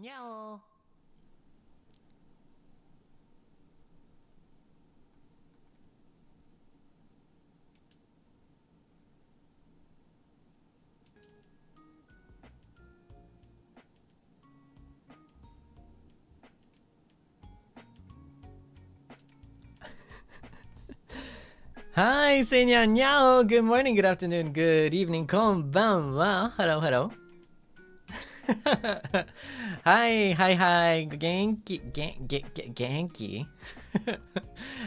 にゃお。Hi, Seinyan. Nyao. Good morning, good afternoon, good evening. Konbanwa. Hello, hello. Hi. Genki.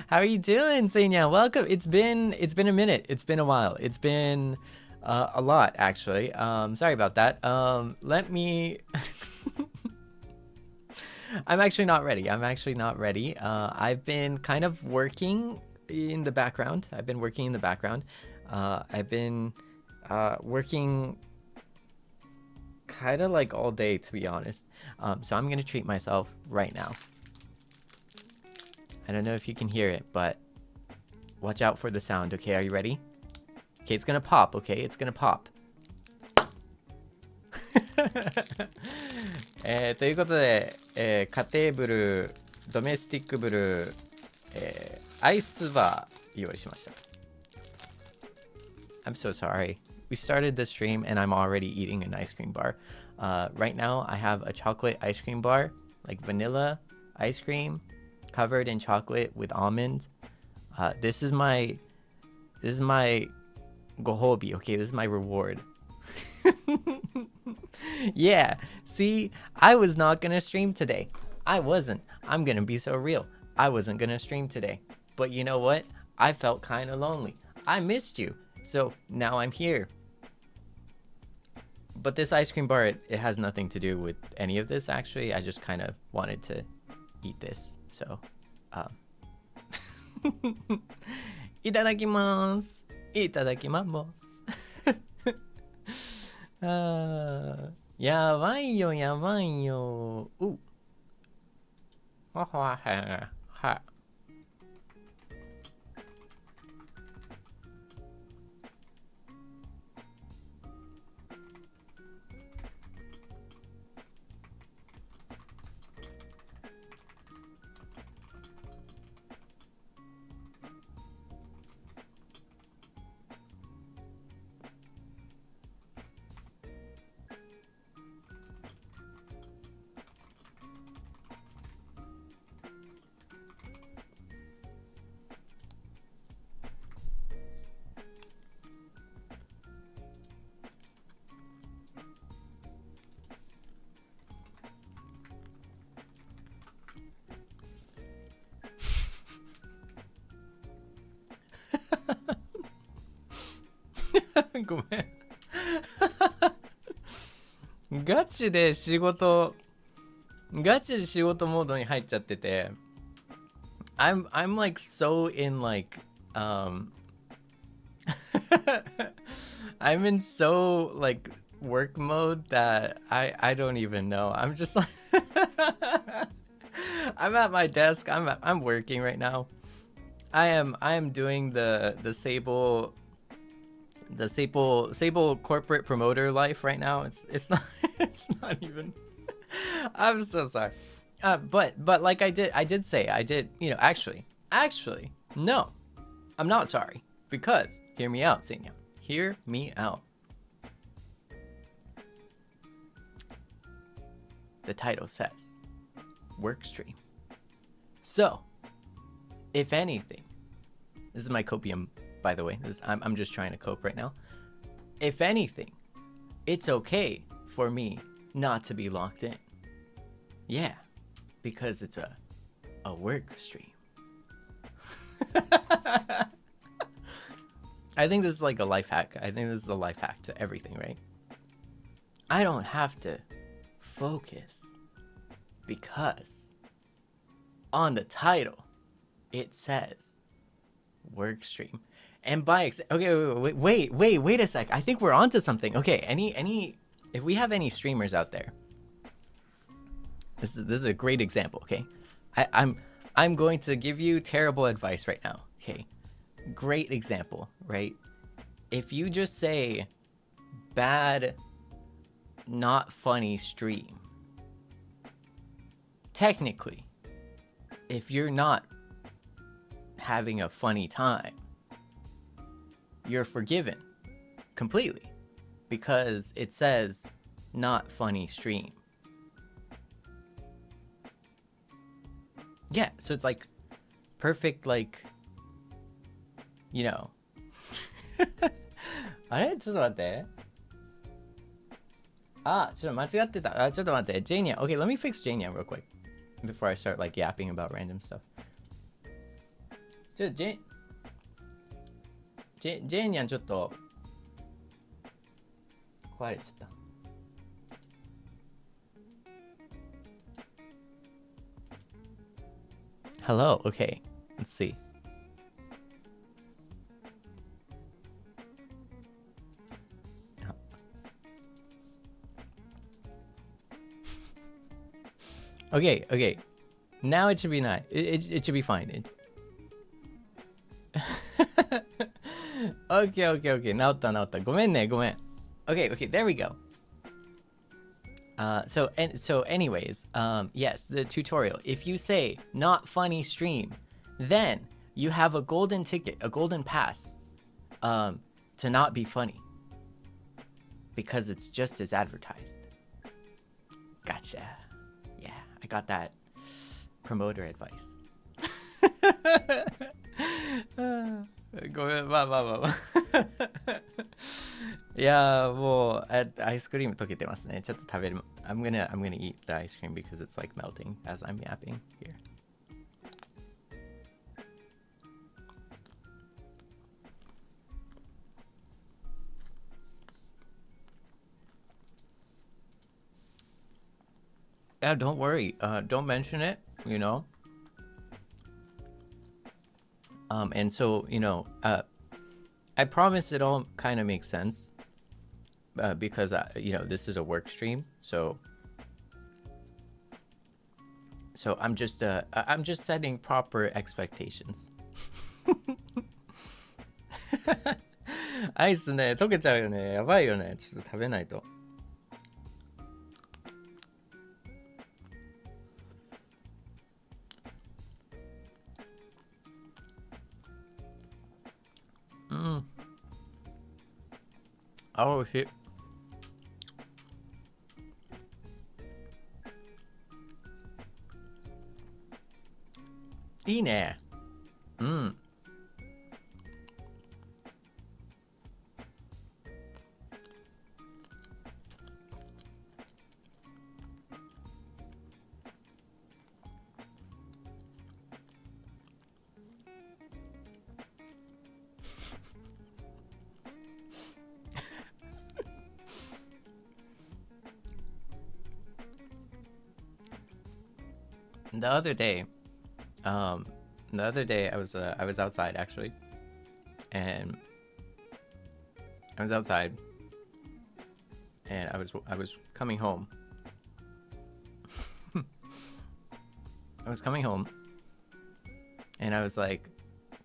How are you doing, Seinyan? Welcome. It's been a minute. It's been a while. It's been a lot, actually. Sorry about that. Let me. I'm actually not ready. I've been kind of working in the background. I've been working kind of like all day, to be honest. So I'm gonna treat myself right now. I don't know if you can hear it, but watch out for the sound. Okay, are you ready? Okay, it's gonna pop. Okay, it's gonna pop. ということで、家庭ブルー、ドメスティックブルー、アイスバー用意しました。I'm so sorry. We started the stream and I'm already eating an ice cream bar. Right now I have a chocolate ice cream bar, like vanilla ice cream covered in chocolate with almond. This is my gohobi, okay? This is my reward. Yeah, see, I was not gonna stream today. I wasn't. I'm gonna be so real. I wasn't gonna stream today. But you know what? I felt kind of lonely. I missed you. So now I'm here. But this ice cream bar, it has nothing to do with any of this, actually. I just kind of wanted to eat this. So, いただきます。いただきます。やばいよ、やばいよ。はははは。ごめん。ガチで仕事モードに入っちゃってて、I'm like so in like I'm in so like work mode that I don't even know. I'm just like I'm at my desk. I'm working right now. I am doing the Seible corporate promoter life right now. It's not it's not even. I'm so sorry. But like I did say, you know, actually no, I'm not sorry, because hear me out, Seinyan. Hear me out. The title says work stream. So, if anything, this is my copium, by the way. I'm just trying to cope right now. If anything, it's okay for me not to be locked in. Yeah, because it's a work stream. I think this is like a life hack. I think this is a life hack to everything, right? I don't have to focus because on the title it says work stream. And by wait a sec. I think we're onto something. Okay, any if we have any streamers out there, this is a great example. Okay, I'm going to give you terrible advice right now. Okay, great example, right? If you just say bad, not funny stream, technically, if you're not having a funny time, you're forgiven completely because it says not funny stream. Yeah, so it's like perfect, like, you know. あれちょっと待って。あ、ちょっと間違ってた。あ、ちょっと待って。Jania. Okay, let me fix Jania real quick before I start like yapping about random stuff. ちょっとJania ちょっと壊れちゃった。Hello. Okay, let's see. Okay. Now it should be nice. It should be fine. Okay. 直った。ごめん。Okay, there we go. So anyways, yes, the tutorial. If you say not funny stream, then you have a golden ticket, a golden pass, to not be funny. Because it's just as advertised. Gotcha. Yeah, I got that promoter advice. ごめん、まあ。いやもうアイスクリーム溶けてますね。ちょっと食べる。I'm gonna eat the ice cream because it's like melting as I'm yapping here. Yeah, don't worry. Don't mention it, you know. And so, you know, I promise it all kind of makes sense. Because you know, this is a work stream, so I'm just setting proper expectations. アイスね、溶けちゃうよね。やばいよね。ちょっと食べないと。あ、おいしい。いいね。うん。The other day I was outside actually, and I was outside and I was coming home. I was coming home and I was like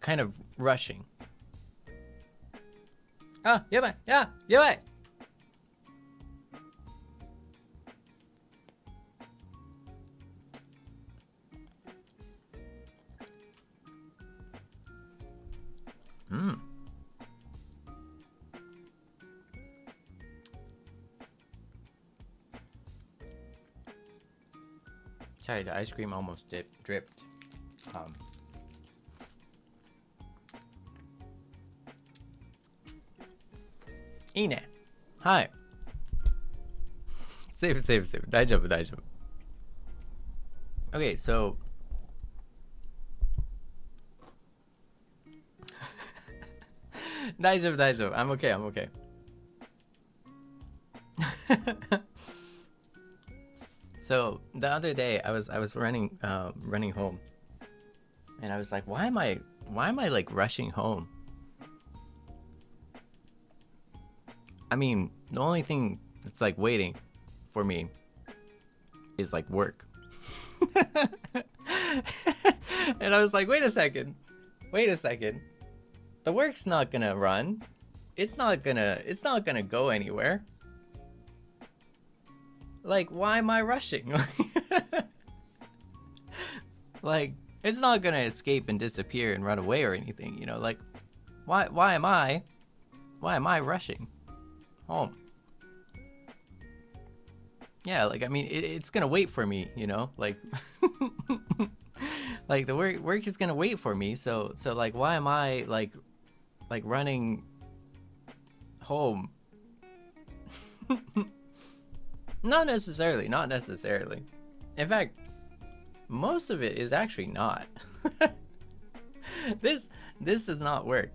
kind of rushing. Ah, yabai. Yeah, yabai. Sorry, the ice cream almost dripped. いいね。はい。セーフ。大丈夫。Okay, so大丈夫。I'm okay. So the other day I was running home, and I was like, why am I like rushing home? I mean, the only thing that's like waiting for me is like work. And I was like, wait a second. The work's not gonna run. It's not gonna go anywhere. Like, why am I rushing? Like, it's not gonna escape and disappear and run away or anything, you know? Like, why am I rushing home? Yeah, like, I mean, it's gonna wait for me, you know? Like, like the work is gonna wait for me. So like, why am I like running home? Not necessarily. In fact, most of it is actually not. This does not work.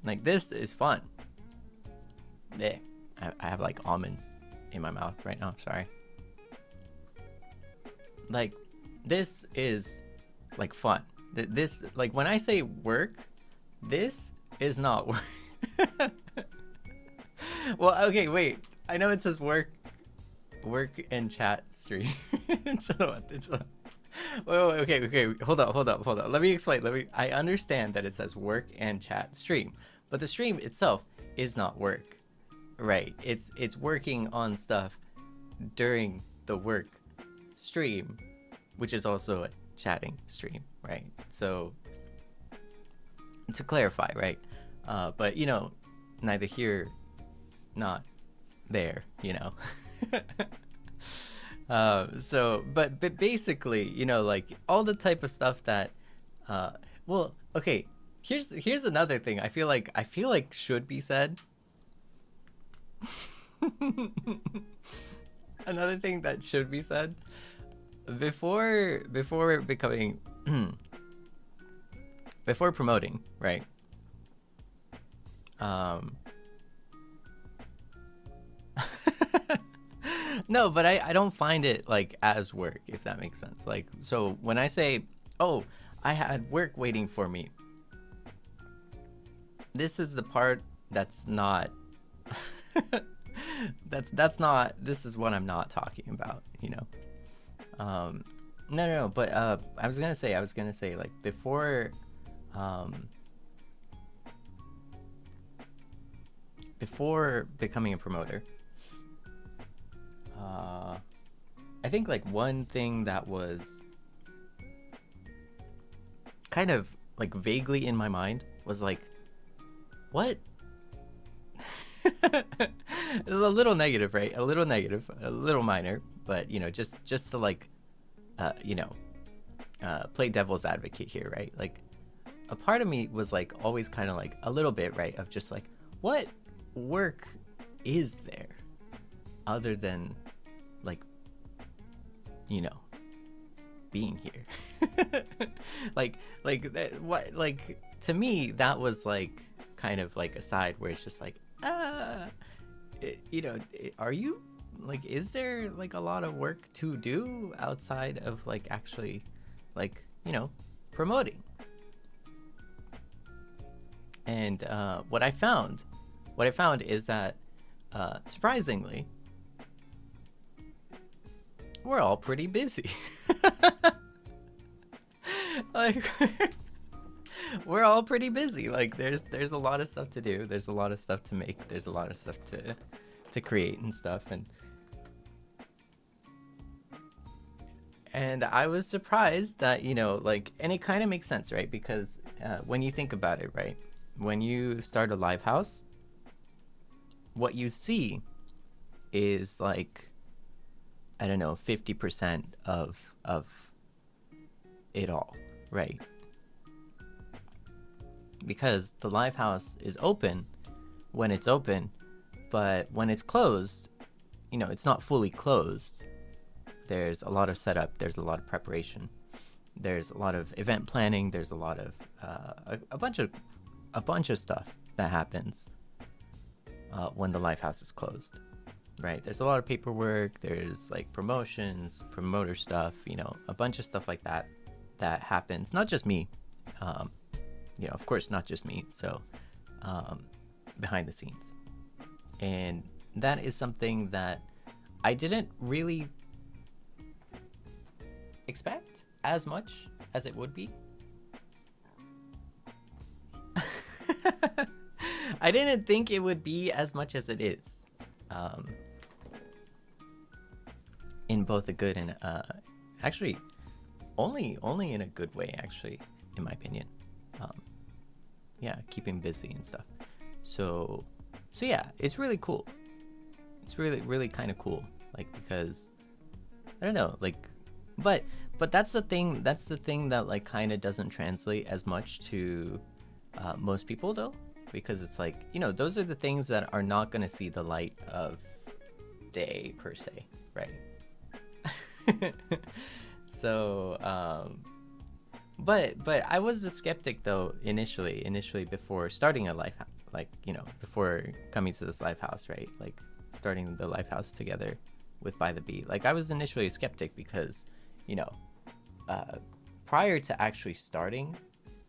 Like, this is fun. Yeah, I have like almond in my mouth right now. Sorry. Like, this is like fun. This, like, when I say work, this is not work. Well, okay, wait. I know it says work and chat stream. Wait, okay. Hold up. Let me explain. I understand that it says work and chat stream, but the stream itself is not work, right? It's working on stuff during the work stream, which is also a chatting stream, right? So to clarify, right? But you know, neither here, not there, you know. So but basically, you know, like all the type of stuff that well, okay, here's another thing I feel like should be said. Another thing that should be said before becoming before promoting, right? No, but I don't find it like as work, if that makes sense. Like, so when I say, oh, I had work waiting for me, this is the part that's not that's not, this is what I'm not talking about, you know. No, but I was gonna say like before becoming a promoter, I think like one thing that was kind of like vaguely in my mind was like, what? It's a little negative, right? A little negative, a little minor, but you know, just to like, you know, play devil's advocate here, right? Like, a part of me was like always kind of like a little bit, right, of just like, what work is there other than like, you know, being here? like what, like, to me that was like kind of like a side where it's just like, you know, are you like, is there like a lot of work to do outside of like actually like, you know, promoting? And what I found is that surprisingly, we're all pretty busy. Like, we're all pretty busy. Like, there's a lot of stuff to do. There's a lot of stuff to make. There's a lot of stuff to create and stuff. And I was surprised that, you know, like, and it kind of makes sense, right? Because when you think about it, right? When you start a live house, what you see is like, I don't know, 50% of it all, right? Because the live house is open when it's open, but when it's closed, you know, it's not fully closed. There's a lot of setup, there's a lot of preparation, there's a lot of event planning, there's a lot of a bunch of stuff that happens when the live house is closed, right? There's a lot of paperwork, there's like promotions, promoter stuff, you know, a bunch of stuff like that happens. Not just me, you know, of course, not just me. So behind the scenes, and that is something that I didn't really expect as much as it would be. I didn't think it would be as much as it is, in both a good and actually only in a good way, actually, in my opinion. Yeah, keeping busy and stuff. So yeah, it's really cool. It's really kind of cool, like, because I don't know, like, but that's the thing that like kind of doesn't translate as much to most people though, because it's like, you know, those are the things that are not going to see the light of day per se, right? So but I was a skeptic though initially before starting a life, like, you know, before coming to this life house, right? Like starting the life house together with By the Beat. Like I was initially a skeptic because, you know, prior to actually starting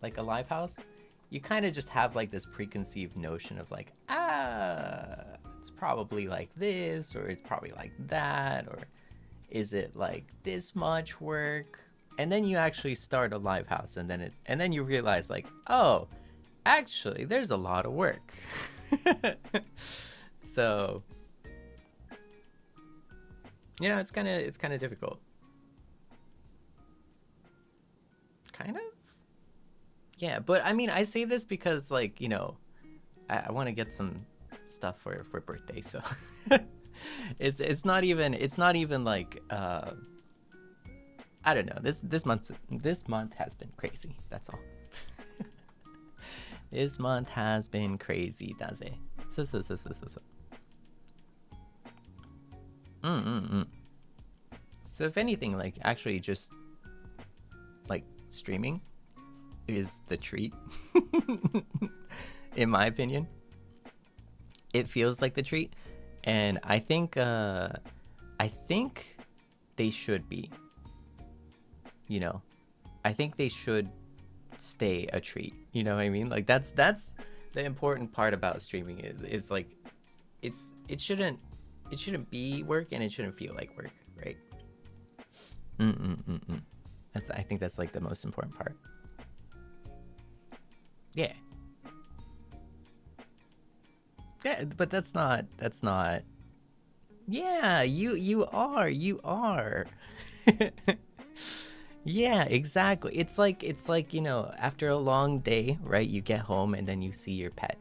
like a live house, you kind of just have like this preconceived notion of like, it's probably like this, or it's probably like that, or is it like this much work? And then you actually start a live house, and then you realize like, oh, actually there's a lot of work. So, you know, it's kind of difficult. Kind of? Yeah, but I mean, I say this because, like, you know, I want to get some stuff for birthday, so it's not even like I don't know. This month has been crazy. That's all. This month has been crazy, does it? So. So if anything, like, actually just like streaming is the treat. In my opinion, it feels like the treat, and I think they should be, you know, I think they should stay a treat, you know what I mean? Like that's the important part about streaming is like it shouldn't be work, and it shouldn't feel like work, right? I think that's like the most important part. Yeah, but that's not. Yeah, you are. Yeah, exactly. It's like, you know, after a long day, right? You get home and then you see your pet.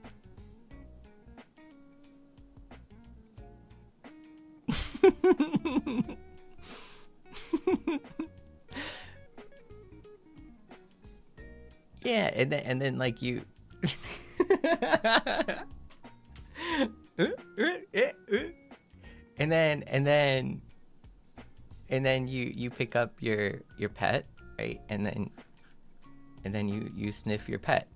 Yeah, and then like you and then you pick up your pet, right? And then you sniff your pet.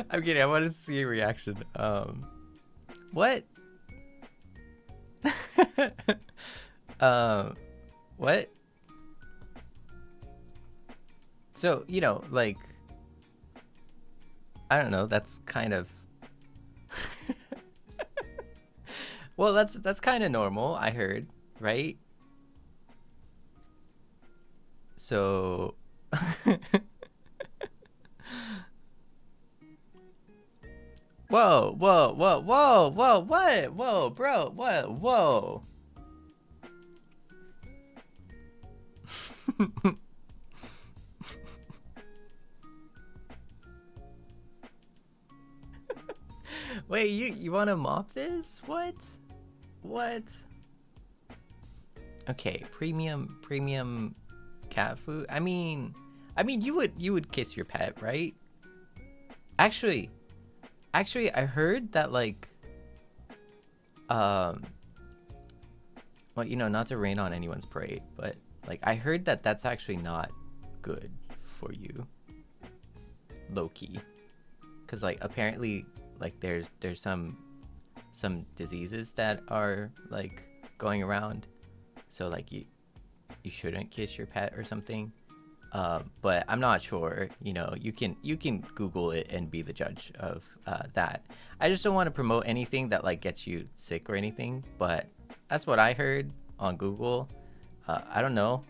I'm kidding. I wanted to see a reaction. What? What? So, you know, like, I don't know, that's kind of well, that's kind of normal, I heard, right? So whoa, what? Whoa, bro, what? Whoa. Wait, you want to mop this? What? Okay, premium cat food. I mean, you would kiss your pet, right? Actually, I heard that, like, well, you know, not to rain on anyone's parade, but like, I heard that that's actually not good for you, low key, because like apparently, like, there's some diseases that are like going around, so like you shouldn't kiss your pet or something. But I'm not sure, you know, you can Google it and be the judge of that. I just don't want to promote anything that like gets you sick or anything, but that's what I heard on Google. I don't know.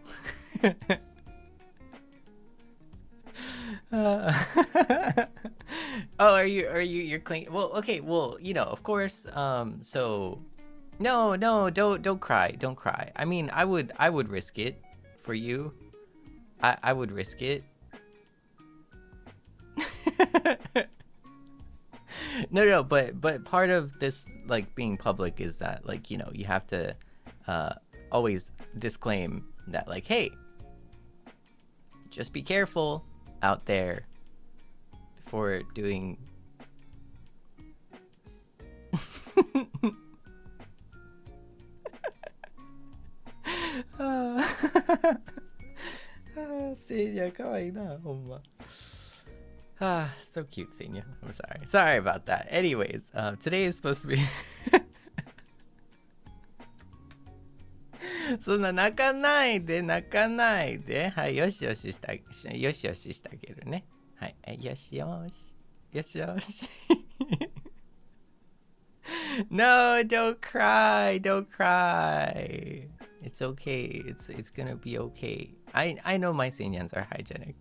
Oh, you're clean? Well, okay, well, of course. So, no, don't cry, don't cry. I mean, I would risk it for you. I would risk it. No, but part of this like being public is that like you have to always disclaim that like, hey, just be careful out there before doing. Seinya, kawaii na, honma. So cute, Seinya. I'm sorry about that. Anyways, today is supposed to be そんな泣かないで。はい、よしよししてあげるね。はい、よし。No, don't cry. It's okay. It's gonna be okay. I know my Seinyans are hygienic.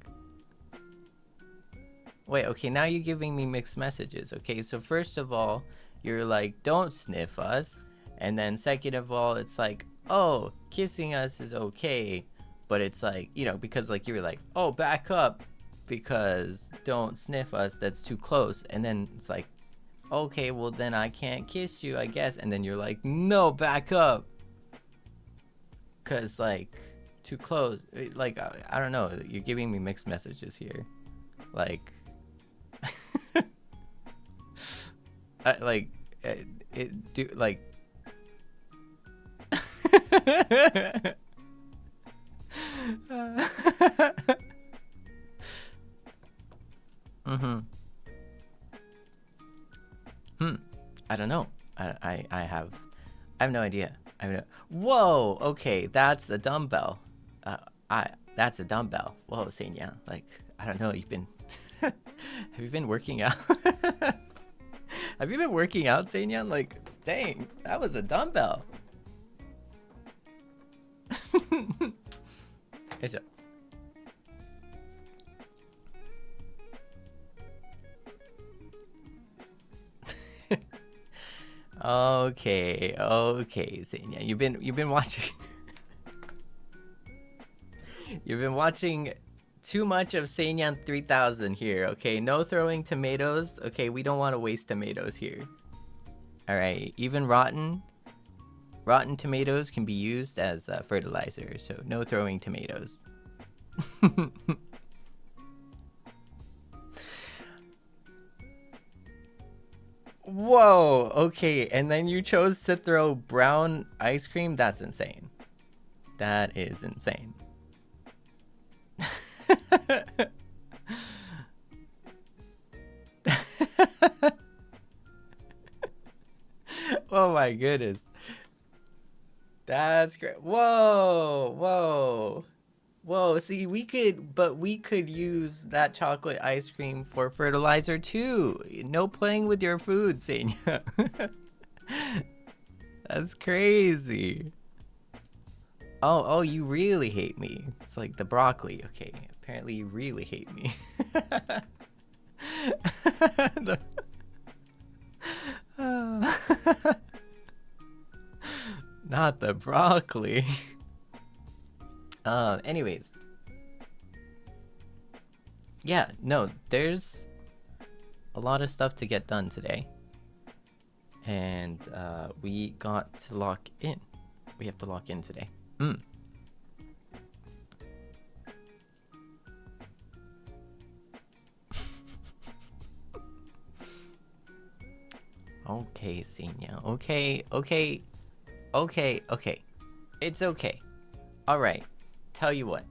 Wait, okay, now you're giving me mixed messages. Okay, so first of all, you're like, don't sniff us. And then second of all, it's like, oh, kissing us is okay. But it's like, because like you were like, oh, back up because don't sniff us. That's too close. And then it's like, okay, well then I can't kiss you, I guess. And then you're like, no, back up. Because like, too close. Like, I don't know. You're giving me mixed messages here. Like, I don't know. I have no idea. Whoa, okay, that's a dumbbell. That's a dumbbell. Whoa, Seinya. Like, I don't know, you've been have you been working out? Have you been working out, Seinyan? Like, dang, that was a dumbbell. Okay, Seinyan. You've been watching. You've been watching too much of Seinyan 3000 here, okay? No throwing tomatoes, okay? We don't want to waste tomatoes here. Alright, even rotten tomatoes can be used as fertilizer, so no throwing tomatoes. Whoa, okay, and then you chose to throw brown ice cream? That's insane. That is insane. Oh my goodness. That's great. Whoa. See, we could use that chocolate ice cream for fertilizer too. No playing with your food, Seinya. That's crazy. Oh, you really hate me. It's like the broccoli. Okay, apparently you really hate me. Not the broccoli. Anyways. Yeah, no, there's a lot of stuff to get done today. And we got to lock in. We have to lock in today. Okay, Seinya. Okay. It's okay. Alright. Tell you what.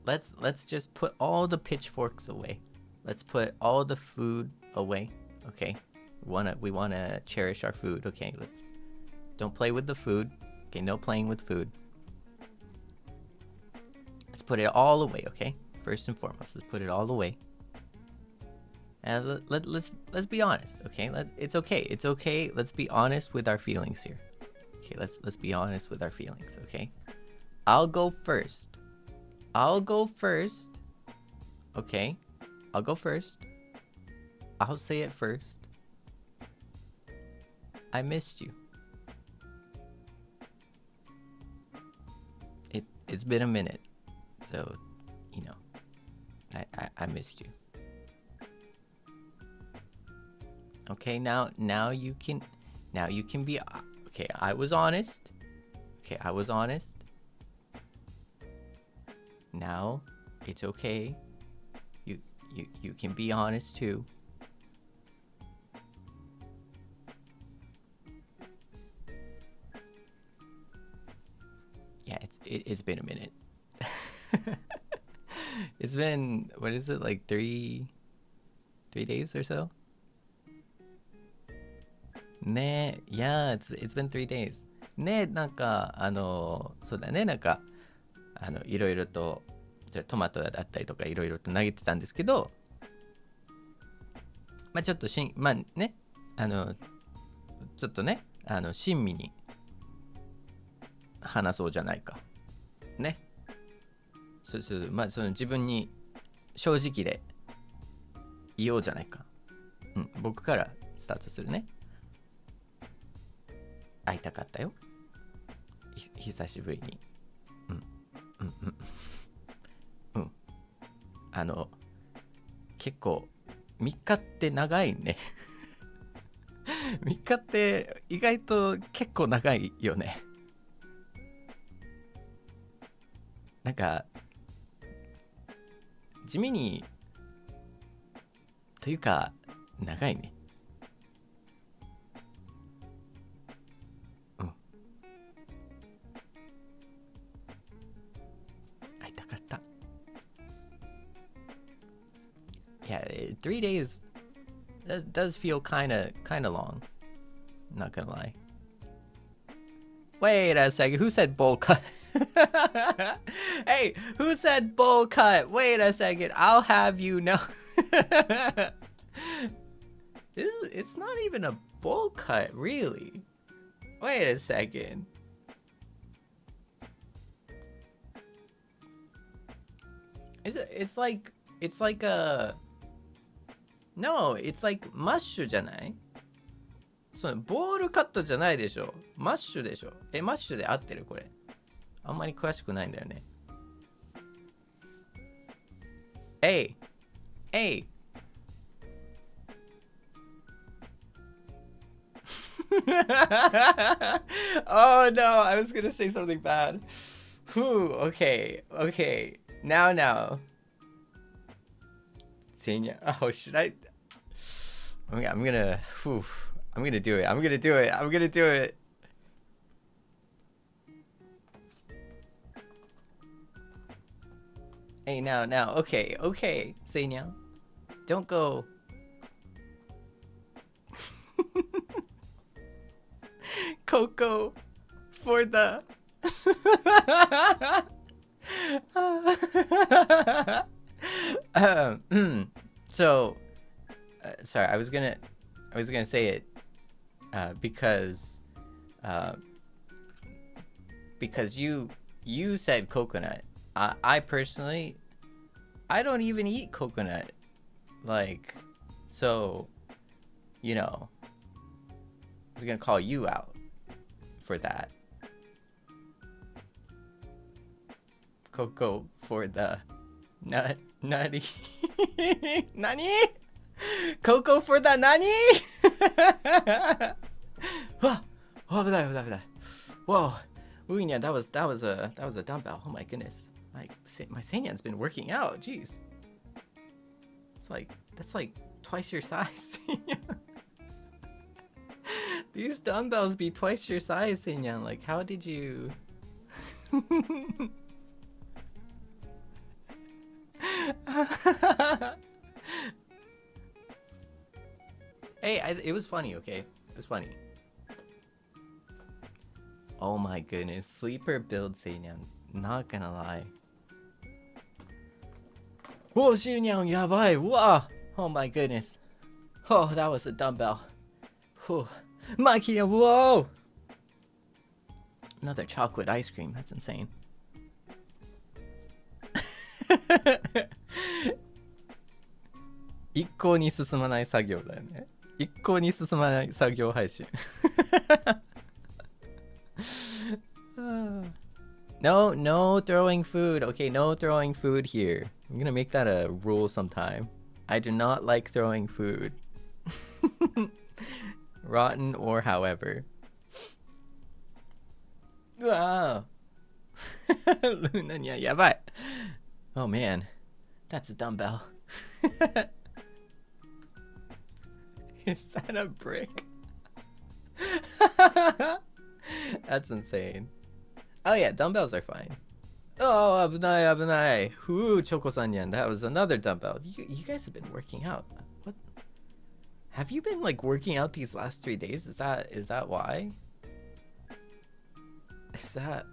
Let's just put all the pitchforks away. Let's put all the food away. Okay. We wanna cherish our food. Okay, don't play with the food. Okay, no playing with food. Let's put it all away, okay? First and foremost, let's put it all away. And let's be honest, okay? It's okay. Let's be honest with our feelings here. Okay, let's be honest with our feelings, okay? I'll go first. Okay? I'll go first. I'll say it first. I missed you. It's been a minute, so you know, I missed you. Okay, now you can be okay. I was honest. Okay, I was honest. Now it's okay. You can be honest too. Yeah, it's been a minute. It's been, what is it, like three days or so? ねえ、yeah, it's been 3 days. ねえ、なんかそうだね、なんかいろいろとトマトだったりとかいろいろと投げてたんですけど、まあちょっとまあね、ちょっとね、親身に話そうじゃないかね。そう、まあその自分に正直で言おうじゃないか。僕からスタートするね。会いたかったよ。久しぶりに。結構3日って長いね。3日って意外と結構長いよね。なんか地味にというか長いね。会いたかった。Yeah, 3 days does feel kind of long. Not gonna lie. Wait a second. Who said bowl cut? Hey, who said bowl cut? Wait a second. I'll have you know. It's not even a bowl cut, really. Wait a second. It's like a No, it's like マッシュじゃない？そのボールカットじゃないでしょ。マッシュでしょ。マッシュで合ってるこれ。あんまり詳しくないんだよね。Hey. Oh no, I was gonna say something bad. Whew, okay. Now. Seinya. Oh, should I? I'm gonna do it. Hey, now. Okay. Seinyan. Don't go. Coco for the. So, sorry, I was gonna say it because you said coconut. I personally, I don't even eat coconut. Like, so, you know, I was gonna call you out for that. Coco for the nutty. Nani? Coco for the nani? Whoa, Uinya, that was a dumbbell. Oh my goodness. My Seinyan's been working out. Jeez. That's like twice your size. These dumbbells be twice your size, Seinyan. Like, how did you? Hey, it was funny, okay? It was funny. Oh my goodness, sleeper build Seinyan. Not gonna lie. Whoa, Seinyan, yabai. Whoa. Oh my goodness. Oh, that was a dumbbell. Whew. Makia, whoa. Another chocolate ice cream. That's insane. 一向に進まない作業だよね。一向に進まない作業配信。No, no throwing food. Okay, no throwing food here. I'm gonna make that a rule sometime. I do not like throwing food. Rotten or however. Wow. Luna, yeah, but oh man, that's a dumbbell. Is that a brick? That's insane. Oh yeah, dumbbells are fine. Oh, abunai. Ooh, Choco Seinyan, that was another dumbbell. You guys have been working out. What? Have you been like working out these last 3 days? Is that why? Is that?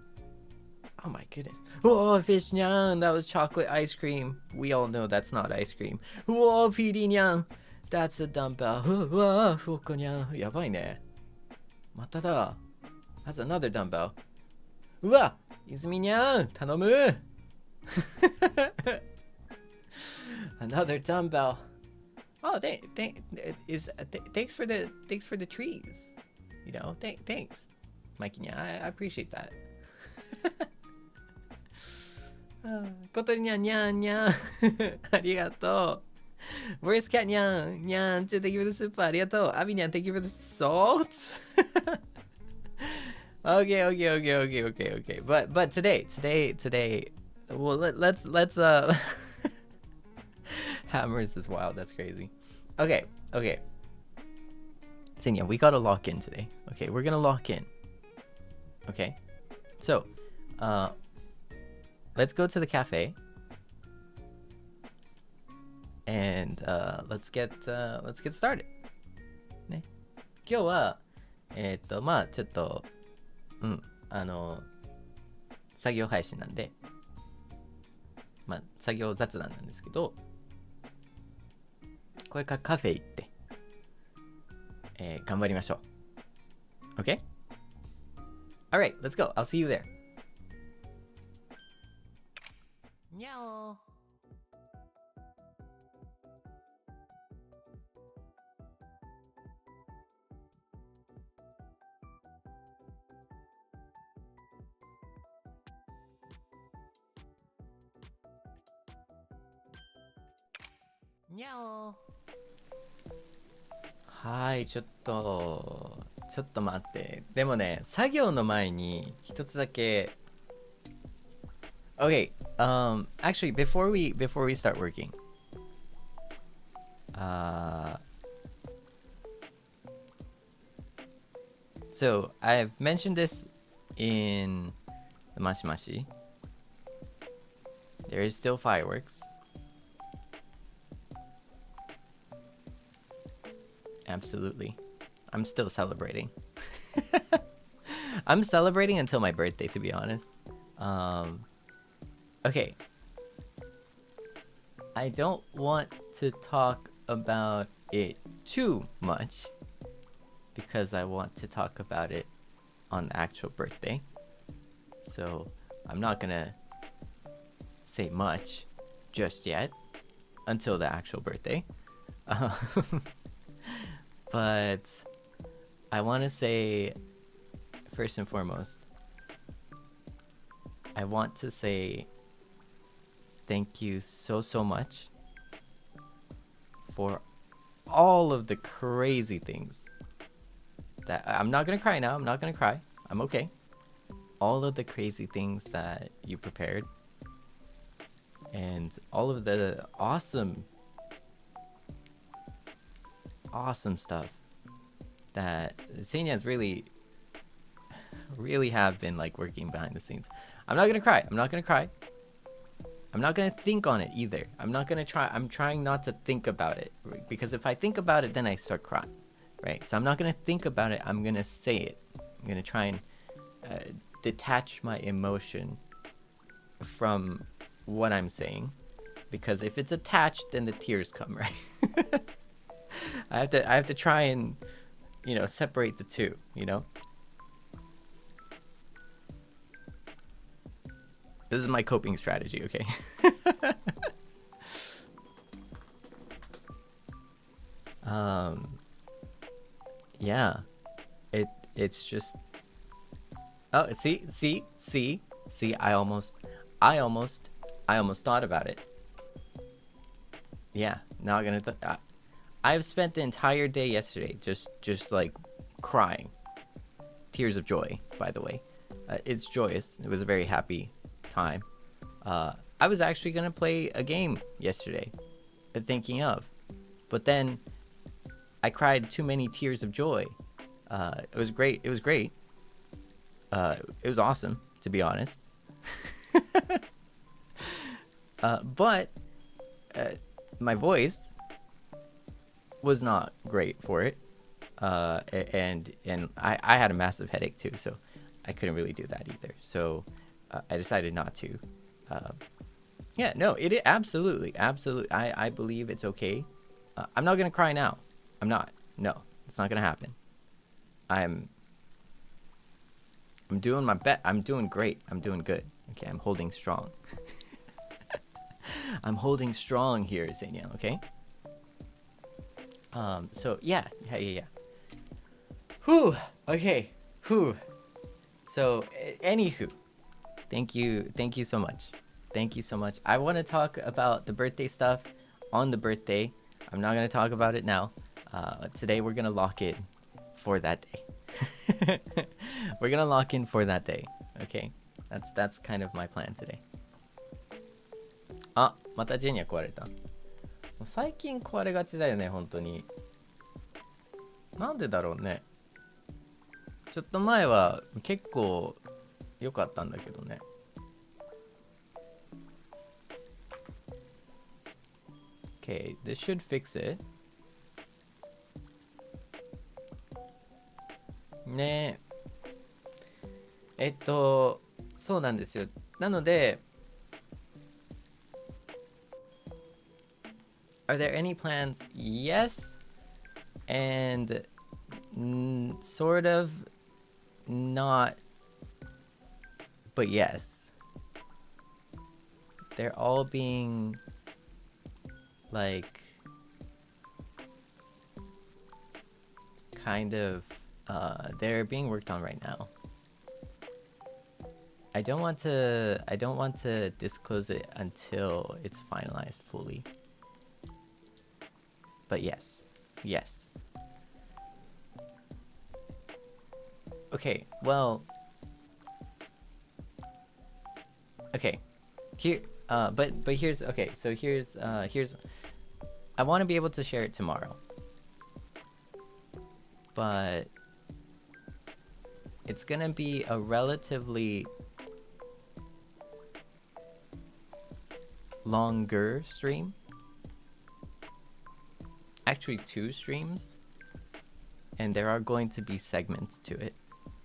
Oh my goodness. Oh, fish nyan, that was chocolate ice cream. We all know that's not ice cream. Oh, PD nyan, that's a dumbbell. Oh, fuko nyan. Yabai ne. Mata da. That's another dumbbell. うわ、泉にゃん、頼む。Another dumbbell. Oh, thanks for the trees. You know, thanks, Mikey. I appreciate that. ことりにゃんにゃんにゃん。ありがとう。Where's Cat にゃんにゃん。Thank you for the super. ありがとう。アビにゃん、thank you for the salt. Okay. But today, well, let's Hammers is wild. That's crazy. Okay. Seinya, we gotta lock in today. Okay, we're gonna lock in. Okay, so let's go to the cafe and let's get started. ね、今日はまあちょっと作業配信なんで、まあ作業雑談なんですけど、これからカフェ行って、頑張りましょう。Okay? Alright, let's go. I'll see you there. にゃお。にゃお。はい、ちょっと待って。でもね、作業の前に一つだけ。Okay, actually, before we start working, so I've mentioned this in the Mashimashi. There is still fireworks. Absolutely. I'm still celebrating. I'm celebrating until my birthday, to be honest. Okay. I don't want to talk about it too much because I want to talk about it on the actual birthday. So I'm not gonna say much just yet until the actual birthday. But I want to say, first and foremost, I want to say thank you so much for all of the crazy things that I'm not gonna cry now. I'm not gonna cry. I'm okay. All of the crazy things that you prepared and all of the awesome stuff that Seinyan's really have been like working behind the scenes. I'm not gonna cry. I'm not gonna think on it either. I'm trying not to think about it, because if I think about it, then I start crying, right? So I'm not gonna think about it. I'm gonna say it. I'm gonna try and detach my emotion from what I'm saying, because if it's attached, then the tears come, right? I have to try and, you know, separate the two, you know? This is my coping strategy, okay? Um, yeah, it's just, oh, see, I almost thought about it. Yeah, not gonna. I've spent the entire day yesterday just like crying, tears of joy. By the way, it's joyous. It was a very happy time. I was actually gonna play a game yesterday, thinking of, but then I cried too many tears of joy. It was great. It was great. It was awesome, to be honest. But my voice was not great for it. And I had a massive headache too, so I couldn't really do that either. So I decided not to. Yeah, no, it absolutely. I believe it's okay. I'm not gonna cry now. I'm not. No, it's not gonna happen. I'm doing my best. I'm doing great. I'm doing good. Okay, I'm holding strong. I'm holding strong here, Seinyan, okay? So yeah. Whew. Okay. Whew. So anywho, thank you so much. Thank you so much. I want to talk about the birthday stuff on the birthday. I'm not gonna talk about it now. Today we're gonna lock in for that day. We're gonna lock in for that day. Okay, that's kind of my plan today. あ、またジェニア壊れた。最近壊れがちだよね、本当に。なんでだろうね。ちょっと前は結構良かったんだけどね。Okay, this should fix it. ねえ。そうなんですよ。なので、Are there any plans? Yes, and sort of not, but yes. They're all being like kind of they're being worked on right now. I don't want to disclose it until it's finalized fully. But yes. Okay, well. Okay, here. But here's okay. So here's. I want to be able to share it tomorrow, but it's gonna be a relatively longer stream. Actually 2 streams, and there are going to be segments to it,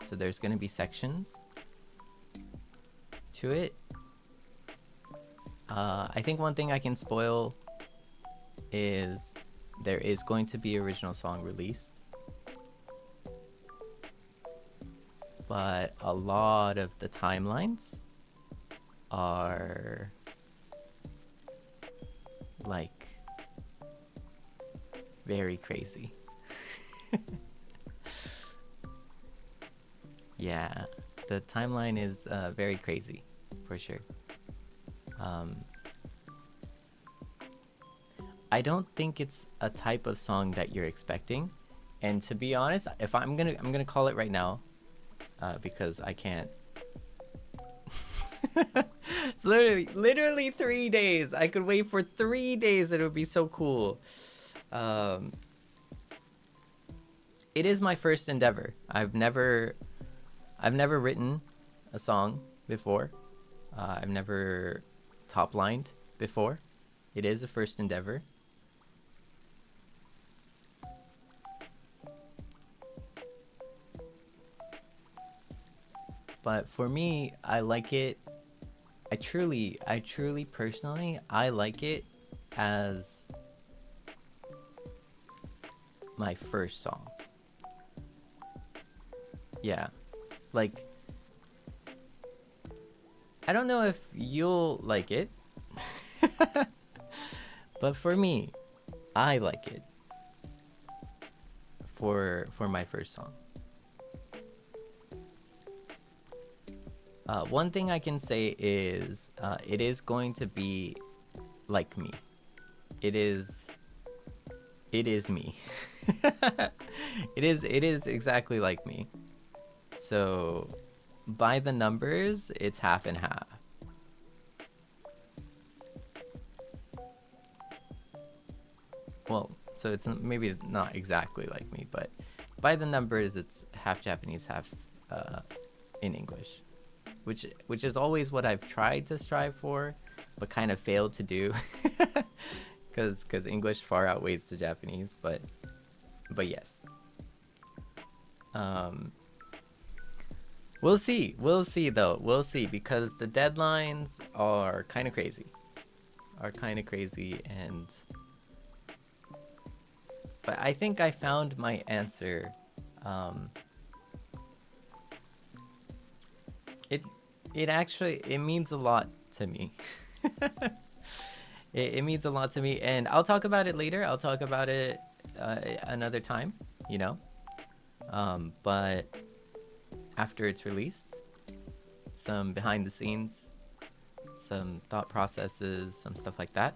so there's going to be sections to it. I think one thing I can spoil is there is going to be original song released, but a lot of the timelines are like very crazy. Yeah, the timeline is very crazy for sure. I don't think it's a type of song that you're expecting, and to be honest, if I'm gonna call it right now, because I can't. It's literally 3 days. I could wait for 3 days. It would be so cool. It is my first endeavor. I've never written a song before. I've never top-lined before. It is a first endeavor. But for me, I like it. I truly personally, I like it as my first song. Yeah, like, I don't know if you'll like it, but for me, I like it. for my first song. One thing I can say is it is going to be like me. It is me. it is exactly like me. So by the numbers, it's half and half. Well, so it's maybe not exactly like me, but by the numbers, it's half Japanese, half in English, which is always what I've tried to strive for, but kind of failed to do, because English far outweighs the Japanese. But yes, we'll see though. We'll see, because the deadlines are kind of crazy, and. But I think I found my answer. It actually means a lot to me. it means a lot to me, and I'll talk about it later. I'll talk about it another time, you know. But after it's released, some behind the scenes, some thought processes, some stuff like that.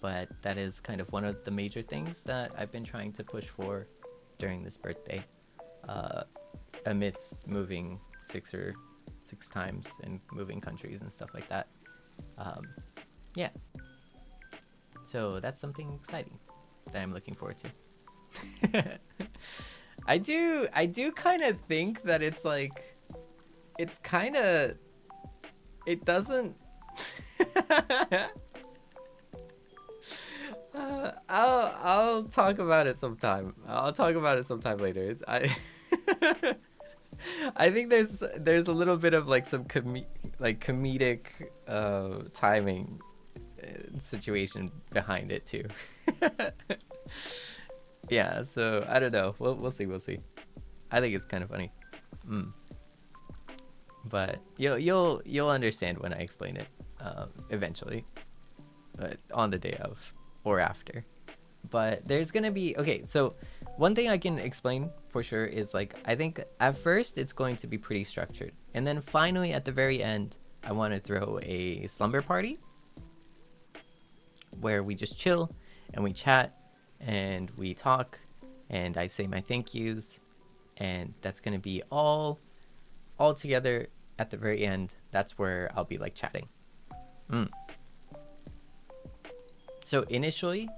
But that is kind of one of the major things that I've been trying to push for during this birthday, amidst moving six times and moving countries and stuff like that. Yeah. So that's something exciting that I'm looking forward to. I do kind of think that it doesn't. I'll talk about it sometime. I'll talk about it sometime later. I think there's a little bit of like some comedic timing situation behind it too. Yeah, so I don't know. We'll see. I think it's kind of funny. But you'll understand when I explain it eventually, but on the day of or after. But there's gonna be, okay, so one thing I can explain for sure is, like, I think at first it's going to be pretty structured, and then finally at the very end I want to throw a slumber party where we just chill and we chat and we talk and I say my thank yous, and that's gonna be all together at the very end. That's where I'll be like chatting. So initially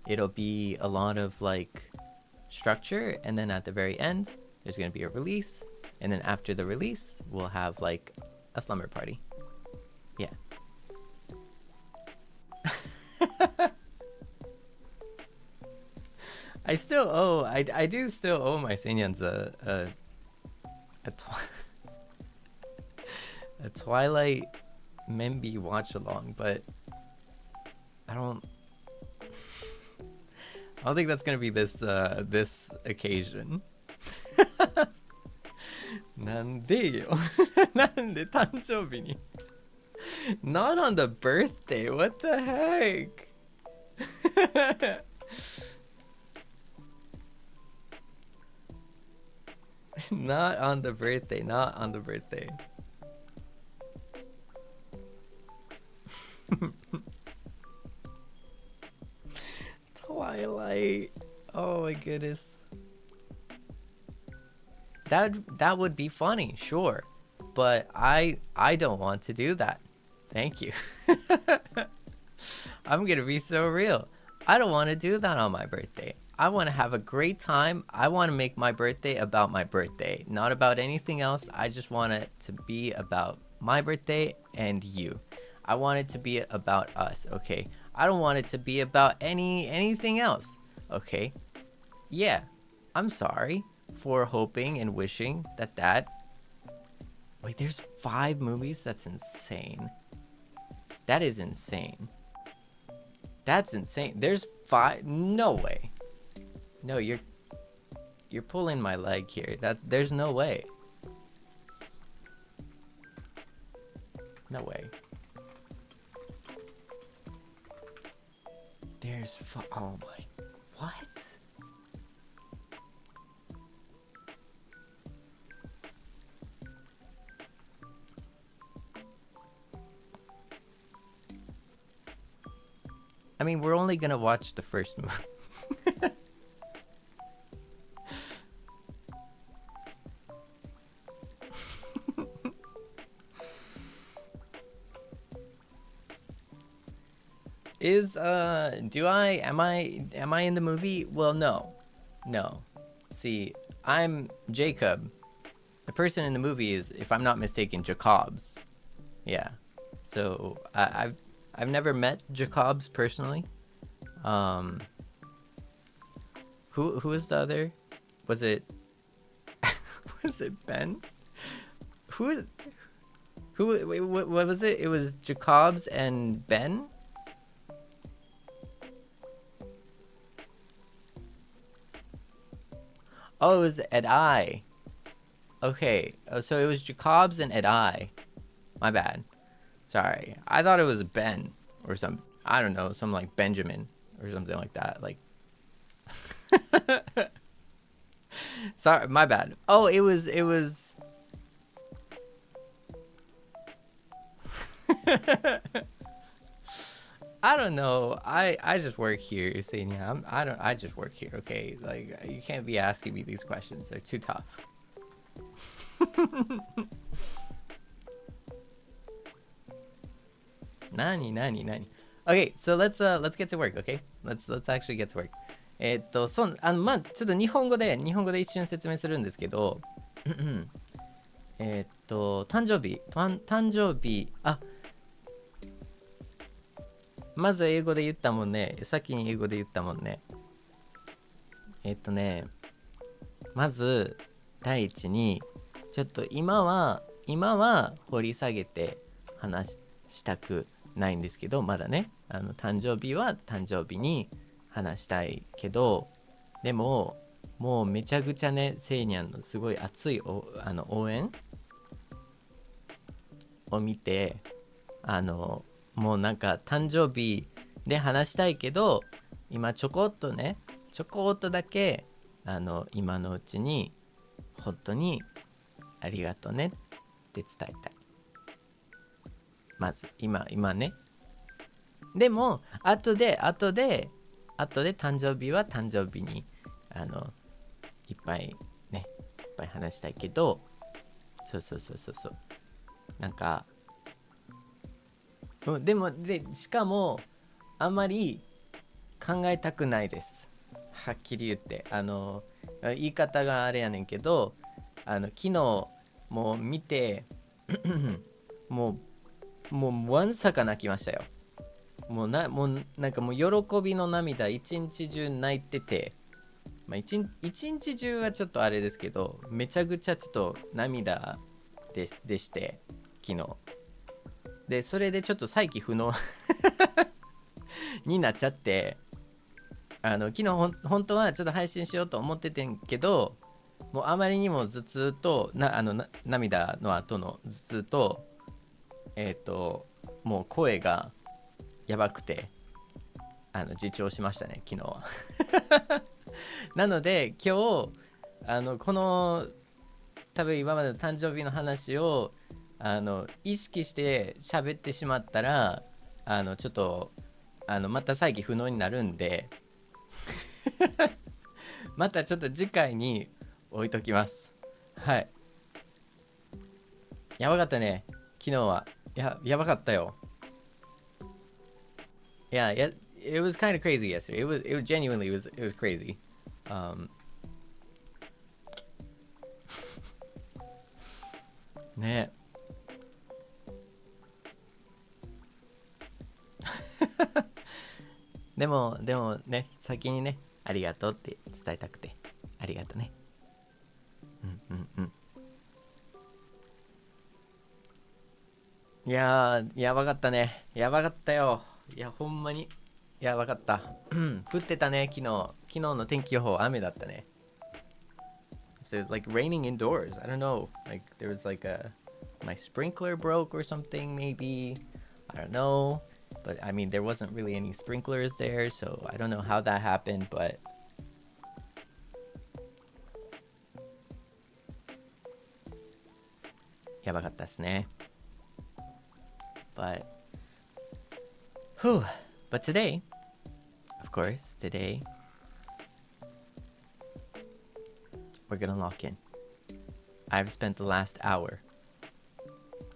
it'll be a lot of like structure, and then at the very end there's gonna be a release, and then after the release we'll have like a slumber party. Yeah. I do still owe my Seinyans a Twilight Memby watch along, but I don't think that's gonna be this occasion. なんでよ。なんで誕生日に Not on the birthday, what the heck? Not on the birthday. Twilight. Oh my goodness. That would be funny, sure. But I don't want to do that. Thank you. I'm gonna be so real. I don't want to do that on my birthday. I want to have a great time. I want to make my birthday about my birthday, not about anything else. I just want it to be about my birthday and you. I want it to be about us, okay? I don't want it to be about anything else, okay? Yeah, I'm sorry for hoping and wishing that... Wait, there's 5 movies? That's insane. That is insane. That's insane. There's 5... No way. No, you're pulling my leg here. There's no way. No way. There's... Oh my... What? I mean, we're only gonna watch the first movie. Am I in the movie? Well, no. See, I'm Jacob. The person in the movie is, if I'm not mistaken, Jacobs. Yeah. So I've never met Jacobs personally. Who is the other? Was it Ben? Who what was it? It was Jacobs and Ben? Oh, it was Ed-I. Okay, so it was Jacobs and Ed-I. My bad. Sorry. I thought it was Ben or some, I don't know, some like Benjamin or something like that. Like, sorry, my bad. Oh, it was I don't know. I just work here, Seinyan. I just work here, okay? Like, you can't be asking me these questions. They're too tough. Nani. Okay, so let's get to work, okay? Let's actually get to work. まあちょっと日本語で一瞬説明するんですけど、誕生日、まず英語で言ったもんね。先に英語で言ったもんね。まず第一にちょっと今は掘り下げて話したくないんですけど、まだね、誕生日は誕生日に話したいけど、でももうめちゃくちゃね、セイニャンのすごい熱い応援を見て、もうなんか誕生日で話したいけど、今ちょこっとだけ今のうちに本当にありがとねって伝えたい。まず今ね。でも後で誕生日は誕生日にいっぱい話したいけど、そうなんかしかもあんまり考えたくないです。はっきり言って言い方があれやねんけど、昨日もう見てもうわんさか泣きましたよ。もうなんかもう喜びの涙一日中泣いてて、まあ一日中はちょっとあれですけど、めちゃくちゃちょっと涙でして昨日で、それでちょっと再起不能になっちゃって、昨日本当はちょっと配信しようと思っててんけど、もうあまりにも頭痛と涙の後の頭痛ともう声がやばくて自重しましたね、昨日はなので今日この多分今までの誕生日の話を意識して喋ってしまったらちょっとまた再起不能になるんでまたちょっと次回に置いときます。はい、やばかったね昨日は。やばかったよ。Yeah, it was kind of crazy yesterday. It was genuinely it was crazy. ねでもね、先にね、ありがとうって伝えたくて、ありがとうね。いやー、やばかったね。やばかったよ。いや、ほんまに。やばかった。降ってたね、昨日の天気予報、雨だったね。So it's like raining indoors. I don't know. Like there was like my sprinkler broke or something, maybe. I don't know. But I mean, there wasn't really any sprinklers there, so I don't know how that happened, butやばかったですね。But today of course, today we're gonna lock in. I've spent the last hour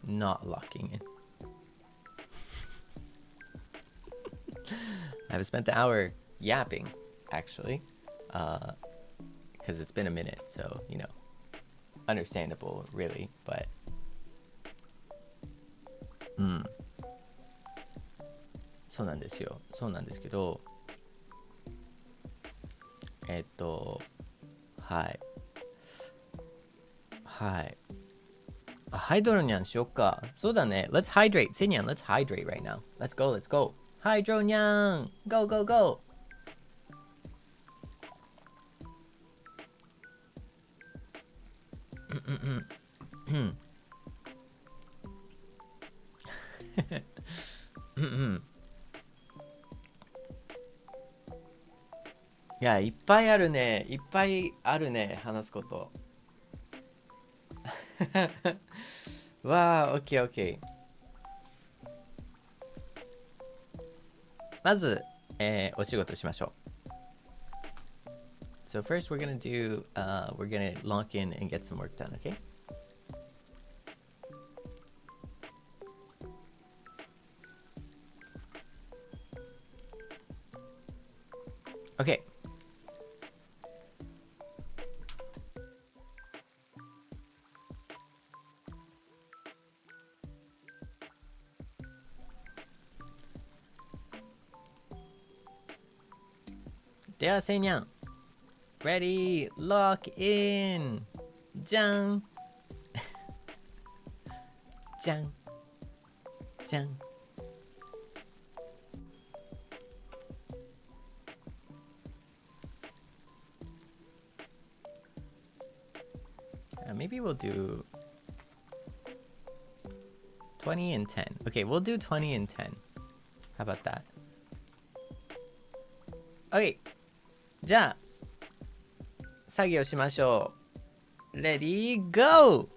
not locking in. I've spent the hour yapping, actually, because it's been a minute, so, you know, understandable, really, but, そうなんですよ。そうなんですけど、はい。はい。ハイドロニャンしよっか。そうだね。Let's hydrate. Seinyan, let's hydrate right now. Let's go, let's go. ハイドロニャン Go, go, go. いや、いっぱいあるね。いっぱいあるね。話すこと。わあ、オッケーオッケー。まず、お仕事しましょう。So first we're gonna do, we're gonna lock in and get some work done, okay? Okay. Dea Seinyan. Ready, lock in. じゃん。じゃん。じゃん。Maybe we'll do 20 and 10. Okay, we'll do 20 and 10. How about that? Okay. じゃあ、作業しましょう。Ready, go!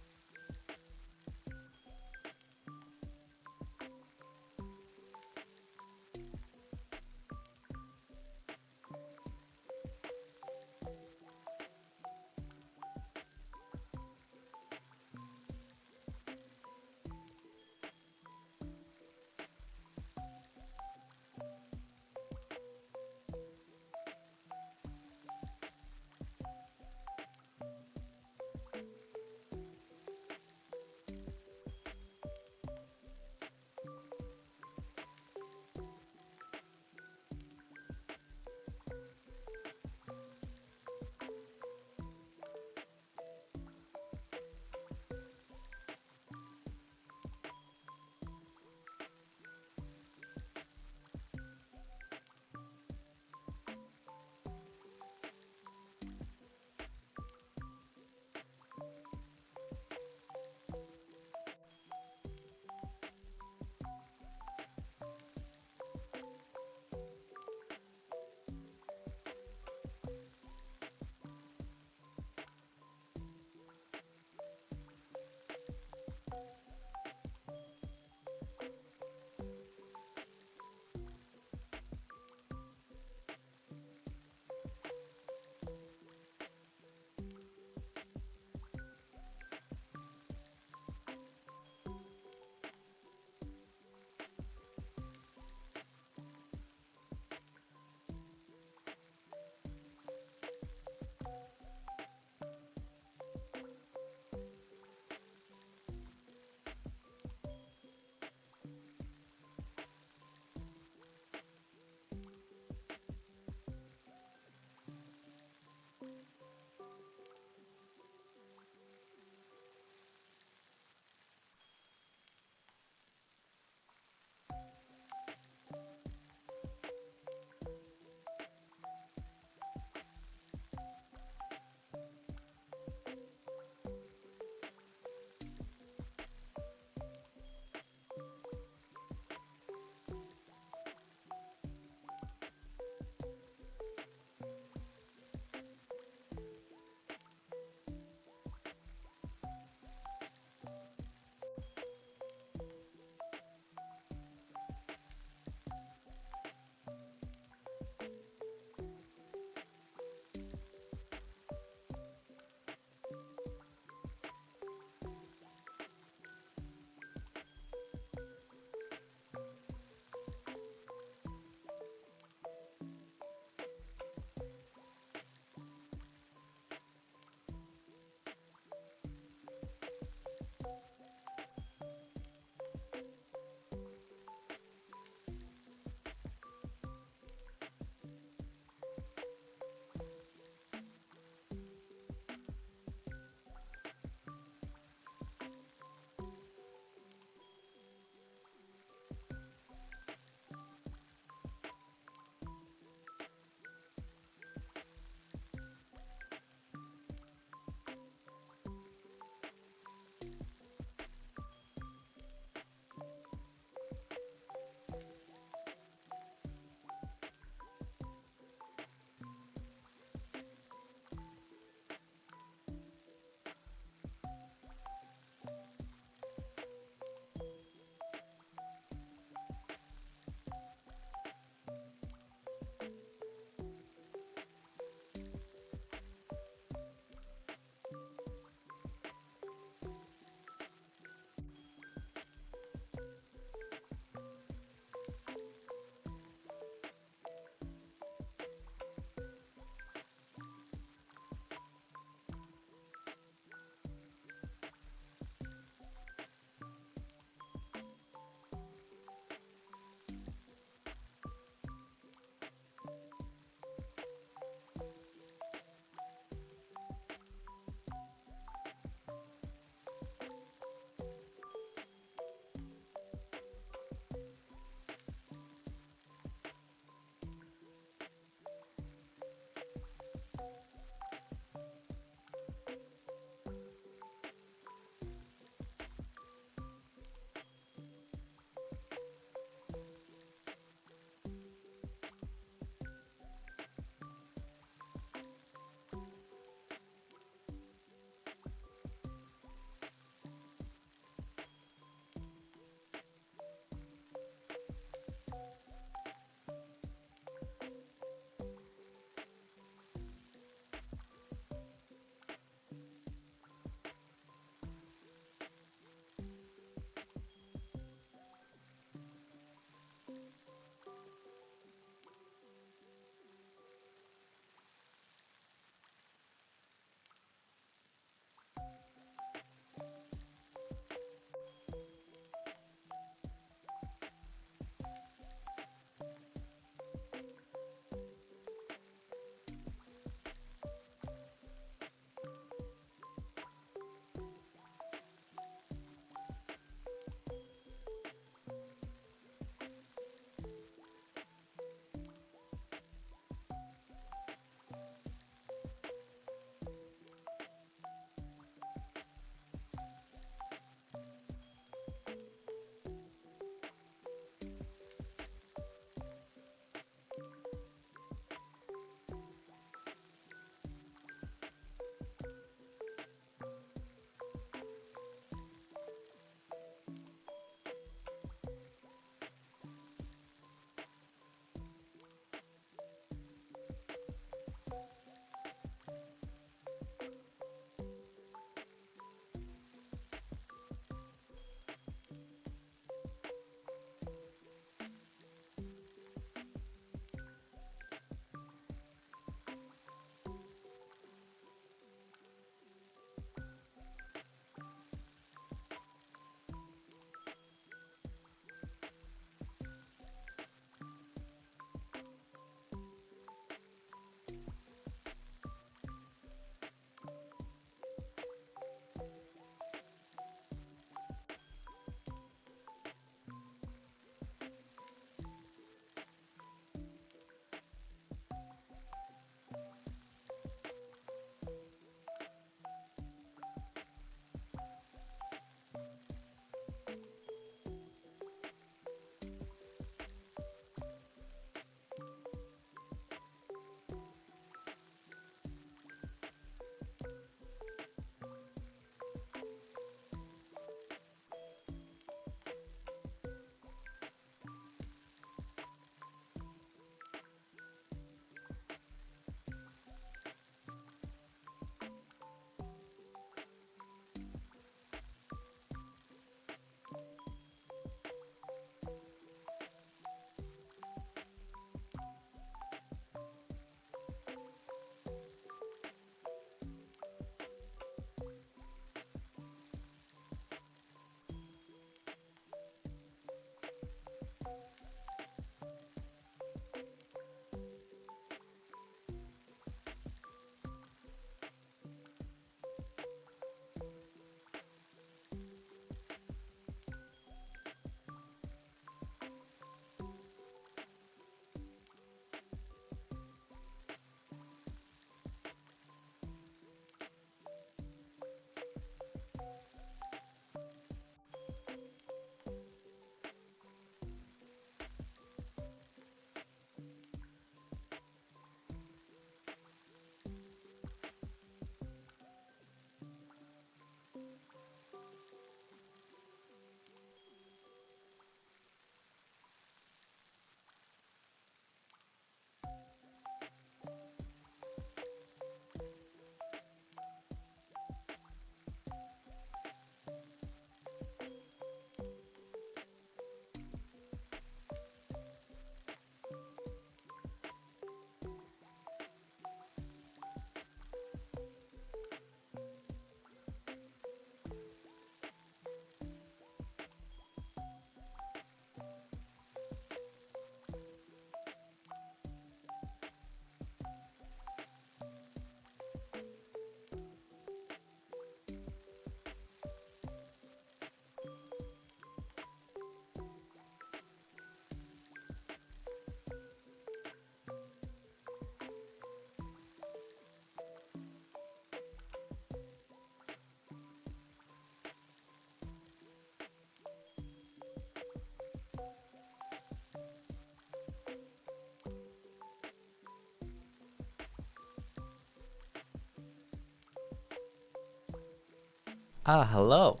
Ah, hello.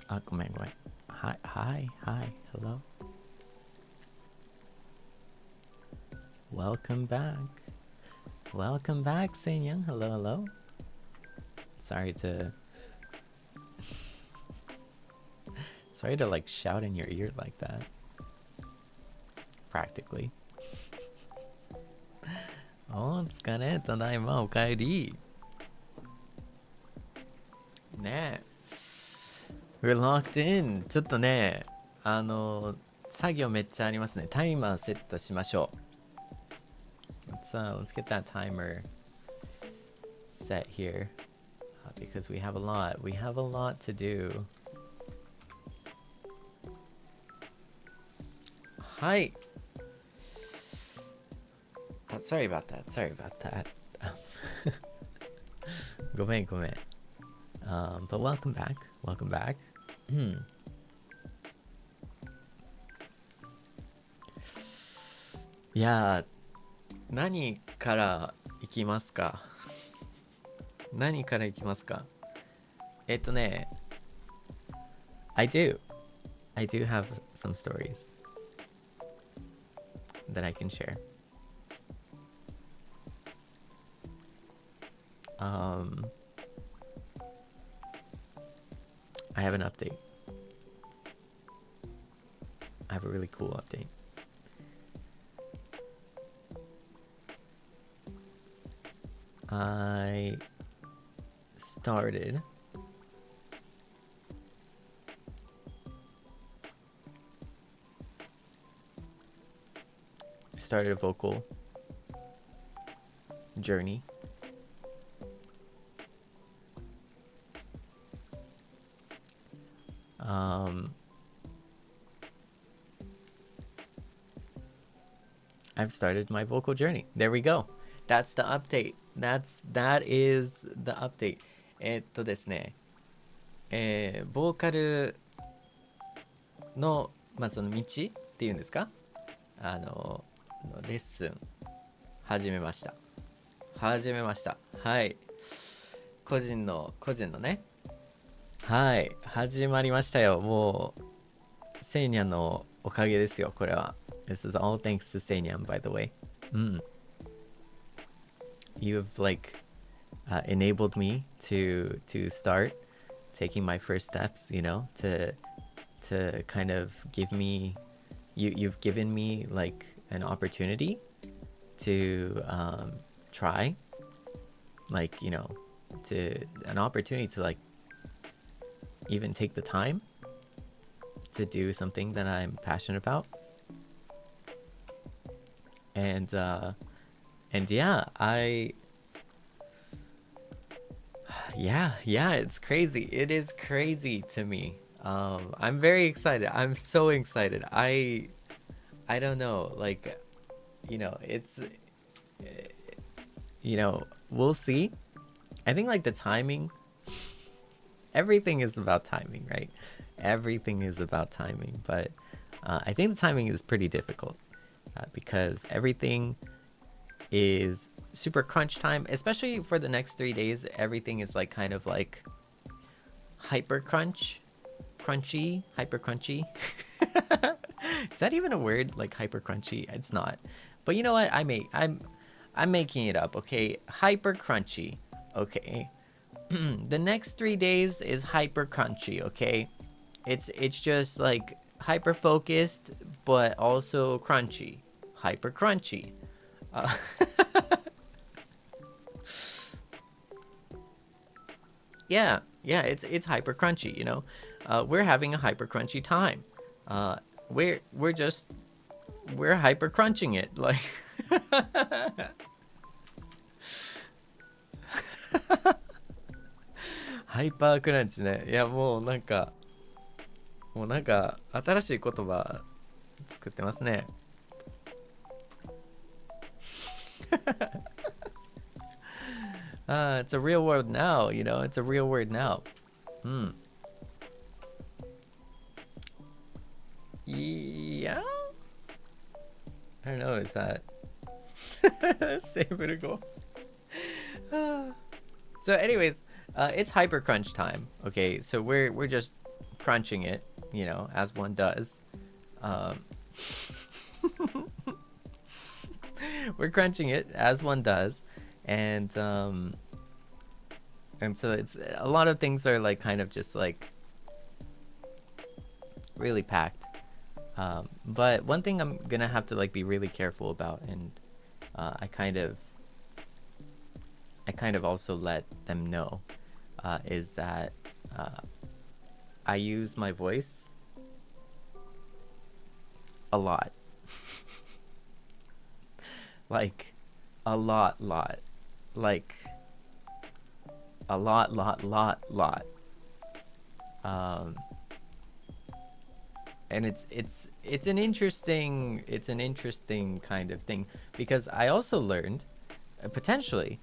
あ、ごめんごめん。Hi, hello. Welcome back. Welcome back, Seinyan. Hello, hello. Sorry to like shout in your ear like that. Practically. お疲れ、ただいま、おかえり。ねえ。We're locked in. ちょっとね、作業めっちゃありますね。タイマーセットしましょう。Let's get that timer set here. Because we have a lot. We have a lot to do. はい。Sorry about that. Sorry about that. ごめんごめん。But welcome back. Welcome back. いやー、何からいきますか何からいきますかI do have some stories that I can share. I have an update. I have a really cool update. I started a vocal journey. I've started my vocal journey. There we go. That's the update. That is the update. ですね、ボーカルの、その道っていうんですか、レッスン始めました。はい。個人のね。はい。始まりましたよ。もう、セイニャンのおかげですよ、これは。This is all thanks to Seinyan, by the way. You've enabled me to start taking my first steps, you know, to kind of give me, you've given me like an opportunity to try, like, you know, an opportunity to like even take the time to do something that I'm passionate about. And yeah, it's crazy. It is crazy to me. I'm very excited. I'm so excited. I don't know, like, you know, it's, you know, we'll see. I think like the timing, everything is about timing, right? Everything is about timing, but I think the timing is pretty difficult because everything is super crunch time, especially for the next 3 days. Everything is like kind of like hyper crunchy. Is that even a word, like hyper crunchy? It's not, but you know what, I'm making it up. Okay, hyper crunchy. Okay. The next 3 days is hyper crunchy. Okay, it's just like hyper focused but also crunchy. Hyper crunchy. Yeah, it's hyper crunchy, you know. We're having a hyper crunchy time. We're hyper crunching it, like. ハイパークランチね。いや、もうなんか新しい言葉作ってますね。It's a real word now, you know. It's a real word now. Yeah? I don't know, is that Seible go? So anyways, It's hyper crunch time. Okay, so we're just crunching it, you know, as one does. We're crunching it as one does, and so it's a lot of things are like kind of just like really packed. But one thing I'm gonna have to like be really careful about, and I kind of also let them know, is that I use my voice a lot. Like a lot, like a lot. And it's an interesting kind of thing, because I also learned potentially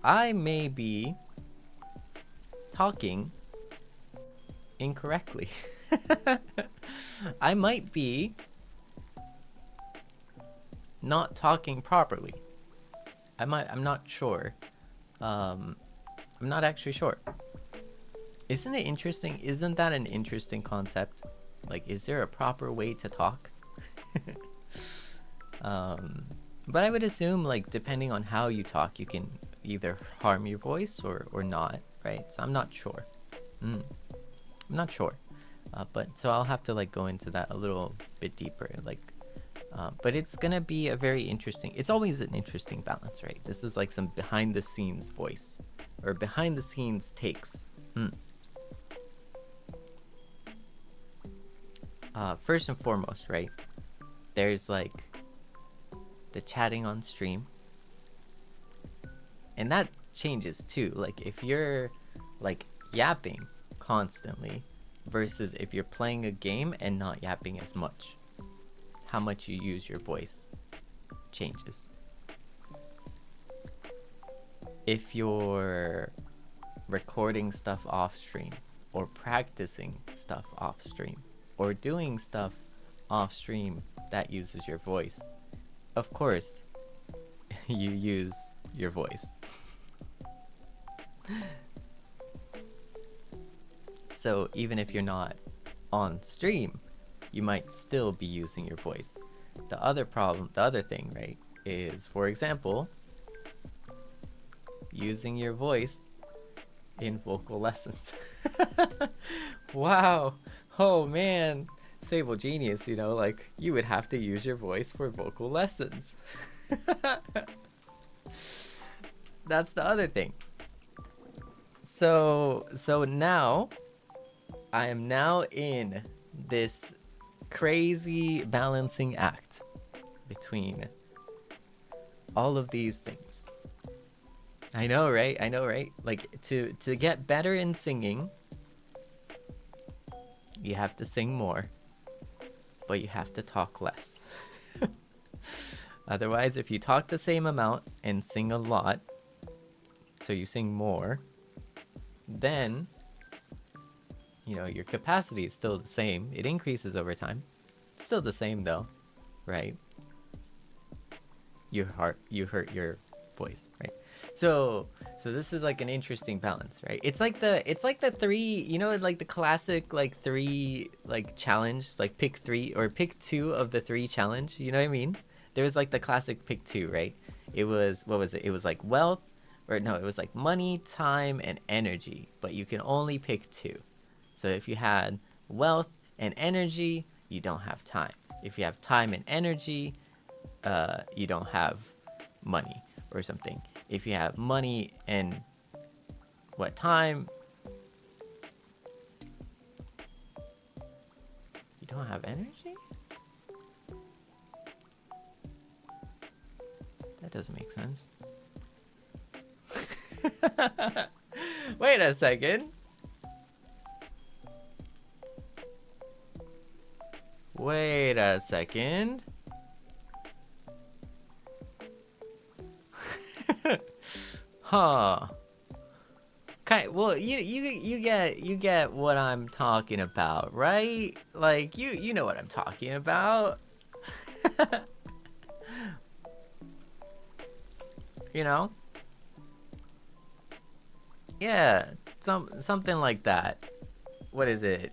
I may be talking incorrectly. I might be not talking properly. I'm not sure. I'm not actually sure. Isn't it interesting? Isn't that an interesting concept? Like, is there a proper way to talk? But I would assume, like, depending on how you talk, you can either harm your voice or not, right? So I'm not sure. I'm not sure. But so I'll have to like go into that a little bit deeper, like. But it's gonna be a very interesting. It's always an interesting balance, right? This is like some behind the scenes voice, or behind the scenes takes. First and foremost, right? There's like the chatting on stream, and that changes too. Like if you're like yapping constantly versus if you're playing a game and not yapping as much, how much you use your voice changes. If you're recording stuff off stream, or practicing stuff off stream, or doing stuff off stream that uses your voice, of course you use your voice. So even if you're not on stream, you might still be using your voice. The other thing, right, is, for example, using your voice in vocal lessons. Wow. Oh man, Seible genius, you know, like you would have to use your voice for vocal lessons. That's the other thing. So now I am now in this crazy balancing act between all of these things. I know, right? Like to get better in singing, you have to sing more, but you have to talk less. Otherwise, if you talk the same amount and sing a lot, so you sing more, then you know your capacity is still the same. It increases over time. It's still the same though, right? You hurt your voice, right? So this is like an interesting balance, right? It's like the three, you know, like the classic like three like challenge, like pick three or pick two of the three challenge. You know what I mean? There was like the classic pick two, right? It was, what was it? It was like wealth, or no, it was like money, time, and energy. But you can only pick two. So if you had wealth and energy, you don't have time. If you have time and energy, you don't have money or something. If you have money and time, you don't have energy? That doesn't make sense. Wait a second. Wait a second. Huh. Okay, well, you get what I'm talking about, right? Like you know what I'm talking about. You know? Yeah, something like that. What is it?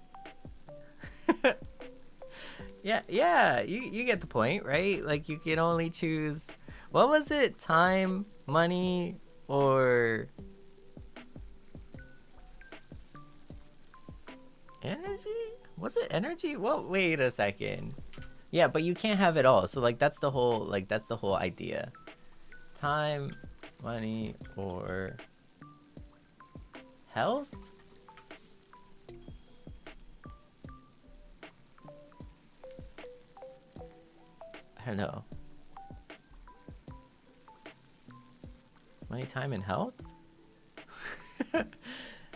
Yeah, you get the point, right? Like you can only choose, what was it? Time, money, or energy? Was it energy? Well, wait a second. Yeah, but you can't have it all. So like that's the whole idea. Time, money, or health? I don't know. Money, time, and health?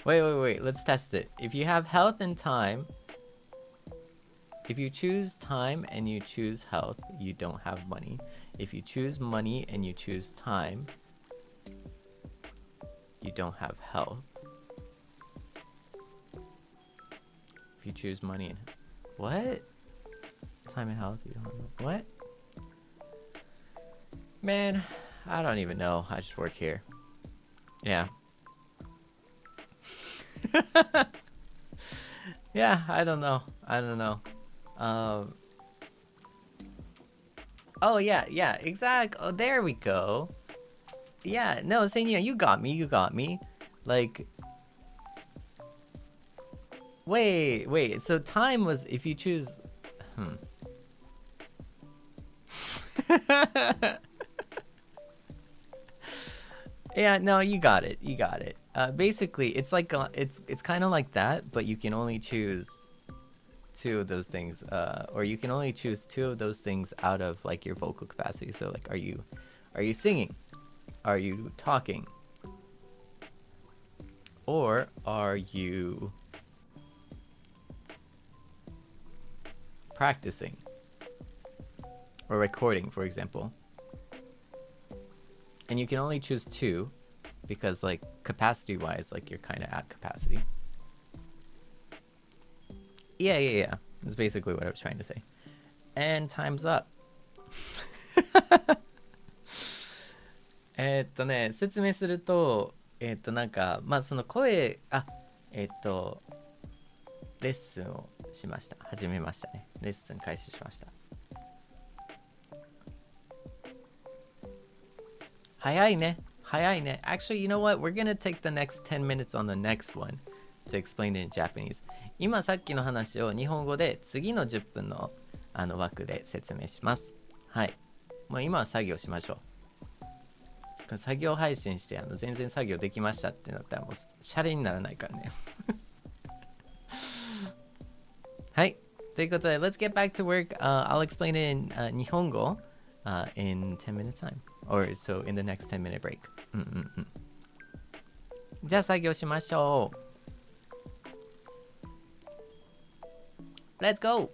Wait. Let's test it. If you have health and time, if you choose time and you choose health, you don't have money. If you choose money and you choose time, you don't have health. If you choose money and... What? Time and health, you don't have... What? Man, I don't even know. I just work here. Yeah. Yeah, I don't know. Oh yeah, exactly. Oh, there we go. Yeah, no, Seinya, you got me. Like, wait. So time was if you choose. Yeah, no, you got it. Basically, it's like it's kind of like that, but you can only choose two of those things, or you can only choose two of those things out of like your vocal capacity. So like, are you singing? Are you talking? Or are you practicing or recording, for example? And you can only choose two because like capacity wise, like you're kind of at capacity. Yeah. That's basically what I was trying to say. And time's up. 説明すると、なんか、まあその声、レッスンをしました。始めましたね。レッスン開始しました。早いね。Actually, you know what? We're gonna take the next 10 minutes on the next one to explain it in Japanese. 今さっきの話を日本語で次の10分の枠で説明します。はい。もう今は作業しましょう。作業配信して全然作業できましたってなったらもうシャレにならないからね。はい。ということで、Let's get back to work. I'll explain it in 日本語in 10 minutes time. Or so in the next 10 minute break. じゃあ作業しましょう。Let's go!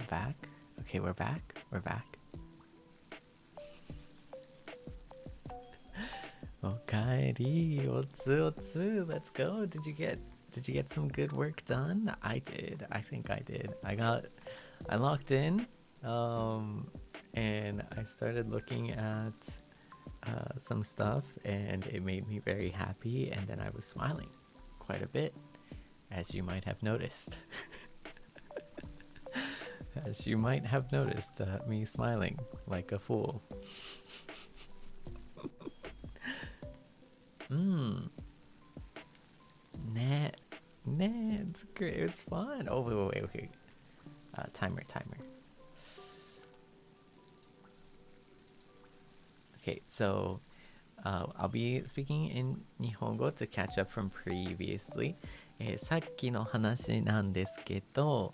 back. Okay, we're back. We're back. おかえり。おつおつ。Let's go. Did you get some good work done? I did. I think I did. I logged in, and I started looking at some stuff, and it made me very happy, and then I was smiling quite a bit, as you might have noticed. As you might have noticed, me smiling like a fool. Nah, it's great. It's fun. Oh, wait, okay. Timer. Okay, so I'll be speaking in Nihongo to catch up from previously. さっきの話なんですけど、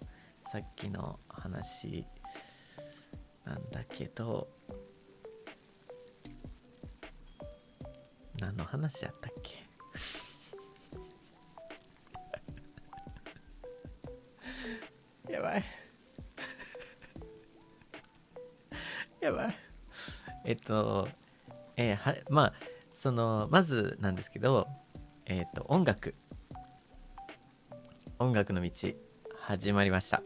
何の話やったっけやばいまあまずなんですけど、音楽の道始まりました。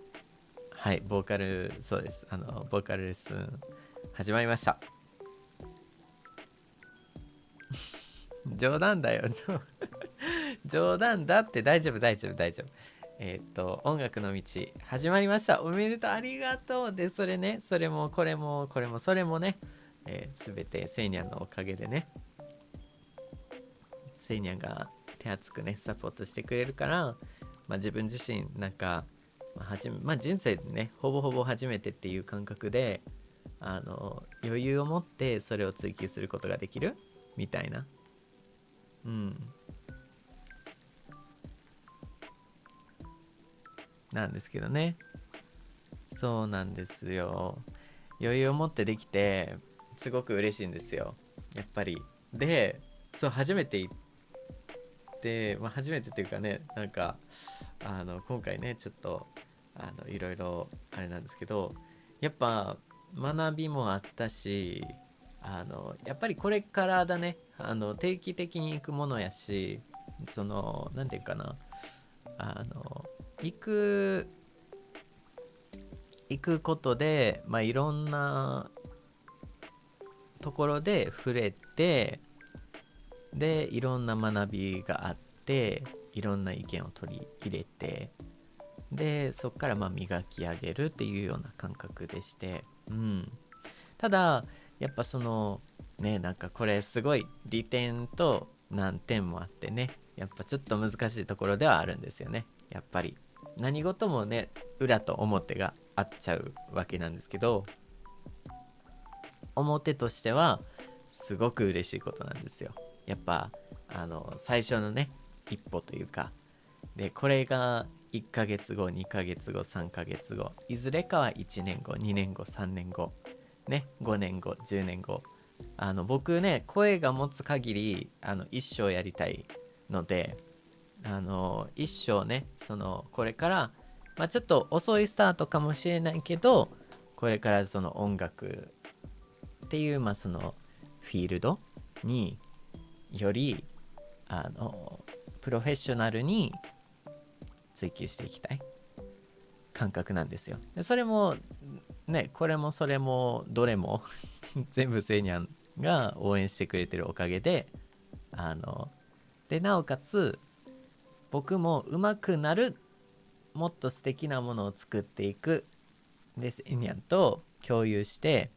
はい、ボーカル、そうです。ボーカルレッスン始まりました。冗談だよ。冗談だって。大丈夫。音楽の道始まりました。おめでとう。ありがとう。で、それもこれもそれもね、すべてセイニャンのおかげでね、セイニャンが手厚くねサポートしてくれるから、自分自身なんか、人生でねほぼ初めてっていう感覚で余裕を持ってそれを追求することができるみたいな、なんですけどね。そうなんですよ。余裕を持ってできてすごく嬉しいんですよ、やっぱり。で、そう初めて行って、初めてっていうかね、なんか今回ねちょっといろいろあれなんですけど、やっぱ学びもあったし、やっぱりこれからだね、定期的に行くものやし、なんていうかな、行くことで、いろんなところで触れて、でいろんな学びがあって、いろんな意見を取り入れて、でそこから磨き上げるっていうような感覚でして、ただやっぱなんかこれすごい利点と難点もあってね、やっぱちょっと難しいところではあるんですよね。やっぱり何事もね裏と表があっちゃうわけなんですけど、表としてはすごく嬉しいことなんですよ。やっぱ最初のね一歩というかで、これが1ヶ月後、2ヶ月後、3ヶ月後、いずれかは1年後、2年後、3年後ね、5年後、10年後、僕ね声が持つ限り一生やりたいので、一生ねこれから、ちょっと遅いスタートかもしれないけど、これから音楽っていうフィールドによりプロフェッショナルに追求していきたい感覚なんですよ。でそれもね、これもそれもどれも全部セイニャンが応援してくれてるおかげで、でなおかつ僕も上手くなる、もっと素敵なものを作っていくでセイニャンと共有して、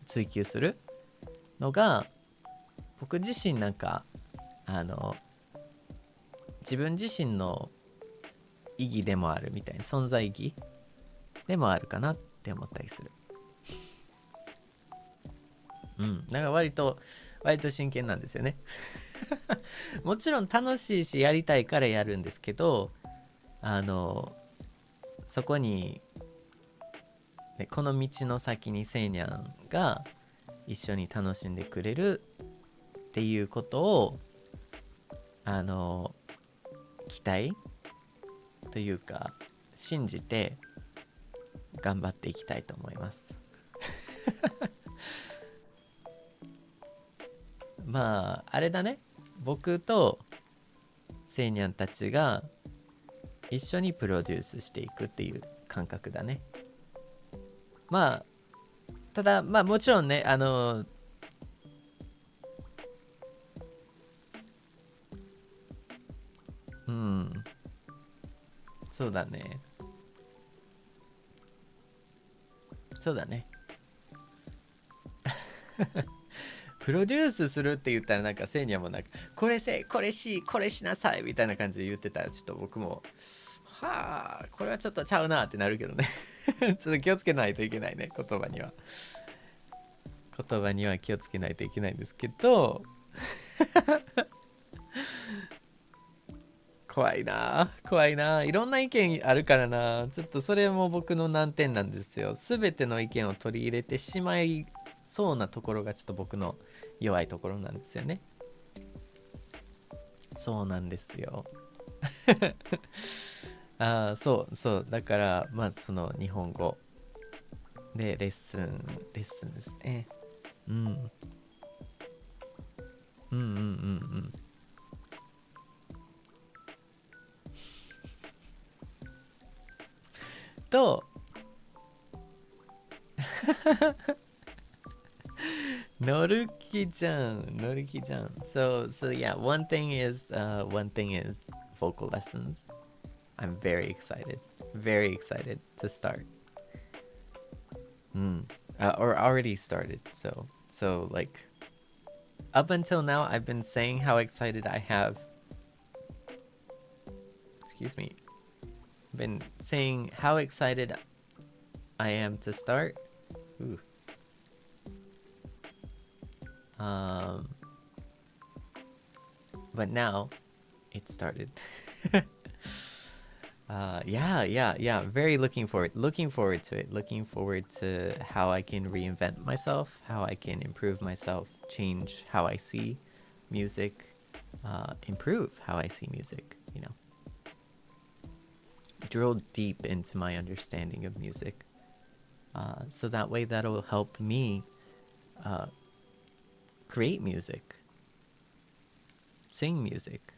追求するのが僕自身なんか自分自身の意義でもあるみたいな、存在意義でもあるかなって思ったりする。なんか割と真剣なんですよね。もちろん楽しいしやりたいからやるんですけど、そこに、ね、この道の先にセイニャンが一緒に楽しんでくれるっていうことを期待というか信じて頑張っていきたいと思いますまああれだね、僕とセイニャンたちが一緒にプロデュースしていくっていう感覚だね。まあただまあもちろんね、そうだね、そうだねプロデュースするって言ったらなんかセイニャもなんかこれせこれしこれしなさいみたいな感じで言ってたらちょっと僕もはあこれはちょっとちゃうなってなるけどねちょっと気をつけないといけないね、言葉には気をつけないといけないんですけど怖いないろんな意見あるからな、ちょっとそれも僕の難点なんですよ。全ての意見を取り入れてしまいそうなところがちょっと僕の弱いところなんですよね。そうなんですよそうだからまずその日本語でレッスンですね。うんうんうんうんうんと乗る気じゃん。So yeah, one thing is vocal lessons. I'm very excited to start. Or already started. So like up until now, I've been saying how excited I have. Excuse me. Been saying how excited I am to start. Ooh. But now it started. Yeah. Very looking forward to it. Looking forward to how I can reinvent myself, how I can improve myself, change how I see music, improve how I see music, you know. Drill deep into my understanding of music. So that way that'll help me create music, sing music.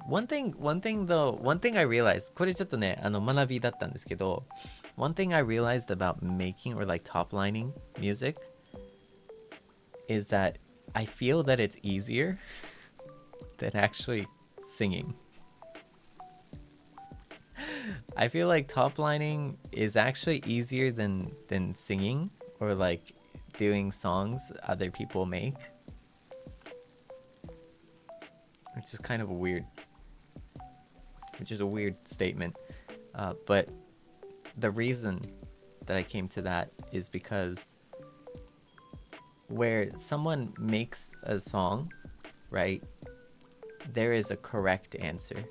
One thing I realized, これちょっとね、学びだったんですけど、one thing I realized about making or like toplining music is that I feel that it's easier than actually singing. I feel like toplining is actually easier than singing or like doing songs other people make. Which is kind of which is a weird statement. But the reason that I came to that is because where someone makes a song, right, there is a correct answer.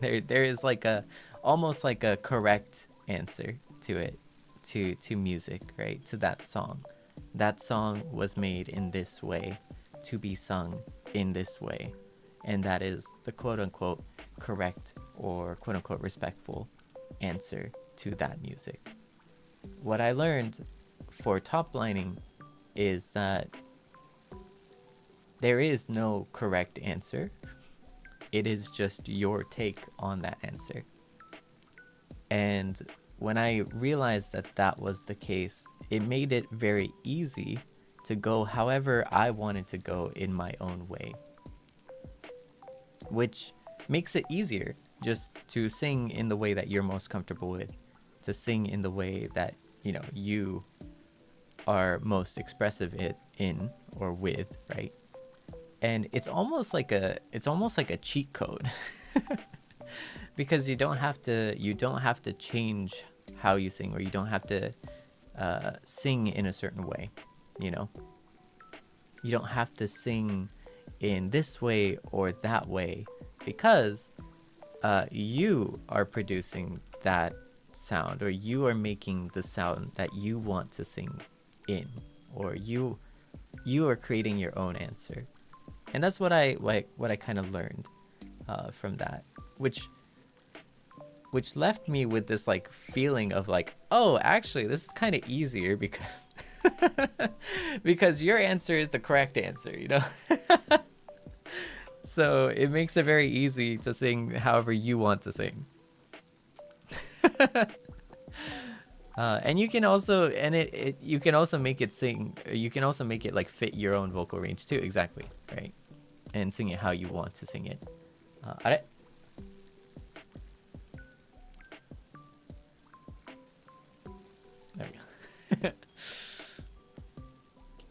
There is like almost like a correct answer to it, to music, right, to that song. That song was made in this way to be sung in this way, and that is the quote-unquote correct or quote-unquote respectful answer to that music. What I learned for toplining is that there is no correct answer. It is just your take on that answer. And when I realized that that was the case, it made it very easy to go however I wanted to go in my own way, which makes it easier just to sing in the way that you're most comfortable with, to sing in the way that, you know, you are most expressive in or with, right? And it's almost like a cheat code because you don't have to change how you sing, or you don't have to sing in a certain way, you know. You don't have to sing in this way or that way because you are producing that sound, or you are making the sound that you want to sing in, or you are creating your own answer. And that's what I kind of learned from that, which which left me with this like feeling of like, oh, actually this is kind of easier because because your answer is the correct answer, you know. So it makes it very easy to sing however you want to sing. And you can also, and you can also make it sing, you can also make it like fit your own vocal range too, exactly, right? And sing it how you want to sing it. あれ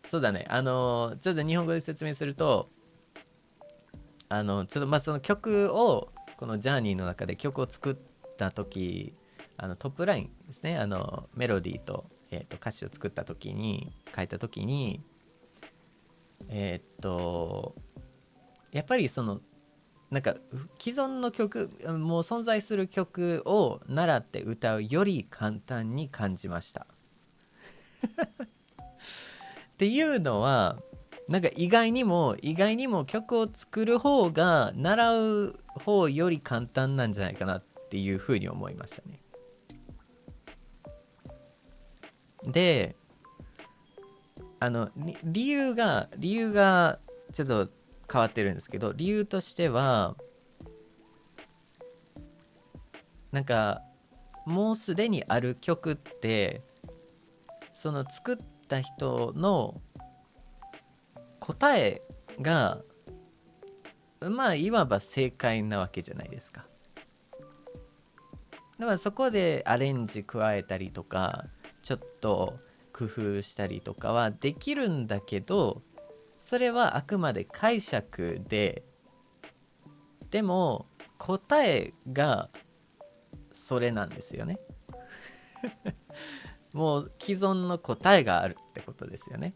そうだね。ちょっと日本語で説明すると、ちょっとまあその曲を、このジャーニーの中で曲を作った時、トップラインですね。メロディーと、歌詞を作った時に、書いた時に、やっぱりその、なんか既存の曲、もう存在する曲を習って歌うより簡単に感じました。っていうのはなんか意外にも曲を作る方が習う方より簡単なんじゃないかなっていうふうに思いましたね。で、理由がちょっと変わってるんですけど、理由としてはなんかもうすでにある曲ってその作った人の答えがまあいわば正解なわけじゃないですか。だからそこでアレンジ加えたりとかちょっと工夫したりとかはできるんだけど、それはあくまで解釈で、でも答えがそれなんですよね。もう既存の答えがあるってことですよね。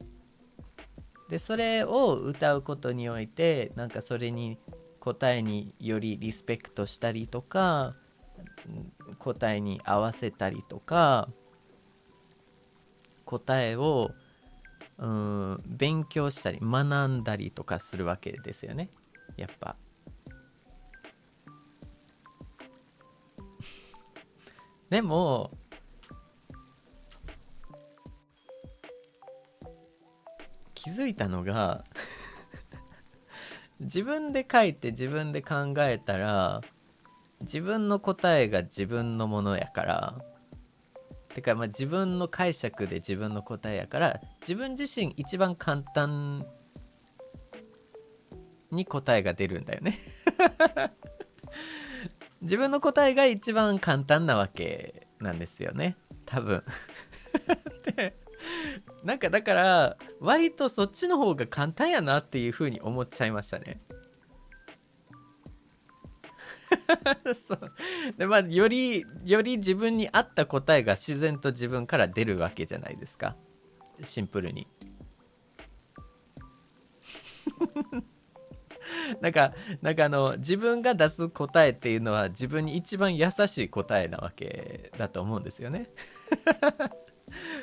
でそれを歌うことにおいてなんかそれに答えによりリスペクトしたりとか答えに合わせたりとか答えを勉強したり学んだりとかするわけですよね、やっぱ。でも気づいたのが自分で書いて自分で考えたら自分の答えが自分のものやからてかまあ自分の解釈で自分の答えやから自分自身一番簡単に答えが出るんだよね。自分の答えが一番簡単なわけなんですよね多分。でなんかだから割とそっちの方が簡単やなっていう風に思っちゃいましたね。そうでまあより自分に合った答えが自然と自分から出るわけじゃないですか、シンプルに。なんか自分が出す答えっていうのは自分に一番優しい答えなわけだと思うんですよね。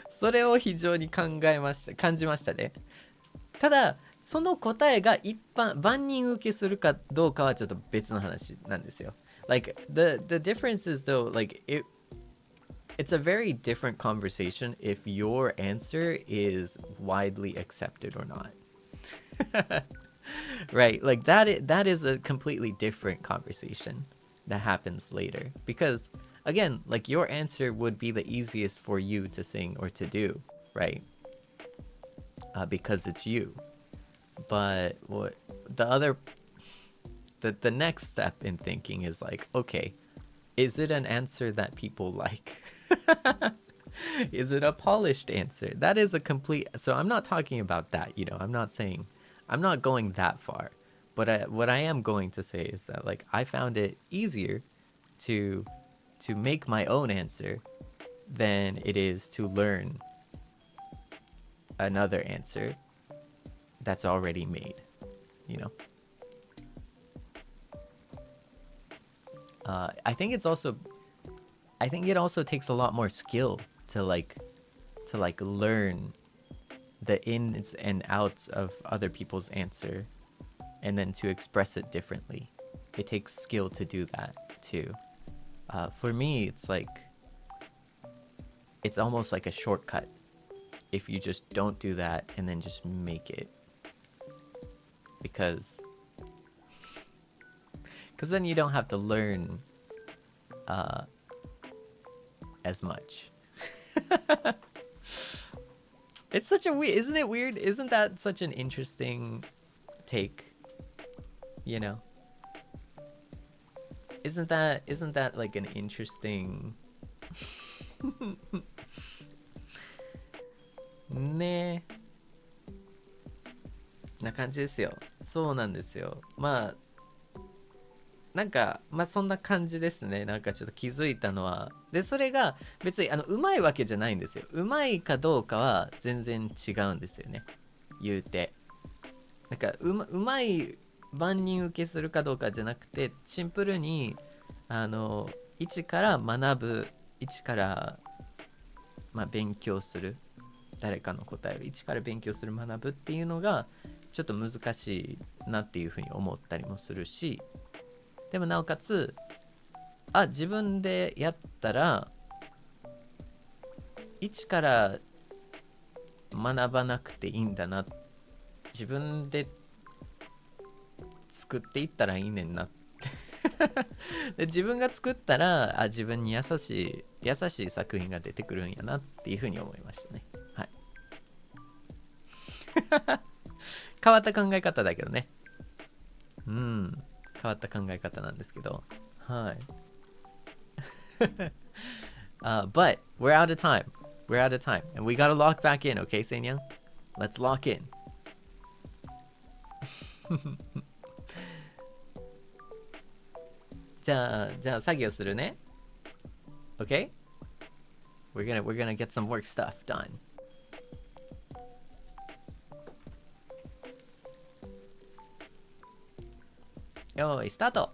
それを非常に感じましたね。ただその答えが万人受けするかどうかはちょっと別の話なんですよ。Like the difference is though like it's a very different conversation if your answer is widely accepted or not. Right, like that is a completely different conversation that happens later because again like your answer would be the easiest for you to sing or to do, right? Because it's you. But what the next step in thinking is like, okay, is it an answer that people like? Is it a polished answer? That is a complete, so I'm not talking about that, you know, I'm not going that far, but what I am going to say is that like I found it easier to make my own answer than it is to learn another answer that's already made, you know. I think it also takes a lot more skill to learn the ins and outs of other people's answer and then to express it differently. It takes skill to do that too. For me, it's like it's almost like a shortcut if you just don't do that and then just make it, because then you don't have to learn as much. It's such a weird, isn't it weird? Isn't that such an interesting take? You know? Isn't that like an interesting ねえな感じですよ。そうなんですよ。まあなんかまあそんな感じですね。なんかちょっと気づいたのは、でそれが別にうまいわけじゃないんですよ。うまいかどうかは全然違うんですよね、言うて。なんかうまい万人受けするかどうかじゃなくて、シンプルに一から学ぶ、一からまあ勉強する、誰かの答えを一から勉強する、学ぶっていうのがちょっと難しいなっていうふうに思ったりもするし、でもなおかつ自分でやったら一から学ばなくていいんだな、自分で作っていったらいいねんなで自分が作ったら自分に優しい作品が出てくるんやなっていうふうに思いましたね。はい変わった考え方だけどね。変わった考え方なんですけど、はいbut we're out of time. We're out of time. And we gotta lock back in, okay, Seinyan? Let's lock in. じゃあ作業するね。Okay? We're gonna get some work stuff done. よーい、スタート。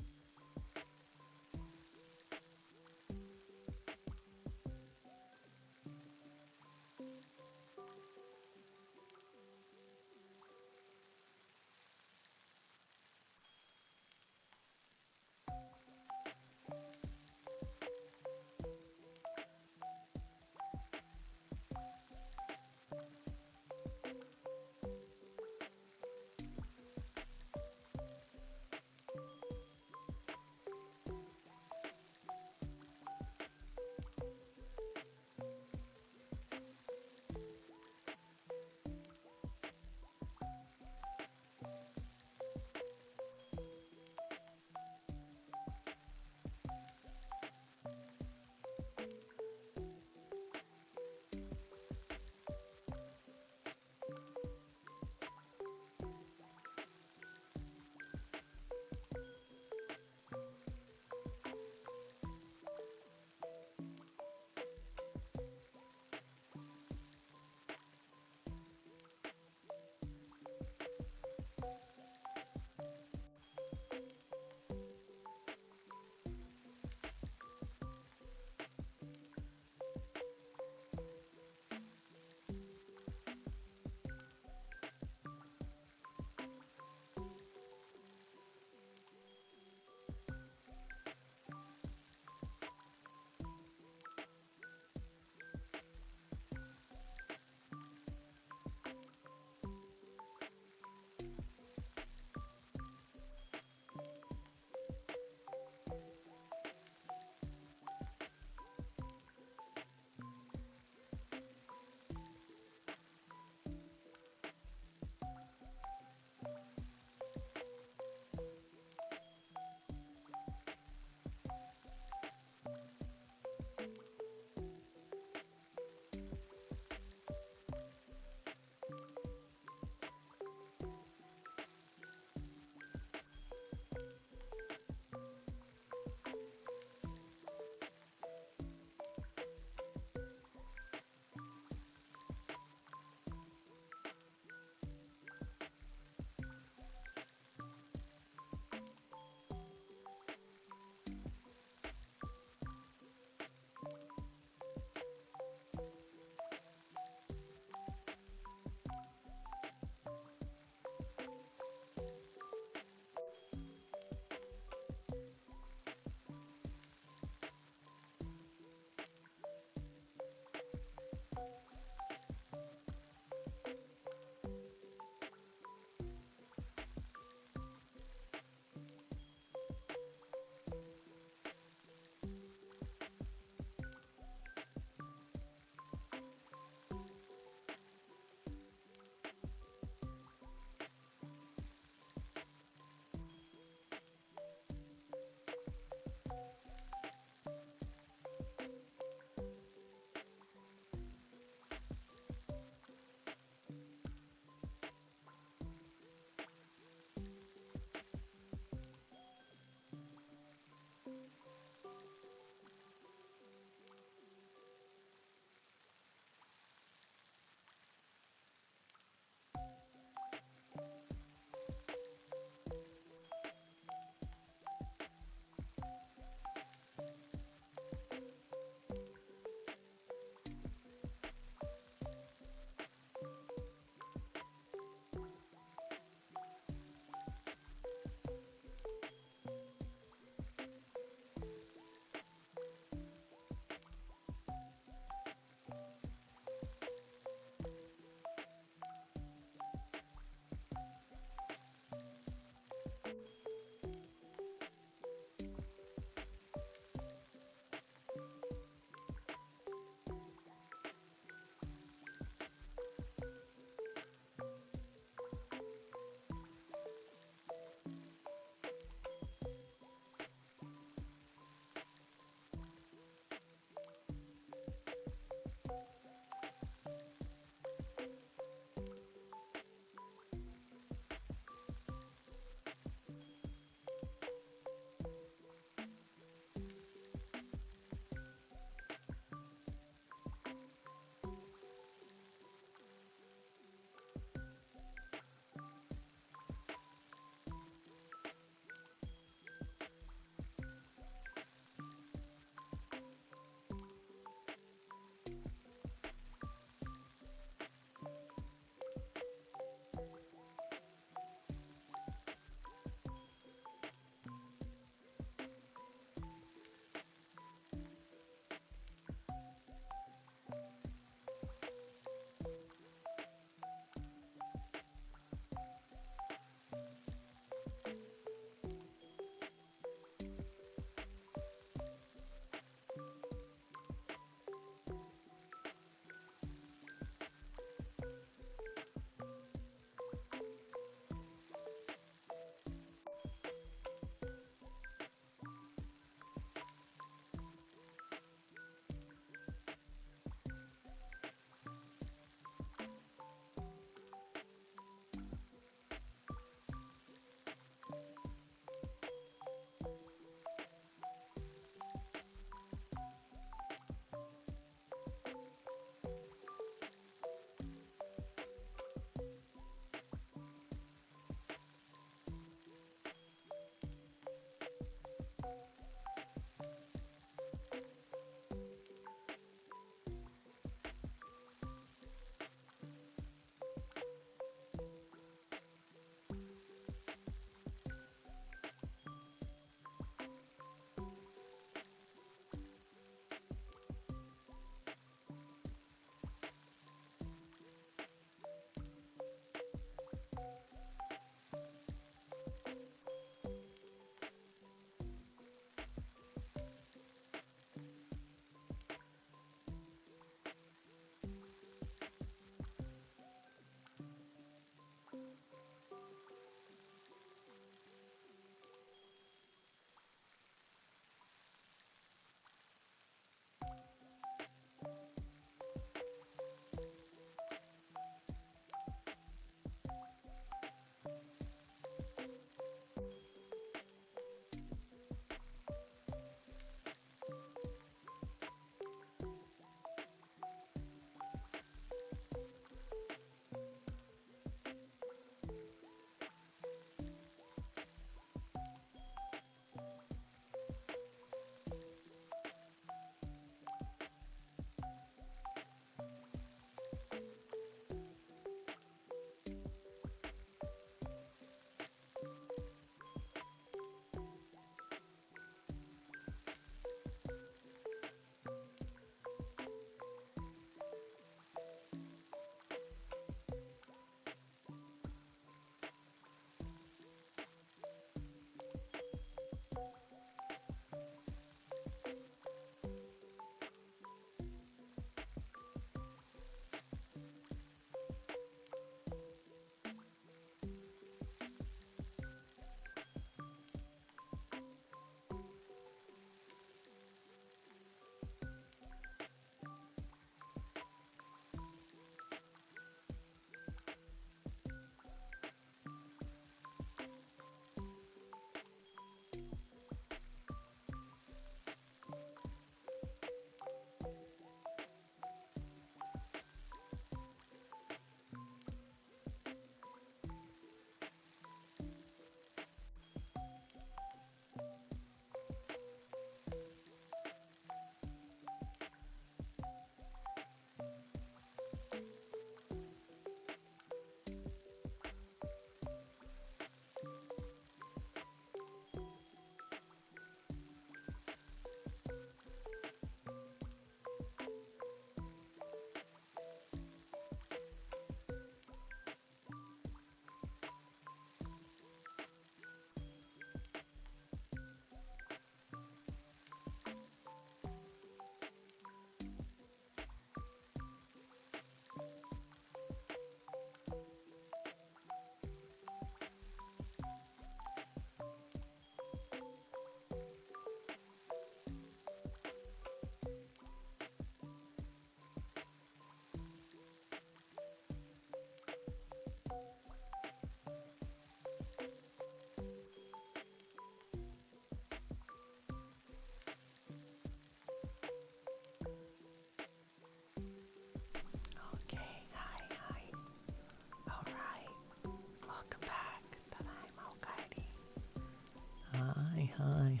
Okay.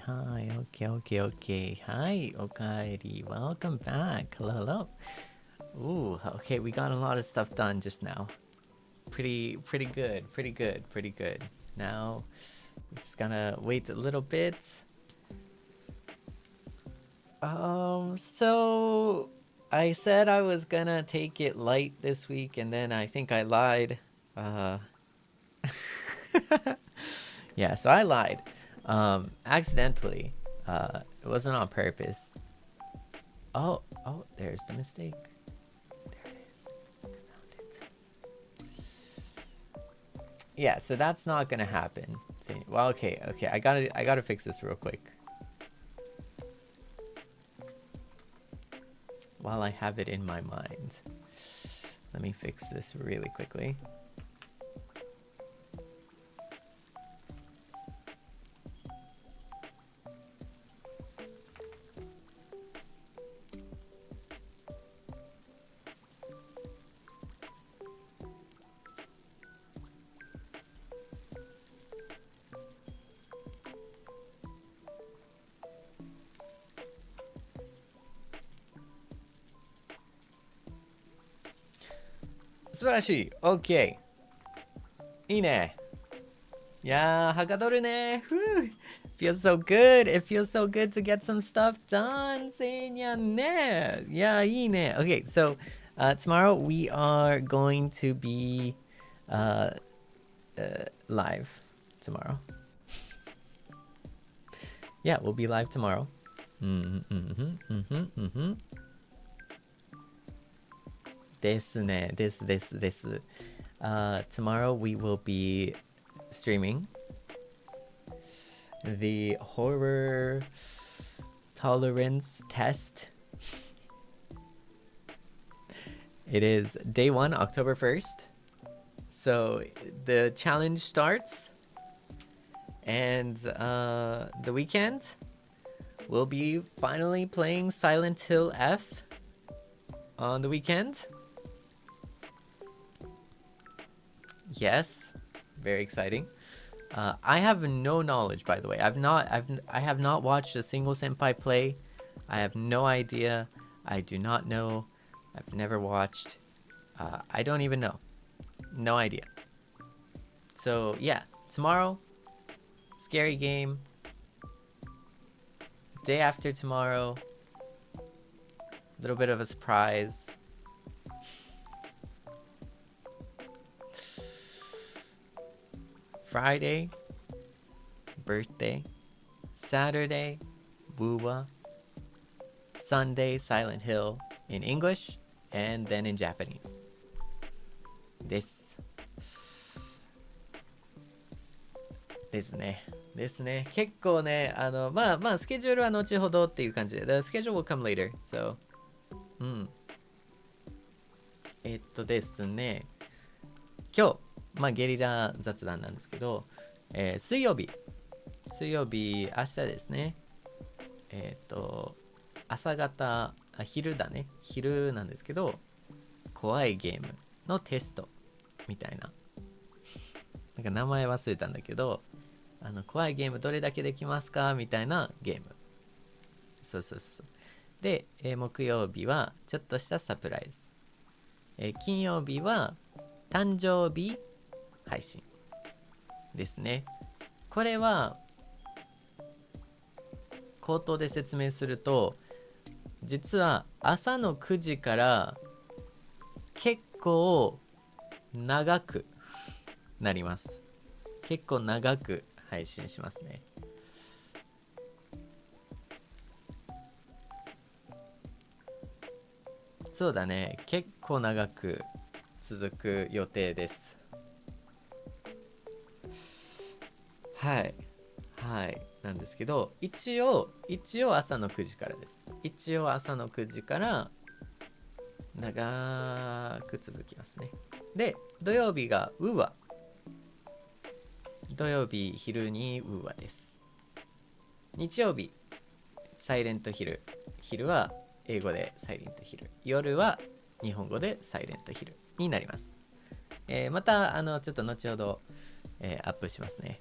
Hi, Okaeri. Welcome back. Hello. Ooh, okay, we got a lot of stuff done just now. Pretty good. Now, we're just gonna wait a little bit. So I said I was gonna take it light this week, and then I think I lied. Yeah, so I lied. Accidentally. It wasn't on purpose. Oh, there's the mistake. There it is. I found it. Yeah, so that's not gonna happen. Well, okay. I gotta fix this real quick. While I have it in my mind. Let me fix this really quickly. Subarashi. Okay. いいね。いやー、はかどるね。Whew. Feels so good. It feels so good to get some stuff done. Seinyan ne. Yeah, いいね. Okay, so tomorrow we are going to be live tomorrow. Yeah, we'll be live tomorrow. This. Tomorrow we will be streaming the horror tolerance test. It is day 1, October 1st. So the challenge starts, and the weekend we'll be finally playing Silent Hill F on the weekend. Yes, very exciting. I have no knowledge, by the way. I have not watched a single senpai play. I have no idea. I do not know. I've never watched. I don't even know. No idea. So yeah, tomorrow, scary game. Day after tomorrow, a little bit of a surprise. Friday, birthday. Saturday, Wuwa. Sunday, Silent Hill in English, and then in Japanese. This. ですね。結構ね、まあ、スケジュールは後ほどっていう感じで。The schedule will come later. So, ですね。今日、ゲリラ雑談なんですけど、水曜日、明日ですね。朝方、昼なんですけど、怖いゲームのテストみたいな。なんか名前忘れたんだけど、怖いゲームどれだけできますかみたいなゲーム。そう。で、木曜日はちょっとしたサプライズ。金曜日は誕生日配信ですね。これは口頭で説明すると、実は朝の9時から結構長くなります。結構長く配信しますね。そうだね。結構長く続く予定です。はい。なんですけど、一応朝の9時からです。一応朝の9時から長く続きますね。で、土曜日がウーワ。土曜日昼にウーワです。日曜日サイレントヒル。昼は英語でサイレントヒル。夜は日本語でサイレントヒルになります。またちょっと後ほど、アップしますね。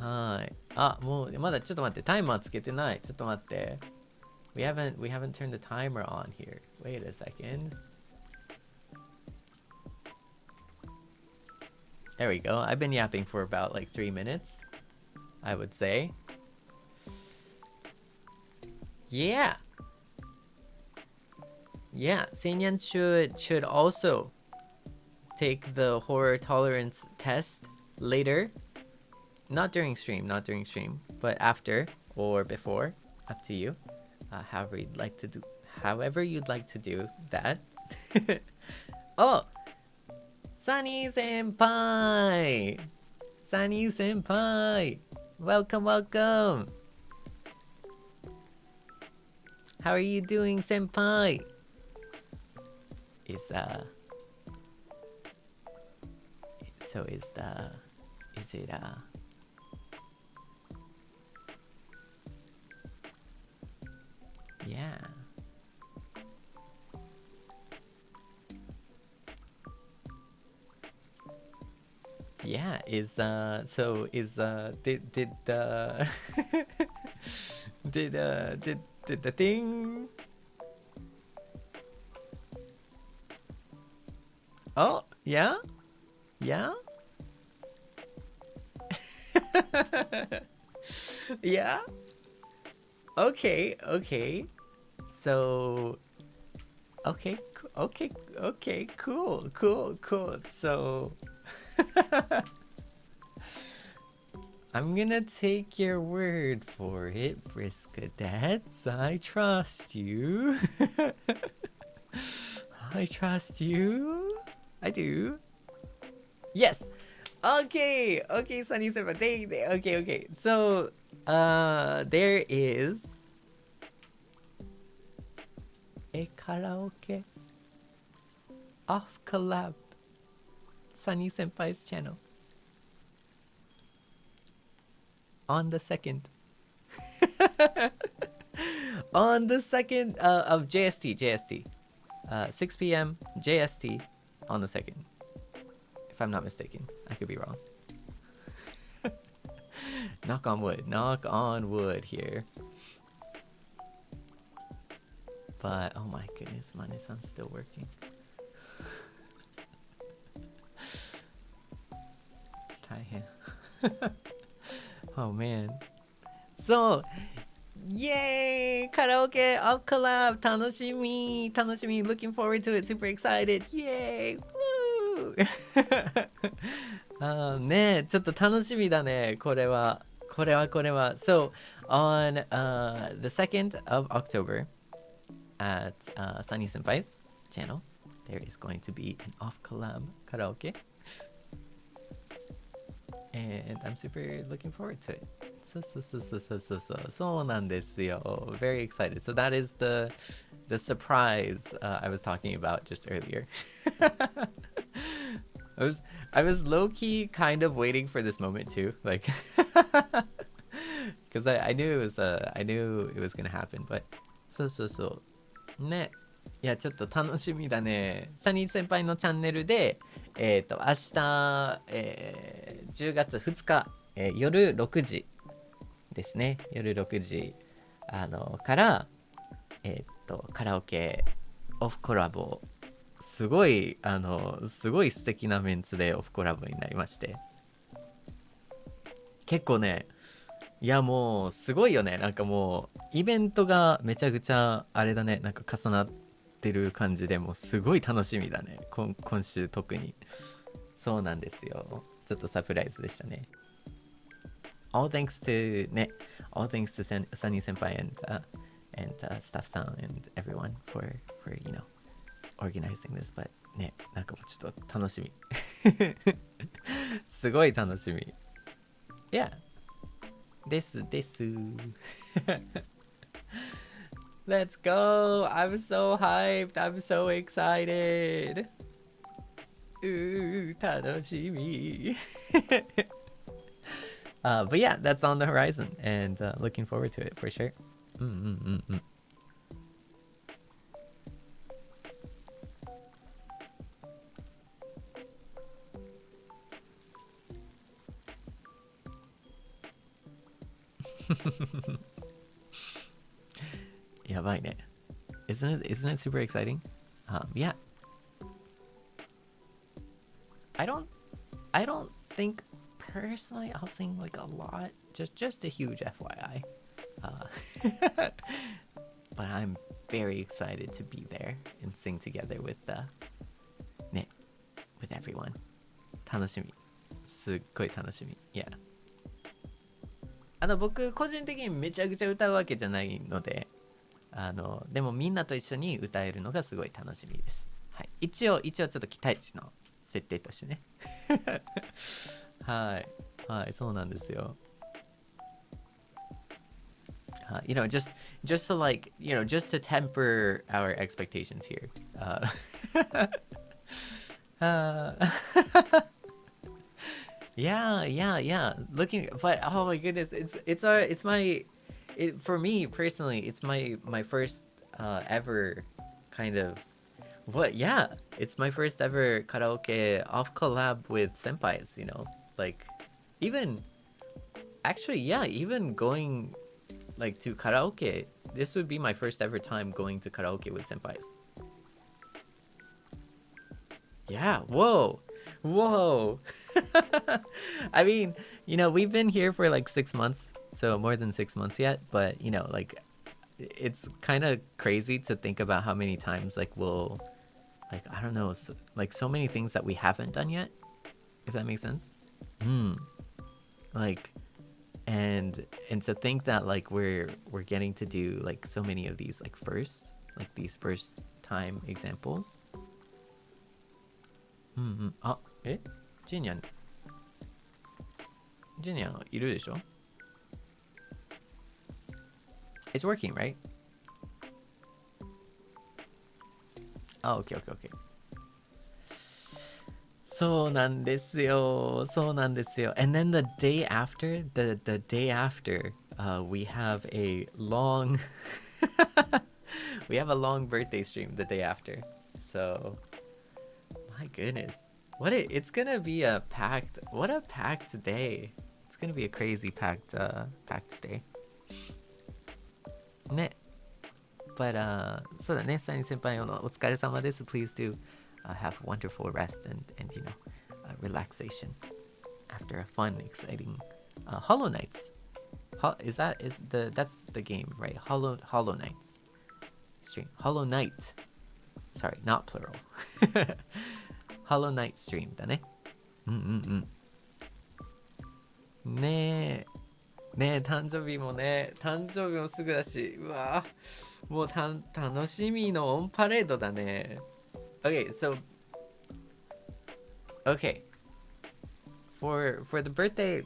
はい。あ、もうまだちょっと待って。タイマーつけてない。ちょっと待って。We haven't turned the timer on here. Wait a second. There we go. I've been yapping for about like 3 minutes, I would say. Yeah. Yeah, Seinyan should also take the horror tolerance test later. Not during stream, but after or before. Up to you. However you'd like to do that. Oh, Sunny senpai. Welcome. How are you doing, senpai? Yeah. Yeah, did the thing. Oh, yeah? Yeah? Yeah? Okay. So, okay, cool. So, I'm gonna take your word for it, Briskadets. I trust you. I trust you. I do. Yes. Okay, Sunny Senpai. Okay. So, there is a karaoke off collab Sunny Senpai's channel on the 2nd. On the 2nd of JST. 6 p.m. JST on the 2nd. If I'm not mistaken. I could be wrong. Knock on wood here. But, oh my goodness, Mane-san's still working. Oh man. So, yay! Karaoke off collab! Tanoshimi! Looking forward to it. Super excited. Yay! Woo! ねえ、ちょっと楽しみだね。これは。So, on the 2nd of October at Sunny Senpai's channel, there is going to be an off collab karaoke. And I'm super looking forward to it. So なんですよ. Very excited. So that is the surprise I was talking about just earlier. I was low-key kind of waiting for this moment too, like, because I knew it was gonna happen, but そうね。いや、ちょっと楽しみだね。サニー先輩のチャンネルで、明日、10月2日、夜6時ですね。夜6時、から、カラオケオフコラボ、すごい素敵なメンツでオフコラボになりまして。結構ね、いやもうすごいよね。なんかもうイベントがめちゃくちゃあれだね。なんか重なってる感じでもうすごい楽しみだね。今週特に。そうなんですよ。ちょっとサプライズでしたね。All thanks to ね。All thanks to Sunny Senpai and staff さん and everyone for you know organizing this. But ね、なんかもうちょっと楽しみ。すごい楽しみ。Yeah.です。Let's go! I'm so hyped! I'm so excited! 楽しみ. But yeah, that's on the horizon and looking forward to it for sure. やばいね。Isn't it super exciting? Yeah. I don't think personally I'll sing like a lot. Just a huge FYI. But I'm very excited to be there and sing together with everyone. 楽しみ。すっごい楽しみ。Yeah. 僕個人的にめちゃくちゃ歌うわけじゃないので、でもみんなと一緒に歌えるのがすごい楽しみです。はい。一応ちょっと期待値の設定としてね。はい、そうなんですよ。You know, just to like, you know, just to temper our expectations here. Yeah. Looking, but oh my goodness, for me personally, it's my first ever kind of it's my first ever karaoke off collab with senpais, you know, like even going like to karaoke, this would be my first ever time going to karaoke with senpais. Yeah, whoa. I mean, you know, we've been here for like 6 months, so more than 6 months yet, but you know, like it's kind of crazy to think about how many times like we'll, like, I don't know, like so many things that we haven't done yet, if that makes sense. Like, and to think that like we're getting to do like so many of these like firsts, like these first time examples. あ、ジェニャンいるでしょ? It's working, right? Oh, okay. そうなんですよ。And then the day after, we have a long birthday stream the day after. So, my goodness. It's gonna be a packed day. It's gonna be a crazy packed day. ね。But, そうだね、サイン先輩のお疲れ様です。Please do have wonderful rest and you know, relaxation after a fun, exciting Hollow Knights. That's the game, right? Hollow Knights stream. Hollow Knight. Sorry, not plural. Hollow Knight stream だね。ねえ、誕生日もすぐだし、うわもう楽しみのオンパレードだね。Okay, so for the birthday,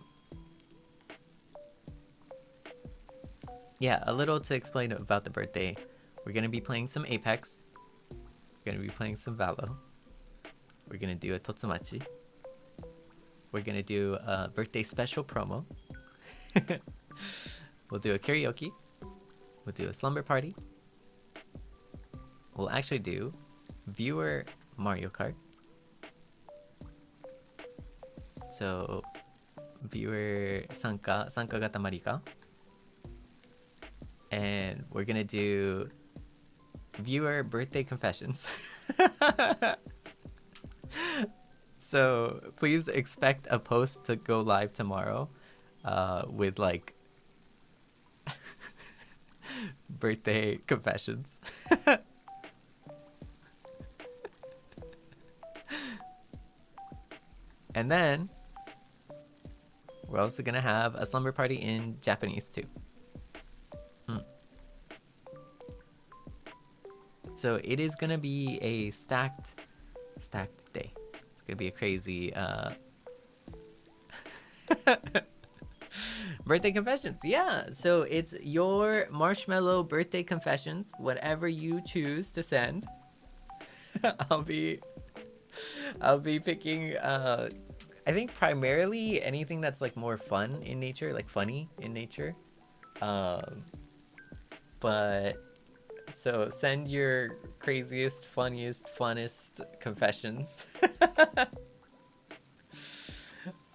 yeah, a little to explain about the birthday. We're gonna be playing some Apex. We're gonna be playing some Valo. We're gonna do a Totsumachi. We're gonna do a birthday special promo. We'll do a karaoke. We'll do a slumber party. We'll actually do viewer Mario Kart. So, viewer Sanka gata marika. And we're gonna do viewer birthday confessions. So please expect a post to go live tomorrow with like birthday confessions. And then we're also gonna have a slumber party in Japanese too. So it is gonna be a stacked day. It's gonna be a crazy birthday confessions. Yeah, so it's your Marshmallow birthday confessions, whatever you choose to send. I'll be picking I think primarily anything that's like more fun in nature, like funny in nature. But so send your craziest, funniest, funnest confessions.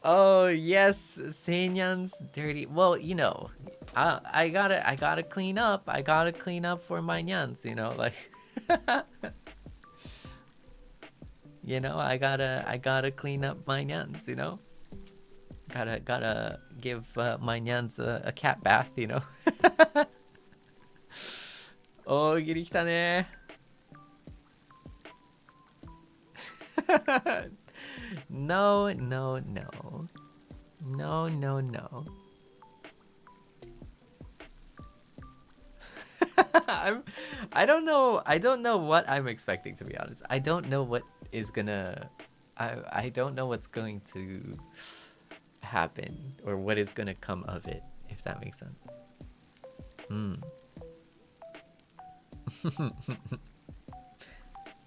Oh yes, Seinyan's dirty. Well, you know, I gotta clean up. I gotta clean up for my nyans, you know, like you know, I gotta clean up my nyans, you know. Gotta give my nyans a cat bath, you know. 大喜利来たね。No, no, no. No, no, no. I don't know what I'm expecting, to be honest. I don't know what is gonna I don't know what's going to happen or what is gonna come of it, if that makes sense.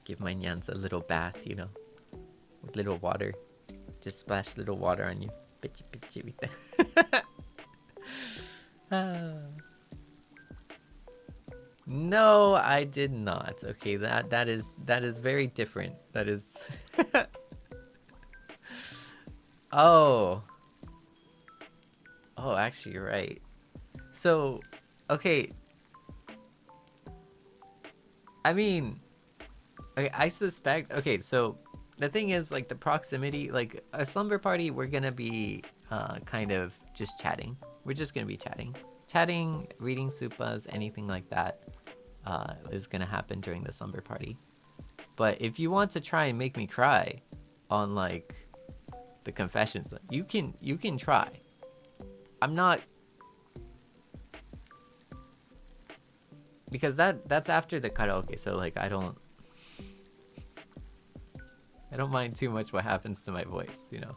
Give my nyans a little bath, you know, with little water. Just splash little water on you. Pichi pichi with that. No, I did not. Okay, that is very different. That is Oh, actually you're right. So, okay, I mean, okay, I suspect, okay, so the thing is, like, the proximity, like, a slumber party, we're gonna be kind of just chatting. We're just gonna be chatting, reading supas, anything like that is gonna happen during the slumber party. But if you want to try and make me cry on, like, the confessions, you can try. I'm not, because that's after the karaoke, so, like, I don't mind too much what happens to my voice, you know,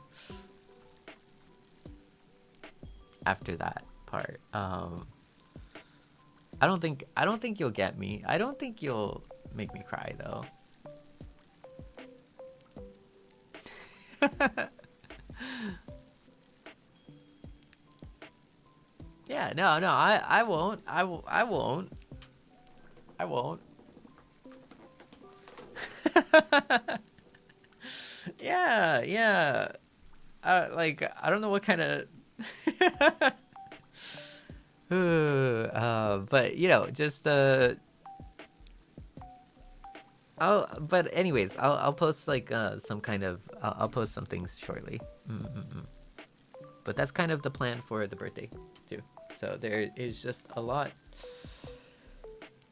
after that part. I don't think you'll get me. I don't think you'll make me cry, though. Yeah, no, I won't. I won't. Yeah. Like, I don't know what kind of but, you know, just but anyways, I'll post, like, some kind of, I'll post some things shortly. But that's kind of the plan for the birthday too. So there is just a lot.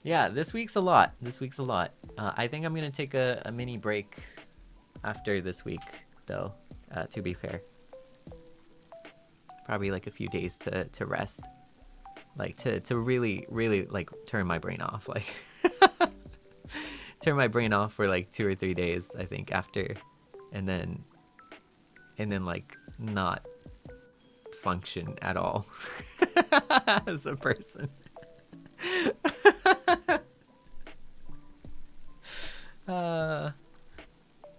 Yeah, this week's a lot. I think I'm gonna take a mini break after this week, though, to be fair. Probably like a few days to rest, like to really like turn my brain off, like turn my brain off for like 2 or 3 days, I think, after, and then like not function at all as a person.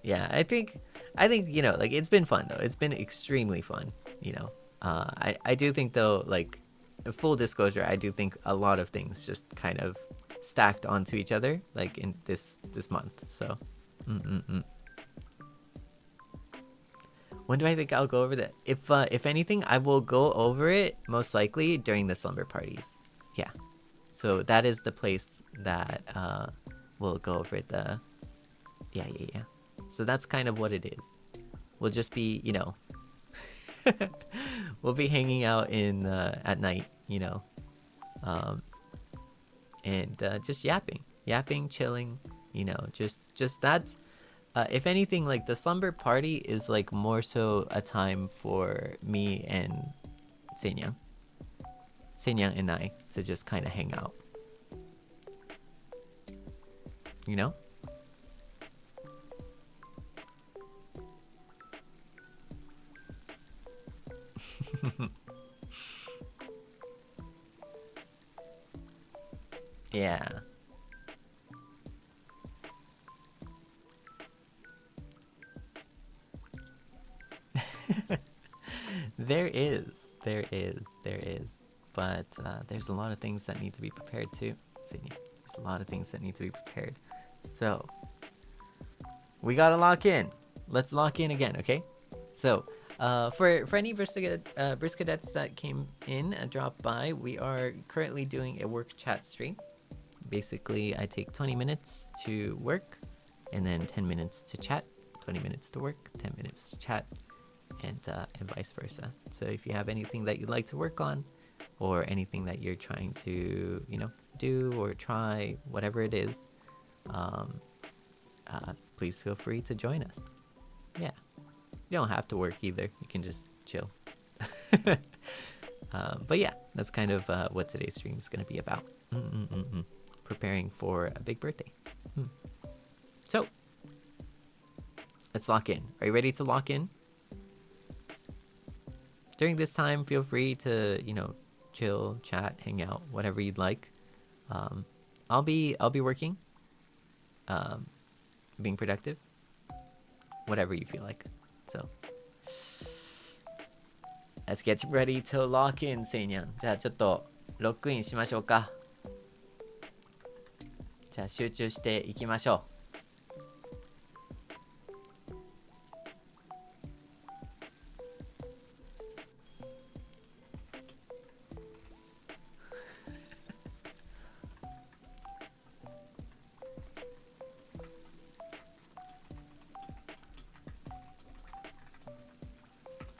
Yeah, I think, you know, like, it's been fun, though. It's been extremely fun, you know. I do think, though, like, full disclosure, I do think a lot of things just kind of stacked onto each other, like, in this month. So when do I think I'll go over that? If anything, I will go over it most likely during the slumber parties. Yeah, so that is the place that we'll go over the yeah. So that's kind of what it is. We'll just be, you know, we'll be hanging out in at night, you know, and just yapping, chilling, you know, just that's if anything, like, the slumber party is, like, more so a time for me and Seinyan and I to just kind of hang out, you know. Yeah. There is. But there's a lot of things that need to be prepared too. There's a lot of things that need to be prepared. So we gotta lock in. Let's lock in again, okay? So For any Briskadets that came in and dropped by, we are currently doing a Work+Chat stream. Basically, I take 20 minutes to work, and then 10 minutes to chat. 20 minutes to work, 10 minutes to chat, and vice versa. So if you have anything that you'd like to work on, or anything that you're trying to, do or try, whatever it is, please feel free to join us. Yeah. You don't have to work either. You can just chill. But yeah, that's kind of what today's stream is going to be about. Preparing for a big birthday. So, let's lock in. Are you ready to lock in? During this time, feel free to, chill, chat, hang out, whatever you'd like. I'll be working, being productive, whatever you feel like. So, let's get ready to lock in, Seinyan. じゃあちょっとロックインしましょうか。じゃあ集中していきましょう。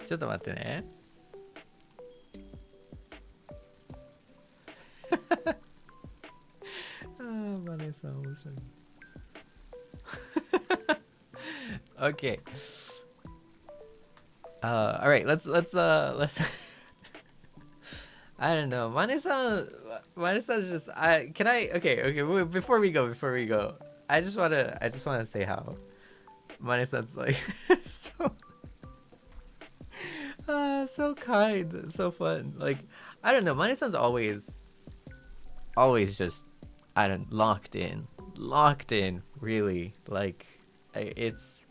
ちょっと待ってね。マネさん面白い。Okay. All right. Let's. I don't know. Mane-san just. Can I? Okay. Before we go. I just wanna say how Mane-san's like so kind, so fun. Like, I don't know, Mane-san's always just, locked in, really. Like, it's,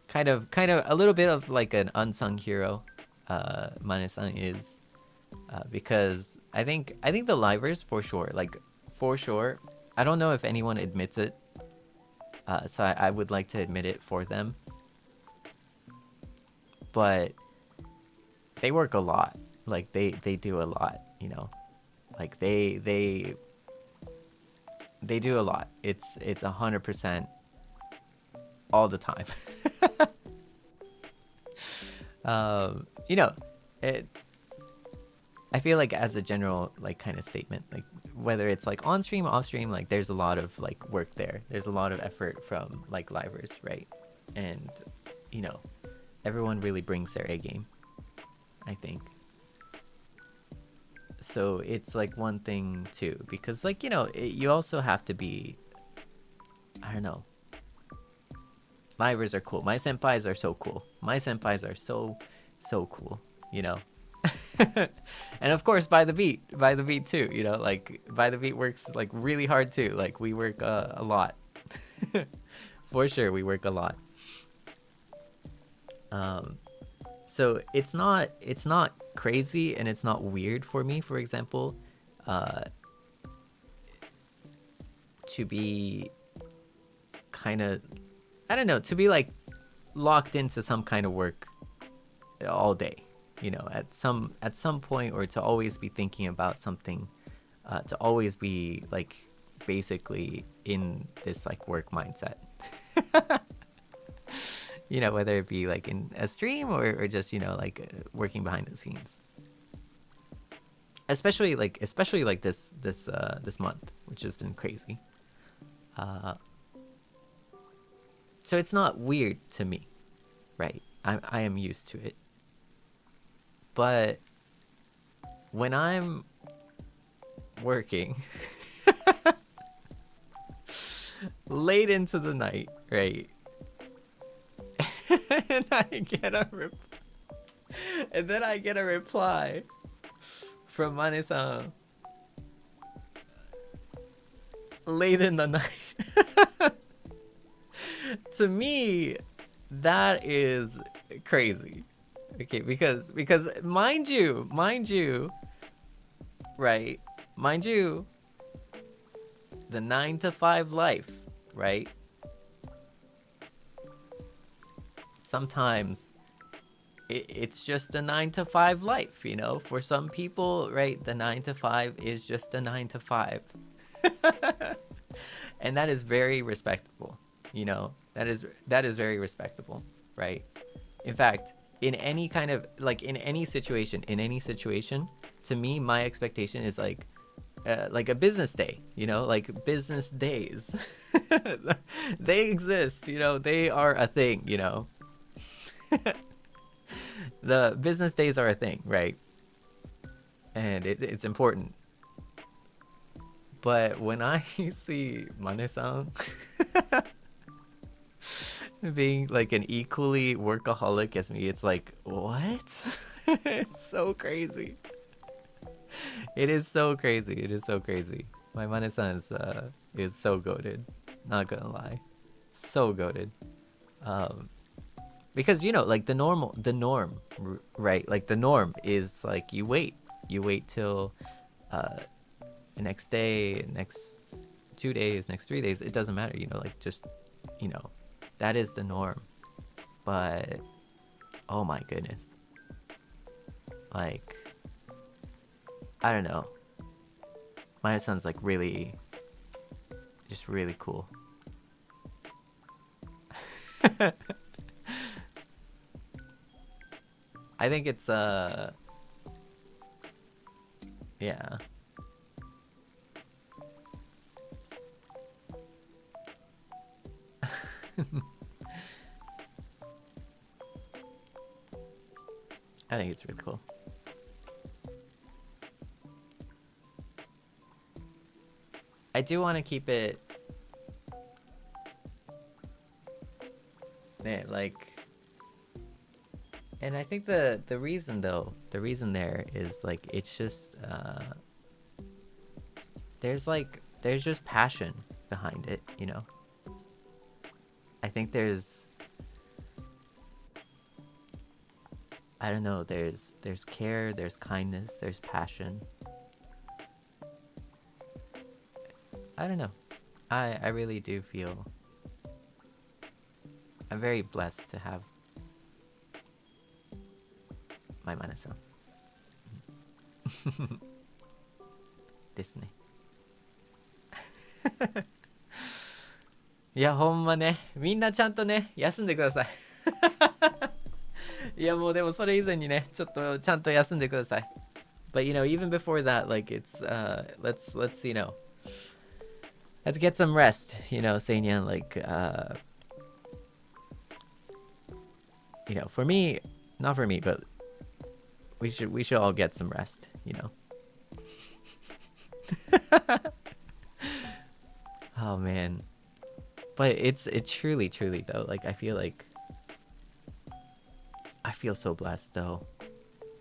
kind of a little bit of like an unsung hero. Mane-san is, because I think the livers for sure. I don't know if anyone admits it. So I would like to admit it for them. But they work a lot. Like they do a lot, Like they do a lot. It's 100% all the time. I feel like as a general like kind of statement, like whether it's like on stream, off stream, like there's a lot of like work there. There's a lot of effort from like livers, right? And everyone really brings their A game, I think. So it's like one thing too, because like, you also have to be, I don't know. Livers are cool. My senpais are so cool. My senpais are so cool, And of course, by the beat too, like by the beat works like really hard too. Like we work a lot. For sure, we work a lot. So it's not crazy and it's not weird for me, for example, to be kind of, I don't know, to be like locked into some kind of work all day, at some point, or to always be thinking about something, to always be like basically in this like work mindset. Whether it be like in a stream or just, like working behind the scenes. Especially like this month, which has been crazy. So it's not weird to me, right? I am used to it. But when I'm working late into the night, right? And then I get a reply from Mane-san late in the night. To me, that is crazy. Okay, because mind you, right? Mind you, the 9 to 5 life, right? sometimes it's just a 9 to 5 life, you know? For some people, right, the 9 to 5 is just a 9 to 5. And that is very respectable, you know? That is very respectable, right? In fact, in any kind of, like, in any situation, to me, my expectation is like a business day, you know, like business days. They exist, you know, they are a thing, you know. The business days are a thing, right? And it's important. But when I see Mane-san being like an equally workaholic as me, it's like, what? It's so crazy. It is so crazy. It is so crazy. My Mane-san is so goated. Not gonna lie. So goated. Because, you know, like the norm, right? Like the norm is like you wait till the next day, next 2 days, next 3 days. It doesn't matter, you know, like just, you know, that is the norm. But, oh my goodness. Like, I don't know. My son's like really, just really cool. I think it's yeah. I think it's really cool. I do want to keep it like, and I think the reason there is like, it's just there's just passion behind it, you know. I think there's, I don't know, there's care, there's kindness, there's passion. I don't know. I really do feel I'm very blessed to have my Mane-san. ですね。いや、ほんまね、みんなちゃんとね、休んでください。いや、もうでもそれ以前にね、ちょっとちゃんと休んでください。But you know, even before that, like it's let's you know, let's get some rest, you know, Seinyan, like you know, for me, not for me, but we should all get some rest, you know. Oh man. But it's truly though, like I feel so blessed though.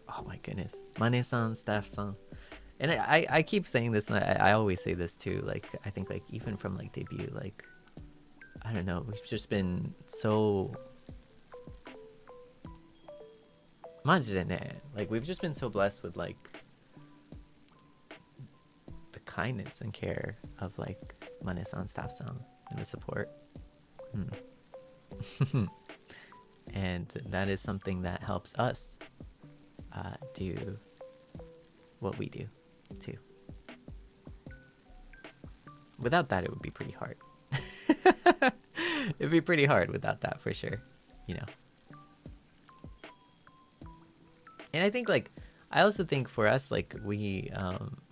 Oh my goodness. Mane-san, staff-san. And I keep saying this, and I always say this too, like I think like even from like debut, like I don't know, we've just been so like we've just been so blessed with like the kindness and care of like Mane-san, staff-san, and the support. And that is something that helps us do what we do too. Without that, it would be pretty hard. It'd be pretty hard without that, for sure, you know. And I think like, I also think for us, like we,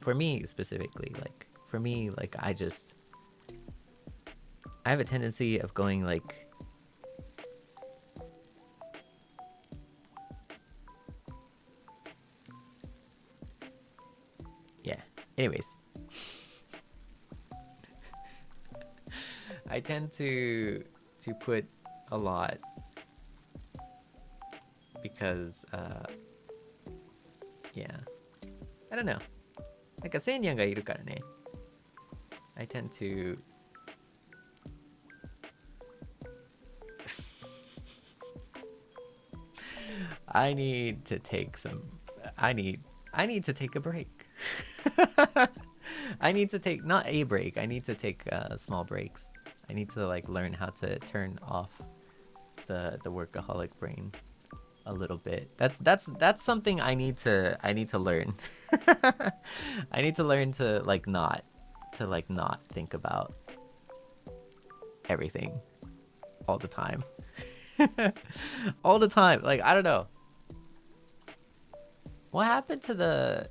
for me specifically, like for me, like I have a tendency of going like, yeah, anyways. I tend to put a lot because yeah, I don't know, なんかSeinyanがいるからね、I tend to I need to take a break. I need to take, not a break, I need to take small breaks. I need to like learn how to turn off the workaholic brain a little bit. That's something I need to learn. I need to learn to not think about everything all the time. All the time. Like, I don't know. What happened to the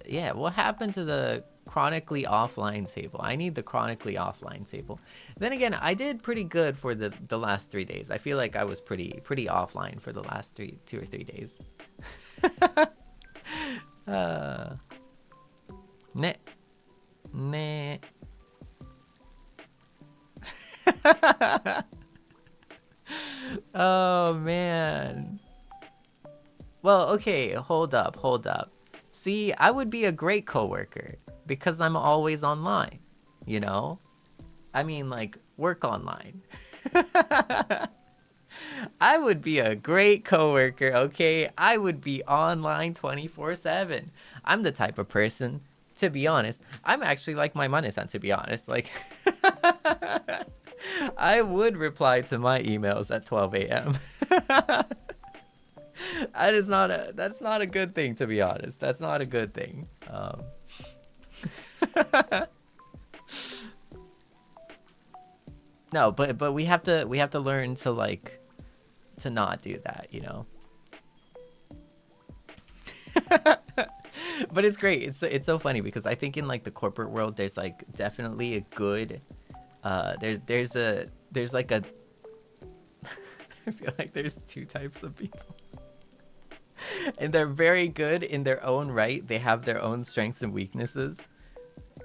chronically offline Seible? I need the chronically offline Seible. Then again, I did pretty good for the last 3 days. I feel like I was pretty offline for the last 2 or 3 days. Ne. Oh man. Well, okay, hold up. See, I would be a great coworker because I'm always online, you know? I mean, like, work online. I would be a great coworker, okay? I would be online 24/7. I'm the type of person, to be honest, I'm actually like my Mane-san, to be honest. Like, I would reply to my emails at 12 a.m. That's not a good thing, to be honest. That's not a good thing. No, but we have to learn to to not do that, you know. But it's great. It's so funny because I think in the corporate world there's definitely a good there's like a I feel like there's 2 types of people. And they're very good in their own right. They have their own strengths and weaknesses.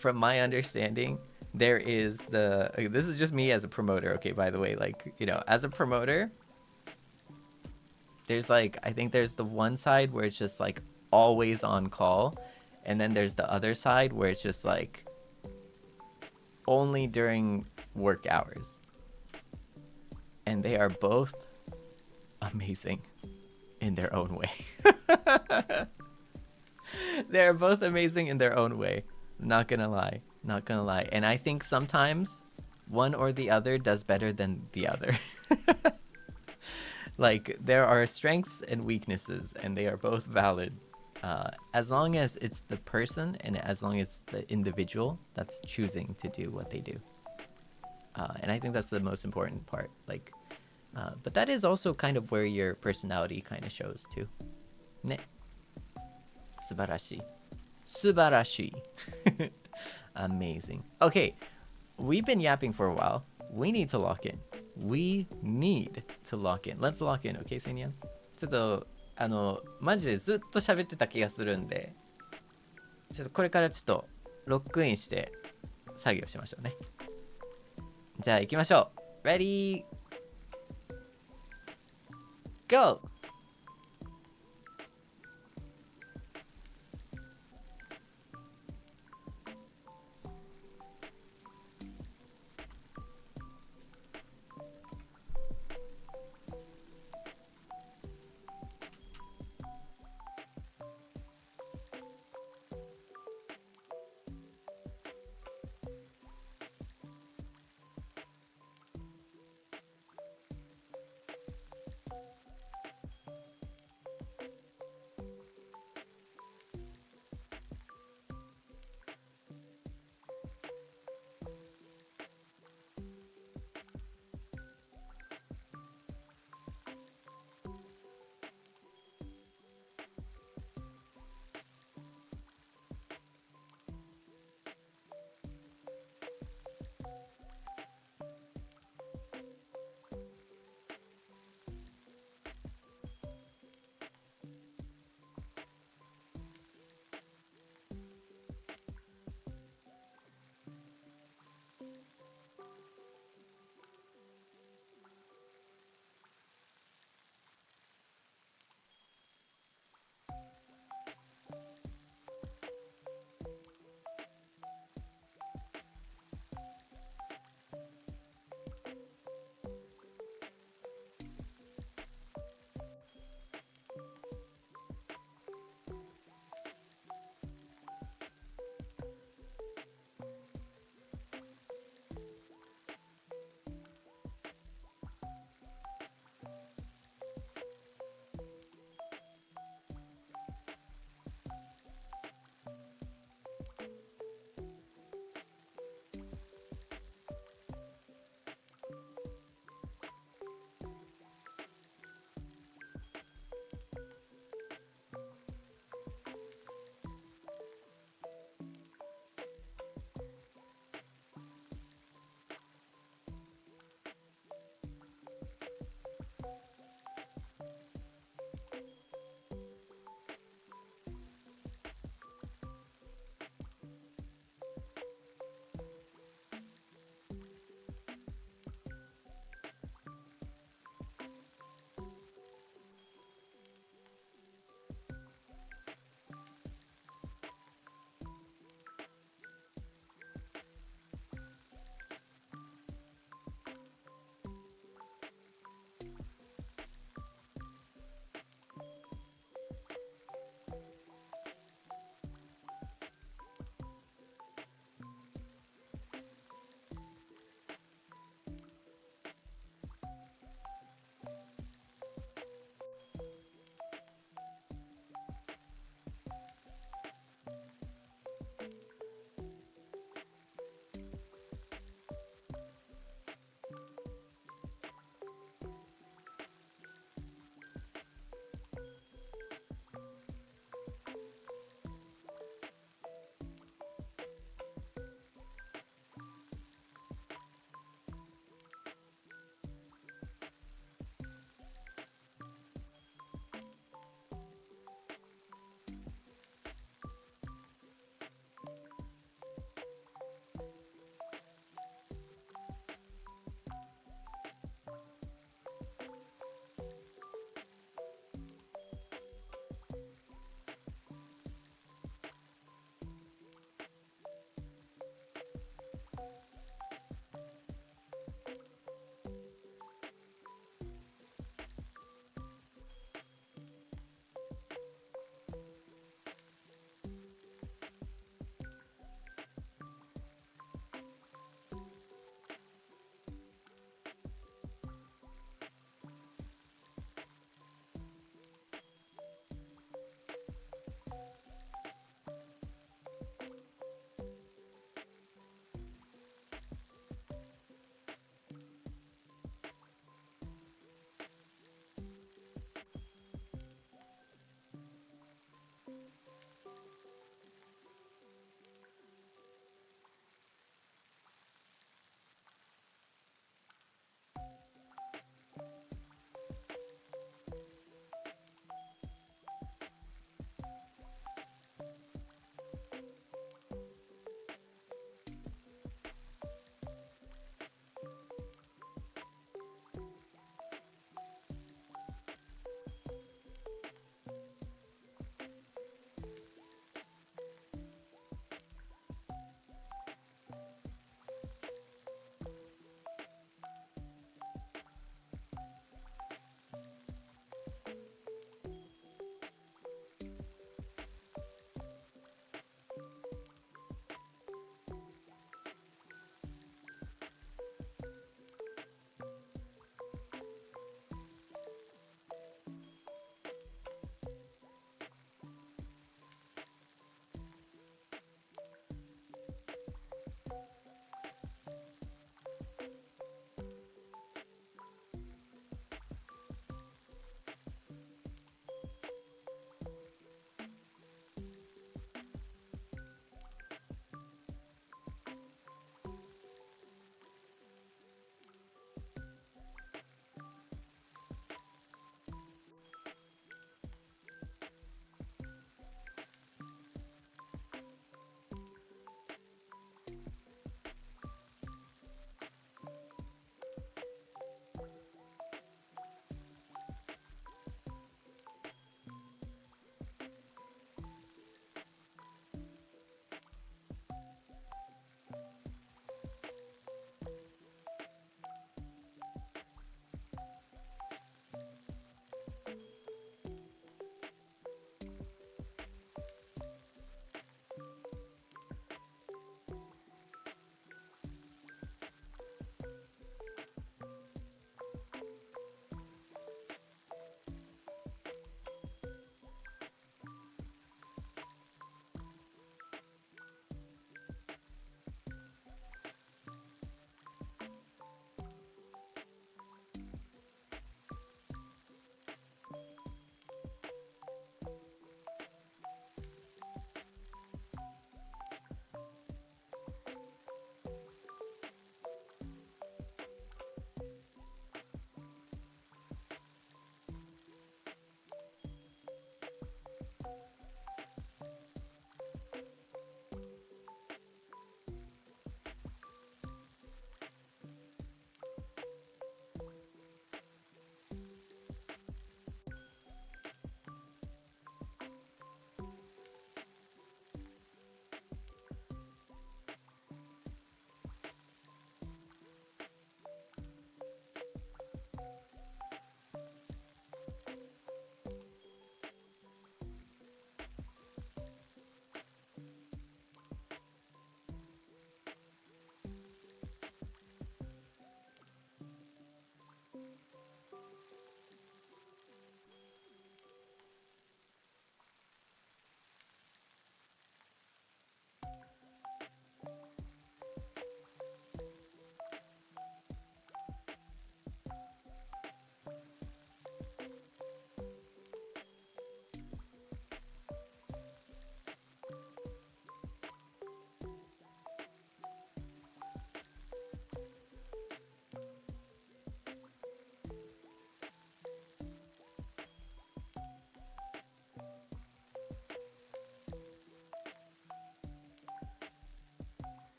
From my understanding, there is this is just me as a promoter, okay, by the way, as a promoter, there's I think there's the one side where it's just always on call, and then there's the other side where it's just only during work hours. And they are both amazing in their own way. They're both amazing in their own way. Not gonna lie. And I think sometimes one or the other does better than the other. There are strengths and weaknesses, and they are both valid. As long as it's the person and as long as it's the individual that's choosing to do what they do. And I think that's the most important part. But that is also kind of where your personality kind of shows too. Ne. Subarashi. Amazing. Okay, we've been yapping for a while. We need to lock in. Let's lock in, okay, Seinyan? ちょっとマジでずっと喋ってた気がするんで、ちょっとこれからちょっとロックインして作業しましょうね。じゃあ行きましょう。Ready? Go!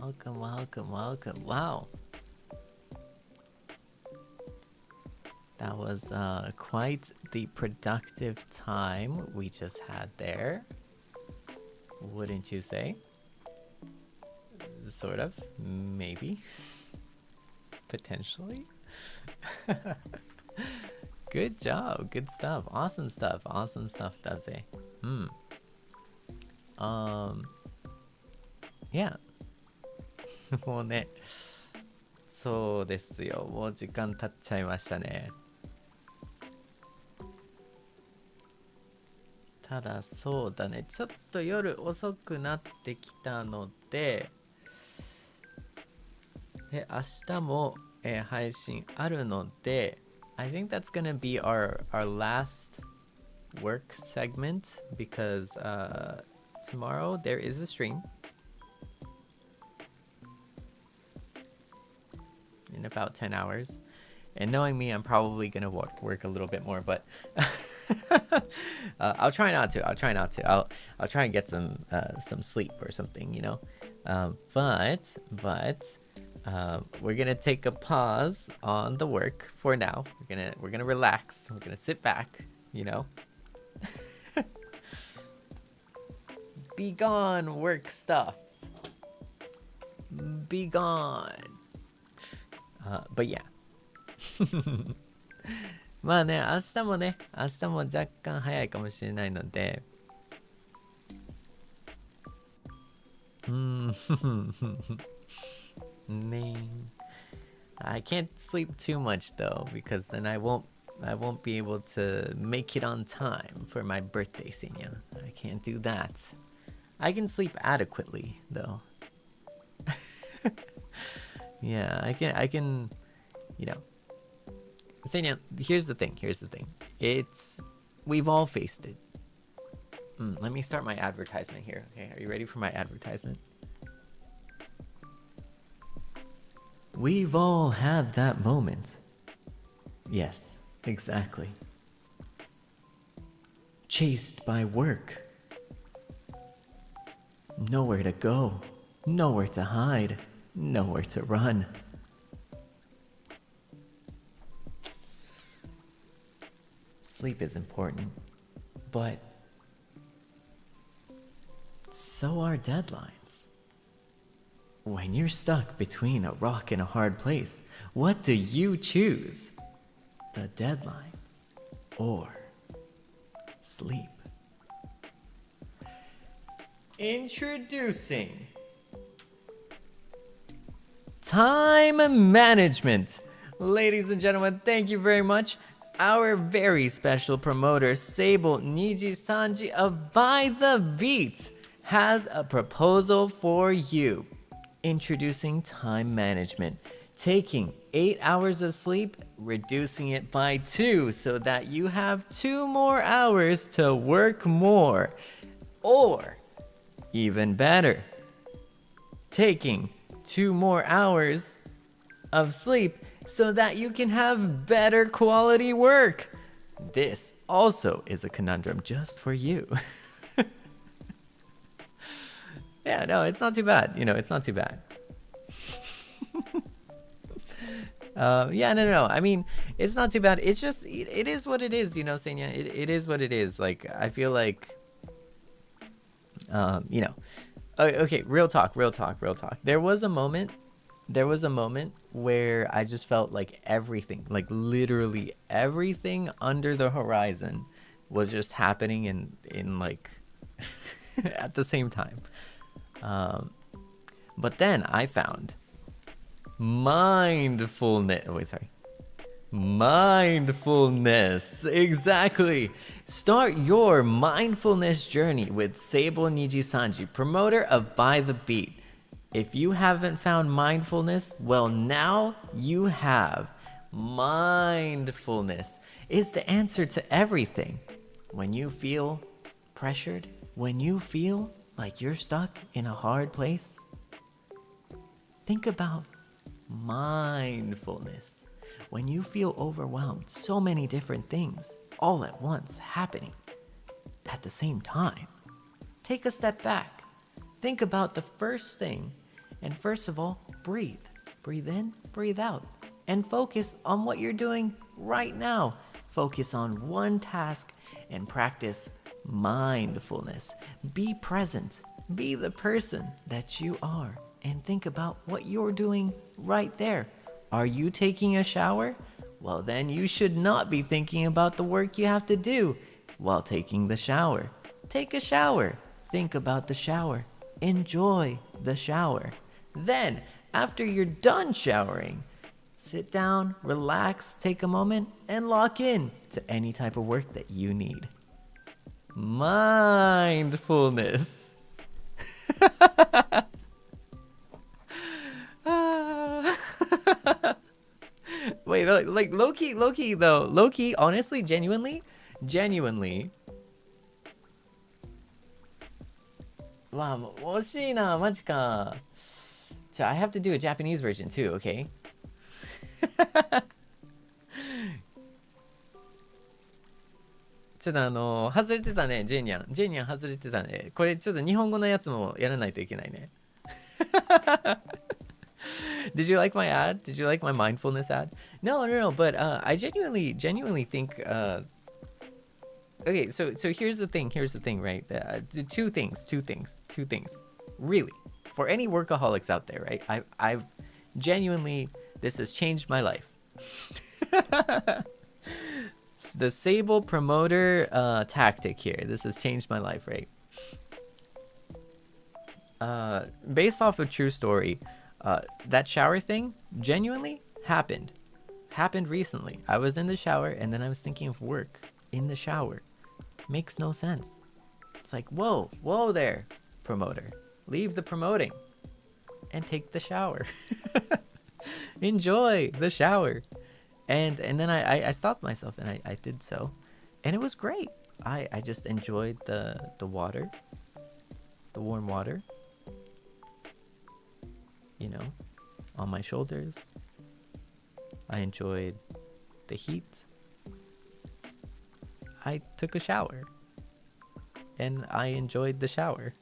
welcome, welcome, welcome. Wow. That was quite the productive time we just had there. Wouldn't you say? Sort of. Maybe. Potentially. Good job. Good stuff. Awesome stuff. Awesome stuff, Daze. Yeah. もうね、そうですよ。もう時間経っちゃいましたね。ただそうだね、ちょっと夜遅くなってきたので、明日も、配信あるので、I think that's gonna be our last work segment because tomorrow there is a stream in about 10 hours. And knowing me, I'm probably gonna work a little bit more, but I'll try not to. I'll try and get some sleep or something, you know. But we're gonna take a pause on the work for now. We're gonna relax. We're gonna sit back, you know. Be gone, work stuff. Be gone. But yeah. まあね、明日も若干早いかもしれないので、I can't sleep too much though, because then I won't be able to make it on time for my birthday, Seinyan. I can't do that. I can sleep adequately though. Yeah, I can, you know. Seinyan, here's the thing. We've all faced it. Let me start my advertisement here. Okay, are you ready for my advertisement? We've all had that moment. Yes, exactly. Chased by work. Nowhere to go. Nowhere to hide. Nowhere to run. Sleep is important, but so are deadlines. When you're stuck between a rock and a hard place, what do you choose? The deadline or sleep? Introducing time management. Ladies and gentlemen, thank you very much. Our very special promoter, Seible NIJISANJI of By the Beat, has a proposal for you. Introducing time management. Taking 8 hours of sleep, reducing it by 2 so that you have 2 more hours to work more. Or, even better, taking 2 more hours of sleep so that you can have better quality work. This also is a conundrum just for you. Yeah, no, it's not too bad. You know, it's not too bad. Yeah, no. I mean, it's not too bad. It's just, it is what it is, you know, Seinya. It is what it is. Like, I feel like, you know, okay, real talk. There was a moment where I just felt like everything, like literally everything under the horizon was just happening in like at the same time. But then I found mindfulness. Mindfulness. Exactly. Start your mindfulness journey with Seible NIJISANJI, promoter of By the Beat. If you haven't found mindfulness, well, now you have. Mindfulness is the answer to everything. When you feel pressured, when you feel like you're stuck in a hard place, think about mindfulness. When you feel overwhelmed, so many different things all at once happening at the same time, take a step back. Think about the first thing And first of all, breathe. Breathe in, breathe out. And focus on what you're doing right now. Focus on one task and practice mindfulness. Be present. Be the person that you are. And think about what you're doing right there. Are you taking a shower? Well, then you should not be thinking about the work you have to do while taking the shower. Take a shower. Think about the shower. Enjoy the shower. Then, after you're done showering, sit down, relax, take a moment, and lock in to any type of work that you need. Mindfulness. Wait, like low-key though. Low-key, honestly, genuinely. Wow, 惜しいな、マジか。I have to do a Japanese version too, okay? ちょっと外れてたね、ジェニャン外れてたね。これちょっと日本語のやつもやらないといけないね。Did you like my ad? Did you like my mindfulness ad? No, but I genuinely think okay, so here's the thing, right? Two things. Really. For any workaholics out there, right? I've genuinely, this has changed my life. The Seible promoter tactic here. This has changed my life, right? Based off a true story, that shower thing genuinely happened recently. I was in the shower and then I was thinking of work in the shower. Makes no sense. It's like, whoa there, promoter. Leave the promoting and take the shower. Enjoy the shower. And then I stopped myself and I did so. And it was great. I just enjoyed the water, the warm water, you know, on my shoulders. I enjoyed the heat. I took a shower and I enjoyed the shower.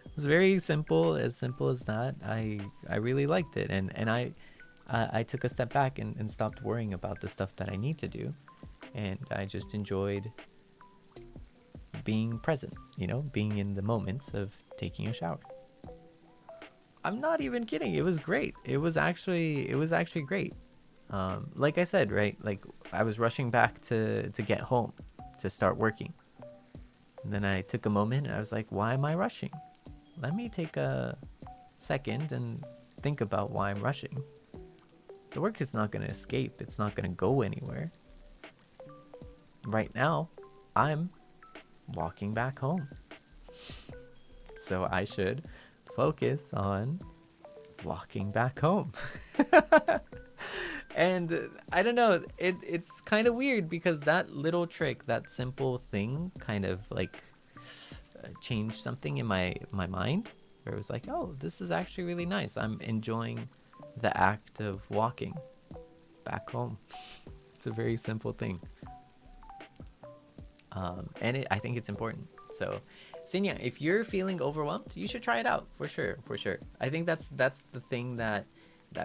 It was very simple as that. I really liked it, and I took a step back and stopped worrying about the stuff that I need to do, and I just enjoyed being present, you know, being in the moment of taking a shower. I'm not even kidding. It was great. It was actually great. Like I said, right? Like I was rushing back to get home to start working. And then I took a moment and I was like, why am I rushing? Let me take a second and think about why I'm rushing. The work is not going to escape. It's not going to go anywhere. Right now, I'm walking back home. So I should focus on walking back home. And I don't know, it's kind of weird because that little trick, that simple thing kind of like changed something in my mind, where it was like, oh, this is actually really nice. I'm enjoying the act of walking back home. It's a very simple thing. And I think it's important. So Seinya, if you're feeling overwhelmed, you should try it out for sure. I think that's the thing that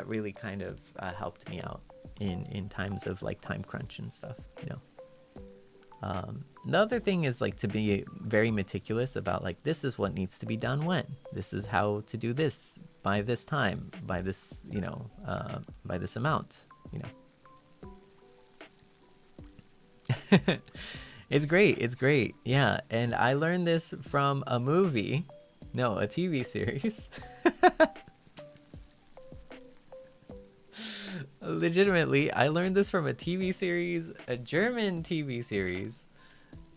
really kind of helped me out in times of like time crunch and stuff, you know. The other thing is like to be very meticulous about like, this is what needs to be done when. This is how to do this by this time, by this, you know, by this amount, you know. It's great. Yeah, and I learned this from a movie. No, a TV series. Legitimately, I learned this from a TV series, a German TV series,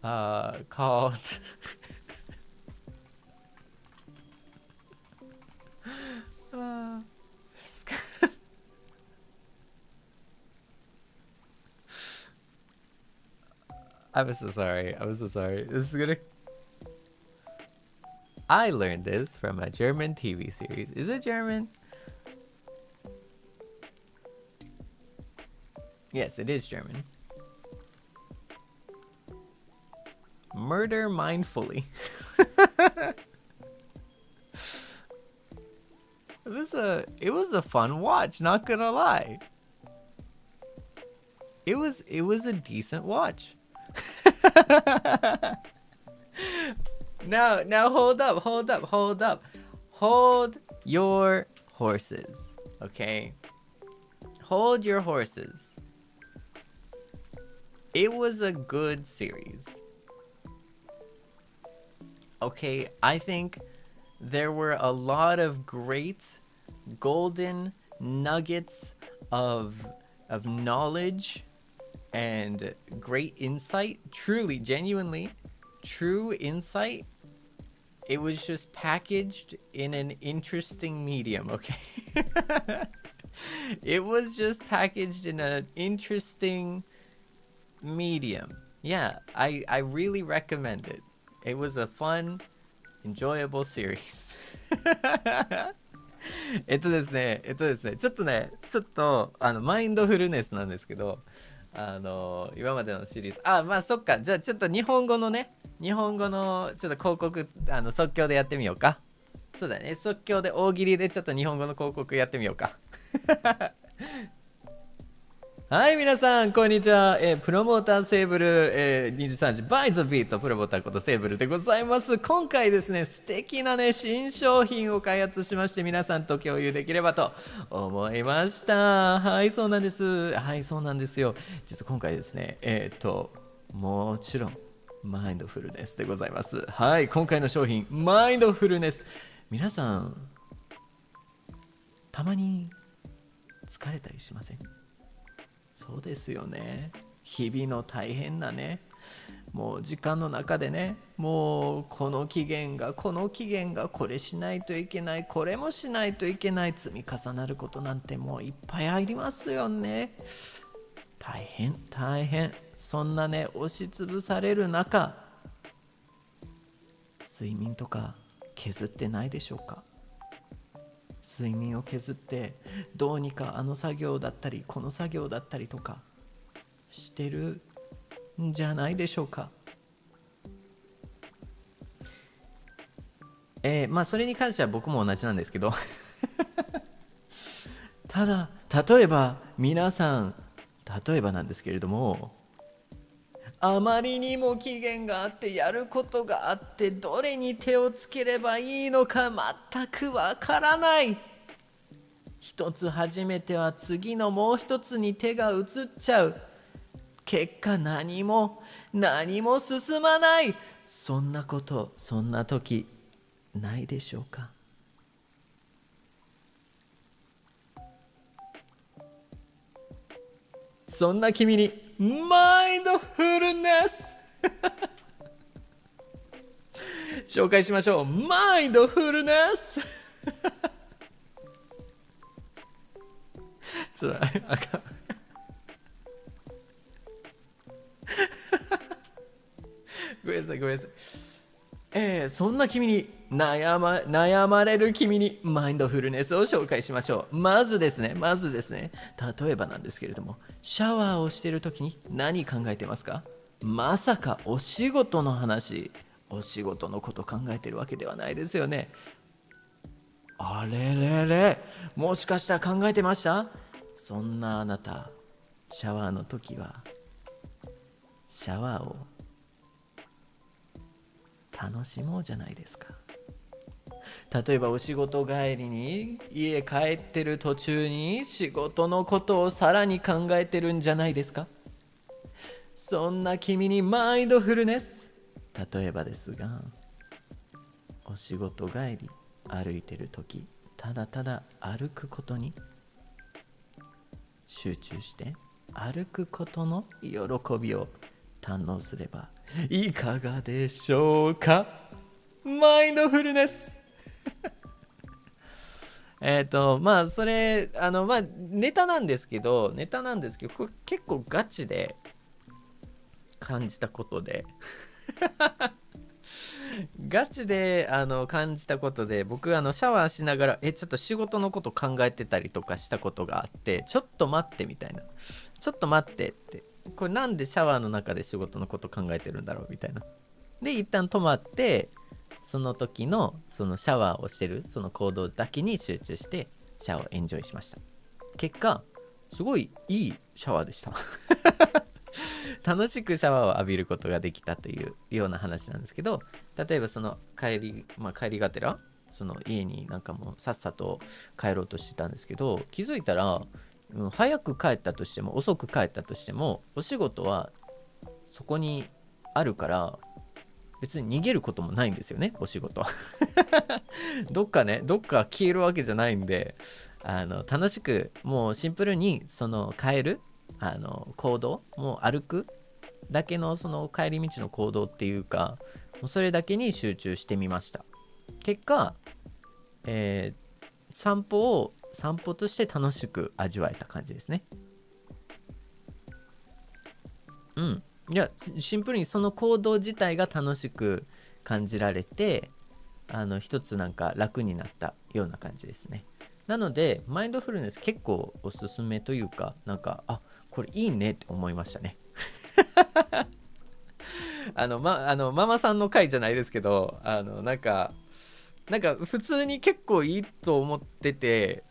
called I was so sorry. This is gonna... I learned this from a German TV series. Is it German? Yes, it is German. Murder Mindfully. it was a fun watch, not gonna lie. It was a decent watch. Now hold up. Hold your horses, okay? Hold your horses. It was a good series. Okay, I think there were a lot of great golden nuggets of knowledge and great insight, truly, genuinely, true insight. It was just packaged in an interesting medium, okay? It was just packaged in an interesting medium. Yeah, I really recommend it. It was a fun, enjoyable series. ですね、ちょっとマインドフルネスなんですけど、今までのシリーズ、まあそっか、じゃあちょっと日本語のちょっと広告即興でやってみようか。そうだね、即興で大喜利でちょっと日本語の広告やってみようか。はい、皆さんこんにちは。プロモーターセーブル、23時 by the beat プロモーターことセーブルでございます。今回ですね、素敵なね新商品を開発しまして、皆さんと共有できればと思いました。はい、そうなんです。はい、そうなんですよ。実は今回ですね、もちろんマインドフルネスでございます。はい、今回の商品マインドフルネス。皆さんたまに疲れたりしません？そうですよね。日々の大変なね、もう時間の中でね、もうこの期限がこれしないといけない、これもしないといけない、積み重なることなんてもういっぱいありますよね。大変。そんなね、押しつぶされる中、睡眠とか削ってないでしょうか？睡眠を削ってどうにかあの作業だったりこの作業だったりとかしてるんじゃないでしょうか。まあそれに関しては僕も同じなんですけどただ例えば皆さん、例えばなんですけれども、あまりにも期限があってやることがあってどれに手をつければいいのか全くわからない。一つ始めては次のもう一つに手が移っちゃう。結果何も進まない。そんな時ないでしょうか。そんな君にマインドフルネス紹介しましょう。マインドフルネスちょっとあかんごめんなさい。そんな君に悩まれる君にマインドフルネスを紹介しましょう。まずですね、例えばなんですけれども、シャワーをしている時に何考えてますか？まさかお仕事の話、お仕事のこと考えてるわけではないですよね。あれ、もしかしたら考えてました？そんなあなた、シャワーの時はシャワーを楽しもうじゃないですか。例えばお仕事帰りに家帰ってる途中に仕事のことをさらに考えてるんじゃないですか。そんな君にマインドフルネス。例えばですが、お仕事帰り歩いてる時、ただただ歩くことに集中して歩くことの喜びを堪能すればいかがでしょうか。マインドフルネスまあそれまあネタなんですけどこれ結構ガチで感じたことで感じたことで、僕シャワーしながらちょっと仕事のこと考えてたりとかしたことがあって、ちょっと待ってみたいな、ちょっと待ってって、これなんでシャワーの中で仕事のこと考えてるんだろうみたいな。で一旦止まってその時のそのシャワーをしてるその行動だけに集中してシャワーをエンジョイしました。結果すごいいいシャワーでした楽しくシャワーを浴びることができたというような話なんですけど、例えばその帰りがてらその家になんかもうさっさと帰ろうとしてたんですけど、気づいたら早く帰ったとしても遅く帰ったとしてもお仕事はそこにあるから別に逃げることもないんですよね、お仕事はどっか消えるわけじゃないんで、楽しくもうシンプルにその帰る行動、もう歩くだけのその帰り道の行動っていうか、もうそれだけに集中してみました。結果、散歩として楽しく味わえた感じですね。いやシンプルにその行動自体が楽しく感じられて、一つなんか楽になったような感じですね。なのでマインドフルネス結構おすすめというか、なんかこれいいねって思いましたねママさんの回じゃないですけど、なんか普通に結構いいと思ってて、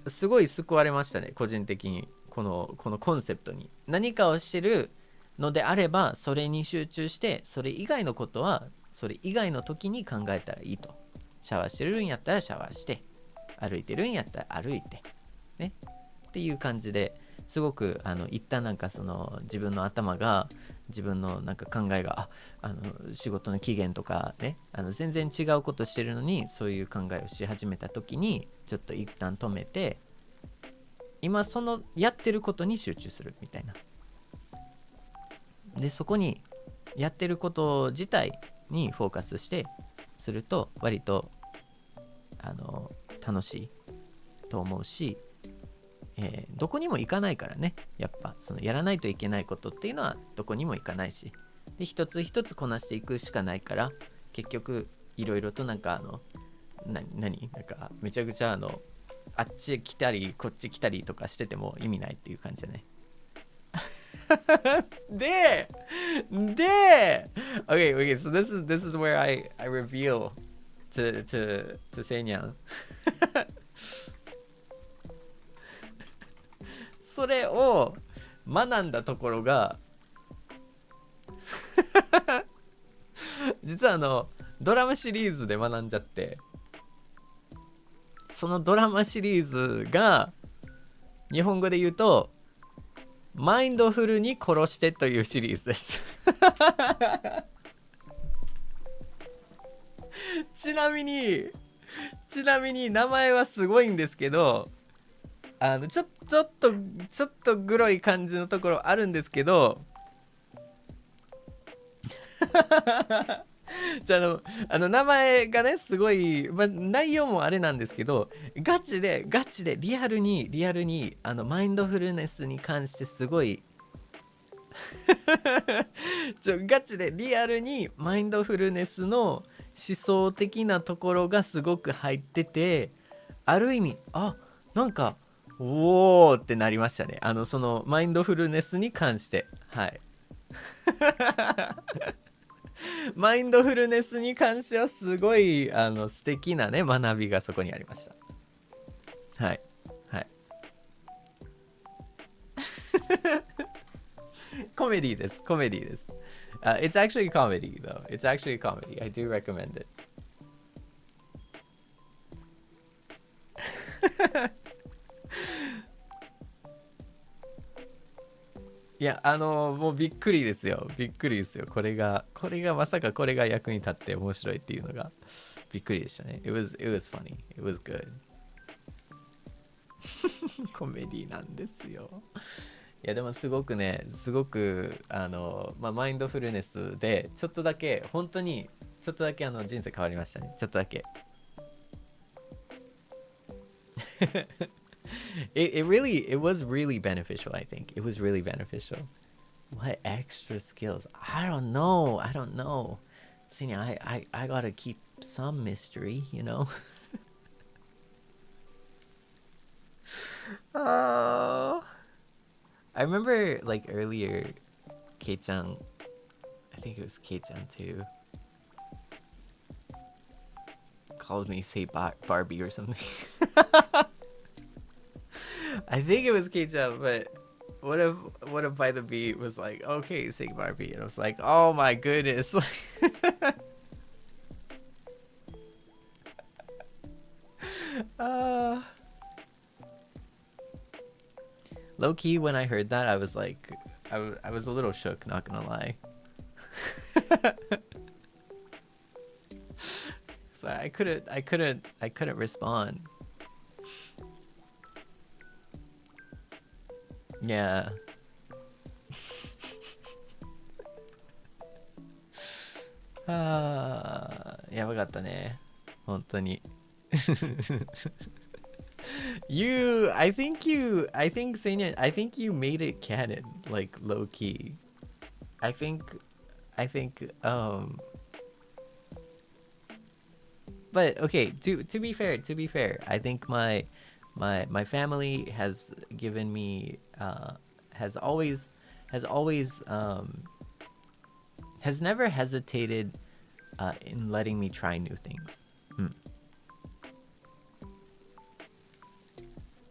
すごい救われましたね、個人的に。このコンセプトに何かをしてるのであればそれに集中して、それ以外のことはそれ以外の時に考えたらいいと。シャワーしてるんやったらシャワーして、歩いてるんやったら歩いてねっていう感じで、すごく一旦なんかその自分の頭が、自分のなんか考えが仕事の期限とかね、全然違うことしてるのにそういう考えをし始めた時にちょっと一旦止めて、今そのやってることに集中するみたいな。でそこにやってること自体にフォーカスしてすると割と楽しいと思うし、どこにも行かないからね。やっぱそのやらないといけないことっていうのはどこにも行かないし、で一つ一つこなしていくしかないから、結局いろいろとなんかなんかめちゃくちゃあっち来たりこっち来たりとかしてても意味ないっていう感じだねで okay, so this is where I reveal to Seinyan それを学んだところが実はドラマシリーズで学んじゃって、そのドラマシリーズが日本語で言うとマインドフルに殺してというシリーズですちなみに名前はすごいんですけど、ちょっとグロい感じのところあるんですけどじゃ名前がねすごい、内容もあれなんですけど、ガチでリアルにマインドフルネスに関してすごいガチでリアルにマインドフルネスの思想的なところがすごく入ってて、ある意味なんかおーってなりましたね。そのマインドフルネスに関して、はいマインドフルネスに関してはすごい素敵なね学びがそこにありました。はいコメディです。It's actually comedy though. It's actually comedy. I do recommend it. いやもうびっくりですよ。これがまさかこれが役に立って面白いっていうのがびっくりでしたね。It was funny. It was good. コメディなんですよ。いやでもすごくマインドフルネスでちょっとだけ本当にちょっとだけ人生変わりましたね。ちょっとだけit was really beneficial. I think it was really beneficial. What extra skills? I don't know. See, I gotta keep some mystery, you know. I remember like earlier, Kei-chan, I think it was Kei-chan too. called me say Barbie or something. I think it was K-chan, but what if by the beat was like, okay, say Barbie, and I was like, oh my goodness. Low key, when I heard that, I was like, I was a little shook, not gonna lie. So I couldn't respond. Yeah. やばかったね。本当に。I think Seinyan, I think you made it canon, like low key. I think, but okay, to be fair, I think my family has given me, has never hesitated in letting me try new things.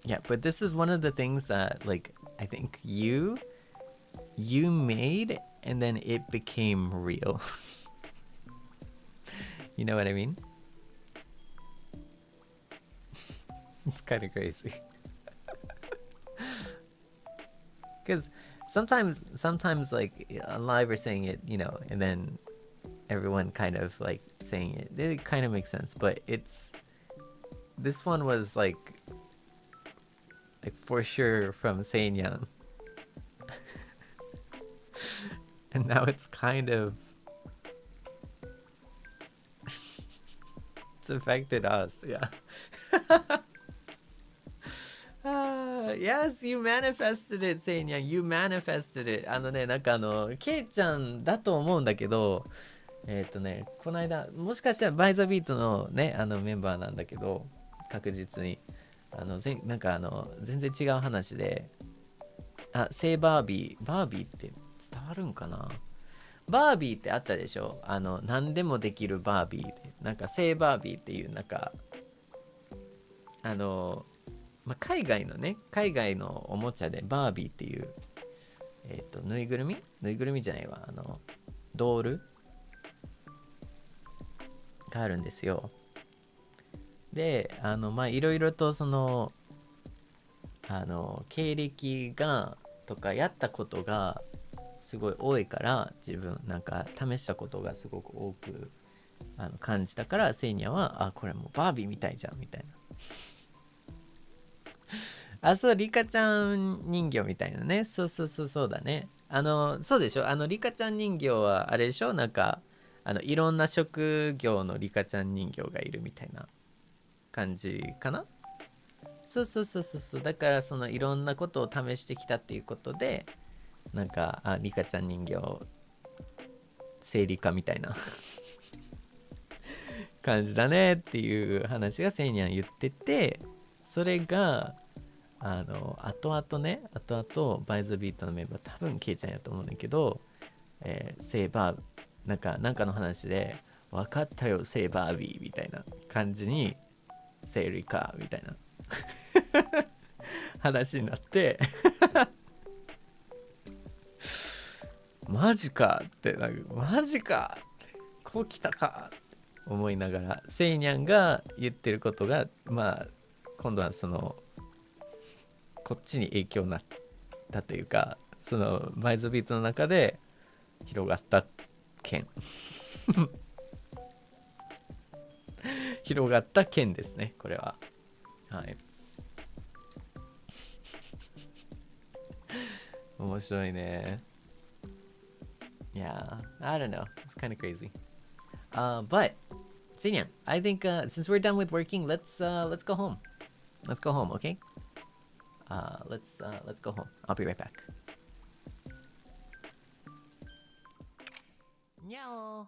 Yeah, but this is one of the things that, like, I think you made, and then it became real. You know what I mean? It's kind of crazy. Because sometimes like on live we're saying it, you know, and then everyone kind of like saying it. It kind of makes sense, but this one was like for sure from Seinyan. And now it's kind of it's affected us, yeah. Yes, you manifested it, Seinyan. You manifested it. なんかケイちゃんだと思うんだけど、この間、もしかしたらバイザビートのね、メンバーなんだけど、確実に。なんか全然違う話で、セイバービーって伝わるんかな。バービーってあったでしょ。何でもできるバービーで。なんかセイバービーっていう、なんか、海外のおもちゃでバービーっていう、ぬいぐるみじゃないわ、ドールがあるんですよ。で、いろいろとその、経歴がとかやったことがすごい多いから、自分なんか試したことがすごく多く感じたから、セイニャはこれもうバービーみたいじゃんみたいな。そう、リカちゃん人形みたいなね。そうだね。そうでしょ。リカちゃん人形はあれでしょ。なんかいろんな職業のリカちゃん人形がいるみたいな感じかな。そう。だからそのいろんなことを試してきたっていうことで、なんかリカちゃん人形生理科みたいな感じだねっていう話がセイニャン言ってて、それが後々バイザビートのメンバー、多分ケイちゃんやと思うんだけど、セイバーなんかの話で分かったよセイバービーみたいな感じにセイリカみたいな話になってマジかってマジかってこう来たかって思いながら、セイニャンが言ってることが今度はそのこっちに影響になったというか、そのバイズビートの中で広がった件広がった件ですね、これは。はい。面白いね。Yeah, I don't know. It's kind of crazy. But Seinyan, I think since we're done with working, let's go home. Let's go home, okay? Let's go home. I'll be right back. Meow.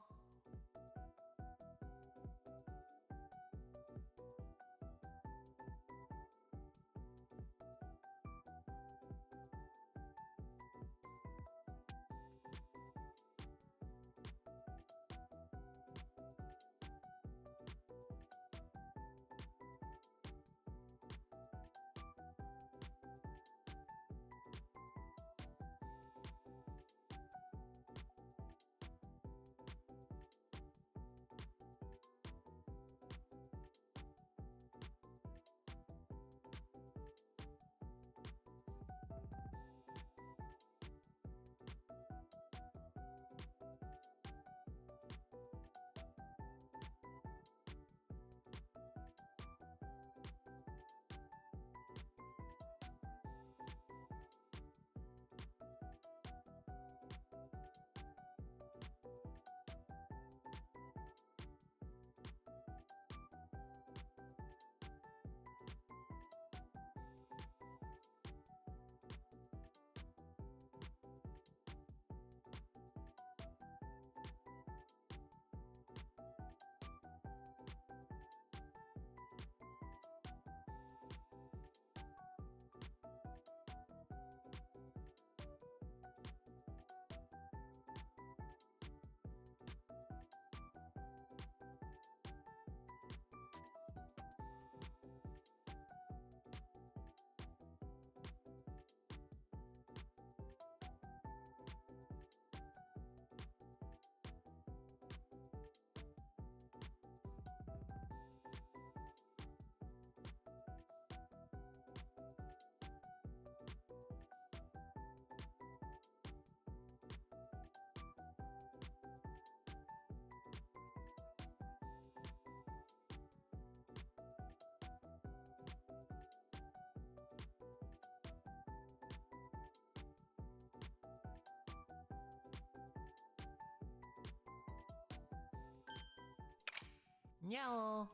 にゃお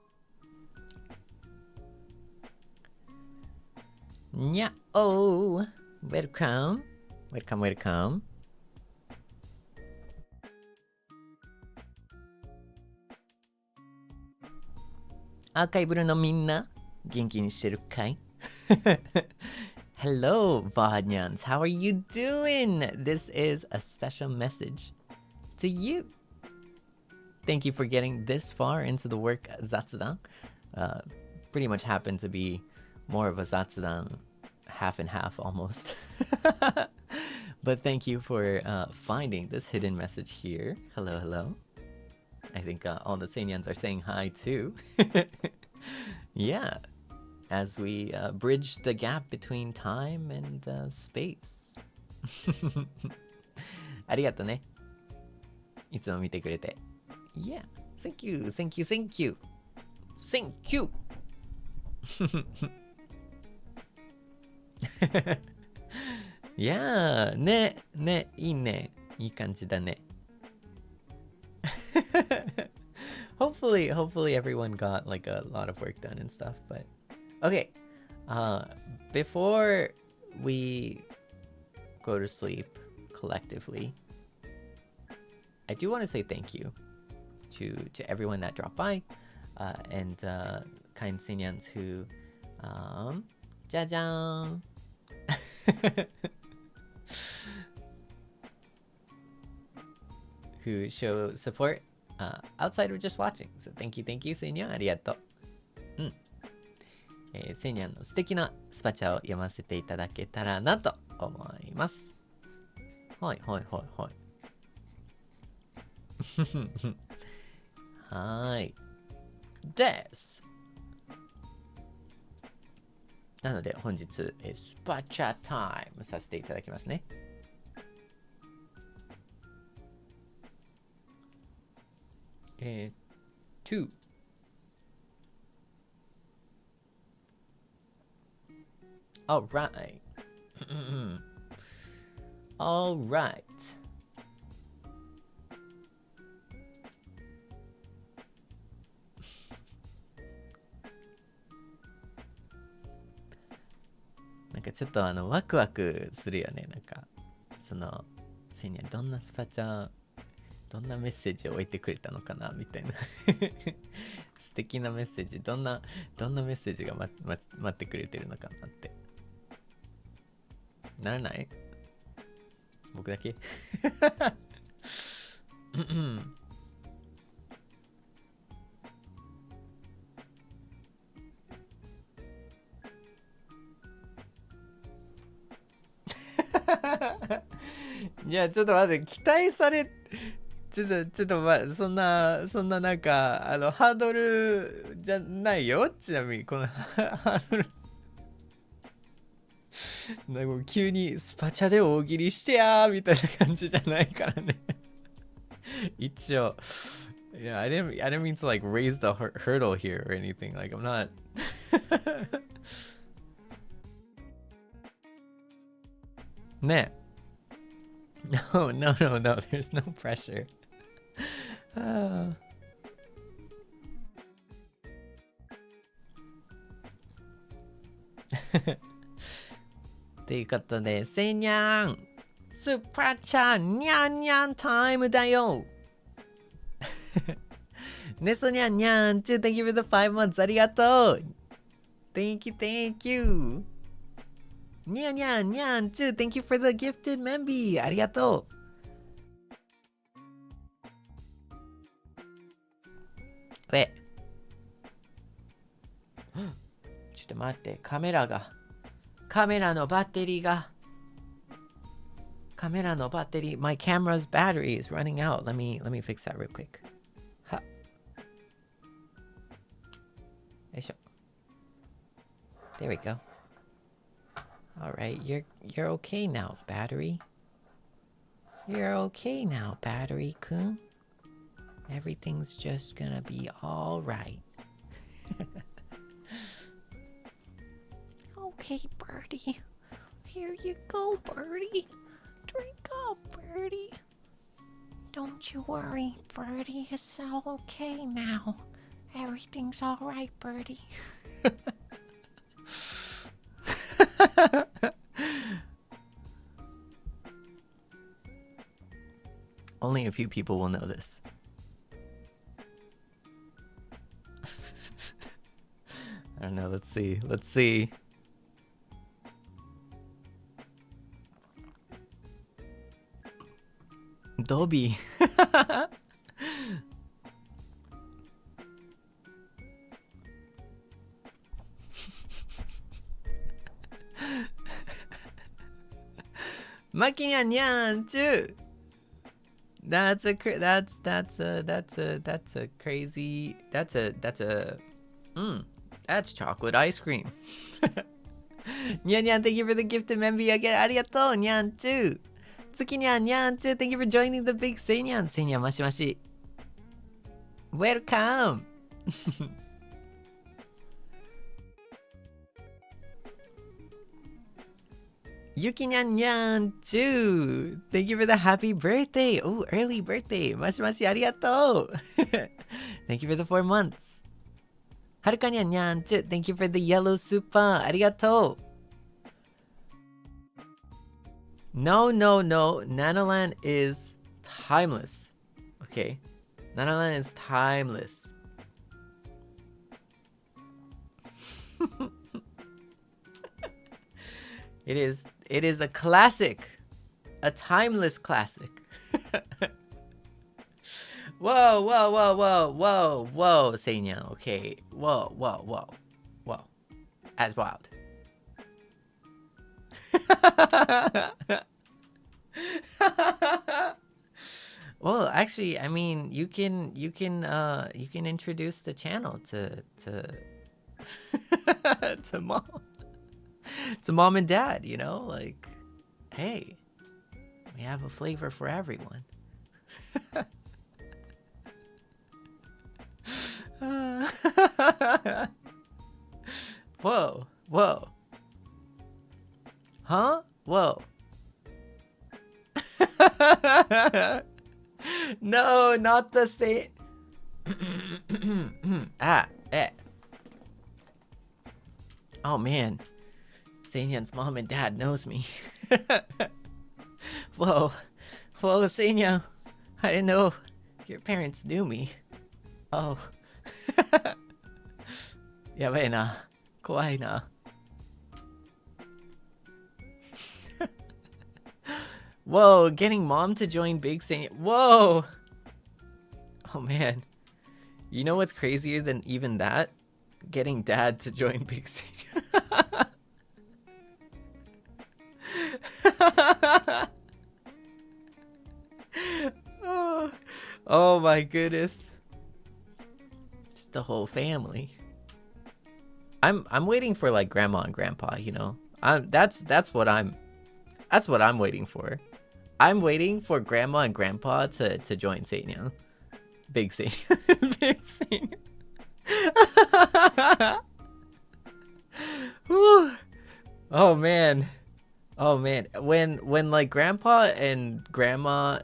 にゃお Welcome Welcome Welcome アーカイブルのみんな元気にしてるかいHello, Vanyans. How are you doing? This is a special message to you. Thank you for getting this far into the work Zatsudan. Pretty much happened to be more of a Zatsudan, half and half almost. But thank you for finding this hidden message here. Hello, hello. I think all the Seinyans are saying hi too. Yeah. As we bridge the gap between time and space. ありがとね。いつも見てくれて。Yeah, thank you, thank you, thank you. Thank you! いやー、ね、ね、いいね。いい感じだね。hopefully everyone got like a lot of work done and stuff, but okay, before we go to sleep collectively, I do want to say thank you to everyone that dropped by, and kind Seinyans who, 짜잔, who show support outside of just watching. So thank you, Seinyan, ありがとう。セイニャンの素敵なスパチャを読ませていただけたらなと思います。はいはいはいはい。はい。です。なので本日スパチャタイムさせていただきますね。2 All right. All right.なんかちょっとワクワクするよね。なんかそのセイニャンどんなスパチャ、どんなメッセージを置いてくれたのかなみたいな素敵なメッセージ、どんなメッセージが待ってくれてるのかなってならない？僕だけいやちょっと待って、期待されちょっとそんななんかハードルじゃないよ。ちなみにこのハードルなんか急にスパチャで大喜利してやーみたいな感じじゃないからね一応Yeah, I didn't mean to like raise the hurdle here or anything. Like I'm notね。No, there's no pressure. ということで、セイニャンスパチャニャンニャンタイムだよネソニャンニャン Thank you for the 5 months. ありがとう Thank you ニャンニャンニャン Thank you for the gifted member. ありがとうちょっと待って、カメラのバッテリーがMy camera's battery is running out. Let me fix that real quick. はよいしょ There we go. Alright, you're okay now, battery. You're okay now, battery kun. Everything's just gonna be alright. Okay, Birdie. Here you go, Birdie. Drink up, Birdie. Don't you worry, Birdie. It's all okay now. Everything's alright, birdie. Only a few people will know this. I don't know, let's see. Let's see. Dobby. Makinyan-yan-chu. That's a crazy. That's chocolate ice cream. Nyan Nyan, thank you for the gift of Membi again. Arigatou, Nyan-chu. Tsuki Nyan Nyan-chu, thank you for joining the big Seinyan. Seinyan, mashi mashi. Welcome. Yuki Nyan Nyan-chu, thank you for the happy birthday. Oh, early birthday. Mashi mashi arigatou. Thank you for the 4 months. Haruka Nyan Nyan-chu, thank you for the yellow super. Arigatou. No. Nanoland is timeless. Okay. Nanoland is timeless. It is a classic. A timeless classic. Whoa, Seinyan. Okay. Whoa. That's wild. Well, actually, I mean, you can introduce the channel to to mom. To mom and dad, you know, like, hey, we have a flavor for everyone. Whoa. Huh? Whoa. No, not the same. Oh man. Seinyan's mom and dad knows me. Whoa, Seinyan. I didn't know your parents knew me. Oh. Yabai na. Kawaii na. Whoa, getting mom to join Big Seinyan. Whoa. Oh man. You know what's crazier than even that? Getting dad to join Big Seinyan. Oh my goodness. Just the whole family. I'm waiting for like grandma and grandpa, you know. That's what I'm waiting for. I'm waiting for grandma and grandpa to join Seinyan. Big Seinyan. Big Seinyan. Oh man. When like grandpa and grandma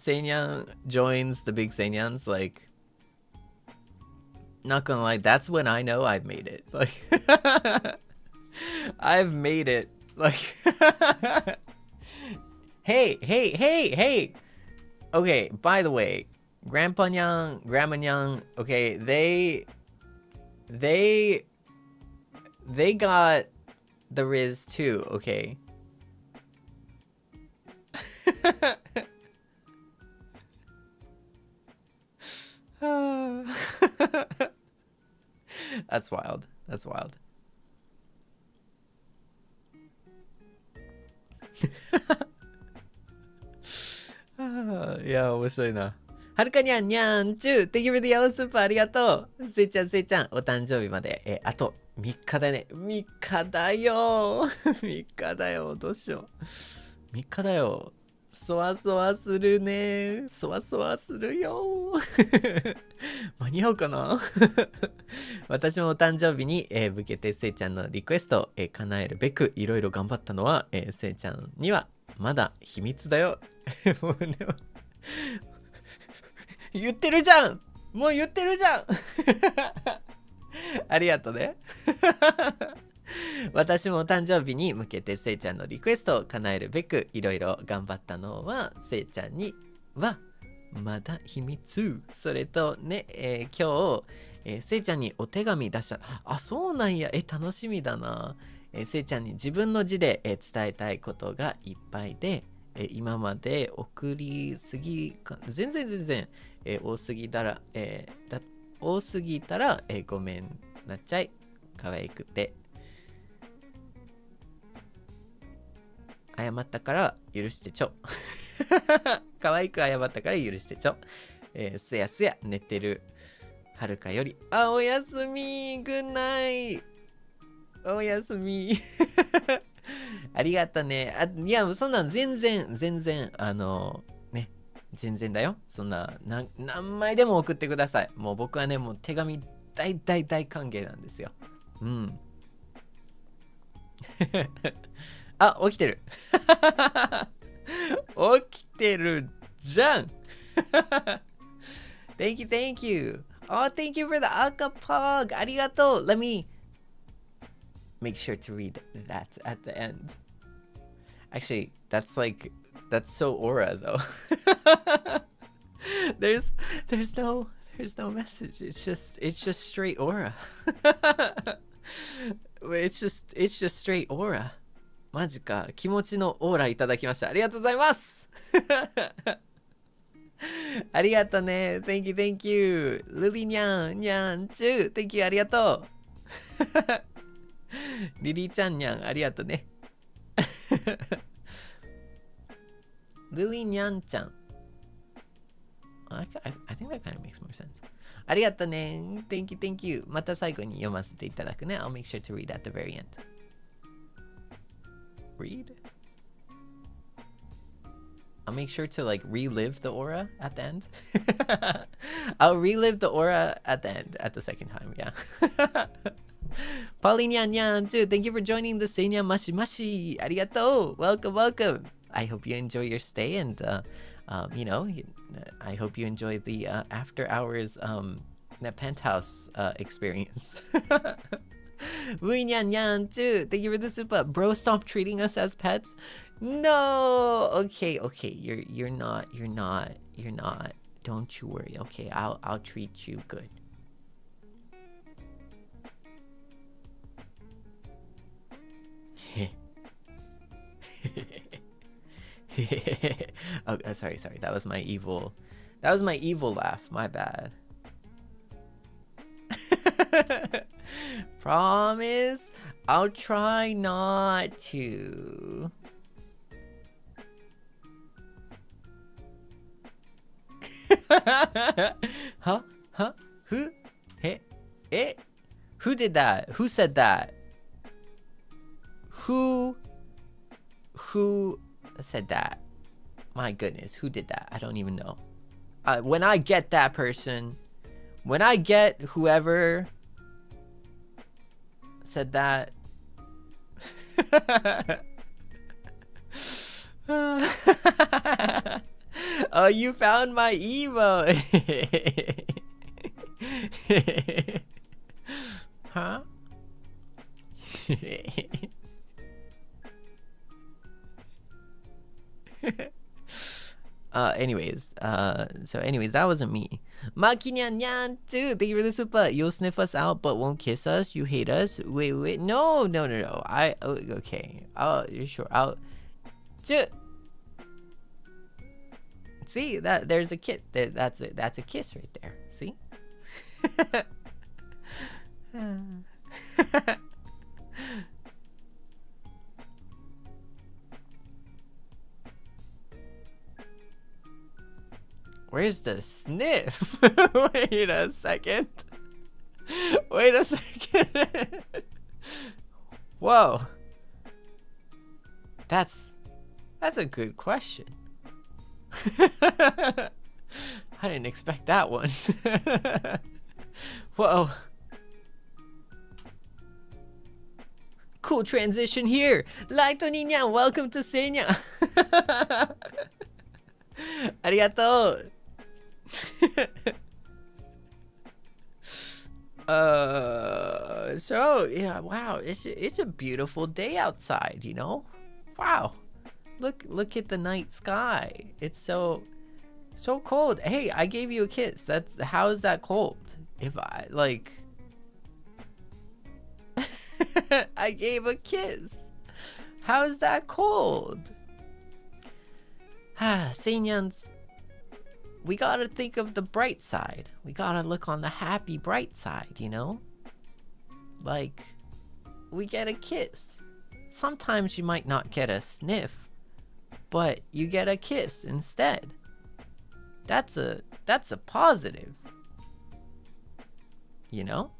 Seinyan joins the big Seinyans, like, not gonna lie, that's when I know I've made it. Like, I've made it. Like, hey. Okay, by the way, Grandpa Nyang, Grandma Nyang, okay, they got the Riz too, okay? That's wild. That's wild. Yeah, 面白いな。はるかにゃんにゃんちゅう Thank you for the yellow super ありがとう。せいちゃん、お誕生日まで、あと3日だね。3日だよ。3日だよ。どうしよう。3日だよ。そわそわするね。そわそわするよ。間に合うかな。私もお誕生日に、向けてせいちゃんのリクエストを、叶えるべくいろいろ頑張ったのは、せいちゃんにはまだ秘密だよ。もうでも言ってるじゃん。もう言ってるじゃんありがとうね私も誕生日に向けてせいちゃんのリクエストを叶えるべくいろいろ頑張ったのはせいちゃんにはまだ秘密。それとね、今日、せいちゃんにお手紙出した。あ、そうなんや。楽しみだな。せいちゃんに自分の字で、伝えたいことがいっぱいで、今まで送りすぎか、全然、多すぎたら、多すぎたら、ごめんなっちゃい。可愛くて。謝ったから許してちょ。可愛く謝ったから許してちょ。すやすや寝てるはるかより。あ、おやすみ。ぐんないおやすみありがとね。いや、そんなん全然、ね、全然だよ。そんな、何枚でも送ってください。もう僕はね、もう手紙大歓迎なんですよ。うん。あ、起きてる。起きてるじゃん。Thank you. Oh, thank you for the akapog. ありがとう。Let me make sure to read that at the end. Actually, that's so aura though. there's no message. It's just straight aura. it's just straight aura. マジか。気持ちのオーラいただきました。ありがとうございますありがとうね。Thank you. ルリニャン、ニャン、チュー。Thank you. ありがとう。リリーちゃんにゃん、ありがとうね。ルリニャンちゃん。I think that kind of makes more sense. ありがとうね。Thank you. また最後に読ませていただくね。I'll make sure to read at the very end. Read? I'll make sure to relive the aura at the end. I'll relive the aura at the end, at the second time, yeah. Paulinyan Yan too, thank you for joining the Seinyan Mashi Mashi. Arigato. Welcome. I hope you enjoy your stay and I hope you enjoy the after hours the penthouse experience. Nyan Yan too. Thank you for the super. Bro, stop treating us as pets. No. Okay. You're not. Don't you worry. Okay, I'll treat you good. Oh, sorry. That was my evil laugh. My bad. Promise, I'll try not to. Huh? Who? Hey? Who did that? Who said that? Who said that? My goodness, who did that? I don't even know. When I get that person, when I get whoever said that, oh, you found my emo. Huh? Anyways, that wasn't me. Makinyan Nyan too. Thank you for the super. You'll sniff us out but won't kiss us. You hate us. Wait. No. Okay. You're sure. See that there's a kiss. That's a kiss right there. See? Where's the sniff? Wait a second. Whoa. That's a good question. I didn't expect that one. Whoa. Cool transition here. Lightning, welcome to Seinya. Arigato. So yeah, wow, it's a beautiful day outside, you know? Wow. Look at the night sky. It's so cold. Hey, I gave you a kiss. How is that cold? If I like I gave a kiss. How is that cold? Seinyans, we gotta think of the bright side. We gotta look on the happy bright side, you know? Like, we get a kiss. Sometimes you might not get a sniff, but you get a kiss instead. That's a positive. You know?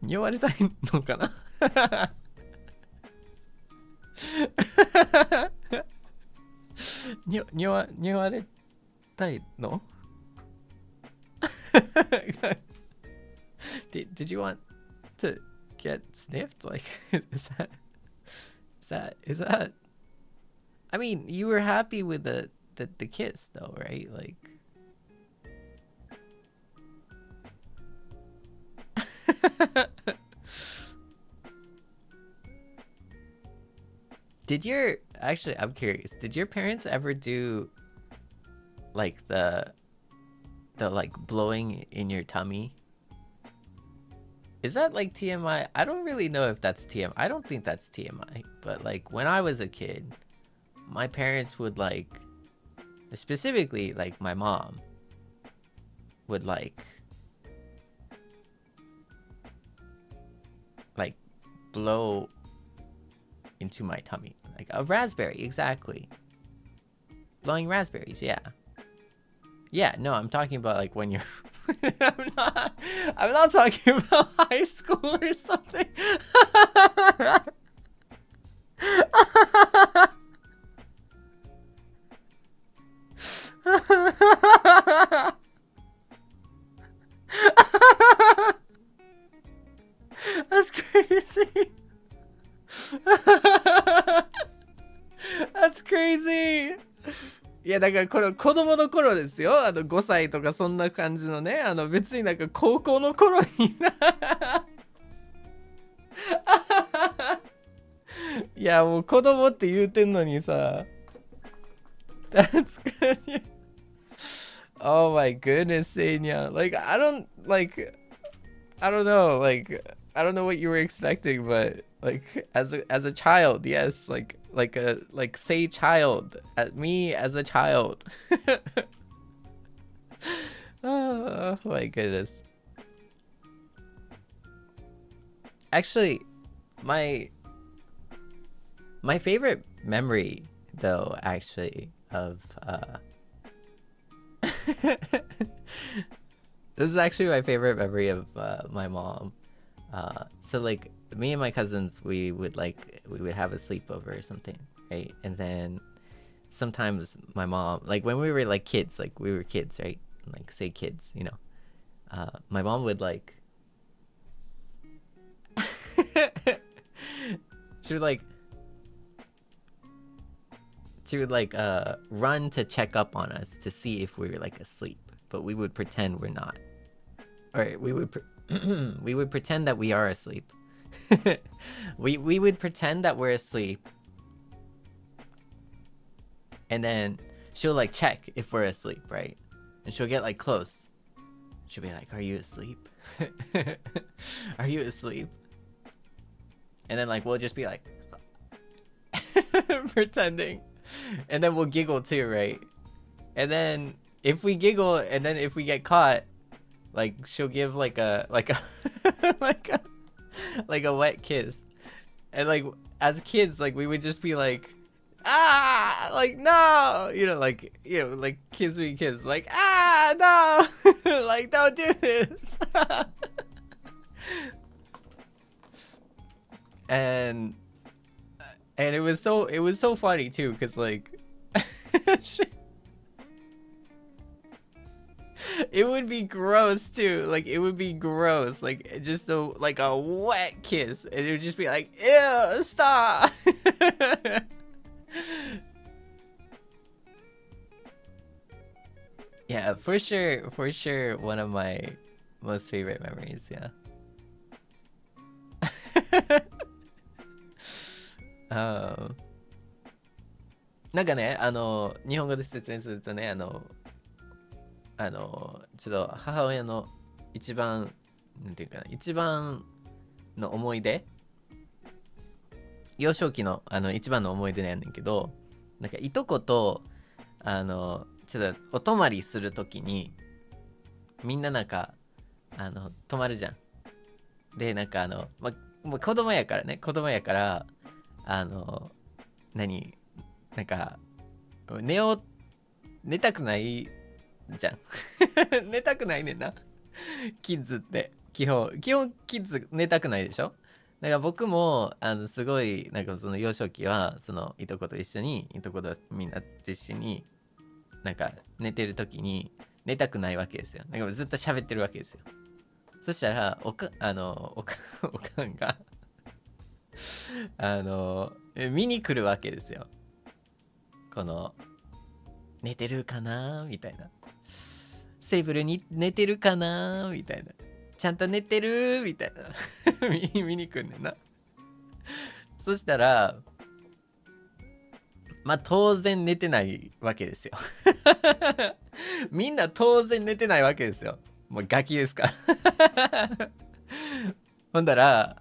匂われたいのかな匂われたいのDid you want to get sniffed? Like, is that? I mean, you were happy with the kiss, though, right? Like, I'm curious, did your parents ever do like the like blowing in your tummy? Is that like TMI? I don't really know if that's TMI. I don't think that's TMI, but like when I was a kid, my parents would like, specifically like my mom would like blow into my tummy, like a raspberry. Exactly, blowing raspberries. Yeah, no, I'm talking about like when you're I'm not talking about high school or something. That's crazy. That's crazy. いやだからこれ子供の頃ですよ。5歳とかそんな感じのね。別になんか高校の頃にいやもう子供って言うてんのにさ。That's good. Oh my goodness, Seinya. Like I don't know. Like I don't know what you were expecting, but like as a child, yes, like say child at me as a child. Oh my goodness. Actually, my favorite memory though actually of this is actually my favorite memory of my mom. So like me and my cousins, we would have a sleepover or something, right? And then sometimes my mom, like when we were like kids, like we were kids, right? Like say kids, you know. My mom would like she would run to check up on us to see if we were like asleep, but we would pretend we're not. Or we would pretend that we are asleep. we would pretend that we're asleep, and then she'll like check if we're asleep, right? And she'll get like close. She'll be like, "Are you asleep? Are you asleep?" And then like we'll just be like pretending, and then we'll giggle too, right? And then if we giggle, and then if we get caught, like she'll give like a like a wet kiss. And like as kids, like we would just be like, like no, like kiss me, like no, like don't do this. and it was so funny too, because like it would be gross too. Like it would be gross. Like just like a wet kiss. And it would just be like, ew, stop. Yeah, for sure, one of my most favorite memories, yeah. なんかね、日本語で説明するとね、ちょっと母親の一番、なんていうかな、一番の思い出、幼少期の一番の思い出なんだけど、なんかいとことちょっとお泊まりするときにみんななんか泊まるじゃん。でなんかもう子供やからなんか寝たくないじゃん。寝たくないねんな。キッズって基本キッズ寝たくないでしょ。だから僕もすごいなんかその幼少期はそのいとこと一緒にいとことみんなと一緒になんか寝てる時に寝たくないわけですよ。なんかずっと喋ってるわけですよ。そしたらおかんが見に来るわけですよ。この寝てるかなみたいな。セイブルに寝てるかなみたいな。ちゃんと寝てるみたいな。見に来んねんな。そしたらまあ当然寝てないわけですよ。みんな当然寝てないわけですよ。もうガキですから。ほんだら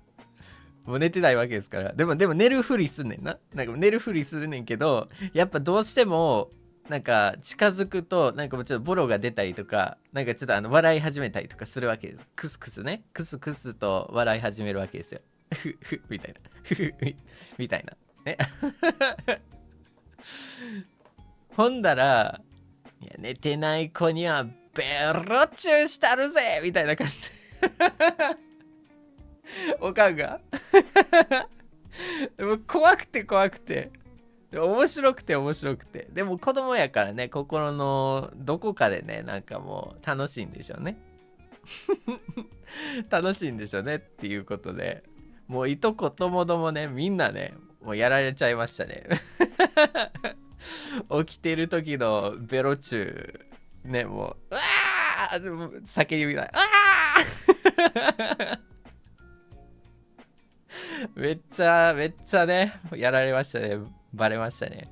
もう寝てないわけですから。でも寝るふりすんねんな。なんか寝るふりするねんけど、やっぱどうしてもなんか近づくとなんかもうちょっとボロが出たりとか、なんかちょっと笑い始めたりとかするわけです。クスクスね。クスクスと笑い始めるわけですよ。ふふみたいな。ふふみたいな。ね。ほんだら、いや寝てない子にはベロチューしたるぜみたいな感じ。おかんが。でも怖くて面白くてでも子供やからね、心のどこかでね、なんかもう楽しいんでしょうね。楽しいんでしょうねっていうことで、もういとこともどもね、みんなねもうやられちゃいましたね。起きてる時のベロチューね、もううわー叫びないうわーめっちゃねやられましたね。バレましたね。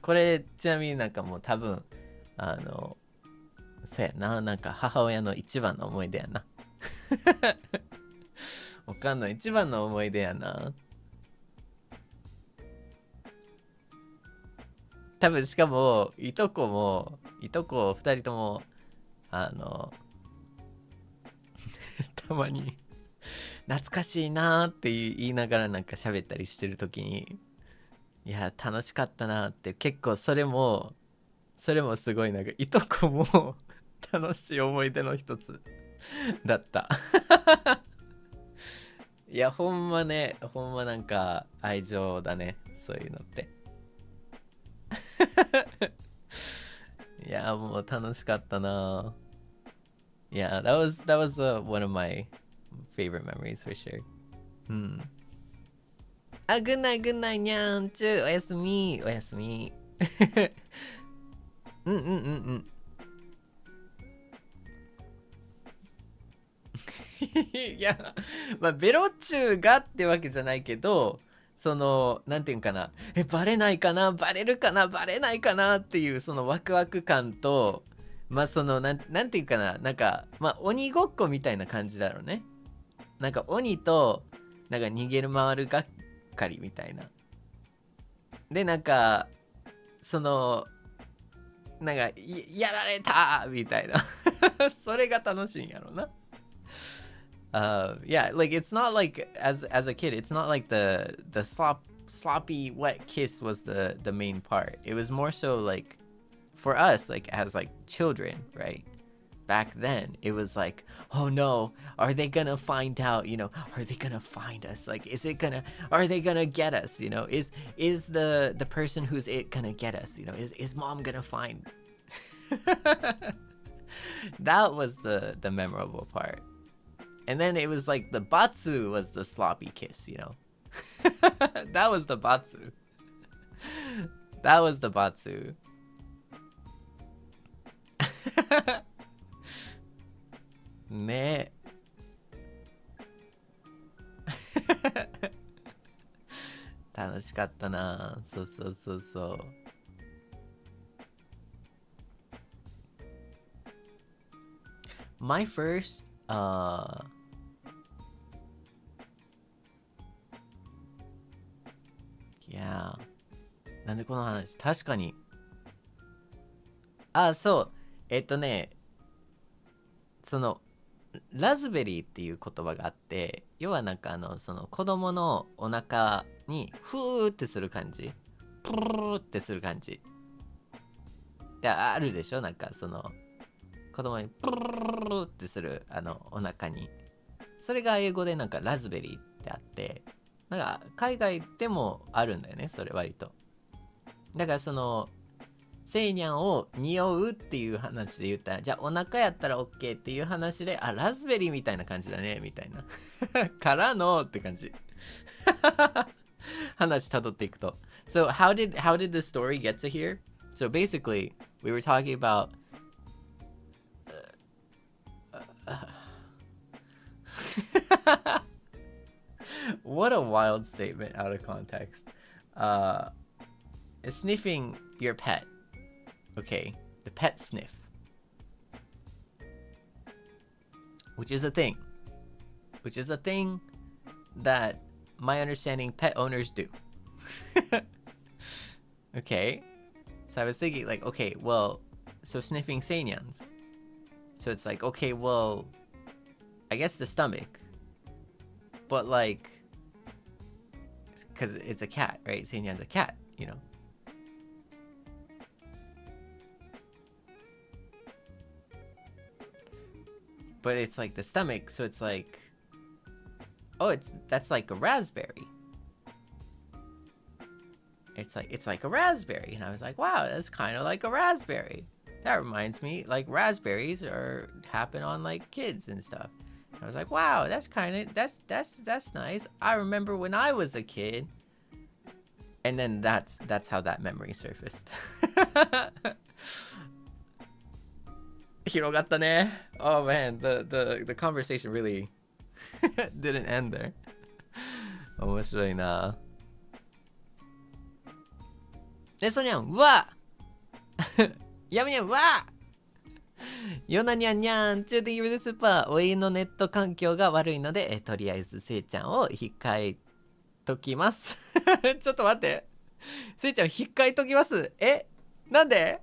これちなみになんかもう多分そうやな、なんか母親の一番の思い出やな。おかんの一番の思い出やな。多分しかもいとこ2人ともたまに懐かしいなーって言いながらなんか喋ったりしてる時に、いや楽しかったなーって、結構それもすごいなんかいとこも楽しい思い出の一つだった。いやほんまなんか愛情だね、そういうのって。いやもう楽しかったな。Yeah, that was one of my favorite memories for sure. うん。あ、good night にゃんちゅう、おやすみ。うん。いや、まあベロチューがってわけじゃないけど、そのなんていうんかな、バレないかな、バレないかなっていうそのワクワク感と、まあそのなんていうかな、なんかまあ鬼ごっこみたいな感じだろうね。なんか鬼となんか逃げる回るがっかりみたいな。でなんかそのなんかやられたみたいな。それが楽しいんやろな。Yeah, like it's not like as a kid, it's not like the sloppy wet kiss was the main part. It was more so like for us, like as like children, right? Back then, it was like, oh no, are they gonna find out? You know, are they gonna find us? Like, are they gonna get us? You know, is the person who's it gonna get us? You know, is mom gonna find? That was the memorable part. And then it was like the batsu was the sloppy kiss, you know. That was the batsu. That was the batsu. ねえ。楽しかったな。そうそうそうそう。My first yeah なんでこの話確かにそうそのラズベリーっていう言葉があって、要はなんかその子供のお腹にフーってする感じ、プルルってする感じであるでしょ。なんかその子供にプルルルってするお腹に、それが英語でなんかラズベリーってあって、なんか海外でもあるんだよね、それ割と。だからそのセイニャンを匂うっていう話で言ったら、じゃあお腹やったら OK っていう話で、ラズベリーみたいな感じだねみたいなからのって感じ話たどっていくと。So how did the story get to here? So basically we were talking about what a wild statement out of context. Sniffing your pet. Okay, the pet sniff. Which is a thing that my understanding pet owners do. Okay, so I was thinking like, okay, well, so sniffing Seinyans. So it's like, okay, well, I guess the stomach. But like, because it's a cat, right? Seinyan's a cat, you know. But it's like the stomach, so it's like, oh, that's like a raspberry. It's like a raspberry, and I was like, wow, that's kind of like a raspberry. That reminds me, like raspberries happen on like kids and stuff. I was like, wow, that's nice. I remember when I was a kid. And then that's how that memory surfaced. 広がったね. Oh man, the conversation really didn't end there. 面白いな。で、そにゃん、うわやめにゃん、うわよなにゃんにゃん、中的ブルスーパー、おいのネット環境が悪いので、とりあえずせいちゃんを引っかえときます。ちょっと待って。せいちゃん引っかえときます。なんで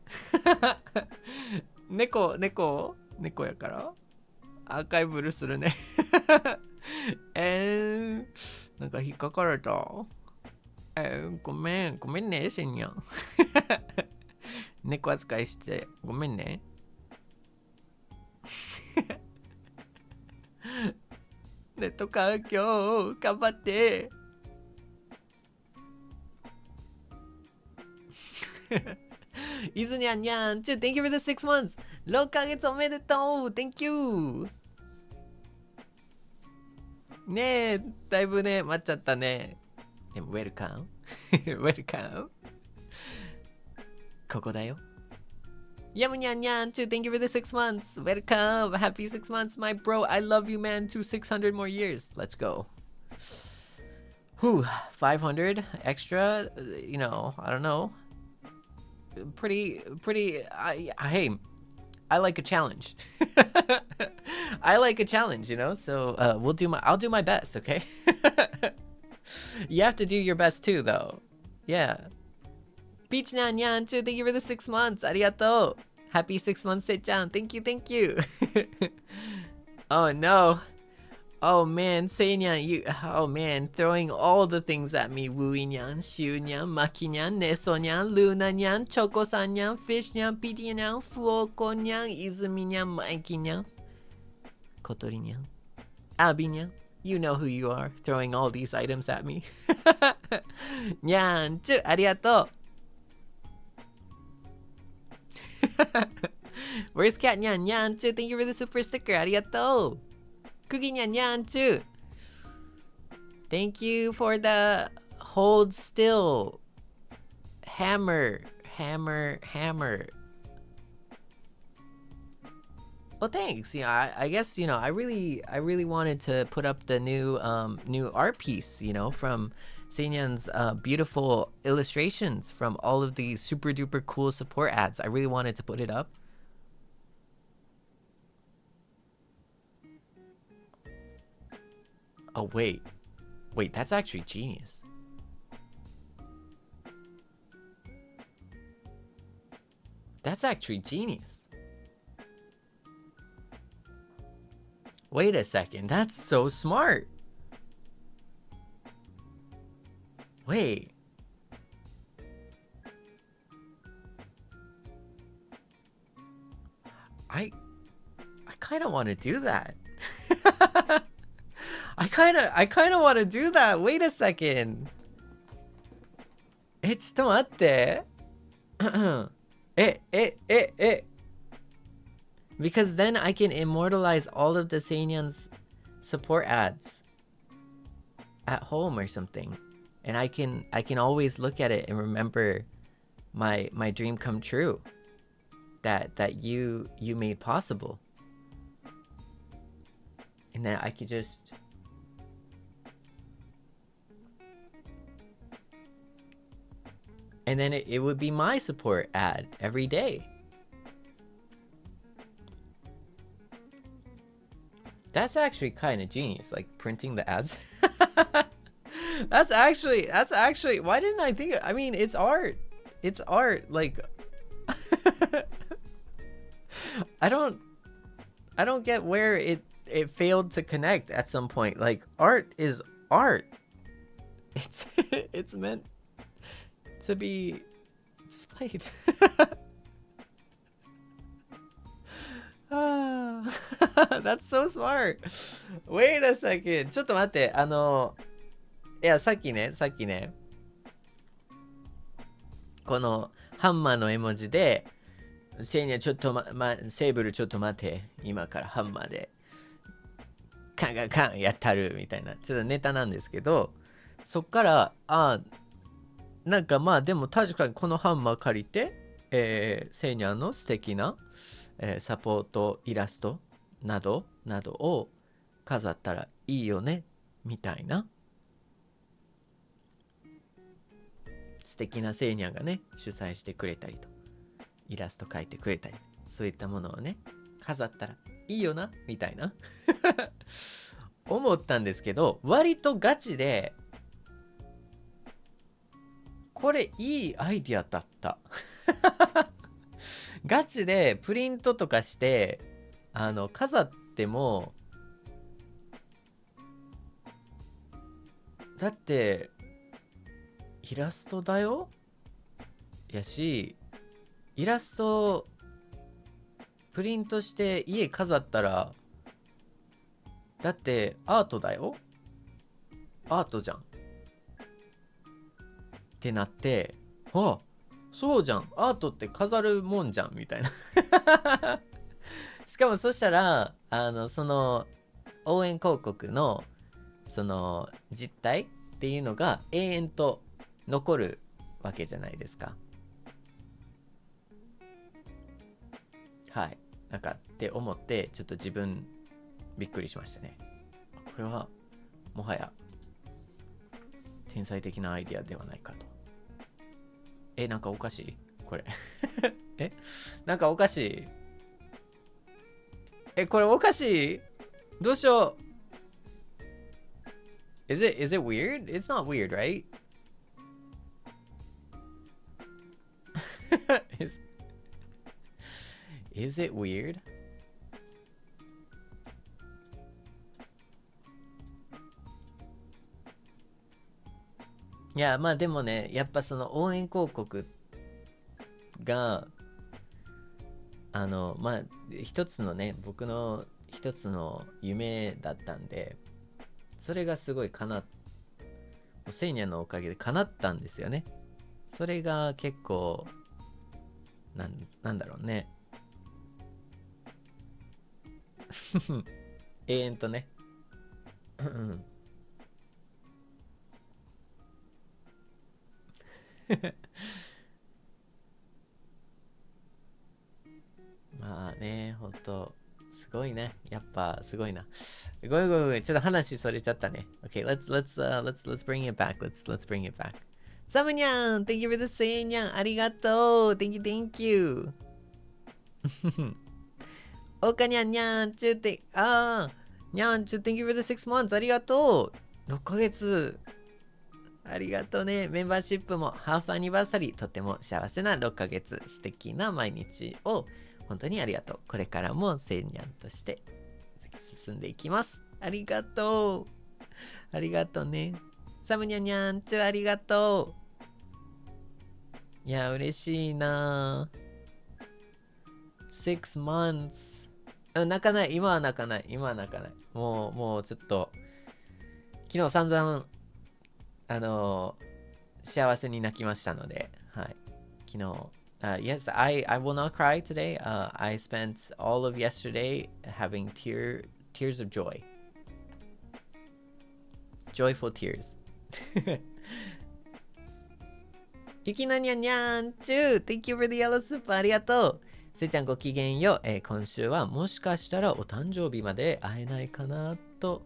猫やからアーカイブルするね。なんか引っかかれた。ごめんね、しんにゃん。猫扱いしてごめんね。ネット環境頑張って。いずにゃんにゃん、Thank you for the 6 months. 6ヶ月おめでとう。Thank you. ねえ、だいぶね、待っちゃったね。でも、Welcome. Welcome. ここだよ。やむにゃんにゃん、Thank you for the 6 months. Welcome. Happy 6 months, my bro. I love you, man. To 600 more years. Let's go. Whew, 500 extra, you know, I don't know. Pretty hey, I like a challenge. I like a challenge, you know, so I'll do my best, okay? You have to do your best too, though. Yeah. Peach Nyan Yan, thank you for the 6 months. Arigato. Happy 6 months, Sei-chan. Thank you. Oh no. Oh man, Seinyan, oh man, throwing all the things at me. Woo-nyan, Shu-nyan, Maki-nyan, Neso-nyan, Luna-nyan, Choco-san-nyan, Fish-nyan, Pity-nyan, Fuoko-nyan, Izumi-nyan, Mikey-nyan, Kotori-nyan, Abi-nyan. You know who you are, throwing all these items at me. Nyan, arigato. Where's Cat Nyan Nyan too? Thank you for the super sticker. ありがとう。Cookie Nyan Nyan too. Thank you for the hold still. Hammer. Well, thanks. You know, I guess, you know, I really wanted to put up the new art piece, you know, from Seinyan's beautiful illustrations from all of these super duper cool support ads. I really wanted to put it up. Oh, wait, that's actually genius. That's actually genius. Wait a second, that's so smart. Wait. I kind of want to do that. I kind of want to do that. Wait a second. ちょっと待って。Because then I can immortalize all of the Seinyan's support ads at home or something. And I can always look at it and remember my dream come true that you made possible. And then I could just and then it would be my support ad every day. That's actually kind of genius, like printing the ads. That's actually why didn't I think I mean, it's art, like I don't get where it failed to connect at some point. Like, art is art. It's meant to be displayed. That's so smart. Wait a second. ちょっと待って。いや、さっきね、このハンマーの絵文字で、セイニャちょっとセーブルちょっと待て。今からハンマーで、カンカンカンやったるみたいな、ちょっとネタなんですけど、そっから、なんかまあでも確かにこのハンマー借りて、セイニャの素敵な、サポートイラストなどを飾ったらいいよねみたいな、素敵なセイニャがね主催してくれたりとイラスト描いてくれたり、そういったものをね飾ったらいいよなみたいな思ったんですけど、割とガチでこれいいアイディアだったガチでプリントとかして飾っても、だってイラストだよやし、イラストプリントして家飾ったらだってアートだよ、アートじゃんってなって、あ、そうじゃん、アートって飾るもんじゃんみたいなしかもそしたらその応援広告のその実態っていうのが永遠と残るわけじゃないですか。はい、なんかって思ってちょっと自分びっくりしましたね。これはもはや天才的なアイディアではないかと。なんかおかしいこれなんかおかしい、これおかしい、どうしよう。Is it weird? It's not weird, right? Is it weird? いや、まあでもね、やっぱその応援広告がまあ一つのね、僕の一つの夢だったんで、それがすごいセイニャのおかげで叶ったんですよね。それが結構なんだろうね、永遠とね。まあね、ほんと、すごいね。やっぱすごいな。ごめんごめんごめん。ちょっと話それちゃったね。Okay, let's bring it back. Let's bring it back. サムニャン Thank you for the 1000ニャンありがとう Thank you, thank you. おかにゃんにゃんちゅうて、にゃんちゅう Thank you for the 6 months ありがとう !6 ヶ月ありがとうね。メンバーシップもハーフアニバーサリー、とても幸せな6ヶ月、素敵な毎日を本当にありがとう。これからもセイニャンとして進んでいきます。ありがとう。ありがとうね。サムニャニャンチュありがとう。いや、嬉しいな。6 months。泣かない。今は泣かない。もうちょっと、昨日散々、幸せに泣きましたので、はい。昨日、yes, I will not cry today. I spent all of yesterday having tears of joy. Joyful tears. ゆきなにゃんにゃんちゅう Thank you for the yellow soup. ありがとう。せいちゃんごきげんよう。今週はもしかしたらお誕生日まで会えないかなと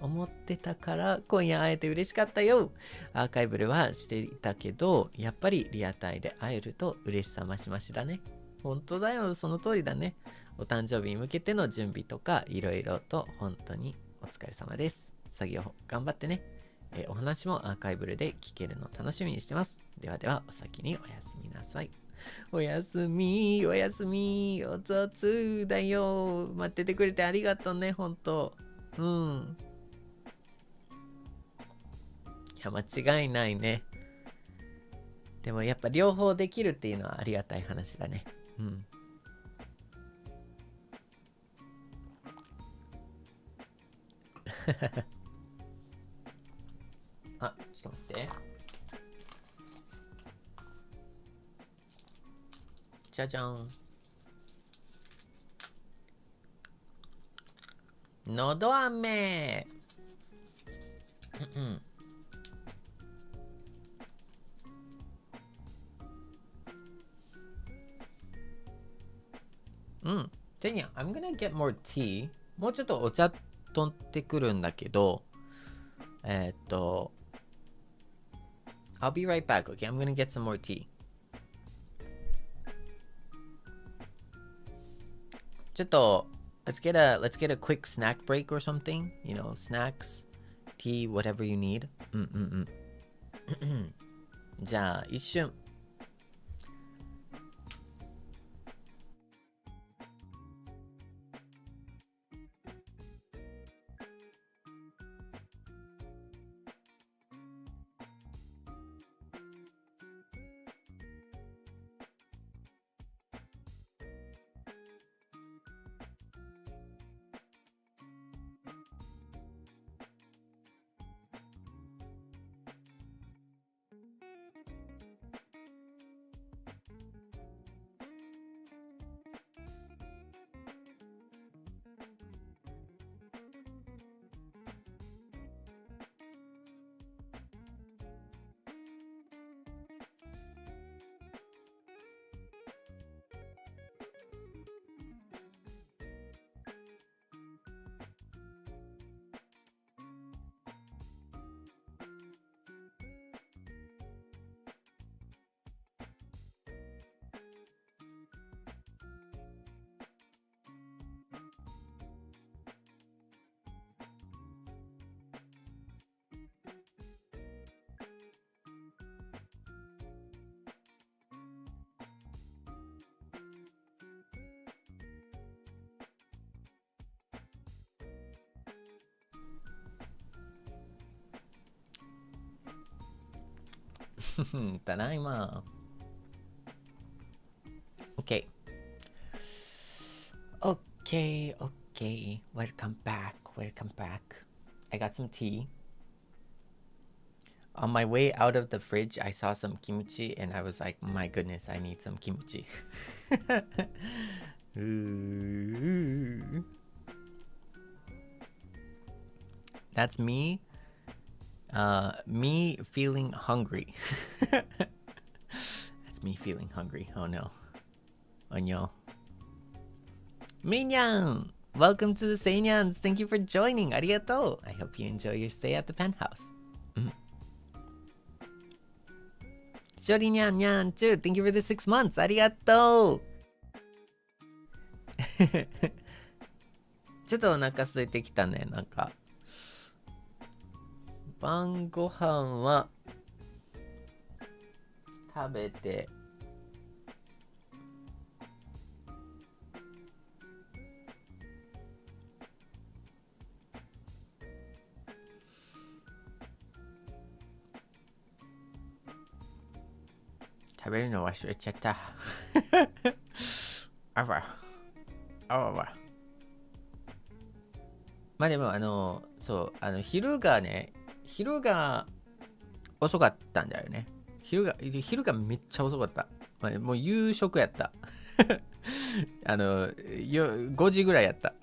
思ってたから今夜会えて嬉しかったよ。アーカイブルはしていたけどやっぱりリアタイで会えると嬉しさ増し増しだね。本当だよ、その通りだね。お誕生日に向けての準備とかいろいろと本当にお疲れ様です。作業頑張ってね。お話もアーカイブルで聞けるの楽しみにしてます。ではではお先におやすみなさい。おやすみおやすみ、おつおつだよ。待っててくれてありがとうね、本当。うん。いや、間違いないね。でもやっぱ両方できるっていうのはありがたい話だね。うん。あ、ちょっと待って。じゃじゃん。のど飴。Seiyan, I'm gonna get more tea. もうちょっとお茶取ってくるんだけど、I'll be right back, okay? I'm gonna get some more tea. ちょっと let's get a quick snack break or something. You know, snacks, tea, whatever you need. じゃあ一瞬。ただいま。Okay. Okay. Welcome back. I got some tea. On my way out of the fridge, I saw some kimchi and I was like, my goodness, I need some kimchi. That's me. Me feeling hungry. That's me feeling hungry. Oh no. Oh no. Minyan! Welcome to the Seinyans. Thank you for joining. Arigatou. I hope you enjoy your stay at the penthouse. Shori nyan nyan chu. Thank you for the 6 months. Arigatou. ちょっとお腹空いてきたね。なんか晩ご飯は食べて食べるの忘れちゃったあわあわまあでもそう昼が遅かったんだよね。昼がめっちゃ遅かった。まあ、もう夕食やった。5時ぐらいやった。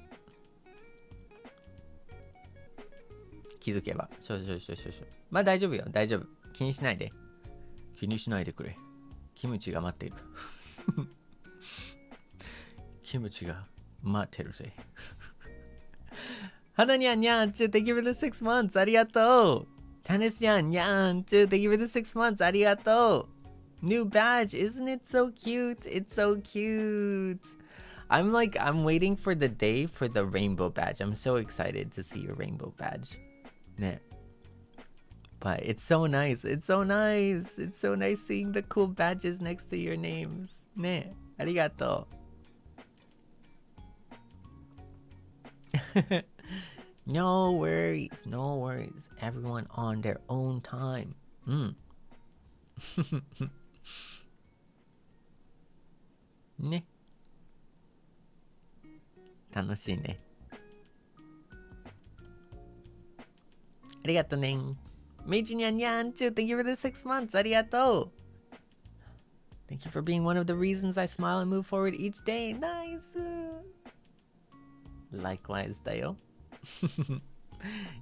気づけば。そう。まあ大丈夫よ、大丈夫。気にしないで。気にしないでくれ。キムチが待っている。キムチが待ってるぜ。花にゃんにゃんちゅう Thank you for the 6 months ありがとう。タネスにゃんにゃんちゅう Thank you for the 6 months ありがとう。New badge, isn't it so cute? It's so cute. I'm waiting for the day for the rainbow badge. I'm so excited to see your rainbow badge. ね。But it's so nice. It's so nice. It's so nice seeing the cool badges next to your names. ね。ありがとう。No worries, no worries. Everyone on their own time. ね。楽しいね。ありがとうね。メイジニャンニャン too. Thank you for the 6 months. ありがとう。Thank you for being one of the reasons I smile and move forward each day. Nice. Likewise だよ。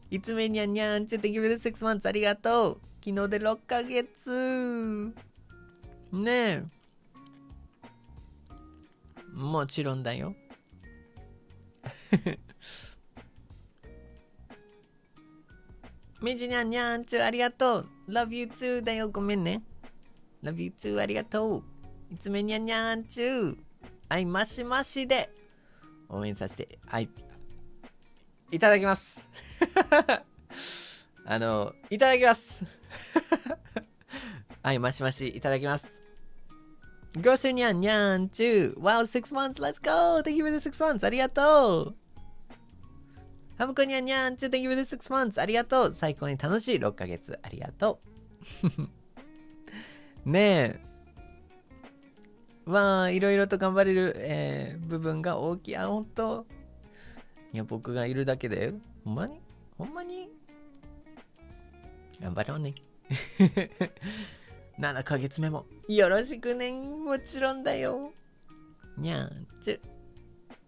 いつめにゃんにゃんちゅう Thank you for the 6 months ありがとう。昨日で6ヶ月ねえ。もちろんだよ。みじにゃんにゃんちゅうありがとう。Love you too だよ。ごめんね。Love you too ありがとう。いつめにゃんにゃんちゅう。愛マシマシで応援させて。いただきます。いただきます。はい、マシマシいただきます。グロスニャンニャンチュー。Wow, 6 months, let's go! Thank you for the 6 months. ありがとう。ハムコニャンニャンチュー。Thank you for the 6 months. ありがとう。最高に楽しい6ヶ月。ありがとう。ねえ。まあ、いろいろと頑張れる、部分が大きい。あ、ほんと。いや、僕がいるだけで、ほんまに頑張ろうね。7ヶ月目もよろしくね。もちろんだよ。にゃんちゅ。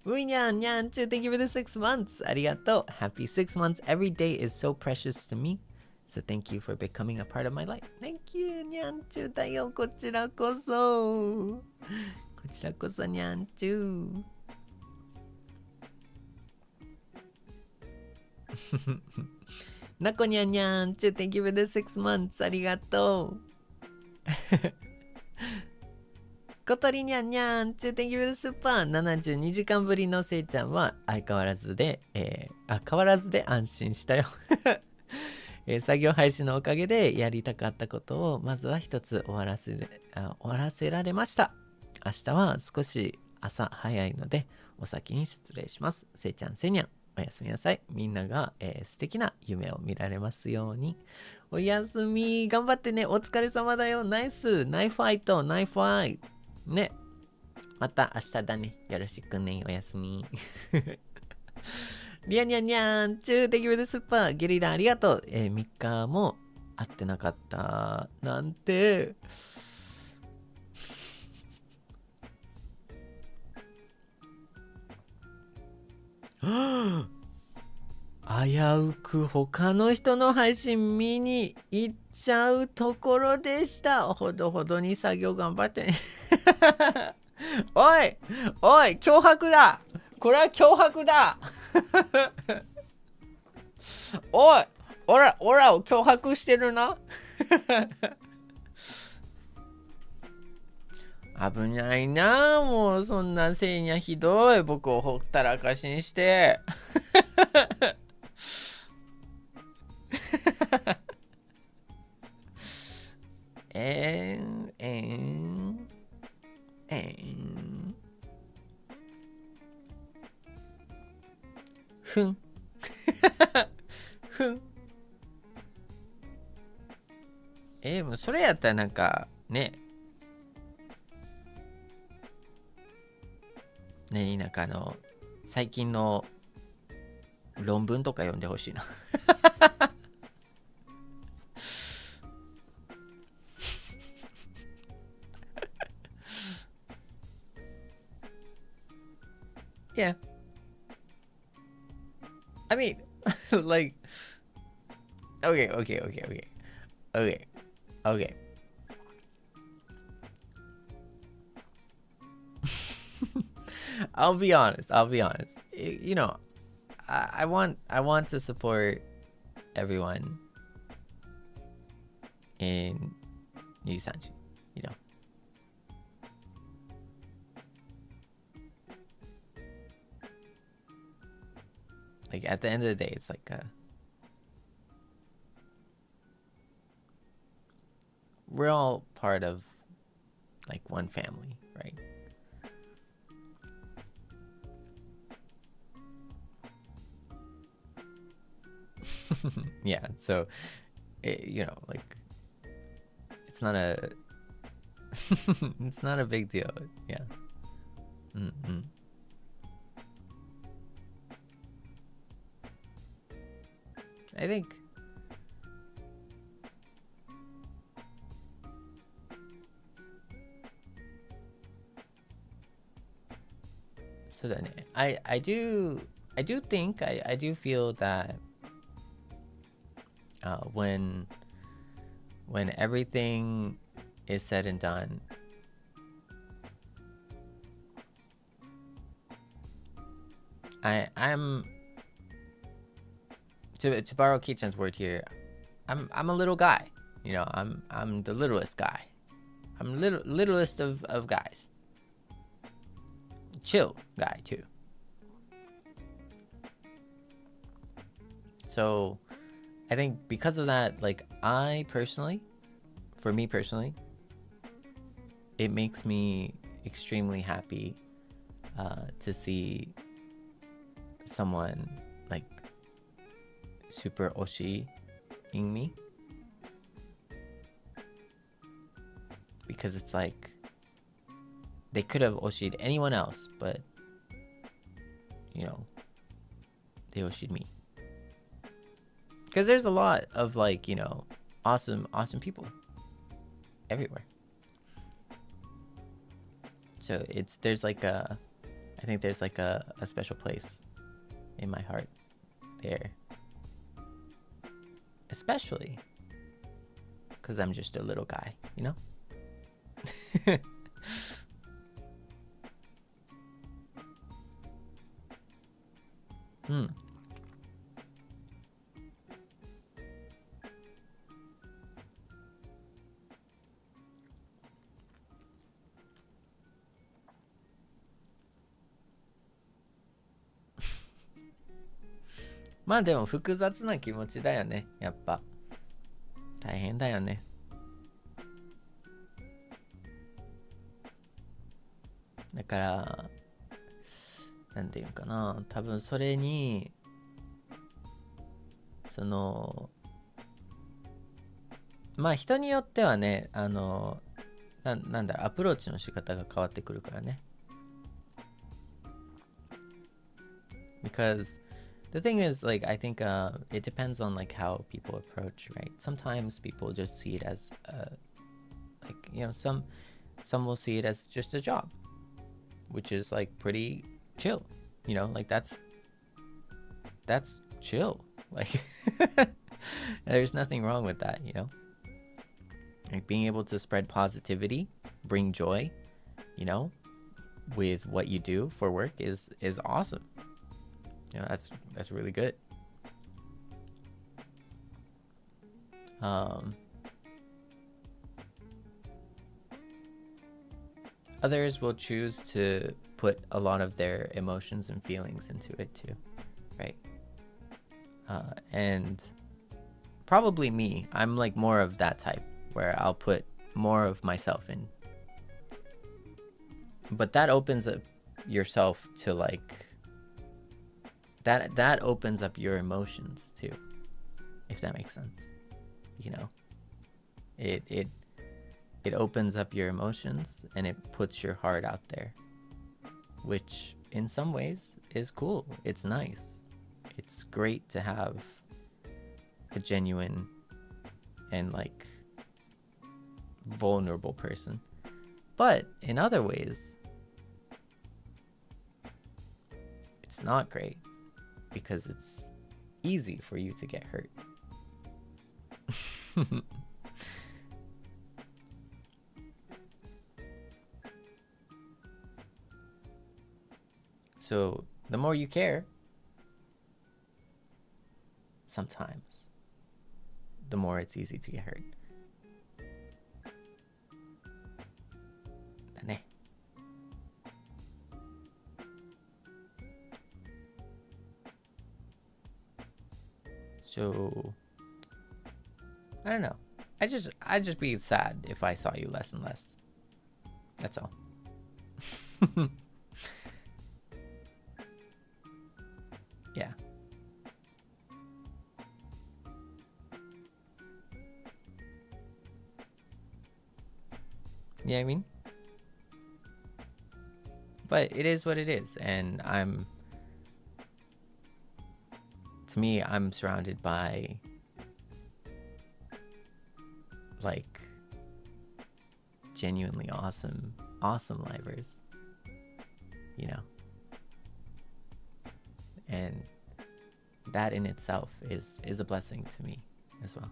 ういにゃんにゃんちゅ。Thank you for the 6 months. ありがとう。Happy 6 months. Every day is so precious to me. So thank you for becoming a part of my life. Thank you, にゃんちゅだよ。こちらこそ。こちらこそにゃんちゅ。なこにゃんにゃんちゅ。Thank you for the 6 months. ありがとう。ことりにゃんにゃんちゅ。Thank you for the super. 72時間ぶりのせいちゃんは相変わらずで、変わらずで安心したよ。作業配信のおかげでやりたかったことをまずは一つ終わらせられました。明日は少し朝早いのでお先に失礼します。せいちゃん、せにゃん。おやすみなさい。みんなが、素敵な夢を見られますように。おやすみ。頑張ってね。お疲れ様だよ。ナイス。ナイファイト。ナイファイ。ね。また明日だね。よろしくね。おやすみ。リアニャンニャン。チュー。Thank you for the super。ゲリラありがとう。3日も会ってなかったなんて。危危うく他の人の配信見に行っちゃうところでした。ほどほどに作業頑張ってね。おいおい、脅迫だ。これは脅迫だ。おい、オラを脅迫してるな。危ないな。もうそんなせいにゃひどい。僕をほったらかしにして。ふん。ふん。もうそれやったらなんかね、なんか最近の論文とか読んでほしいな。Yeah. I mean, like, okay. I'll be honest. You know, I want to support everyone in NIJISANJI, you know. Like at the end of the day, it's like we're all part of like one family, right? Yeah, so you know, like it's not a it's not a big deal. Yeah. Mm-hmm. I think so then I do think I do feel that when everything is said and done, I'm to borrow Keichan's word here, I'm a little guy, you know. I'm the littlest guy. I'm littlest of guys. Chill guy too. So I think because of that, like for me personally, it makes me extremely happy to see someone like super Oshi-ing me, because it's like they could have Oshi'd anyone else, but you know, they Oshi'd me. Because there's a lot of like, you know, awesome people everywhere. So there's like I think there's like a special place in my heart there. Especially because I'm just a little guy, you know?まあでも複雑な気持ちだよね、やっぱ。大変だよね。だから、なんていうかな、多分それに、まあ人によってはね、なんだろう、アプローチの仕方が変わってくるからね。Because the thing is, like, I think it depends on like how people approach, right? Sometimes people just see it as like, you know, some will see it as just a job, which is like pretty chill, you know, like that's chill, Like, there's nothing wrong with that, you know? Like being able to spread positivity, bring joy, you know, with what you do for work is awesome. You know, that's really good. Others will choose to put a lot of their emotions and feelings into it too, right? And probably me, I'm like more of that type where I'll put more of myself in. But that opens up yourself to like, that opens up your emotions too, if that makes sense. You know, it opens up your emotions and it puts your heart out there, which in some ways is cool. It's nice. It's great to have a genuine and like vulnerable person. But in other ways, it's not great because it's easy for you to get hurt. So the more you care, sometimes, the more it's easy to get hurt. だね。So I don't know. I'd just be sad if I saw you less and less. That's all. Yeah. You know what I mean? But it is what it is, and to me, I'm surrounded by like genuinely awesome livers, you know, and that in itself is a blessing to me as well.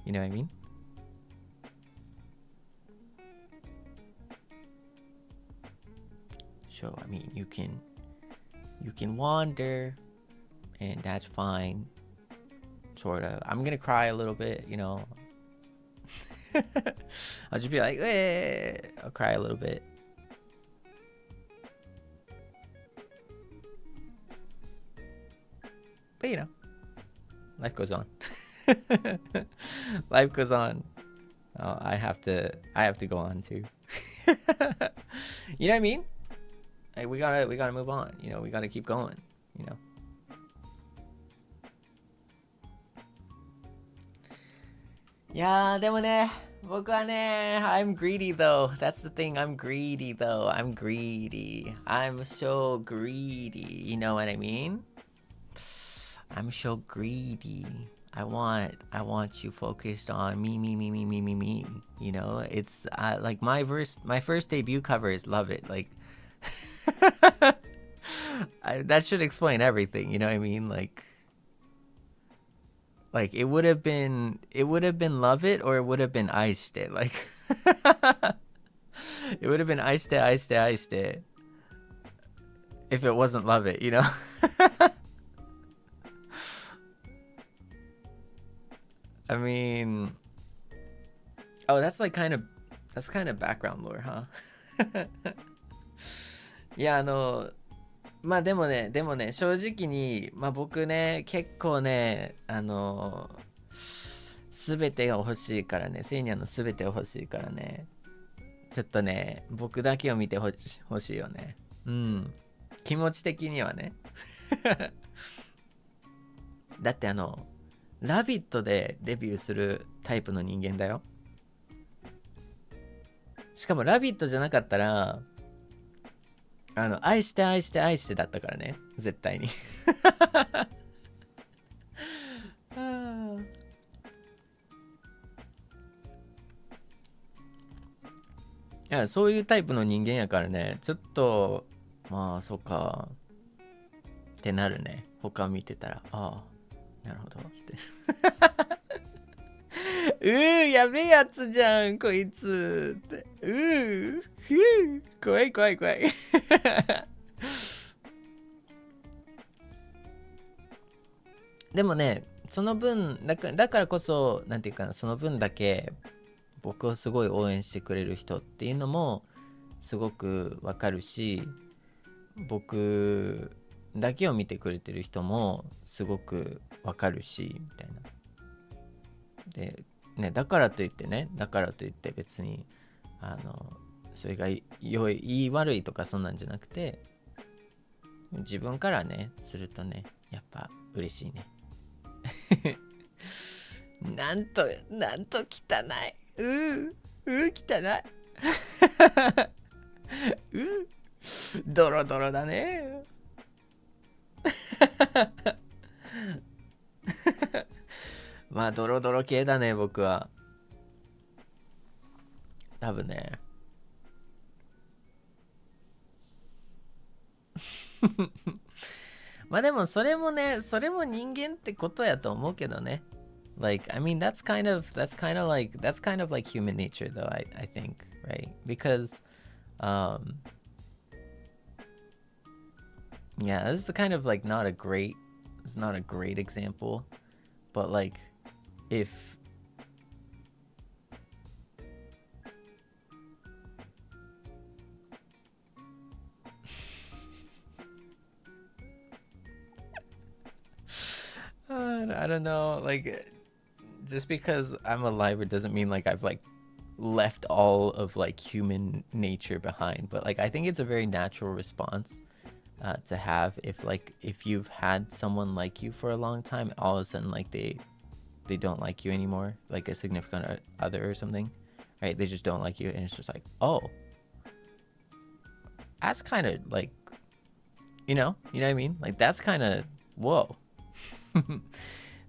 You know what I mean? So I mean, you can wander, and that's fine. Sort of. I'm gonna cry a little bit, you know. I'll just be like, eh. I'll cry a little bit. But you know, life goes on. Life goes on. Oh, I have to go on too. You know what I mean? Hey, we gotta move on. You know, we gotta keep going. You know. Yeah, でもね、僕はね、I'm greedy though. That's the thing. I'm greedy though. I'm greedy. I'm so greedy. You know what I mean? I'm so greedy. I want you focused on me. You know, it's like my first debut covers. Love it. Like that should explain everything. You know what I mean? Like it would have been love it, or it would have been iced it. Like it would have been iced it if it wasn't love it, you know. I mean, oh, that's kind of background lore, huh? いや、まあでもね、正直に、まあ僕ね、結構ね、すべてが欲しいからね、セイニャンのすべてが欲しいからね、ちょっとね、僕だけを見てほしいよね。うん。気持ち的にはね。だってラビットでデビューするタイプの人間だよ。しかもラビットじゃなかったら、愛してだったからね。絶対に。いや、そういうタイプの人間やからね。ちょっと、まあ、そうか。てなるね。他見てたら、ああ、なるほどって。やべえやつじゃん、こいつって。怖い怖い怖い。でもね、その分だからこそ、なんていうかな、その分だけ僕をすごい応援してくれる人っていうのもすごくわかるし、僕だけを見てくれてる人もすごくわかるし、みたいな。で、ね、だからといって別に、それが言い悪いとかそんなんじゃなくて、自分からね、するとね、やっぱ嬉しいね。なんと汚い。汚い。ドロドロだね。まあドロドロ系だね、僕は。多分ね。まあでもそれも人間ってことやと思うけどね。Like, I mean, that's kind of like human nature, though. I think, right? Because, yeah, this is kind of like it's not a great example, but like, if I don't know, like, just because I'm alive, it doesn't mean like I've like left all of like human nature behind. But like I think it's a very natural response to have if you've had someone like you for a long time, all of a sudden like they don't like you anymore, like a significant other or something, right? They just don't like you, and it's just like, oh, that's kind of like, you know what I mean? Like that's kind of whoa.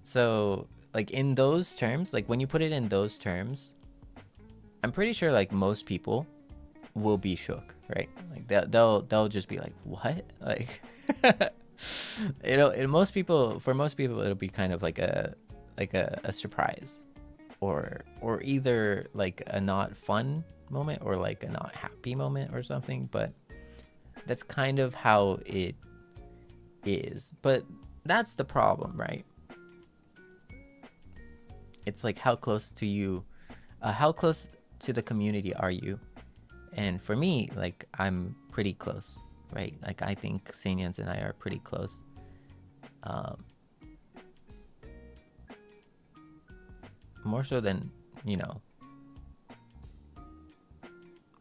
So like in those terms, like when you put it in those terms, I'm pretty sure like most people will be shook, right? Like they'll just be like, what? Like for most people it'll be kind of like a surprise, or either like a not fun moment or like a not happy moment or something. But that's kind of how it is. But that's the problem, right? It's like how close to the community are you? And for me, like I'm pretty close, right? Like I think Seinyans and I are pretty close. More so than,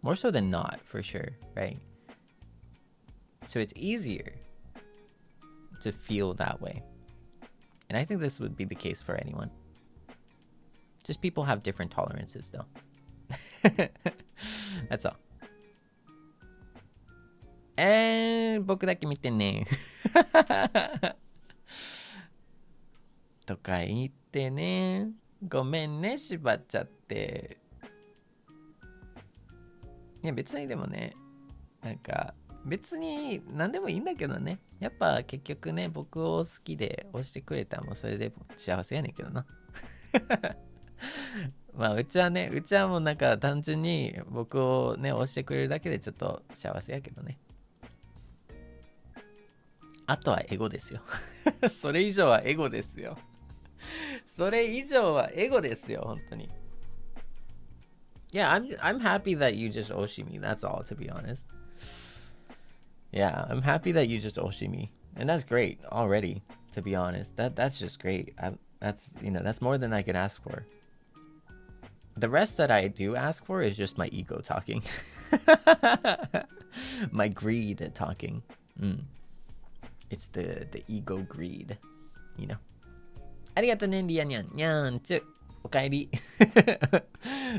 more so than not, for sure, right? So it's easier to feel that way. And I think this would be the case for anyone. Just people have different tolerances, though. That's all. 僕だけ見てね。とか言ってね。ごめんね、縛っちゃって。いや、別にでもね、なんか、別に何でもいいんだけどね。やっぱ結局ね、僕を好きで押してくれたらもうそれで幸せやねんけどな。まあうちはもうなんか単純に僕をね押してくれるだけでちょっと幸せやけどね。あとはエゴですよ。それ以上はエゴですよ。それ以上はエゴですよ、本当に。Yeah, I'm happy that you just Oshi me. That's all, to be honest. Yeah, I'm happy that you just Oshi me. And that's great already, to be honest. That's just great. That's more than I could ask for. The rest that I do ask for is just my ego talking. My greed talking. It's the ego greed, you know. ありがとうね、リアニャン。ニャンチュ。おかえり。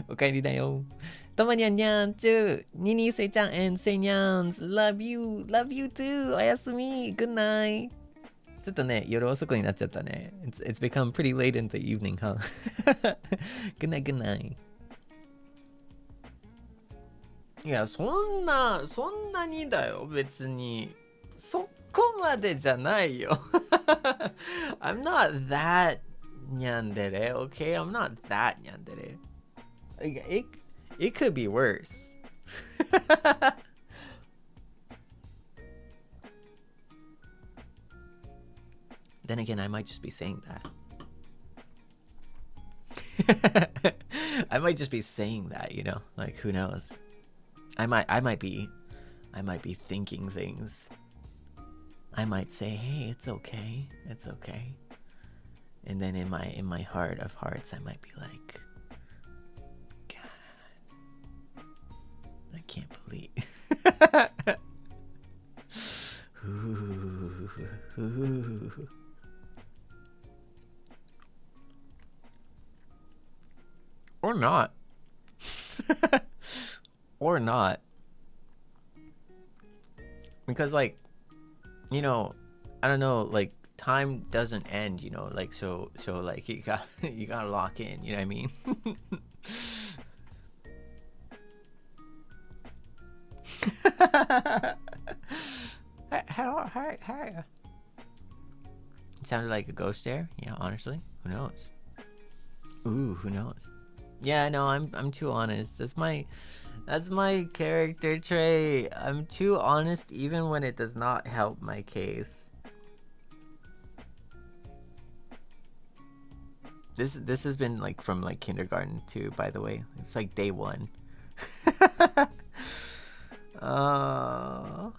おかえりだよ。ともにゃんにゃんちゅ。ににせいちゃん and せいにゃん。Love you. Love you too. おやすみ。Good night. ちょっとね、夜遅くになっちゃったね。It's become pretty late in the evening, huh? Good night, good night. いや、そんなにだよ、別に。そんこまでじゃないよ。I'm not that nyandere, okay? I'm not that nyandere. It could be worse. Then again, I might just be saying that. I might just be saying that, you know? Like, who knows? I might be thinking things. I might say, hey, it's okay. It's okay. And then in my heart of hearts, I might be like, God, I can't believe. Or not. Or not. Because, like, you know, I don't know, like, time doesn't end, you know, like, so like, you gotta lock in, you know what I mean? Hi. It sounded like a ghost there. Yeah, honestly, who knows? Ooh, who knows? Yeah, no, I'm too honest. That's my character trait. I'm too honest even when it does not help my case. This has been like from like kindergarten too, by the way. It's like day one. I'm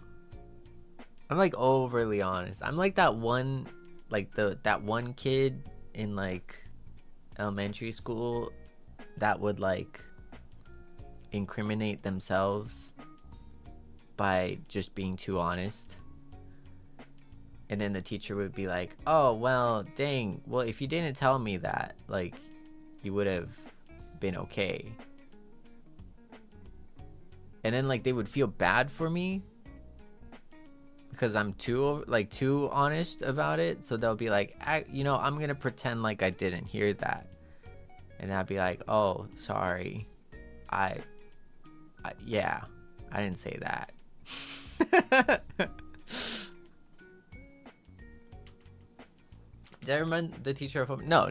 like overly honest. I'm like that one, like that one kid in like elementary school that would like incriminate themselves by just being too honest. And then the teacher would be like, oh, well, dang. Well, if you didn't tell me that, like, you would have been okay. And then, like, they would feel bad for me because I'm too honest about it. So they'll be like, I'm going to pretend like I didn't hear that. And I'd be like, oh, sorry. Yeah, I didn't say that. Did I remember the teacher from? No.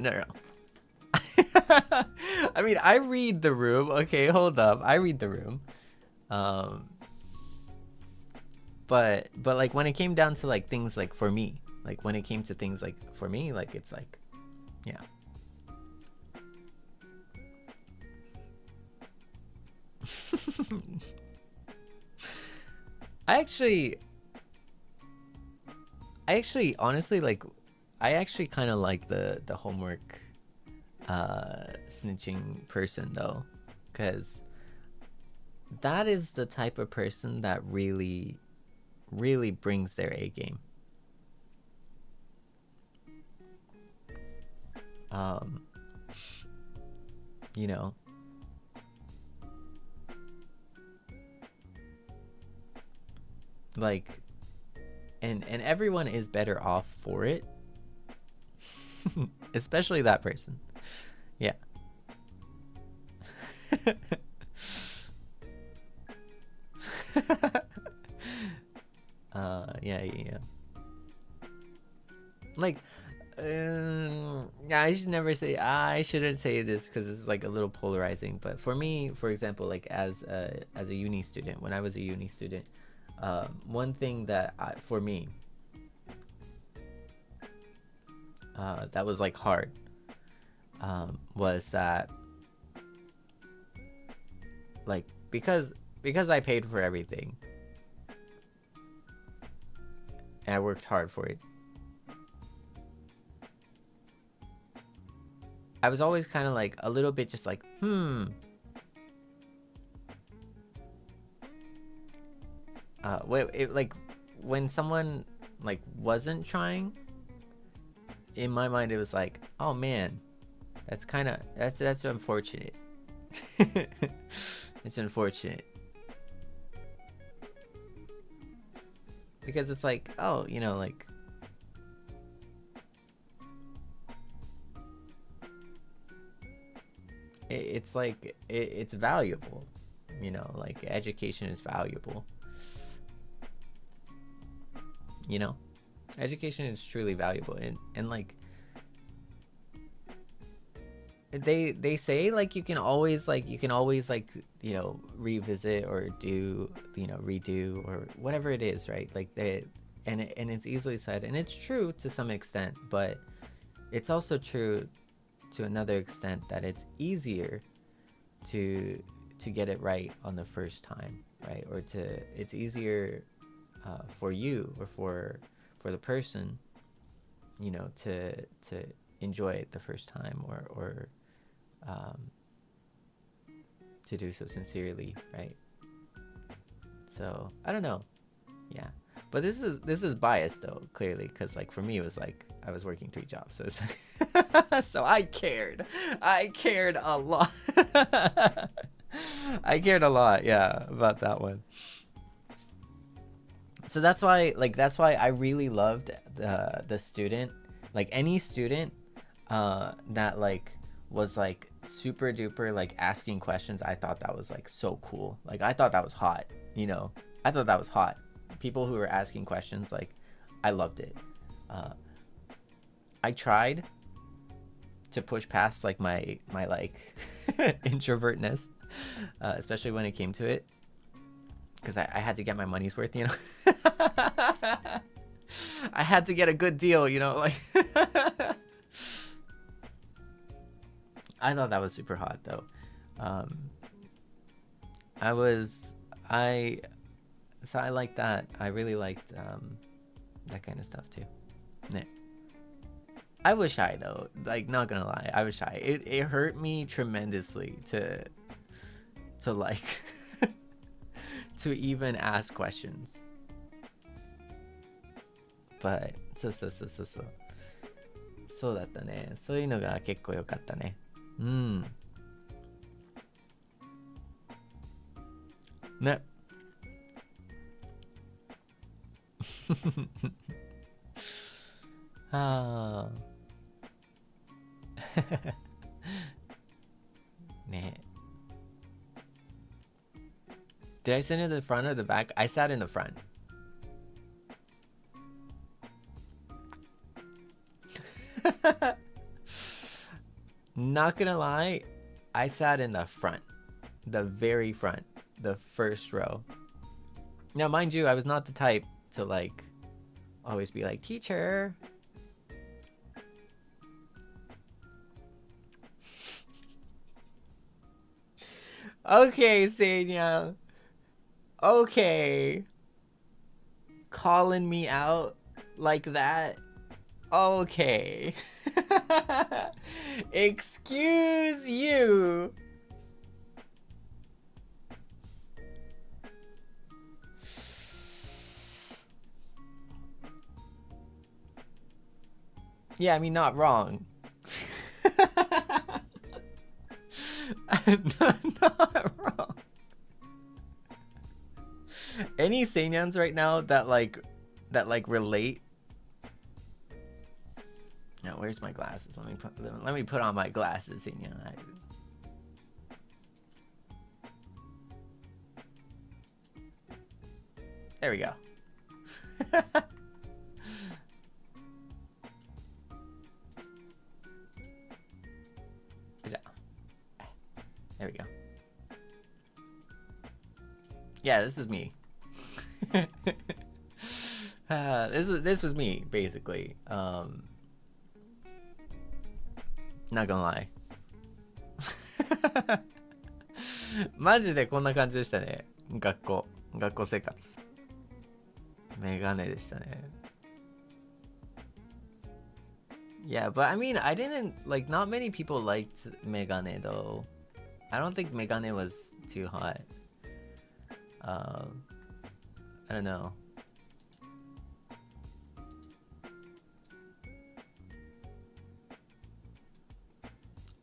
I mean, I read the room. Okay, hold up. I read the room. But like when it came down to like things like for me, like when it came to things like for me, like it's like, yeah. I actually honestly like I actually kind of like the homework snitching person though, because that is the type of person that really brings their A game. You know, like, and everyone is better off for it. Especially that person. Yeah. Yeah. Like, I should never say. I shouldn't say this because it's like a little polarizing. But for me, for example, like as a uni student, when I was a uni student, one thing that for me that was like hard was that like because I paid for everything and I worked hard for it, I was always kind of like a little bit just like like when someone like wasn't trying, in my mind it was like, oh man, that's unfortunate. It's unfortunate because it's like, oh, you know, like it's like it's valuable, you know, like education is valuable. you know? Education is truly valuable, and like they say like you can always like you know, revisit or do, you know, redo or whatever it is, right? Like and it's easily said, and it's true to some extent, but it's also true to another extent that it's easier to get it right on the first time, right? Or it's easier for you or for the person, you know, to enjoy it the first time, or to do so sincerely, right? So I don't know, yeah. But this is biased though, clearly, because like for me it was like I was working 3 jobs, so it's like so I cared a lot. I cared a lot, yeah, about that one. So that's why I really loved the student, like any student that like was like super duper like asking questions. I thought that was like so cool. Like I thought that was hot, you know. I thought that was hot. People who were asking questions, like I loved it. I tried to push past like my like introvertness, especially when it came to it, because I had to get my money's worth, you know. I had to get a good deal, you know, like I thought that was super hot though. So I like that. I really liked that kind of stuff too. Yeah. I was shy though, like not gonna lie, I was shy. It hurt me tremendously to like to even ask questions. Butそうだったね。そういうのが結構良かったね。うん。ね。ああ。ね。Did I sit in the front or the back? I sat in the front. Not gonna lie, I sat in the front, the very front, the first row. Now, mind you, I was not the type to like always be like, teacher. Okay, Seinyan. Okay. Calling me out like that. Okay. Excuse you. Yeah, I mean, not wrong. not wrong. Any Seinyans right now that like relate? Now, where's my glasses? Let me put on my glasses, Seinyan. There we go. There we go. Yeah, this was me. This was me basically. Not gonna lie. マジでこんな感じでしたね。学校生活。メガネでしたね。Yeah, but I mean, I didn't like. Not many people liked megane though. I don't think megane was too hot. I don't know.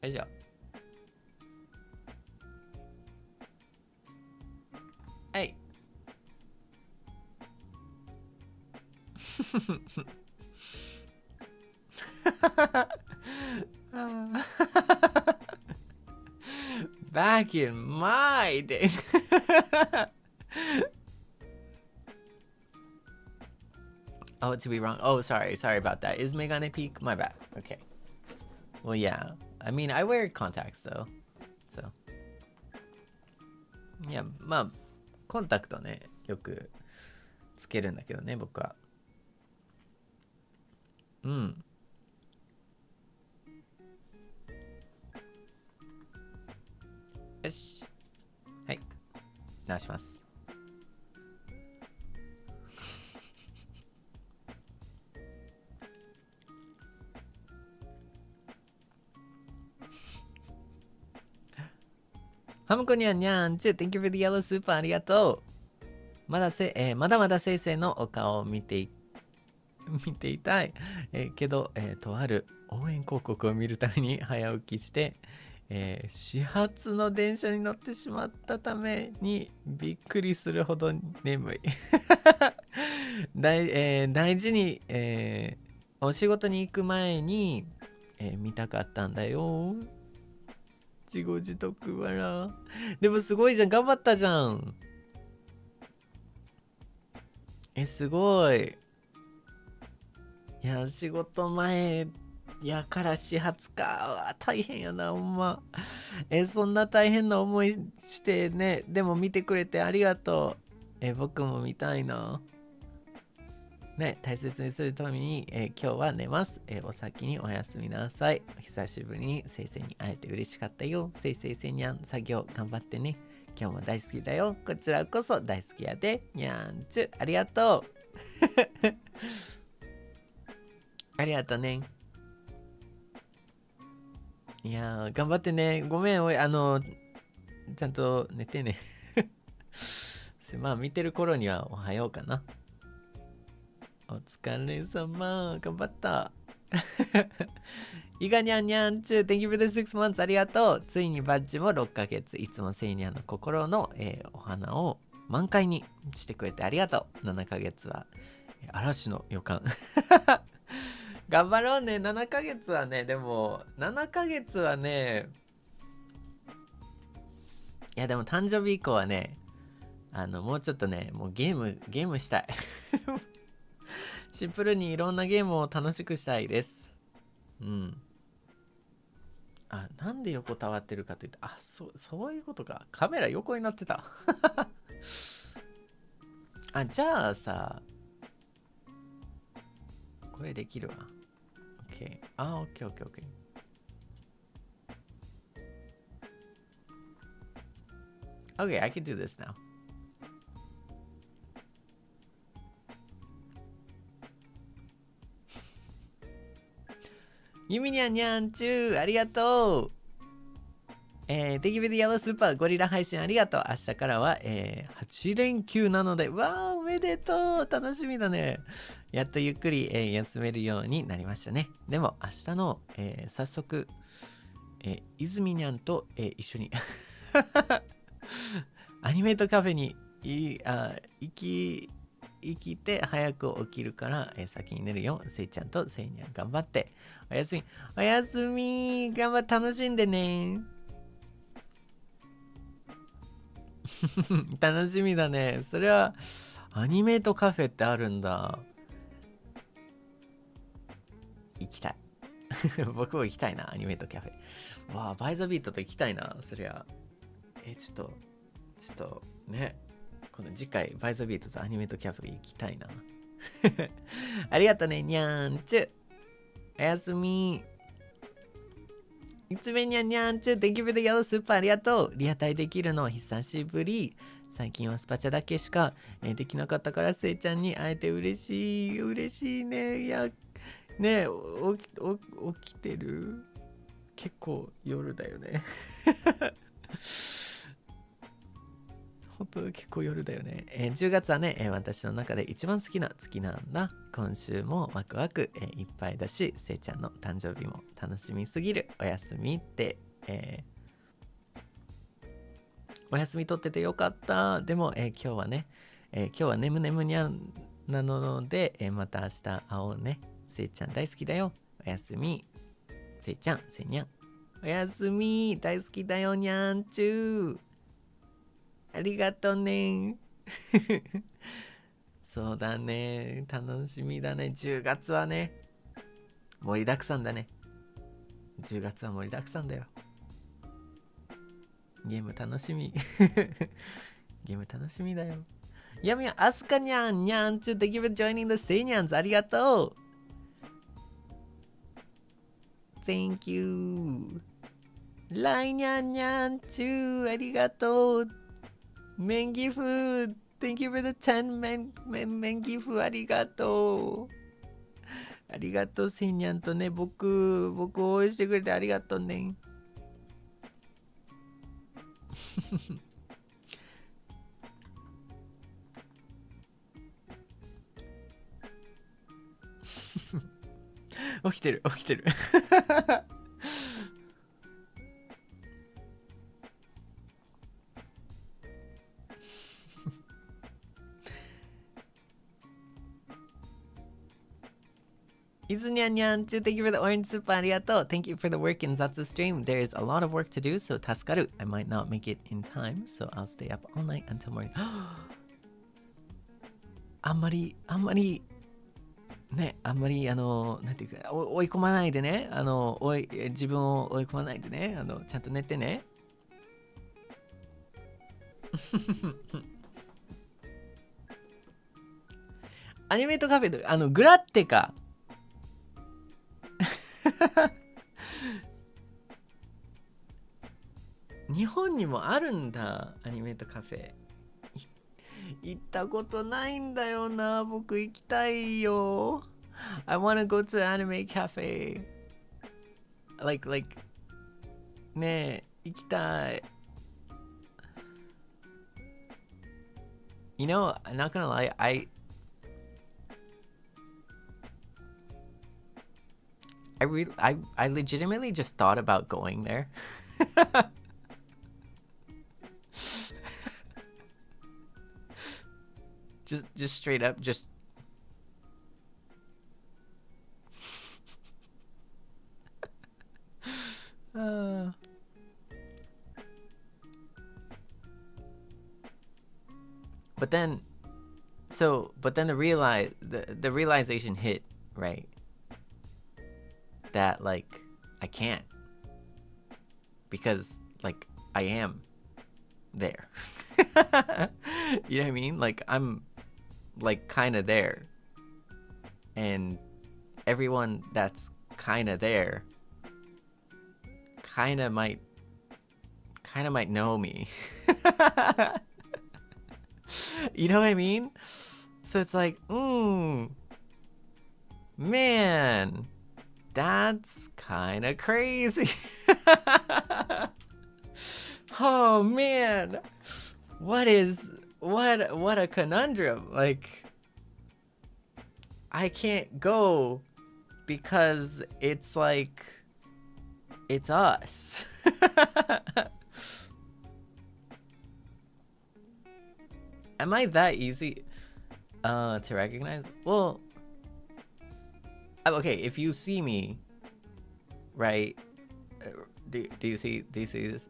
Hey, hey. Back in my day. Oh, to be wrong. Oh, sorry about that. Is Megane peak? My bad. Okay. Well, yeah. I mean, I wear contacts though. So. Yeah, まあ、コンタクトね、よくつけるんだけどね、僕は。うん。よし。はい。直します。ハムコニャンニャンチュ Thank you for the yellow super ありがとう。まだまだ先生のお顔を見ていたい。けど、とある応援広告を見るために早起きして、始発の電車に乗ってしまったためにびっくりするほど眠い。大事に、お仕事に行く前に、見たかったんだよ。自業自得はな。でもすごいじゃん。頑張ったじゃん。すごい。いや、仕事前やから始発か。大変やな、ほんま。そんな大変な思いしてね。でも見てくれてありがとう。僕も見たいな。ね、大切にするために、今日は寝ます。お先におやすみなさい。久しぶりに先生に会えて嬉しかったよ。せいにゃん、作業頑張ってね。今日も大好きだよ。こちらこそ大好きやで。にゃんちゅ、ありがとう。ありがとうね。いやー、頑張ってね。ごめん、ちゃんと寝てね。まあ、見てる頃にはおはようかな。お疲れ様。頑張った。いがにゃんにゃんちゅう Thank you for the 6 months ありがとう。ついにバッジも6ヶ月。いつもセイニャンの心の、お花を満開にしてくれてありがとう。7ヶ月は嵐の予感。頑張ろうね。7ヶ月はね、でも7ヶ月はね、いやでも誕生日以降はね、もうちょっとね、もうゲームしたい。シンプルにいろんなゲームを楽しくしたいです。うん。なんで横たわってるかというと、そういうことか。カメラ横になってた。じゃあさ、これできるわ。OK。OK。Okay, I can do this now. ゆみにゃんにゃんちゅう、ありがとう。Thank you for the yellow super ゴリラ配信ありがとう。明日からは、8連休なので、わーおめでとう。楽しみだね。やっとゆっくり、休めるようになりましたね。でも明日の、早速、泉にゃんと、一緒にアニメートカフェに生きて早く起きるから、先に寝るよ。せいちゃんとせいにゃん頑張って。おやすみ。おやすみ。頑張って楽しんでね。楽しみだね。それはアニメートカフェってあるんだ。行きたい。僕も行きたいな、アニメートカフェ。わあ、バイザビートと行きたいな、そりゃ。ちょっとね、この次回バイザビートとアニメートカフェ行きたいな。ありがとね、にゃんちゅ。おやすみ。いつめにゃんにゃんちゅ。Thank you for the yellow super ありがとう。リアタイできるの久しぶり。最近はスパチャだけしか、できなかったからせいちゃんに会えて嬉しい。嬉しいね。いや、ね起きてる？結構夜だよね。本当結構夜だよね。10月はね、私の中で一番好きな月なんだ。今週もワクワク、いっぱいだし、せいちゃんの誕生日も楽しみすぎる。おやすみって、お休み取っててよかった。でも、今日はね、今日は眠にゃんなので、また明日会おうね。せいちゃん大好きだよ。おやすみ。せいちゃん、せいにゃん。おやすみ。大好きだよ、にゃんちゅう。ありがとうね。そうだね。楽しみだね。10月はね。盛りだくさんだね。10月は盛りだくさんだよ。ゲーム楽しみ。ゲーム楽しみだよ。やみや、あすかにゃん、にゃんちゅ、Thank you for joining the Seinyans. ありがとう。Thank you. ライニャンニャンチュー、ありがとう。メンギフ、Thank you for the 10メンギフ、ありがとう。ありがとう、セイニャンとね、僕を応援してくれてありがとうね。起きてる。いずにゃんにゃんちゅ、Thank you for the orange soup ありがとう。Thank you for the work in Zatsu stream. There's a lot of work to do, so 助かる。I might not make it in time, so I'll stay up all night until morning. あんまり、ね、なんていうか、追い込まないでね。自分を追い込まないでね。ちゃんと寝てね。アニメートカフェで、グラッテか。日本にもあるんだ、アニメートカフェ。行ったことないんだよな。僕行きたいよ。I wanna go to anime cafe. Like, ねえ、行きたい。You know, I'm not gonna lie, I legitimately just thought about going there. just straight up, just but then the realization hit, right? That like I can't, because like I am there. You know what I mean? Like I'm like kind of there, and everyone that's kind of there kind of might know me. You know what I mean? So it's like, man, that's kind of crazy. Oh man, what a conundrum. Like, I can't go because it's like, it's us. Am I that easy to recognize? Well, okay, if you see me, right? Do you see this?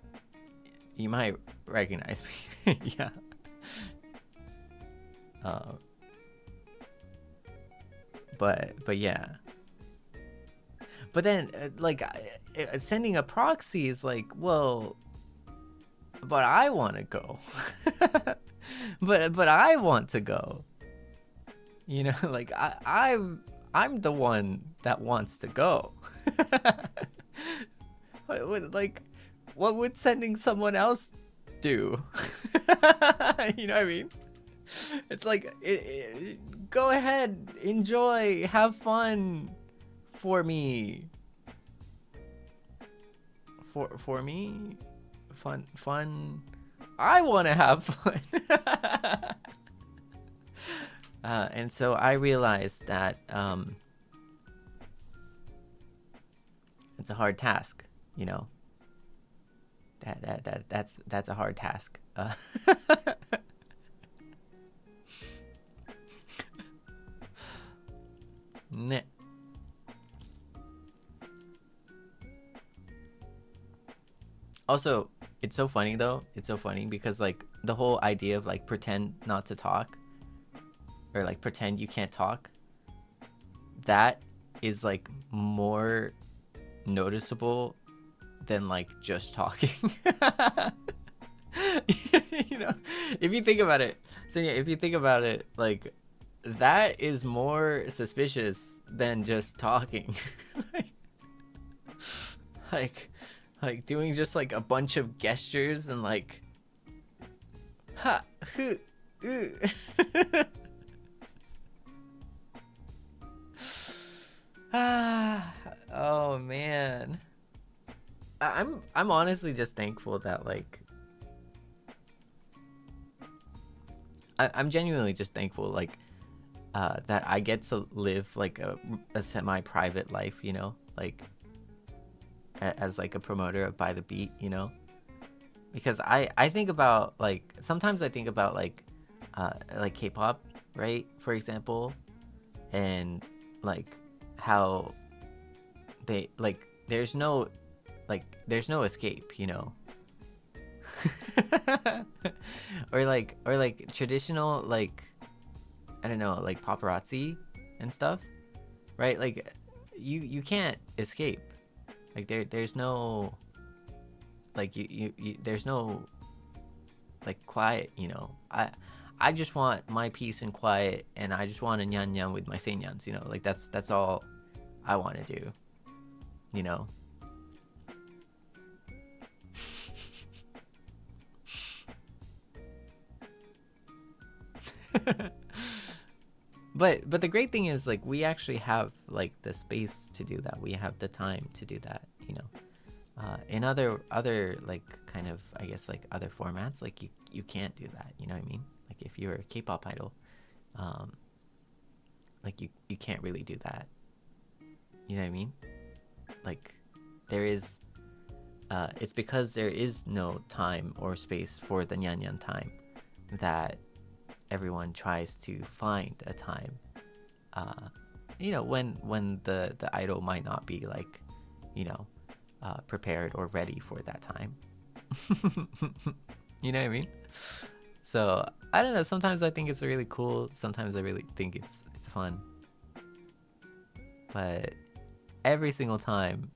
You might recognize me. Yeah. But yeah. But then like sending a proxy is like, well, but I want to go. but I want to go. You know, like I'm the one that wants to go. Like, what would sending someone else do? You know what I mean? It's like, go ahead, enjoy, have fun for me. For me? Fun. I want to have fun. And so I realized that it's a hard task, you know. That's a hard task. Ne. Also, it's so funny though. It's so funny because like the whole idea of like pretend not to talk or like pretend you can't talk, that is like more noticeable than like just talking. You know, if you think about it, so yeah, if you think about it, like that is more suspicious than just talking. like, like doing just like a bunch of gestures and like, ha, hu, oh man. I'm honestly just thankful that like I'm genuinely just thankful like that I get to live like a semi-private life, you know, like as like a promoter of By the Beat, you know, because I think about like sometimes I think about like K-pop, right, for example, and like how they like there's no escape, you know. or like traditional like I don't know, like paparazzi and stuff, right? Like you can't escape. Like there's no like you there's no like quiet, you know. I just want my peace and quiet, and I just want to nyan nyan with my Seinyans, you know. Like that's all I want to do, you know. But the great thing is like we actually have like the space to do that. We have the time to do that, you know. In other like kind of I guess like other formats, like you can't do that, you know what I mean? Like if you're a K-pop idol, like you can't really do that, you know what I mean? Like there is it's because there is no time or space for the nyan nyan time that everyone tries to find a time, you know, when the idol might not be like, you know, prepared or ready for that time. You know what I mean? So I don't know, sometimes I think it's really cool, sometimes I really think it's fun, but every single time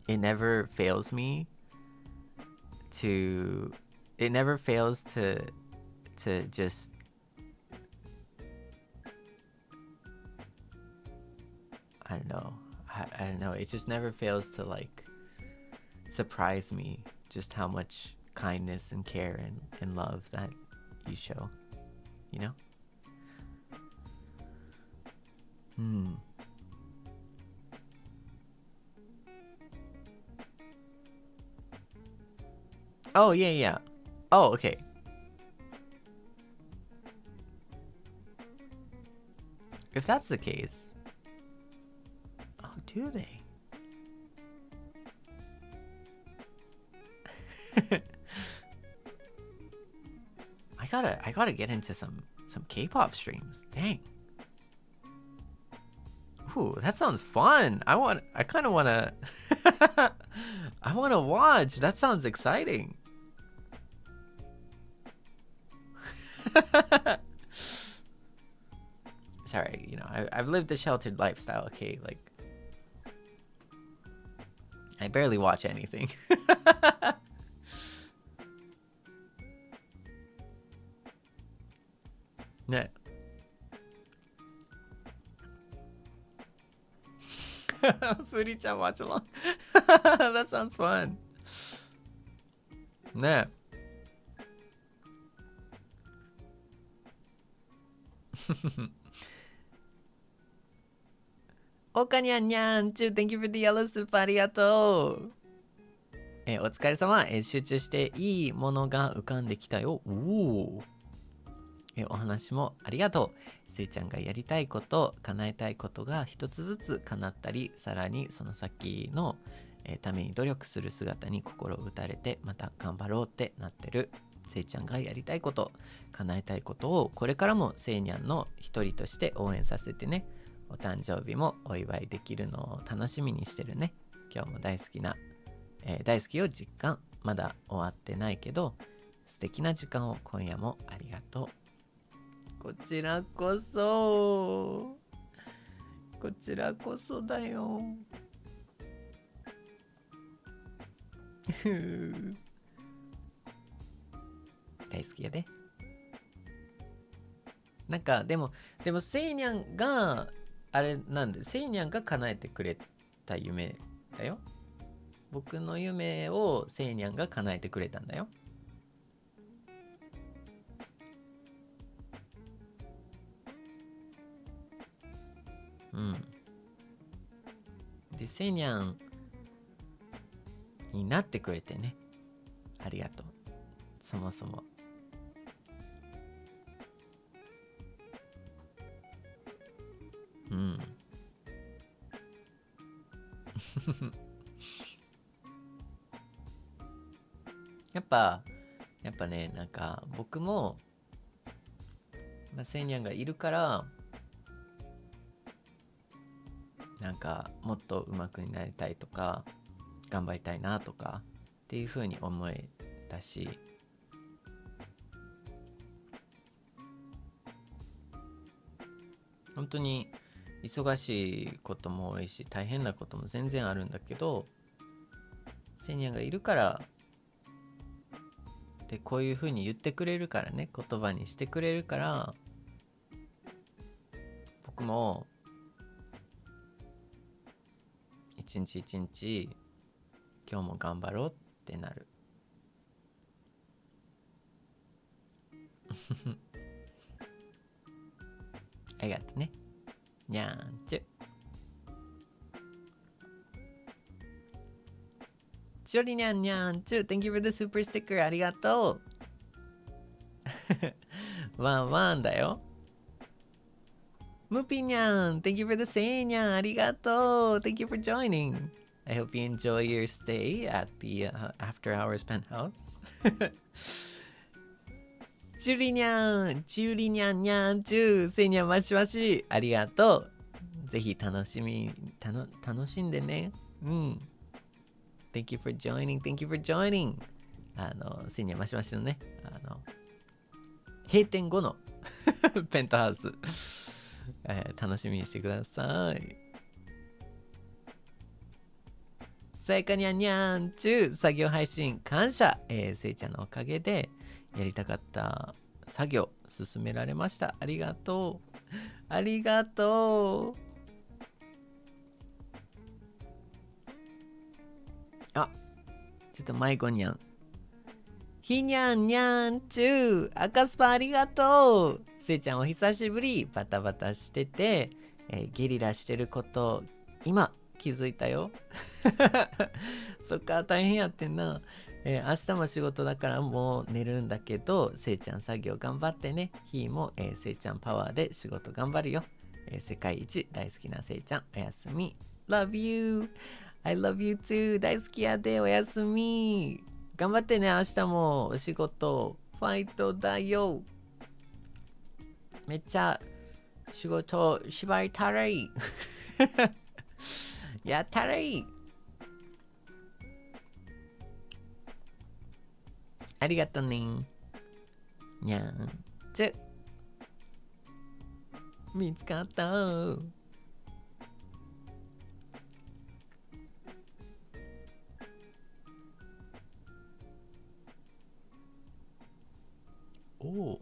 it never fails me to just I don't know, it just never fails to like surprise me just how much kindness and care and love that you show, you know. Oh yeah. Oh, okay. If that's the case, oh, do they? I gotta get into some K-pop streams. Dang. Ooh, that sounds fun. I kind of wanna. I wanna watch. That sounds exciting. Sorry, you know, I've lived a sheltered lifestyle, okay? Like, I barely watch anything. No. Foodie-chan watch along. That sounds fun. No. Okaにゃんにゃん too. Thank you for the yellow soup. ありがとう。お疲れ様。集中していいものが浮かんできたよ。おお。お話もありがとう。せいちゃんがやりたいこと、叶えたいことが一つずつ叶ったり、さらにその先の、ために努力する姿に心を打たれて、また頑張ろうってなってる。せいちゃんがやりたいこと、叶えたいことをこれからもせいにゃんの一人として応援させてね。お誕生日もお祝いできるのを楽しみにしてるね。今日も大好きよ実感。まだ終わってないけど、素敵な時間を今夜もありがとう。こちらこそ。こちらこそだよ。大好きやで。なんかでもセイニャンがあれなんで、セイニャンが叶えてくれた夢だよ。僕の夢をセイニャンが叶えてくれたんだよ。でセイニャンになってくれてね、ありがとう。そもそもやっぱね、なんか僕も、セイニャンがいるからなんかもっと上手くなりたいとか頑張りたいなとかっていう風に思えたし、本当に忙しいことも多いし大変なことも全然あるんだけど、セイニャンがいるからでこういう風に言ってくれるからね、言葉にしてくれるから、僕も一日一日今日も頑張ろうってなる。ありがとね。にゃーんちゅ。しおりにゃんにゃんちゅ。Thank you for the super sticker. ありがとう。ワンワンだよ。ムピニャン Thank you for the セイニャン。ありがとう。Thank you for joining. I hope you enjoy your stay at the after hours penthouse. チュリニャン、チュリニャンニャンチュ、セイニャンマシマシ、ありがとう。ぜひ楽しんでね。Thank you for joining, thank you for joining. セイニャンマシマシのね、閉店後のペントハウス、楽しみにしてください。さやかにゃんにゃんちゅ、作業配信感謝。せいちゃんのおかげでやりたかった作業進められました。ありがとう。ありがとう。あ、ちょっと迷子にゃん。ひにゃんにゃんちゅう。赤スパありがとう。せいちゃんお久しぶり。バタバタしてて、ゲリラしてること今気づいたよ。そっか、大変やってんな。明日も仕事だからもう寝るんだけど、せいちゃん作業頑張ってね。ひーも、せいちゃんパワーで仕事頑張るよ。世界一大好きなせいちゃん、おやすみ。Love you. I love you too. 大好きやで、おやすみ。頑張ってね、明日もお仕事。ファイトだよ。めっちゃ仕事縛りたらい。やったらいい。ありがとうね。にゃんちゅ。見つかった。おお。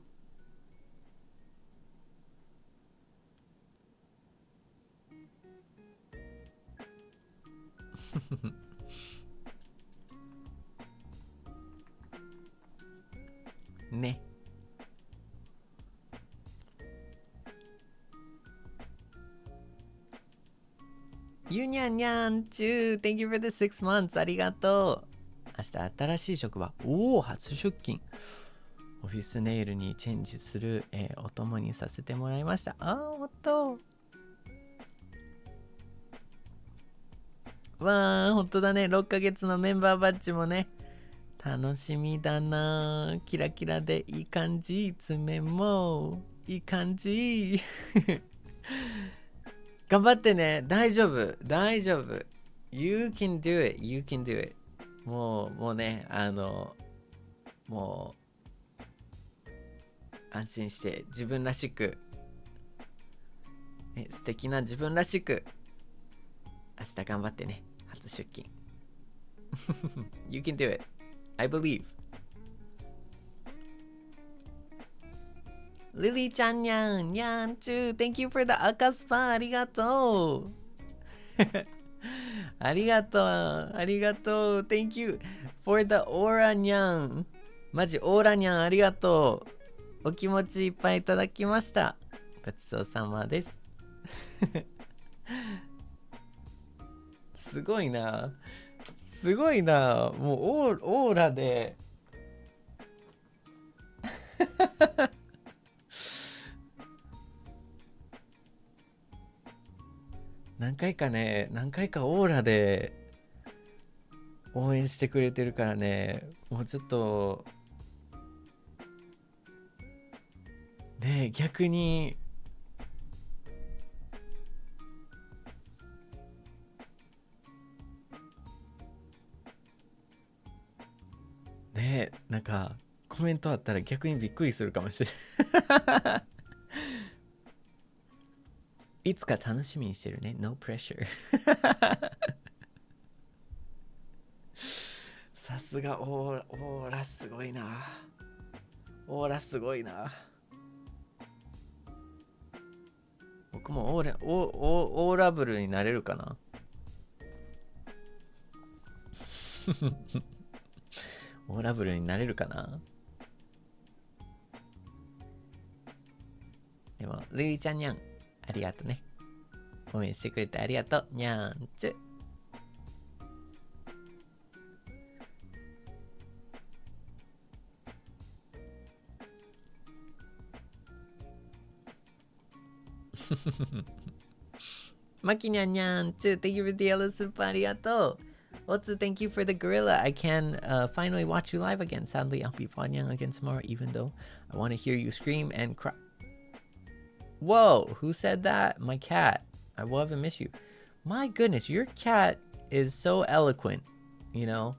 ね。ゆにゃんにゃんちゅう Thank you for the 6 months ありがとう。明日新しい職場。おお、初出勤。オフィスネイルにチェンジする、お供にさせてもらいました。あー、ほんと。わー、ほんとだね。6ヶ月のメンバーバッジもね。楽しみだな。キラキラでいい感じ。爪もいい感じ。頑張ってね。大丈夫。大丈夫。You can do it. You can do it. もうね、も安心して自分らしく、素敵な自分らしく明日頑張ってね。初出勤You can do it. I believe. リリーちゃんにゃんにゃんちゅう Thank you for the 赤スパありがとうありがとうありがとう Thank you for the オーラにゃんマジオーラにゃんありがとうお気持ちいっぱいいただきましたごちそうさまですすごいなすごいなもうオーラで何回かオーラで応援してくれてるからねもうちょっとねえ逆にねえなんかコメントあったら逆にびっくりするかもしれないいつか楽しみにしてるね No pressure さすがオーラすごいなオーラすごいな僕もオーラブルになれるかなオーラブルになれるかなでもリリーちゃんにゃんありがとうね応援してくれてありがとうにゃんちゅマキニャンニャン too. Thank you for the yellow super. Arigato. Also, thank you for the gorilla. I can finally watch you live again. Sadly, I'll be Fanyang again tomorrow, even though I want to hear you scream and cry. Whoa, who said that? My cat. I will have miss you. My goodness, your cat is so eloquent, you know?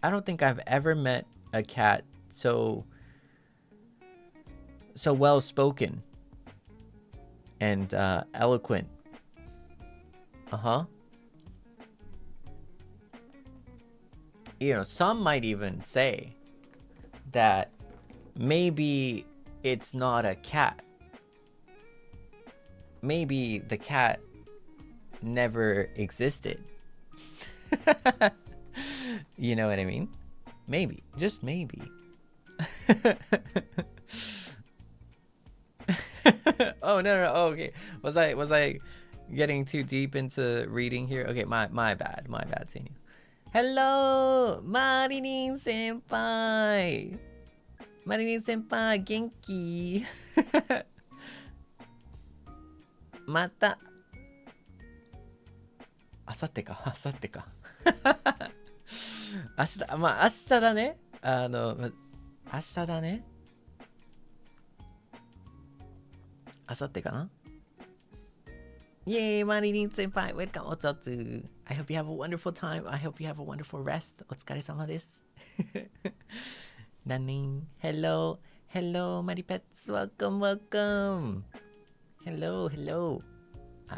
I don't think I've ever met a cat so well spoken and eloquent. You know, some might even say that maybe it's not a cat. Maybe the cat never existed. You know what I mean? Maybe, just maybe. Oh no, oh, okay. Was I getting too deep into reading here? Okay, my bad, Seinyan. Hello, Marinin senpai. Marinin senpai, genki. またあさってか明日まあ明日だね明日だねあさってかなYay, Marinin senpai, welcome otsotsu. I hope you have a wonderful time. I hope you have a wonderful rest. お疲れ様です。Nanin, hello, Maripets, welcome. Hello.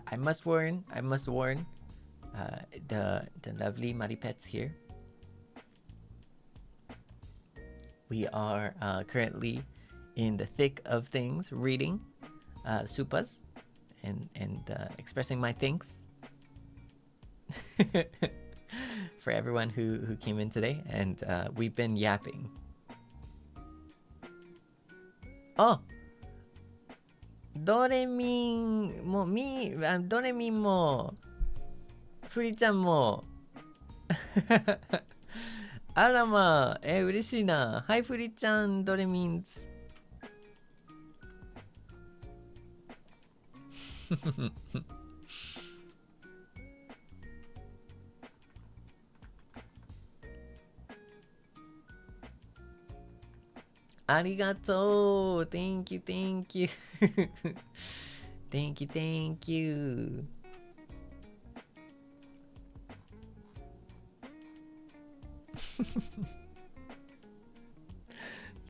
I must warn the lovely Maripets here. We are currently in the thick of things, reading supas and expressing my thanks for everyone who came in today, and we've been yapping. Oh, ドレミンもドレミンもフリちゃんもあらまあ嬉しいな。はいフリちゃんドレミンズありがとう Thank you Thank you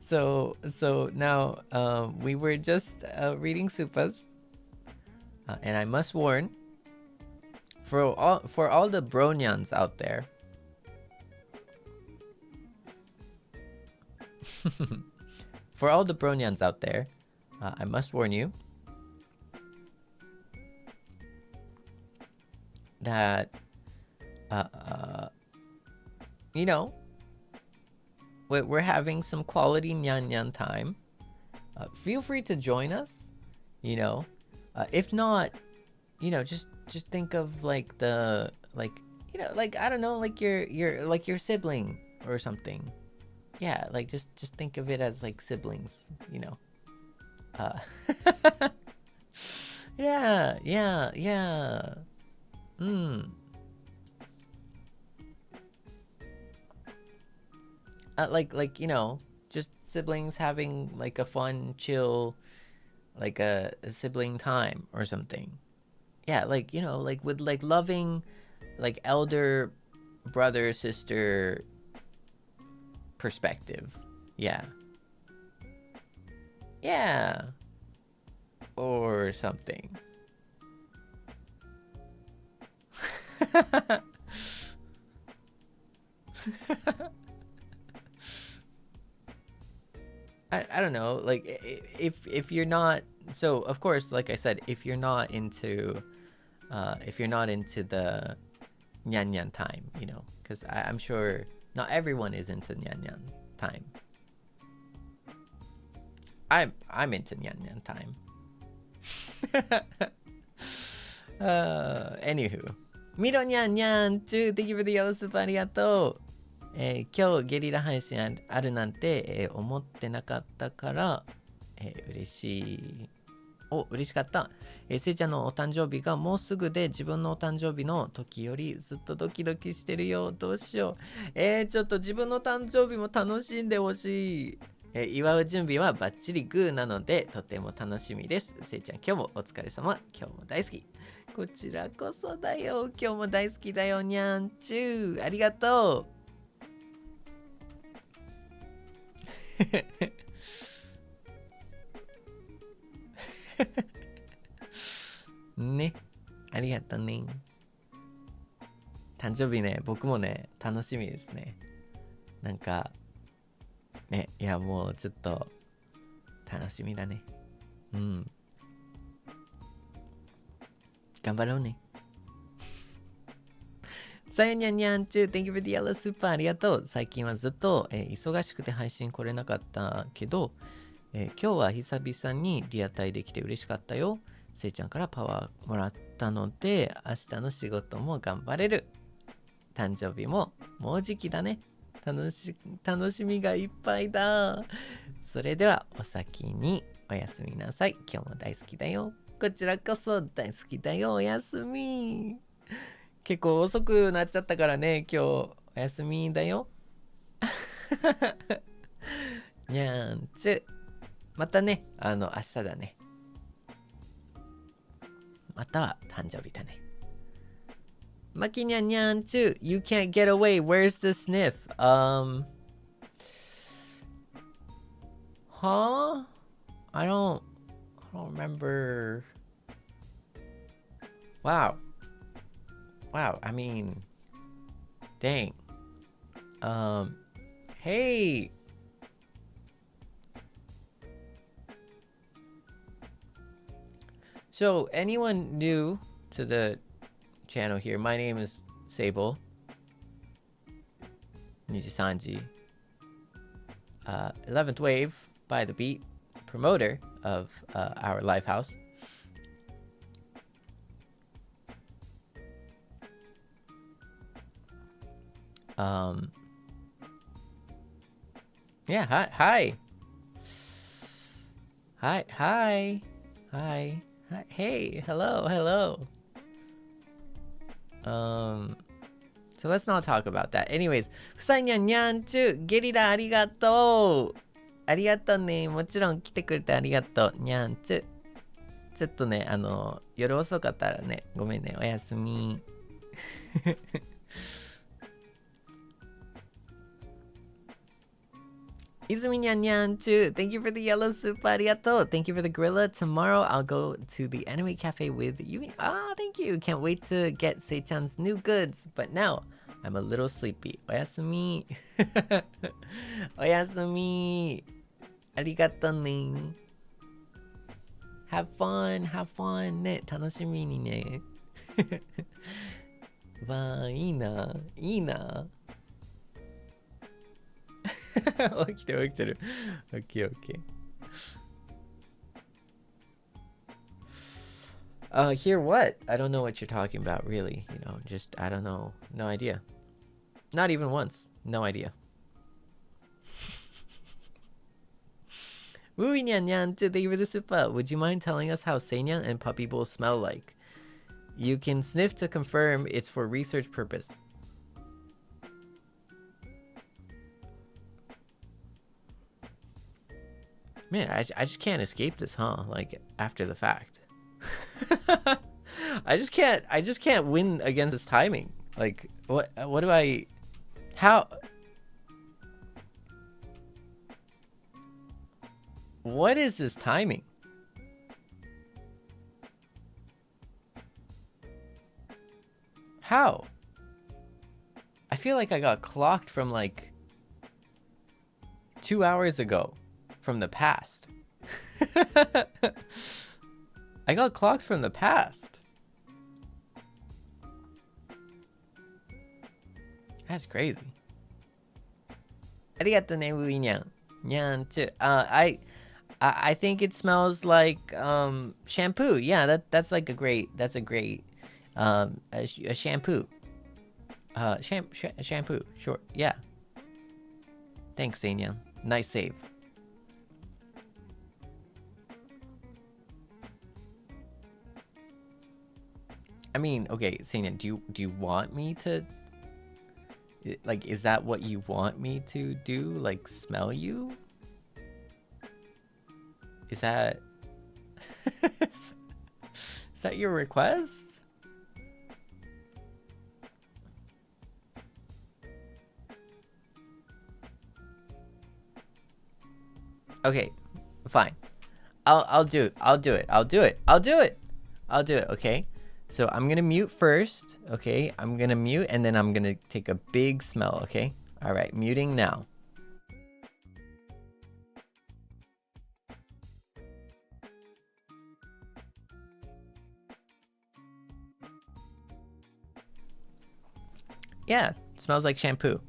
So now we were just reading Supas, and I must warn for all the bronyans out there. For all the bronyans out there, I must warn you that you know, we're having some quality nyan nyan time. Feel free to join us, you know. If not, you know, just think of like the you know, like I don't know, like your sibling or something. Yeah, like just think of it as like siblings, you know. Yeah. Like you know, just siblings having like a fun, chill, like a sibling time or something. Yeah, like you know, like with like loving, like elder brother sister perspective. Yeah, or something. I don't know, like if you're not, so of course, like I said, if you're not into the nyan nyan time, you know, because I'm sure not everyone is into nyan nyan time. I'm into nyan nyan time. Anywho, Miro nyan nyan too, thank you for the yellow super, ありがとう。今日ゲリラ配信あるなんて、思ってなかったから、嬉しかった。せいちゃんのお誕生日がもうすぐで、自分のお誕生日の時よりずっとドキドキしてるよ。どうしよう。ちょっと自分の誕生日も楽しんでほしい。祝う準備はバッチリグーなので、とても楽しみです。せいちゃん、今日もお疲れ様。今日も大好き。こちらこそだよ。今日も大好きだよ、にゃんちゅう。ありがとう。ね、ありがとうね。誕生日ね、僕もね、楽しみですね。なんかね、いやもうちょっと楽しみだね。頑張ろうね。さやにゃんにゃんちゅう、Thank you for the yellow super、 ありがとう。最近はずっと、忙しくて配信来れなかったけど、今日は久々にリアタイできて嬉しかったよ。せいちゃんからパワーもらったので、明日の仕事も頑張れる。誕生日ももうじきだね。楽しみがいっぱいだ。それではお先におやすみなさい。今日も大好きだよ。こちらこそ大好きだよ。おやすみ。結構遅くなっちゃったからね、今日おやすみだよ。にゃんちゅ。またね、明日だね。または誕生日だね。マキニャンニャンチュ。You can't get away. Where's the sniff? Huh? I don't remember. Wow. I mean, dang. Hey. So, anyone new to the channel here? My name is Seible. NIJISANJI. 11th Wave by the Beat, promoter of our live house. Yeah, hi. Hey, hello. So let's not talk about that. Anyways, ふさにゃんにゃんちゅ、ゲリラありがとう。ありがとうね。もちろん来てくれてありがとう。にゃんちゅ。ちょっとね、夜遅かったらね、ごめんね。おやすみ。Izumi Nyan Nyan too. Thank you for the yellow soup, arigato. Thank you for the gorilla. Tomorrow I'll go to the anime cafe with you. Ah, thank you. Can't wait to get Sei-chan's new goods. But now I'm a little sleepy. Oyasumi. Oyasumi. Arigato ne. Have fun. Have fun. Ne, tanoshimi ni ne. Wa, ii na. Ii na. 起きてる起きてる。Okay, okay. Hear what? I don't know what you're talking about, really. You know, just, I don't know. No idea. Not even once. No idea. Woo Nyan Nyan, thank you for the super. Would you mind telling us how Seinyan and Puppy Bowl smell like? You can sniff to confirm it's for research purpose. Man, I just can't escape this, huh? Like, after the fact. I just can't win against this timing. Like, what do I... How... What is this timing? How? I feel like I got clocked from like 2 hours ago from the past. I got clocked from the past. That's crazy. Arigato ne, Wui Nyan. Nyan too. I think it smells like shampoo. Yeah, that's like a great a shampoo. Shampoo. Sure. Yeah. Thanks, Seinyan. Nice save. I mean, okay, Seinyan, do you want me to, like, is that what you want me to do? Like, smell you? Is that is that your request? Okay, fine. I'll do it. I'll do it. I'll do it. I'll do it. I'll do it. Okay. So I'm gonna mute first. Okay. I'm gonna mute and then I'm gonna take a big smell. Okay. All right. Muting now. Yeah. Smells like shampoo.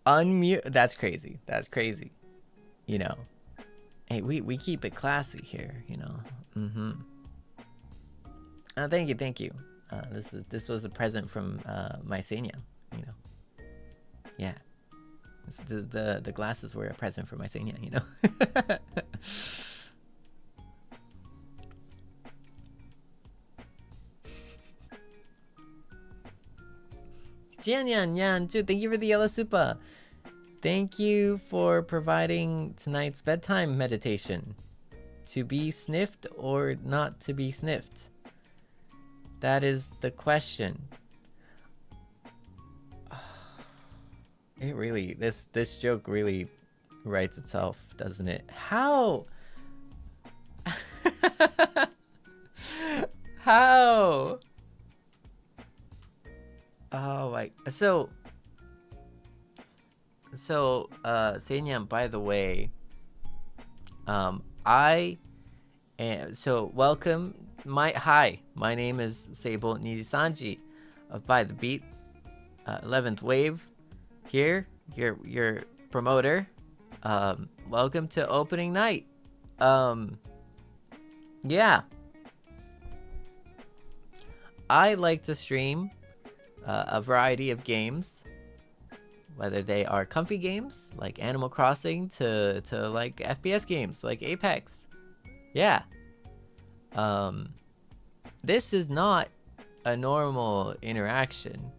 Unmute. That's crazy. That's crazy. You know. Hey, we keep it classy here. You know. Thank you, thank you. This was a present from my Seinyan. You know. Yeah. The glasses were a present for my Seinyan. You know. Jian too. Thank you for the yellow super. Thank you for providing tonight's bedtime meditation. To be sniffed or not to be sniffed? That is the question. It really, this joke really writes itself, doesn't it? How? How? Oh my, so Seinyan, by the way, I am, so welcome, hi, my name is Seible NIJISANJI of By the Beat, 11th Wave, here, your promoter, welcome to opening night, yeah, I like to stream a variety of games, whether they are comfy games like Animal Crossing to like FPS games like Apex. Yeah. This is not a normal interaction.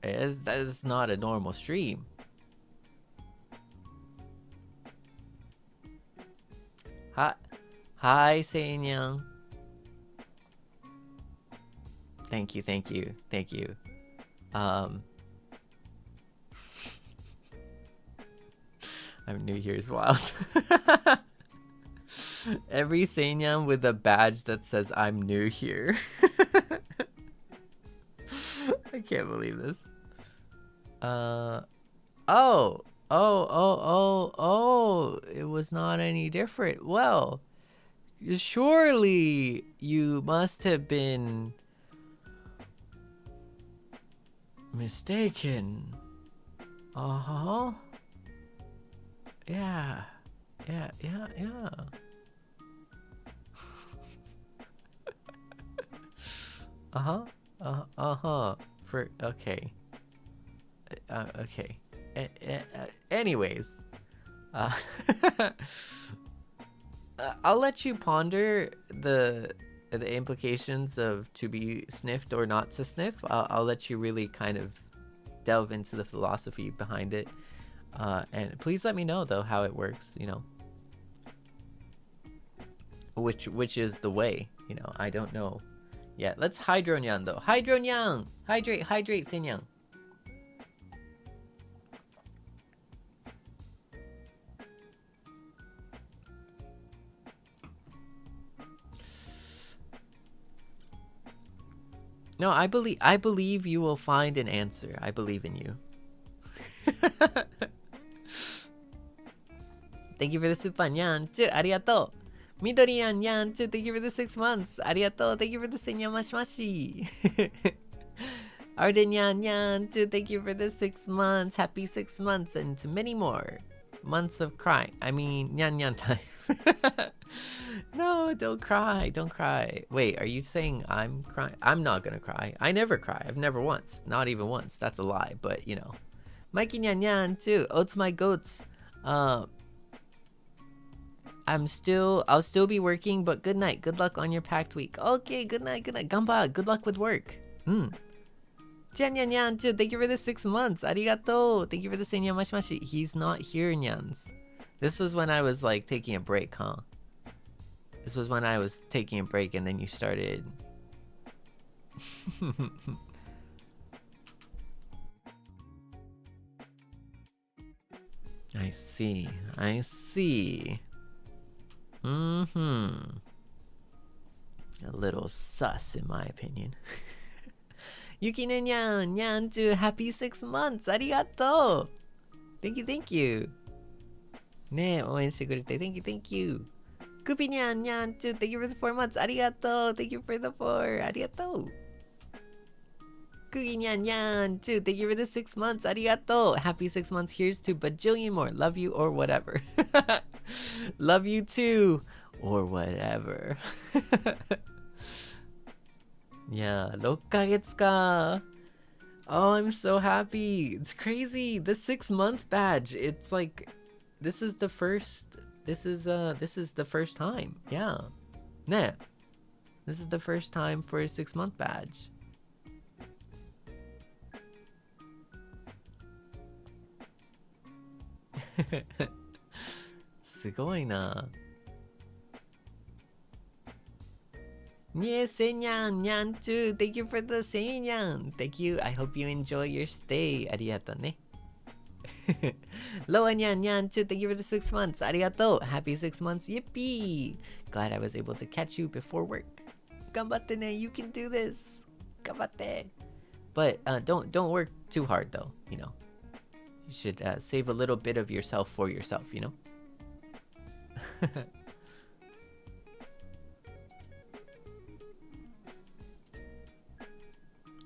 That is not a normal stream. Hi, Seinyan. Thank you, thank you, thank you. I'm new here is wild. Every Seinyan with a badge that says I'm new here. I can't believe this. Oh, it was not any different. Well, surely you must have been mistaken. Uh-huh. Yeah. Uh-huh. Okay. Okay. Anyways, I'll let you ponder the implications of to be sniffed or not to sniff. I'll let you really kind of delve into the philosophy behind it. And please let me know though how it works, you know. Which is the way, you know. I don't know. Yeah, let's Hydronyan though. Hydronyan! Hydrate, Seinyan. No, I believe you will find an answer. I believe in you. Thank you for the super nyan. Arigato. Midorian nyan. Thank you for the 6 months. Arigato. Thank you for the Seinya Mashimashi. Arden nyan. Thank you for the 6 months. Happy 6 months and to many more months of crying. I mean, nyan time. No, don't cry. Don't cry. Wait, are you saying I'm crying? I'm not gonna cry. I never cry. I've never once. Not even once. That's a lie, but you know. Mikey Nyan Nyan too. Oats my goats. I'll still be working, but good night. Good luck on your packed week. Okay, good night. Gamba, good luck with work. Jan Nyan Nyan too. Thank you for the 6 months. Arigato. Thank you for the Seinya Mashimashi. He's not here, Nyans. This was when I was like taking a break, huh? This was when I was taking a break and then you started. I see. A little sus in my opinion. Yukine Nyan, Nyan to happy 6 months. Arigato. Thank you. Ne, 応援してくれて Thank you. Kupi Nyan Nyan too. Thank you for the 4 months. Arigato. Thank you for the 4. Arigato. Kugi Nyan Nyan too. Thank you for the 6 months. Arigato. Happy 6 months. Here's to bajillion more. Love you or whatever. Love you too. Or whatever. Yeah, 6ヶ月か. Oh, I'm so happy. It's crazy. The 6-month badge. It's like this is the first time. Yeah. Ne. This is the first time for a 6-month badge. Sugoi na. Nie Seinyan, Nyan too. Thank you for the Seinyan. Thank you. I hope you enjoy your stay. Arigato ne. Loa Nyan Nyan too. Thank you for the 6 months. Arigato. Happy 6 months. Yippee. Glad I was able to catch you before work. Gambatte ne. You can do this. Gambatte. But don't work too hard though, you know. You should save a little bit of yourself for yourself, you know.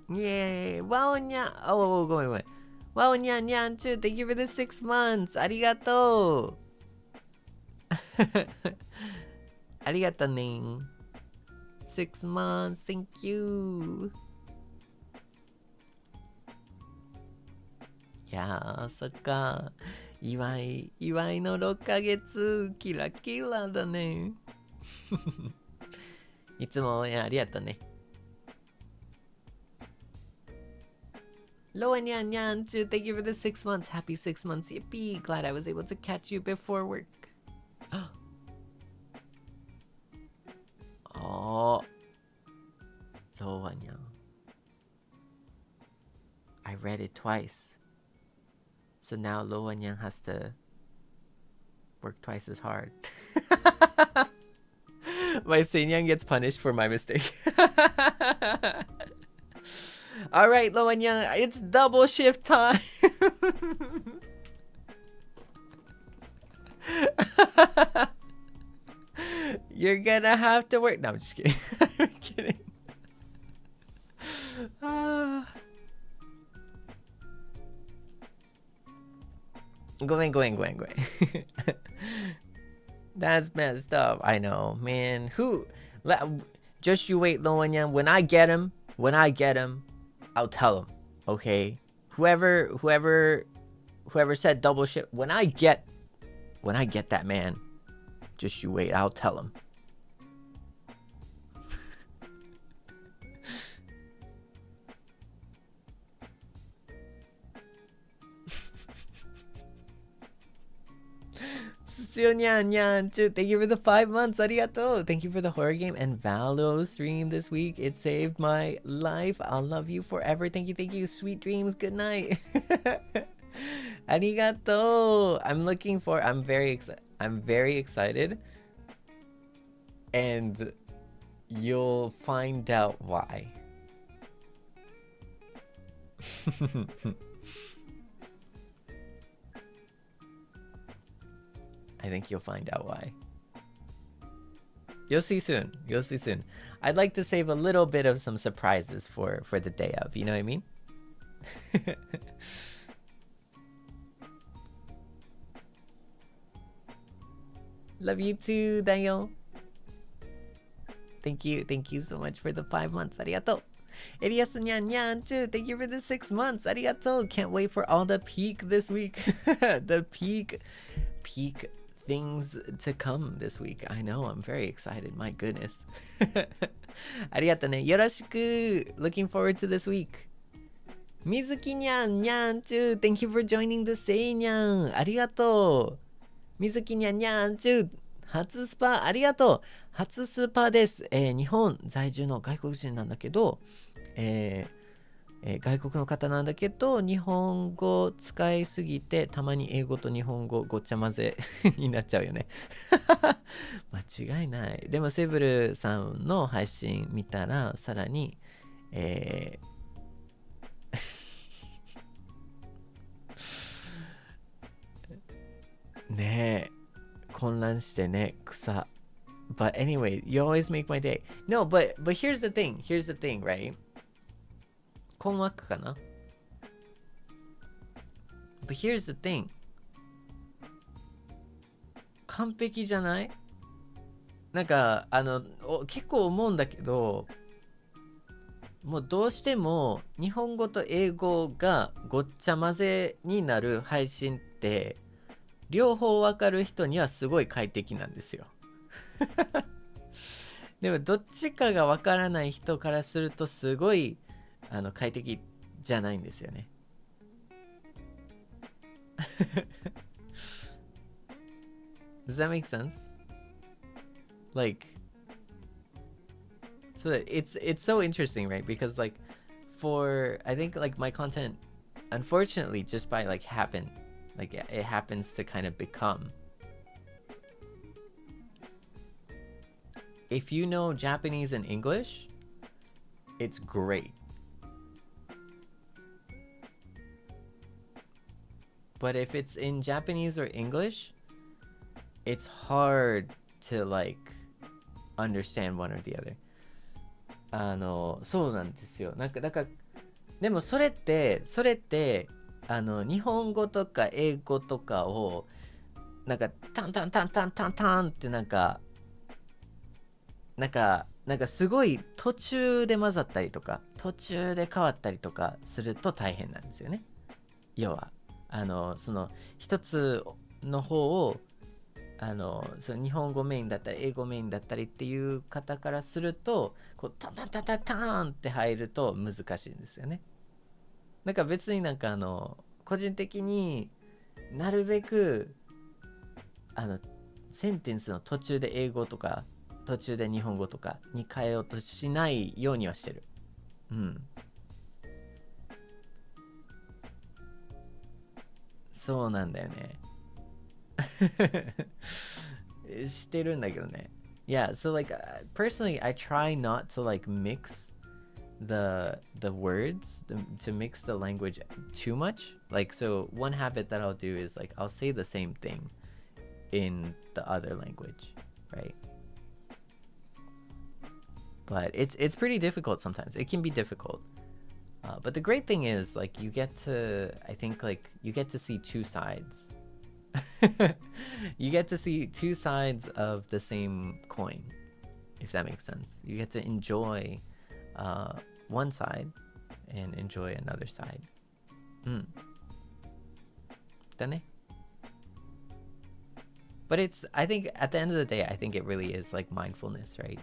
Yay! Wow, Nyan! Oh, go away. Wow, Nyan Nyan too. Thank you for the 6 months. Arigato. Arigato ne. 6 months. Thank you. Yeah, そっか。祝いの6ヶ月。キラキラだね。いつもありがとね。Loa Nyan Nyan too. Thank you for the 6 months. Happy 6 months. Yippee. Glad I was able to catch you before work. read it twice. So now Lo and Yang has to work twice as hard. My Seinyan gets punished for my mistake. Alright, Lo and Yang, it's double shift time. You're gonna have to work. No, I'm just kidding. I'm kidding. Go in. That's messed up. I know, man. Just you wait, Lo and Yang. When I get him, I'll tell him. Okay. Whoever said double shift. When I get that man, just you wait. I'll tell him. Nyan, thank you for the 5 months. Arigato. Thank you for the horror game and Valo stream this week. It saved my life. I'll love you forever. Thank you. Sweet dreams. Good night. Arigato. I'm very excited. And you'll find out why. I think you'll find out why. You'll see soon. I'd like to save a little bit of some surprises for the day of. You know what I mean? Love you too, Dayo. Thank you so much for the 5 months. Arigato. Nyan too. Thank you for the 6 months. Arigato. Can't wait for all the peak this week. The peak things to come this week. I know, I'm very excited. My goodness. Arigato ne. Yoroshiku. Looking forward to this week. Mizuki Nyan too. Thank you for joining the Seinyan. Arigato. Mizuki Nyan too. 初スパありがとう。初スパです。日本在住の外国人なんだけど、外国の方なんだけど、日本語使いすぎてたまに英語と日本語ごっちゃ混ぜになっちゃうよね。間違いない。でもセブルさんの配信見たらさらに、ねえ混乱してね草。But anyway, you always make my day. No, but here's the thing, right? 困惑かな But here's the thing. 完璧じゃない？なんか結構思うんだけど、もうどうしても日本語と英語がごっちゃ混ぜになる配信って両方わかる人にはすごい快適なんですよ。でもどっちかがわからない人からするとすごい快適じゃないんですよね。Does that make sense? Like, so it's so interesting, right? Because like I think like my content, unfortunately, just by like it happens to kind of become. If you know Japanese and English, it's great. But if it's in Japanese or English, it's hard to like understand one or the other. そうなんですよ。なんかだからでもそれって日本語とか英語とかをなんかタンタンタンタンタンタンってなんかすごい途中で混ざったりとか途中で変わったりとかすると大変なんですよね。要はその一つの方をその日本語メインだったり英語メインだったりっていう方からするとこうタンタンタンタンタンって入ると難しいんですよね。なんか別になんか個人的になるべくセンテンスの途中で英語とか途中で日本語とかに変えようとしないようにはしてる。うん。そうなんだよね。してるんだけどね。Yeah, so like personally I try not to like mix the words to mix the language too much. Like, so one habit that I'll do is like I'll say the same thing in the other language, right? But it's pretty difficult sometimes. It can be difficult. But the great thing is like you get to, I think like you get to see two sides. You get to see two sides of the same coin, if that makes sense. You get to enjoy one side and enjoy another side. だね。But it's, I think at the end of the day, I think it really is like mindfulness, right?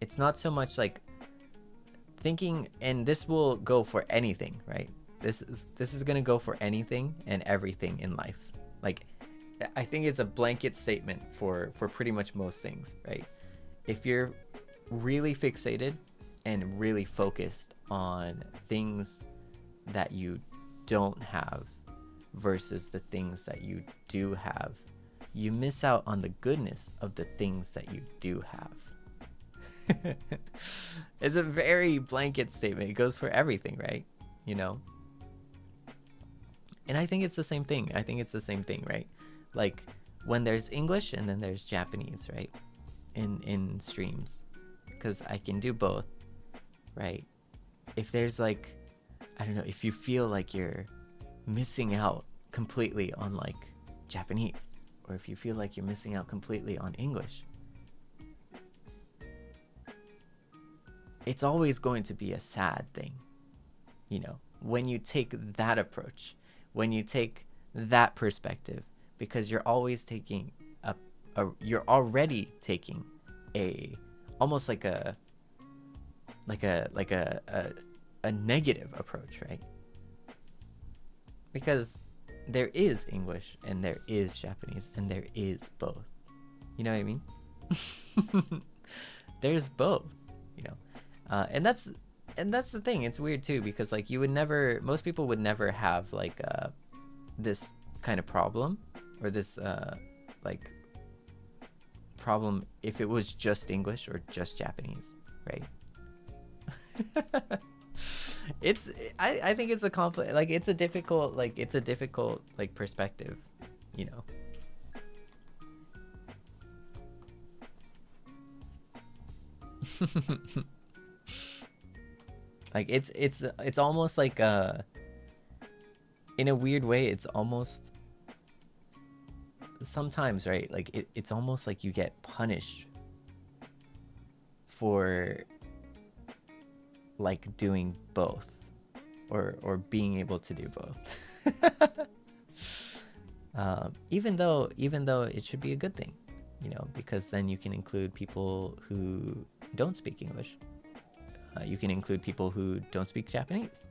It's not so much like thinking, and this will go for anything, right? This is gonna go for anything and everything in life. Like, I think it's a blanket statement for pretty much most things, right? If you're really fixated and really focused on things that you don't have versus the things that you do have, you miss out on the goodness of the things that you do have. It's a very blanket statement. It goes for everything, right? You know? And I think it's the same thing. I think it's the same thing, right? Like when there's English and then there's Japanese, right? In streams. Because I can do both, right? If there's like, I don't know, if you feel like you're missing out completely on like Japanese, or if you feel like you're missing out completely on English, it's always going to be a sad thing, you know, when you take that approach, when you take that perspective, because you're always taking you're already taking a almost like a negative approach, right? Because there is English and there is Japanese and there is both. You know what I mean? There's both, you know. And that's the thing. It's weird too, because like you would never, most people would never have like this kind of problem, or this like problem if it was just English or just Japanese, right? I think it's a complex, like it's a difficult like perspective, you know. Like it's almost like in a weird way, it's almost sometimes, right? Like it's almost like you get punished for like doing both, or being able to do both. Even though it should be a good thing, you know, because then you can include people who don't speak English. You can include people who don't speak Japanese.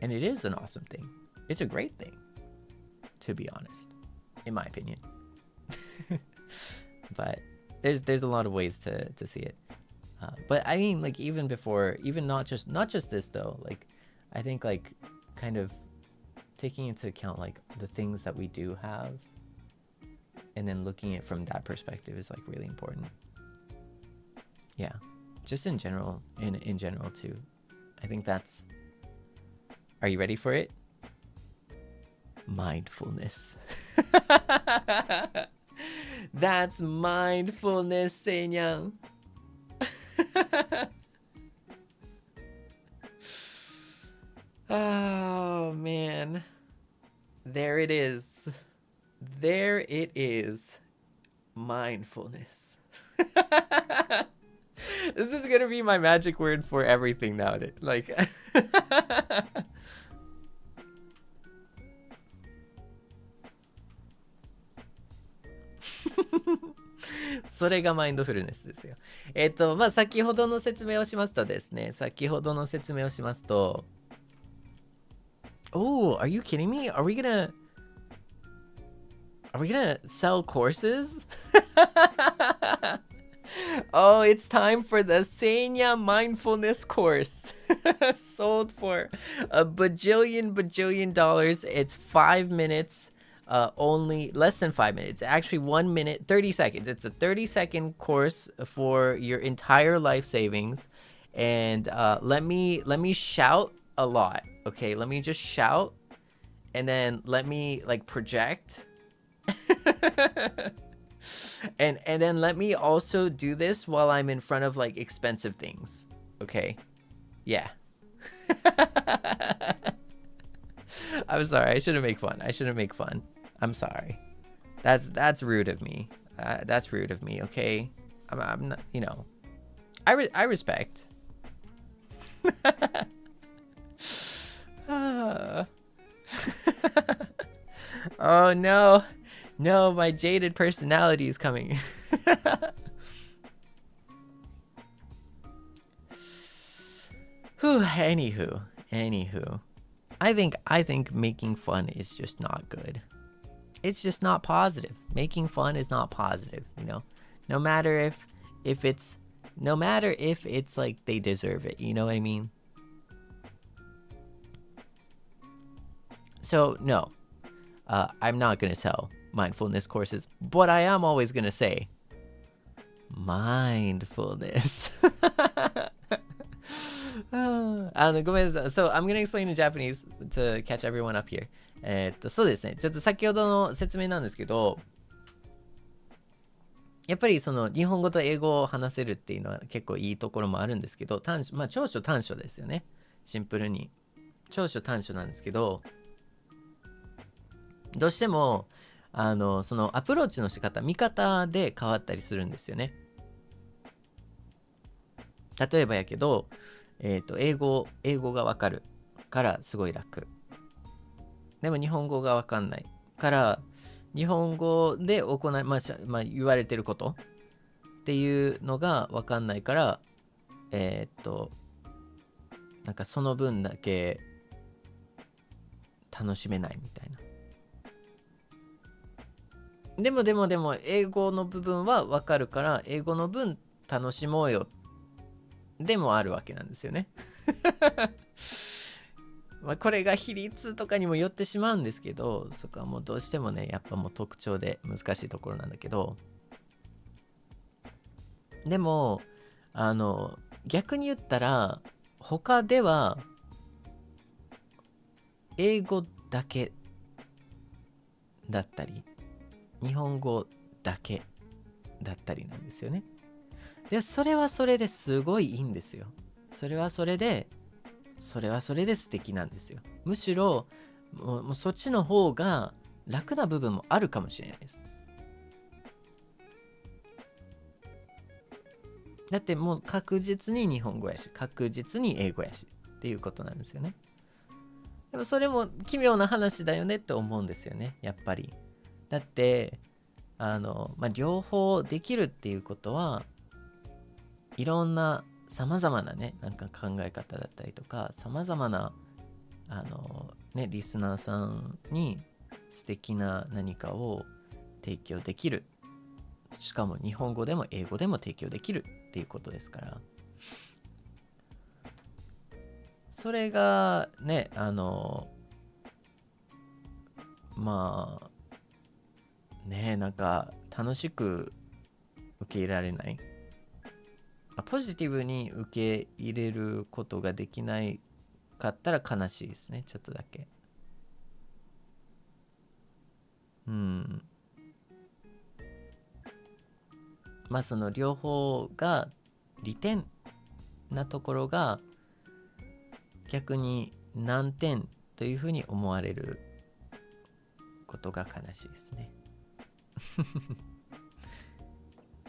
And it is an awesome thing. It's a great thing, to be honest, in my opinion. But there's a lot of ways to see it. But I mean, like even before, even not just this though, like I think like kind of taking into account like the things that we do have, and then looking at it from that perspective is like really important. Yeah, just in general, in general too. I think that's, are you ready for it? Mindfulness. That's mindfulness, Seinyan. Oh man, there it is. There it is. Mindfulness. This is gonna be my magic word for everything nowadays. Like,それがマインドフルネスですよ。まあ先ほどの説明をしますとですね、Oh, are you kidding me? Are we gonna sell courses? Oh, it's time for the Seinyan mindfulness course. Sold for a bajillion dollars. It's 5 minutes. Only less than 5 minutes. Actually, 1 minute, 30 seconds. It's a 30-second course for your entire life savings. And let me shout a lot. Okay, let me just shout, and then let me like project. and then let me also do this while I'm in front of like expensive things. Okay, yeah. I'm sorry. I shouldn't make fun. I'm sorry. That's rude of me. That's rude of me. Okay, I'm not. You know, I respect. Oh no, my jaded personality is coming. Anywho, I think making fun is just not good. It's just not positive. Making fun is not positive, you know. No matter if it's like they deserve it, you know what I mean? So no, I'm not gonna sell mindfulness courses, but I am always gonna say mindfulness. So I'm gonna explain in Japanese to catch everyone up here. そうですね。ちょっと先ほどの説明なんですけど、やっぱりその日本語と英語を話せるっていうのは結構いいところもあるんですけど、長所短所ですよね。シンプルに。長所短所なんですけど、どうしてもそのアプローチの仕方、見方で変わったりするんですよね。例えばやけど、英語がわかるからすごい楽。でも日本語がわかんないから日本語で行い、言われてることっていうのがわかんないからなんかその分だけ楽しめないみたいな。でも英語の部分はわかるから英語の分楽しもうよでもあるわけなんですよね。これが比率とかにもよってしまうんですけど、そこはもうどうしてもね、やっぱもう特徴で難しいところなんだけど、でも逆に言ったら他では英語だけだったり日本語だけだったりなんですよね。でそれはそれですごいいいんですよ。それはそれで素敵なんですよ。むしろもうそっちの方が楽な部分もあるかもしれないです。だってもう確実に日本語やし確実に英語やしっていうことなんですよね。でもそれも奇妙な話だよねって思うんですよね、やっぱり。だって両方できるっていうことはいろんな様々なね、なんか考え方だったりとか、様々なリスナーさんに素敵な何かを提供できる。しかも日本語でも英語でも提供できるっていうことですから。それがね、なんか楽しく受け入れられない。ポジティブに受け入れることができないかったら悲しいですね、ちょっとだけ。その両方が利点なところが逆に難点というふうに思われることが悲しいですね。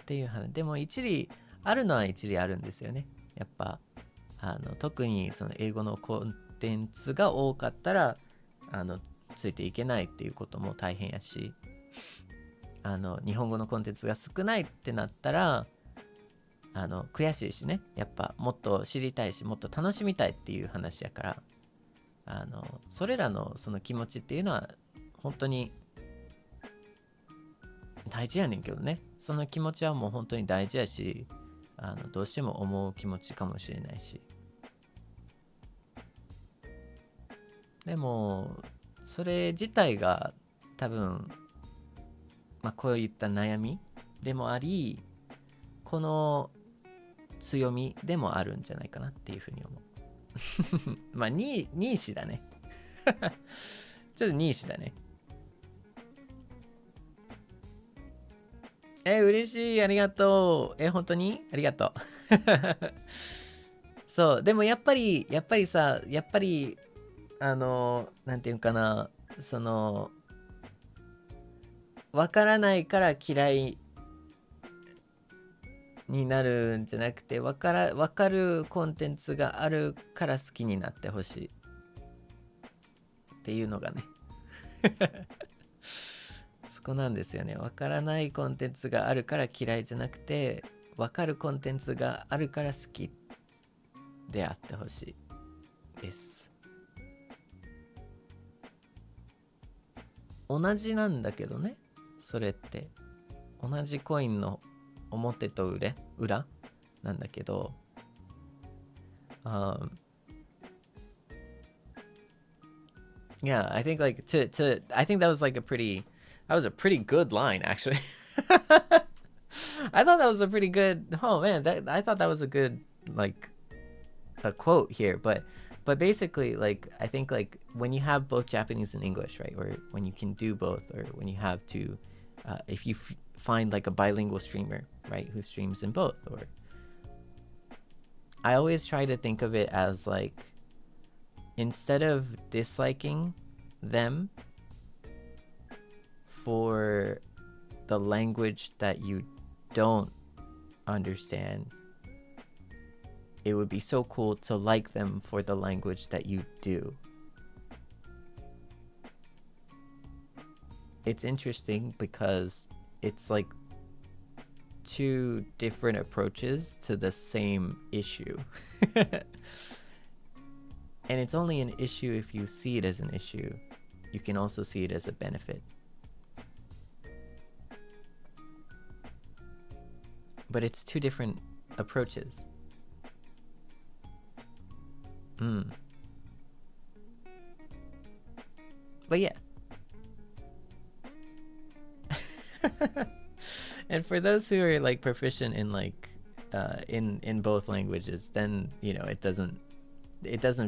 っていう話。でも一理あるのは一理あるんですよね。やっぱ特にその英語のコンテンツが多かったらついていけないっていうことも大変やし、日本語のコンテンツが少ないってなったら悔しいしね。やっぱもっと知りたいしもっと楽しみたいっていう話やから、それらのその気持ちっていうのは本当に大事やねんけどね。その気持ちはもう本当に大事やし、どうしても思う気持ちかもしれないし。でも、それ自体が多分、こういった悩みでもあり、この強みでもあるんじゃないかなっていうふうに思う。ニーシだね。ちょっとニーシだね。嬉しい。ありがとう。本当にありがとう。そう。でもやっぱりさ、なんていうかな、わからないから嫌いになるんじゃなくて、わかるコンテンツがあるから好きになってほしいっていうのがね。そこなんですよね。わからないコンテンツがあるから嫌いじゃなくて、わかるコンテンツがあるから好きであってほしいです。同じなんだけどね、それって同じコインの表と裏なんだけど、yeah, I think like I think that was like a pretty good line actually. I thought that was a pretty good, oh man, I thought that was a good like a quote here, but basically, like, I think like when you have both Japanese and English, right, or when you can do both, or when you have to, if you find like a bilingual streamer, right, who streams in both, or I always try to think of it as like, instead of disliking them for the language that you don't understand, it would be so cool to like them for the language that you do. It's interesting because it's like two different approaches to the same issue. And it's only an issue if you see it as an issue. You can also see it as a benefit. But it's two different approaches. But yeah. And for those who are like proficient in like in both languages, then you know it doesn't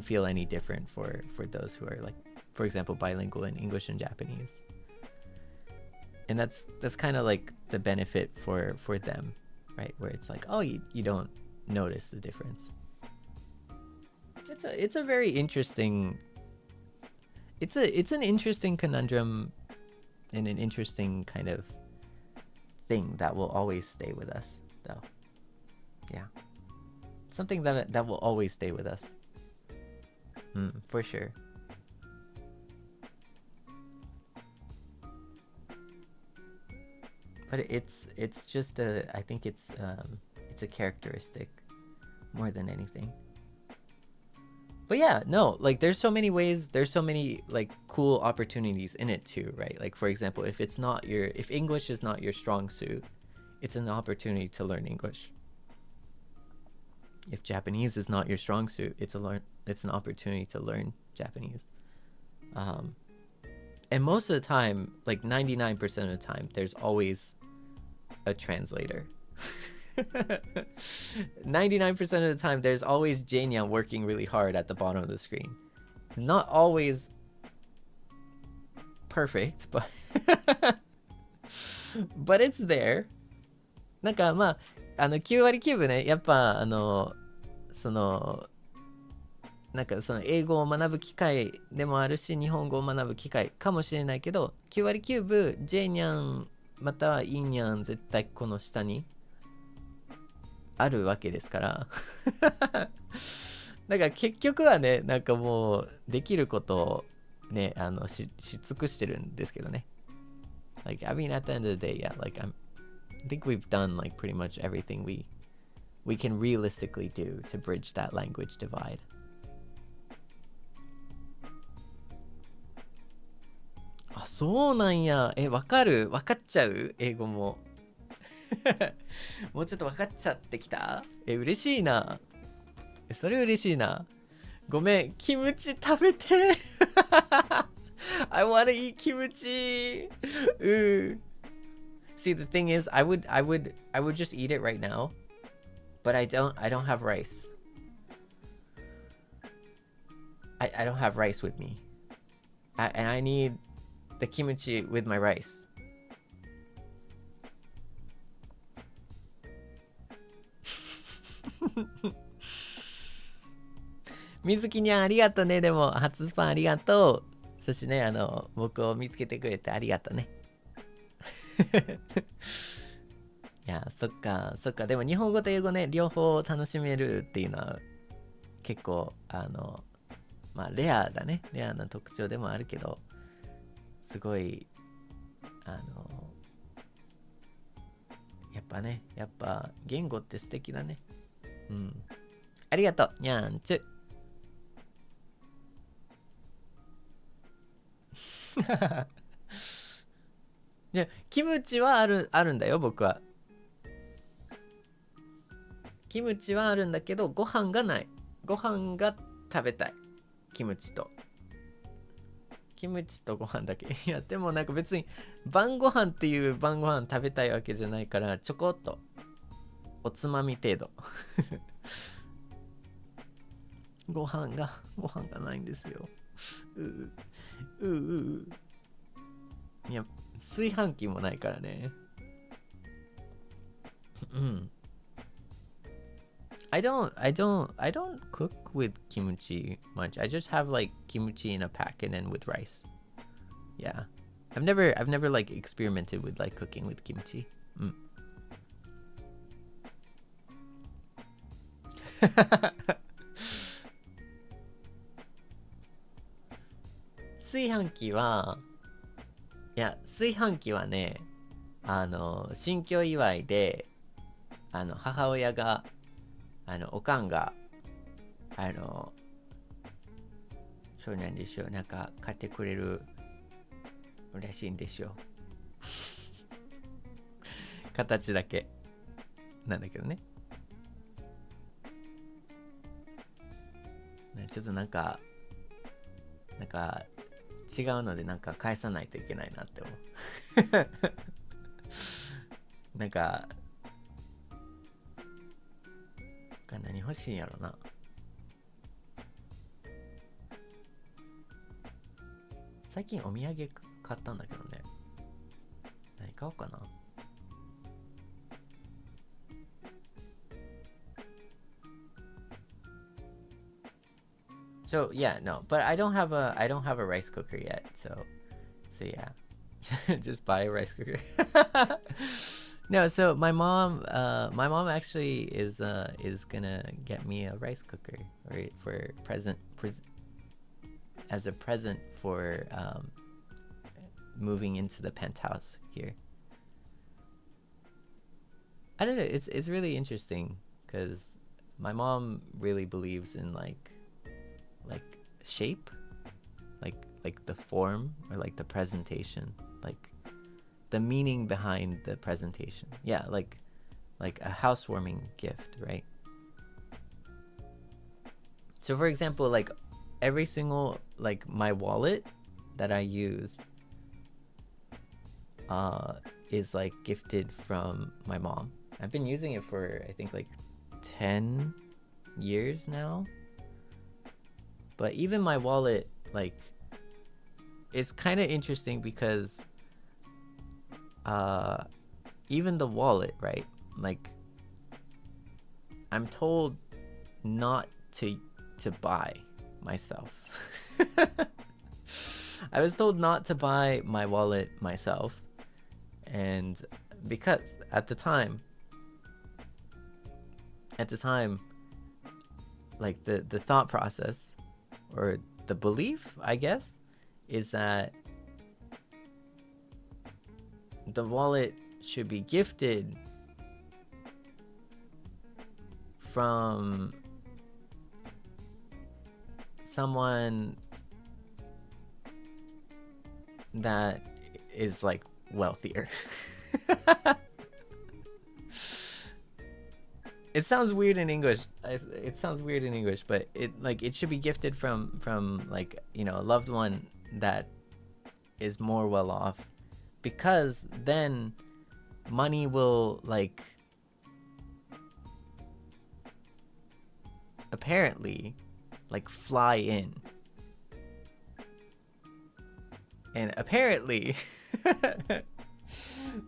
feel any different for those who are like, for example, bilingual in English and Japanese. And that's kind of like the benefit for them, right? Where it's like, oh, you don't notice the difference. It's a very interesting, it's an interesting conundrum and an interesting kind of thing that will always stay with us, though. Yeah, something that will always stay with us. For sure. But it's just I think it's a characteristic more than anything. But yeah, no, like there's so many ways, there's so many like cool opportunities in it too, right? Like for example, if English is not your strong suit, it's an opportunity to learn English. If Japanese is not your strong suit, it's an opportunity to learn Japanese. And most of the time, like 99% of the time, there's always a translator. 99% of the time, there's always Seinyan working really hard at the bottom of the screen. Not always perfect, but but it's there. なんかまあ9割9分ね、やっぱなんかその英語を学ぶ機会でもあるし、日本語を学ぶ機会かもしれないけど、9割9分ジェイニャンまたはインニャン絶対この下にあるわけですからだから結局はね、なんかもうできることをね、し尽くしてるんですけどね。Like, I mean, at the end of the day, yeah, like I think we've done like pretty much everything we can realistically do to bridge that language divide. あ、そうなんや。わかっちゃう英語も。もうちょっと分かっちゃってきた？嬉しいな。それ嬉しいな。ごめん、キムチ食べて。I wanna eat kimchi. See, the thing is, I would just eat it right now, but I don't have rice. I don't have rice with me, and I need the kimchi with my rice. 水木にゃんありがとうね。でも初スパンありがとう。そしてね、僕を見つけてくれてありがとうね。いや、そっか。でも日本語と英語ね、両方楽しめるっていうのは結構まあレアだね。レアな特徴でもあるけど、すごいやっぱ言語って素敵だね。うん。ありがとう、にゃんちゅ。で、キムチはあるんだよ、僕は。キムチはあるんだけど、ご飯がない。ご飯が食べたい。キムチとご飯だけ。いや、でもなんか別に晩ご飯っていう晩ご飯食べたいわけじゃないから、ちょこっとおつまみ程度。ご飯がないんですよ。いや、炊飯器もないからね。うん。I don't cook with kimchi much. I just have like kimchi in a pack and then with rice. Yeah. I've never like experimented with like cooking with kimchi. 炊飯器はね、新居祝いで、母親が、おかんが、そうなんですよ。なんか、買ってくれるらしいんですよ。形だけ。なんだけどね。ちょっとなんか、違うのでなんか返さないといけないなって思う。なんか何欲しいんやろな。最近お土産買ったんだけどね。何買おうかな。So yeah, no, but I don't have a rice cooker yet. So yeah, just buy a rice cooker. No, so my mom actually is gonna get me a rice cooker, right, for as a present for moving into the penthouse here. I don't know. It's really interesting because my mom really believes in like shape, like the form or like the presentation, like the meaning behind the presentation. Yeah, like a housewarming gift, right? So for example, like every single like my wallet that I use is like gifted from my mom. I've been using it for I think like 10 years now. But even my wallet, like, it's kind of interesting because even the wallet, right? Like, I'm told not to buy myself. I was told not to buy my wallet myself. And because at the time, like the thought process or the belief, I guess, is that the wallet should be gifted from someone that is like wealthier. it sounds weird in English. It sounds weird in English, but it should be gifted from like, you know, a loved one that is more well off, because then money will like apparently like fly in. And apparently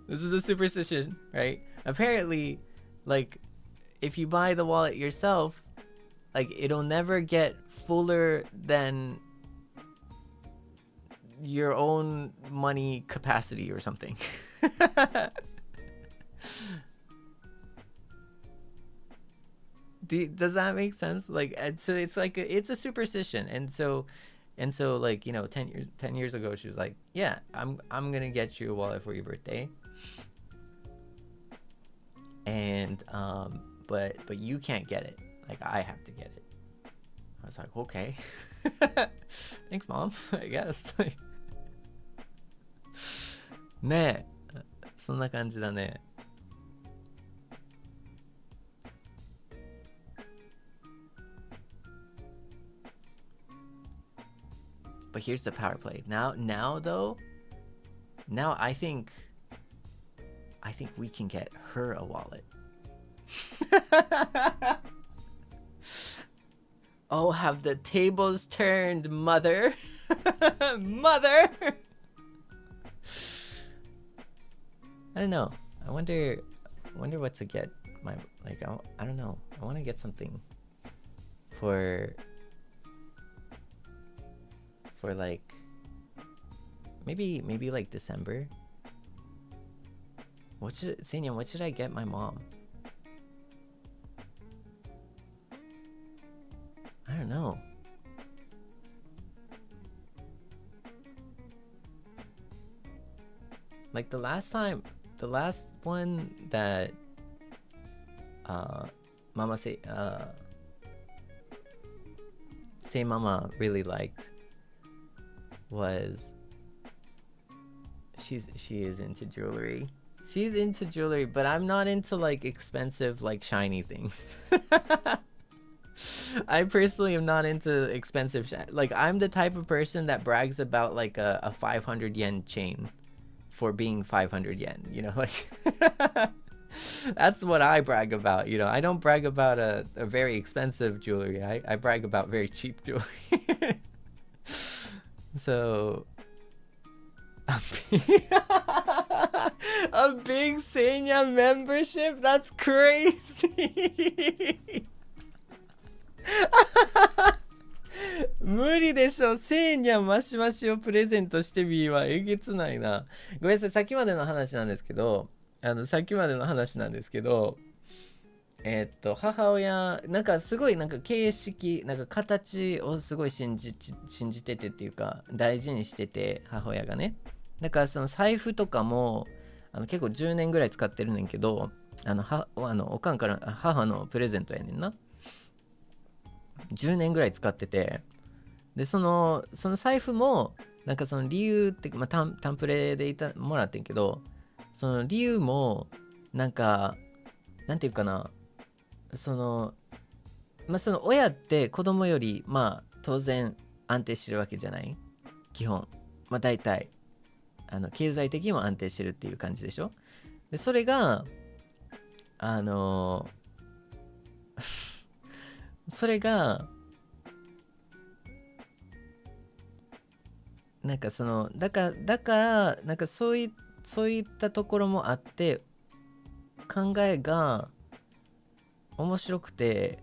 this is a superstition, right? Apparently, like, if you buy the wallet yourself, like, it'll never get fuller than your own money capacity or something. Does that make sense? Like, so it's like it's a superstition, and so like, you know, 10 years ago, she was like, yeah, I'm gonna get you a wallet for your birthday, and but you can't get it, like, I have to get it. I was like, okay. Thanks, mom. I guess. ねえ、そんな感じだね。But here's the power play. Now though, I think we can get her a wallet. Oh, have the tables turned, mother. Mother. I don't know. I wonder what to get my, like, I don't know. I want to get something for like maybe like December. Seinyan, what should I get my mom? I don't know. Like the last one that Mama really liked was, she is into jewelry. She's into jewelry, but I'm not into like expensive, like shiny things. I personally am not into expensive like, I'm the type of person that brags about like a 500 yen chain for being 500 yen, you know, like that's what I brag about, you know. I don't brag about a very expensive jewelry. I brag about very cheap jewelry. So a big Seinya membership? That's crazy. 無理でしょ。セイニャンマシマシをプレゼントしてみはえげつないな。ごめんなさい、さっきまでの話なんですけど、母親なんかすごいなんか形式、なんか形をすごい信じててっていうか大事にしてて、母親がね。だからその財布とかも結構10年ぐらい使ってるねんけど、おかんから母のプレゼントやねんな。10年ぐらい使ってて、でその財布もなんかその理由って、まあ、タンプレでもらってんけど、その理由もなんかなんていうかな、その親って子供よりまあ当然安定してるわけじゃない、基本。まあ大体経済的にも安定してるっていう感じでしょ。でそれがそれがなんかそのだからなんかそういったところもあって考えが面白くて、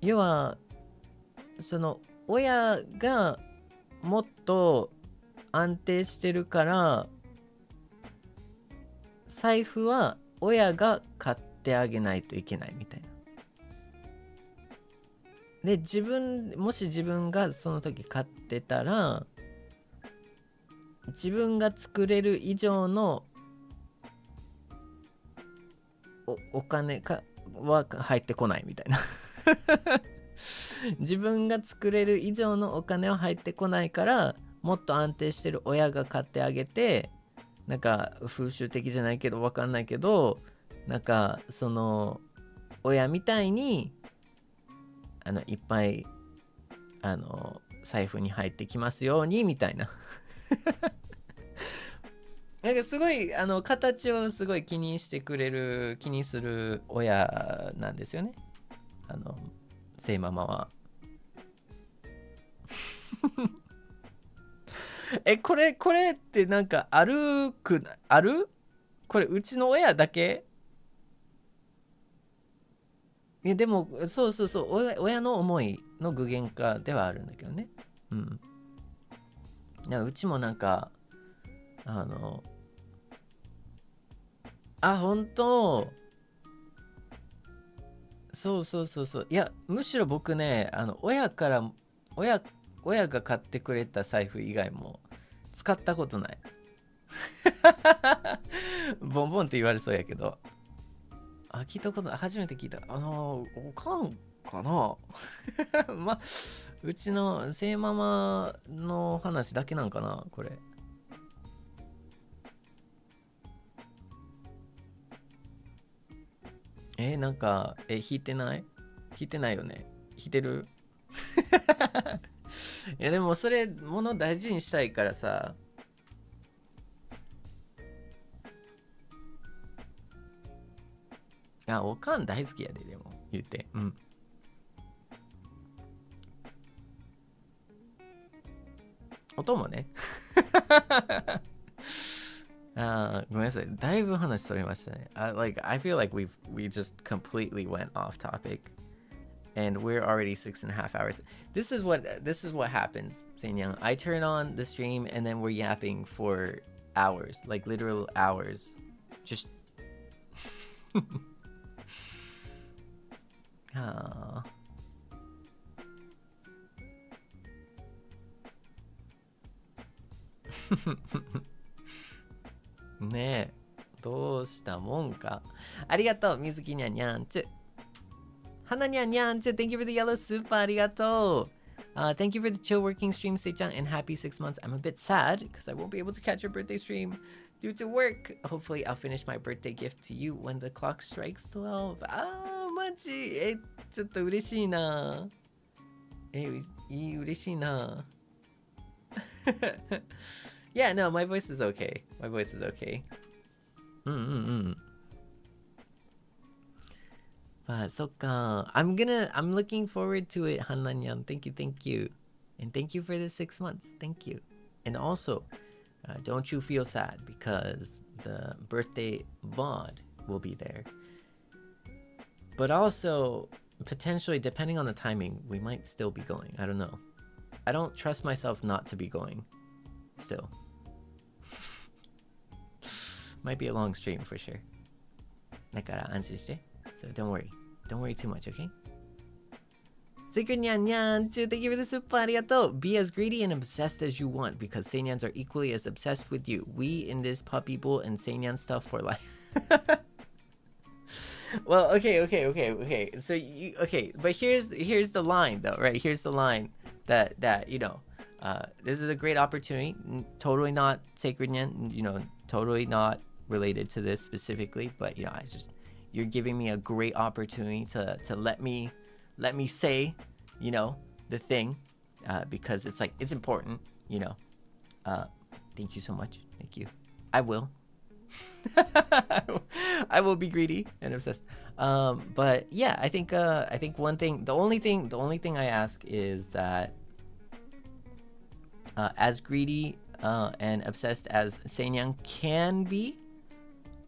要はその親がもっと安定してるから財布は親が買ってあげないといけないみたいな。でもし自分がその時買ってたら、自分が作れる以上のお金は入ってこないみたいな。自分が作れる以上のお金は入ってこないから、もっと安定してる親が買ってあげて、なんか風習的じゃないけどわかんないけど、なんかその親みたいにいっぱい財布に入ってきますようにみたいななんかすごい形をすごい気にする親なんですよね、セイママは。これってなんかあるこれうちの親だけ？でもそう親の思いの具現化ではあるんだけどね。うん。うちもなんか本当そう。いや、むしろ僕ね、親が買ってくれた財布以外も使ったことない。ボンボンって言われそうやけど。聞いたことない。初めて聞いた。おかんかなま、うちのセイママの話だけなんかな、これ。なんか、弾いてないよね。弾いてるいや、でもそれ、物大事にしたいからさ。おかん大好きやで、でも、言って。うん。音もね。ごめんなさい。だいぶ話それましたね。I feel like we just completely went off topic. And we're already 6.5 hours. This is what happens, Seinyan. I turn on the stream and then we're yapping for hours, like literal hours. Justねえ、どうしたもんか。ありがとう、水木にゃんにゃんちゅ。Hana nyan nyan, thank you for the yellow super, arigato. Thank you for the chill working stream, Seijan, and happy 6 months. I'm a bit sad because I won't be able to catch your birthday stream due to work. Hopefully, I'll finish my birthday gift to you when the clock strikes 12. マジちょっと嬉しいな。嬉しいな。Yeah, no, my voice is okay. My voice is okay. So I'm looking forward to it, Hananyan. Thank you. And thank you for the 6 months. Thank you. And also, don't you feel sad because the birthday VOD will be there. But also, potentially, depending on the timing, we might still be going. I don't know. I don't trust myself not to be going. Still. Might be a long stream for sure. だから安心して. So don't worry. Don't worry too much, okay? Secret Nyan Nyan, thank you for the super, arigato. Be as greedy and obsessed as you want because Seinyans are equally as obsessed with you. We in this puppy bull and Seinyan stuff for life. Well, okay. So but here's the line though, right? Here's the line that this is a great opportunity. Totally not Sacred Nyan, totally not related to this specifically, but you're giving me a great opportunity to let me say, the thing, because it's important, thank you so much. Thank you. I will. I will be greedy and obsessed. But yeah, I think the only thing I ask is that as greedy and obsessed as Seinyan can be,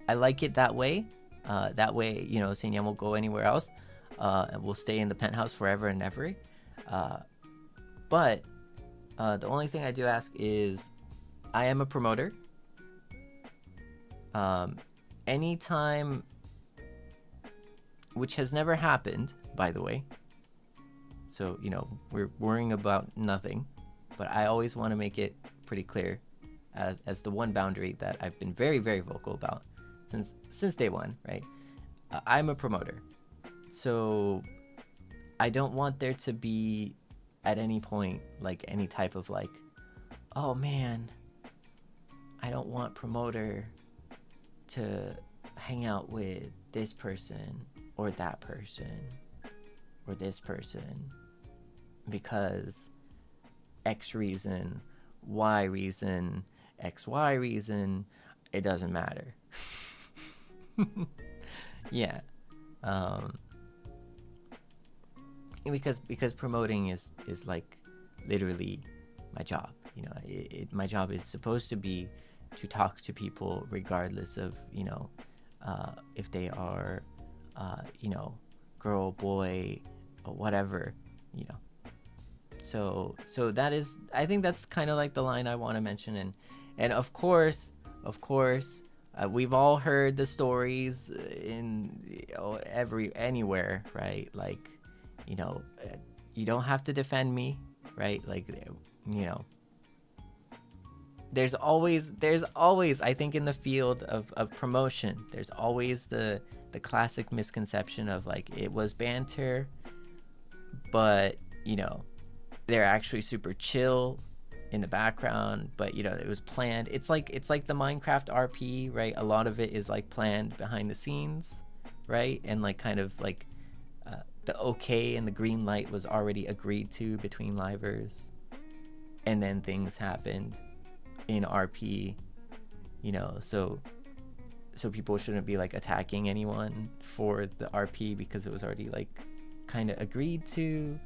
I like it that way. That way, Seinyan won't go anywhere else. And we'll stay in the penthouse forever and ever. But the only thing I do ask is, I am a promoter. Anytime, which has never happened, by the way. So, we're worrying about nothing. But I always want to make it pretty clear as the one boundary that I've been very, very vocal about since day one, right? I'm a promoter. So I don't want there to be at any point any type of oh man, I don't want promoter to hang out with this person or that person or this person because X reason, Y reason, XY reason, it doesn't matter. Yeah. Because promoting is like literally my job. You know, my job is supposed to be to talk to people regardless of, you know, if they are, you know, girl, boy, or whatever, you know. So that is, I think that's kind of like the line I want to mention. And of course, we've all heard the stories in anywhere, right? Like, you know, you don't have to defend me, right? Like, you know, there's always, I think in the field of promotion, there's always the classic misconception of like, it was banter, but, you know, they're actually super chill in the background, but, you know, it was planned. It's like the Minecraft RP, right? A lot of it is like planned behind the scenes, right? And like kind of like the okay and the green light was already agreed to between livers, and then things happened in RP, you know, so people shouldn't be like attacking anyone for the RP because it was already like kind of agreed to,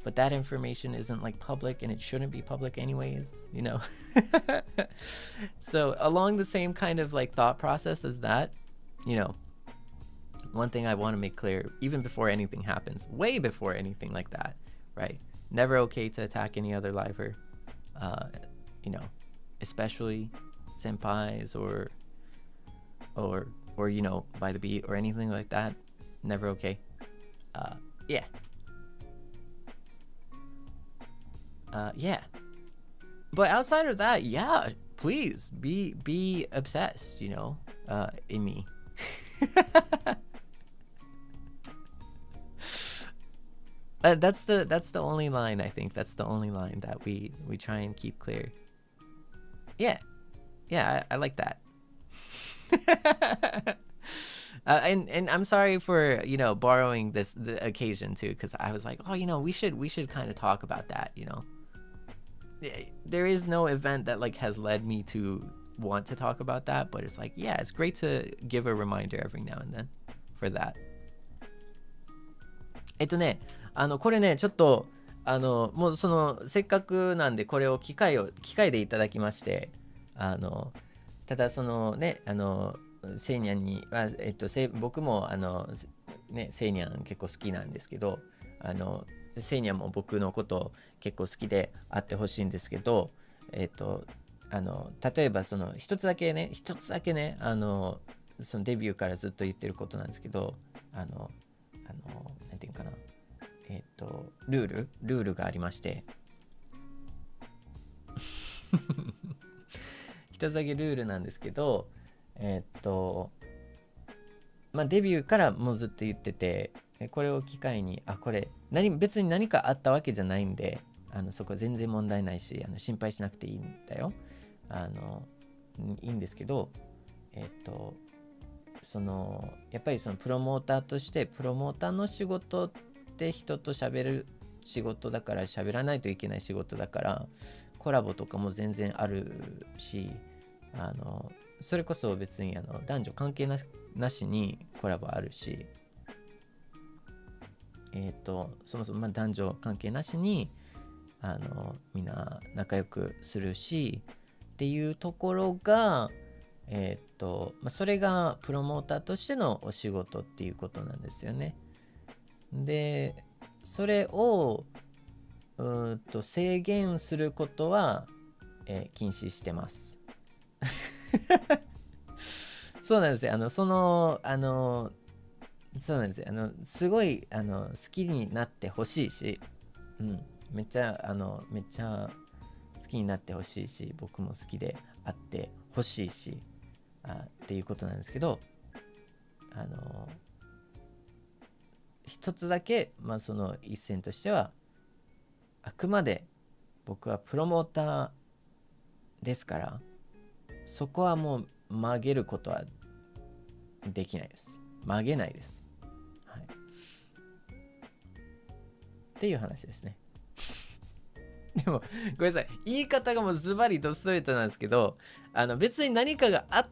but that information isn't like public and it shouldn't be public anyways, you know. So along the same kind of like thought process as that, you know, one thing I want to make clear, even before anything happens, way before anything like that, right? Never okay to attack any other liver, you know, especially senpais or you know, by the beat or anything like that. Never okay. Yeah. Yeah. But outside of that, yeah, please be obsessed, you know, in me. That's the only line, I think. That's the only line that we try and keep clear. Yeah, I like that. And I'm sorry for, you know, borrowing the occasion too, because I was like, oh, you know, we should kind of talk about that, you know. There is no event that like has led me to want to talk about that, but it's like, yeah, it's great to give a reminder every now and then for that. これね、ちょっともうそのせっかくなんでこれを機会でいただきまして、ただそのね、セイニャンには、僕もね、セイニャン結構好きなんですけど、セイニャンも僕のこと結構好きであってほしいんですけど、例えばその一つだけね、そのデビューからずっと言ってることなんですけど、なんていうかな、ルールがありまして一つだけルールなんですけど、まあデビューからもうずっと言ってて、これを機会にこれ別に何かあったわけじゃないんで、そこは全然問題ないし、心配しなくていいんだよ。いいんですけど、そのやっぱりそのプロモーターとして、プロモーターの仕事って人と喋る仕事だから、喋らないといけない仕事だから、コラボとかも全然あるし、それこそ別に男女関係なしにコラボあるし、そもそもまあ男女関係なしにみんな仲良くするしっていうところが、まあ、それがプロモーターとしてのお仕事っていうことなんですよね。でそれを制限することは、禁止してます。そうなんですよ。そうなんですよ。すごい好きになってほしいし、めっちゃ好きになってほしいし、僕も好きであってほしいし、っていうことなんですけど、一つだけ、まあその一線としては、あくまで僕はプロモーターですから、そこはもう曲げることはできないです。曲げないです。はい。っていう話ですね。でもごめんなさい、言い方がもうズバリドストレートなんですけど、別に何かがあ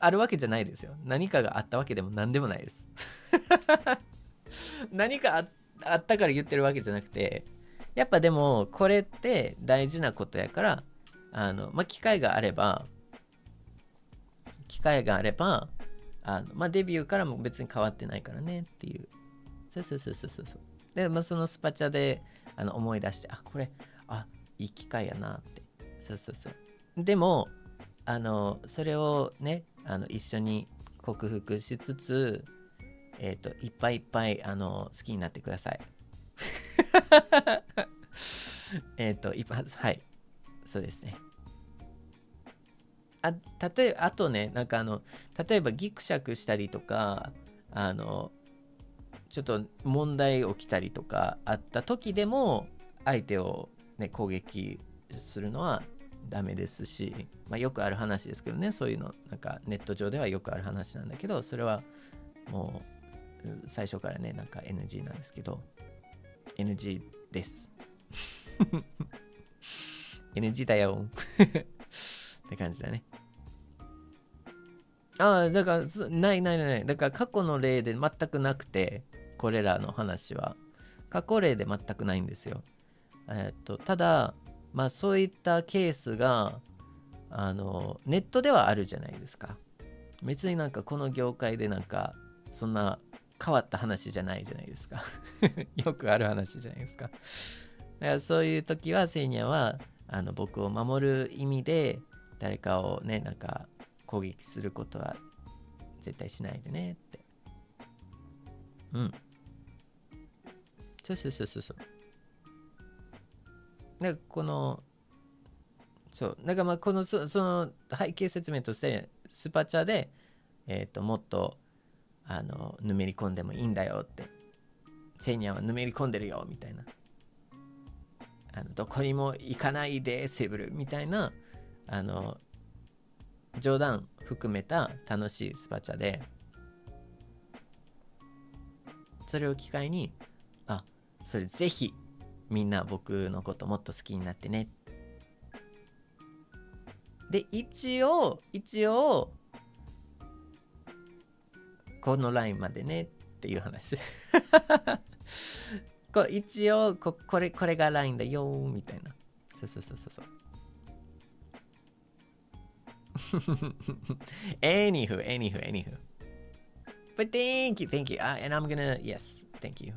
るわけじゃないですよ。何かがあったわけでも何でもないです。何かあったから言ってるわけじゃなくて、やっぱでもこれって大事なことやから、機会があればデビューからも別に変わってないからねっていう。そうで、そのスパチャで思い出して、これいい機会やなって。そうでもそれをね一緒に克服しつつ、いっぱい好きになってください。はい、そうですね。あとね、なんか例えばギクシャクしたりとか、ちょっと問題起きたりとかあった時でも、相手をね攻撃するのはダメですし、よくある話ですけどね、そういうのなんかネット上ではよくある話なんだけど、それはもう最初からねなんか NG なんですけど、 NG です。NG だよって感じだね。だからないだから過去の例で全くなくて、これらの話は過去例で全くないんですよ。ただそういったケースがネットではあるじゃないですか。別になんかこの業界でなんかそんな変わった話じゃないじゃないですか。よくある話じゃないですか。だからそういう時はセイニャは僕を守る意味で誰かをねなんか攻撃することは絶対しないでねって。そうなんかこのなんかこのその背景説明としてスパチャでもっとぬめり込んでもいいんだよって、セイニャはぬめり込んでるよみたいな、どこにも行かないでセーブルみたいな冗談含めた楽しいスパチャで、それを機会にそれぜひみんな僕のこともっと好きになってね。で一応このラインまでねっていう話。一応これがラインだよみたいな。そうanywho but thank you and I'm gonna yes thank you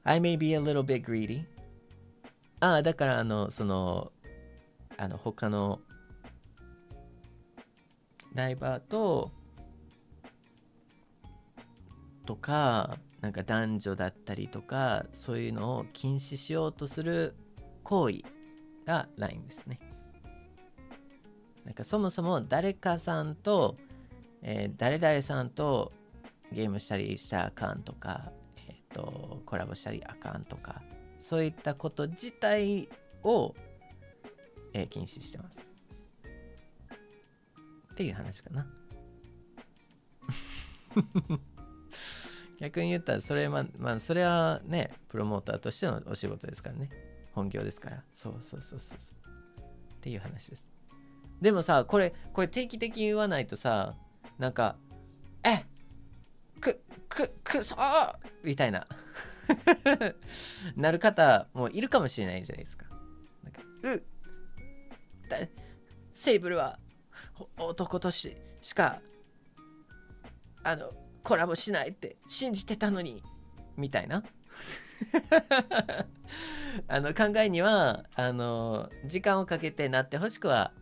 I may be a little bit greedy だから他のライバーとかなんか男女だったりとか、そういうのを禁止しようとする行為がラインですね。なんかそもそも誰かさんと、誰々さんとゲームしたりしたらあかんとか、コラボしたりあかんとか、そういったこと自体を、禁止してますっていう話かな。逆に言ったらそれそれはねプロモーターとしてのお仕事ですからね、本業ですから。そうっていう話です。でもさこれ定期的に言わないとさ、なんかくそーみたいななる方もいるかもしれないじゃないですか。なんかセイブルは男としかコラボしないって信じてたのにみたいな考えには時間をかけてなってほしくは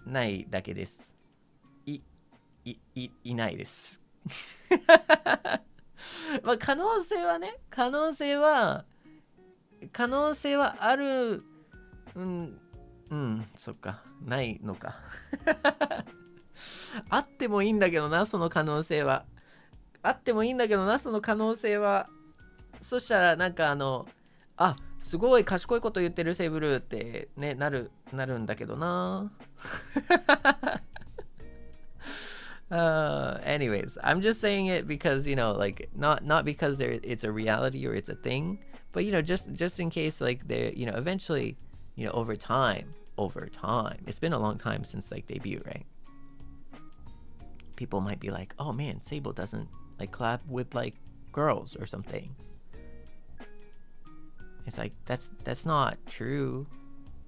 ないだけです。いないです可能性はある。そっか、ないのかあってもいいんだけどな、その可能性は。そしたらなんかすごい賢いこと言ってるセイブルってね、なるんだけどな。Anyways, I'm just saying it because, you know, like not because it's a reality or it's a thing, but you know, just in case like they, you know, eventually, you know, over time, it's been a long time since like debut, right? People might be like, oh man, Seible doesn't like collab with like girls or something. It's like that's not true,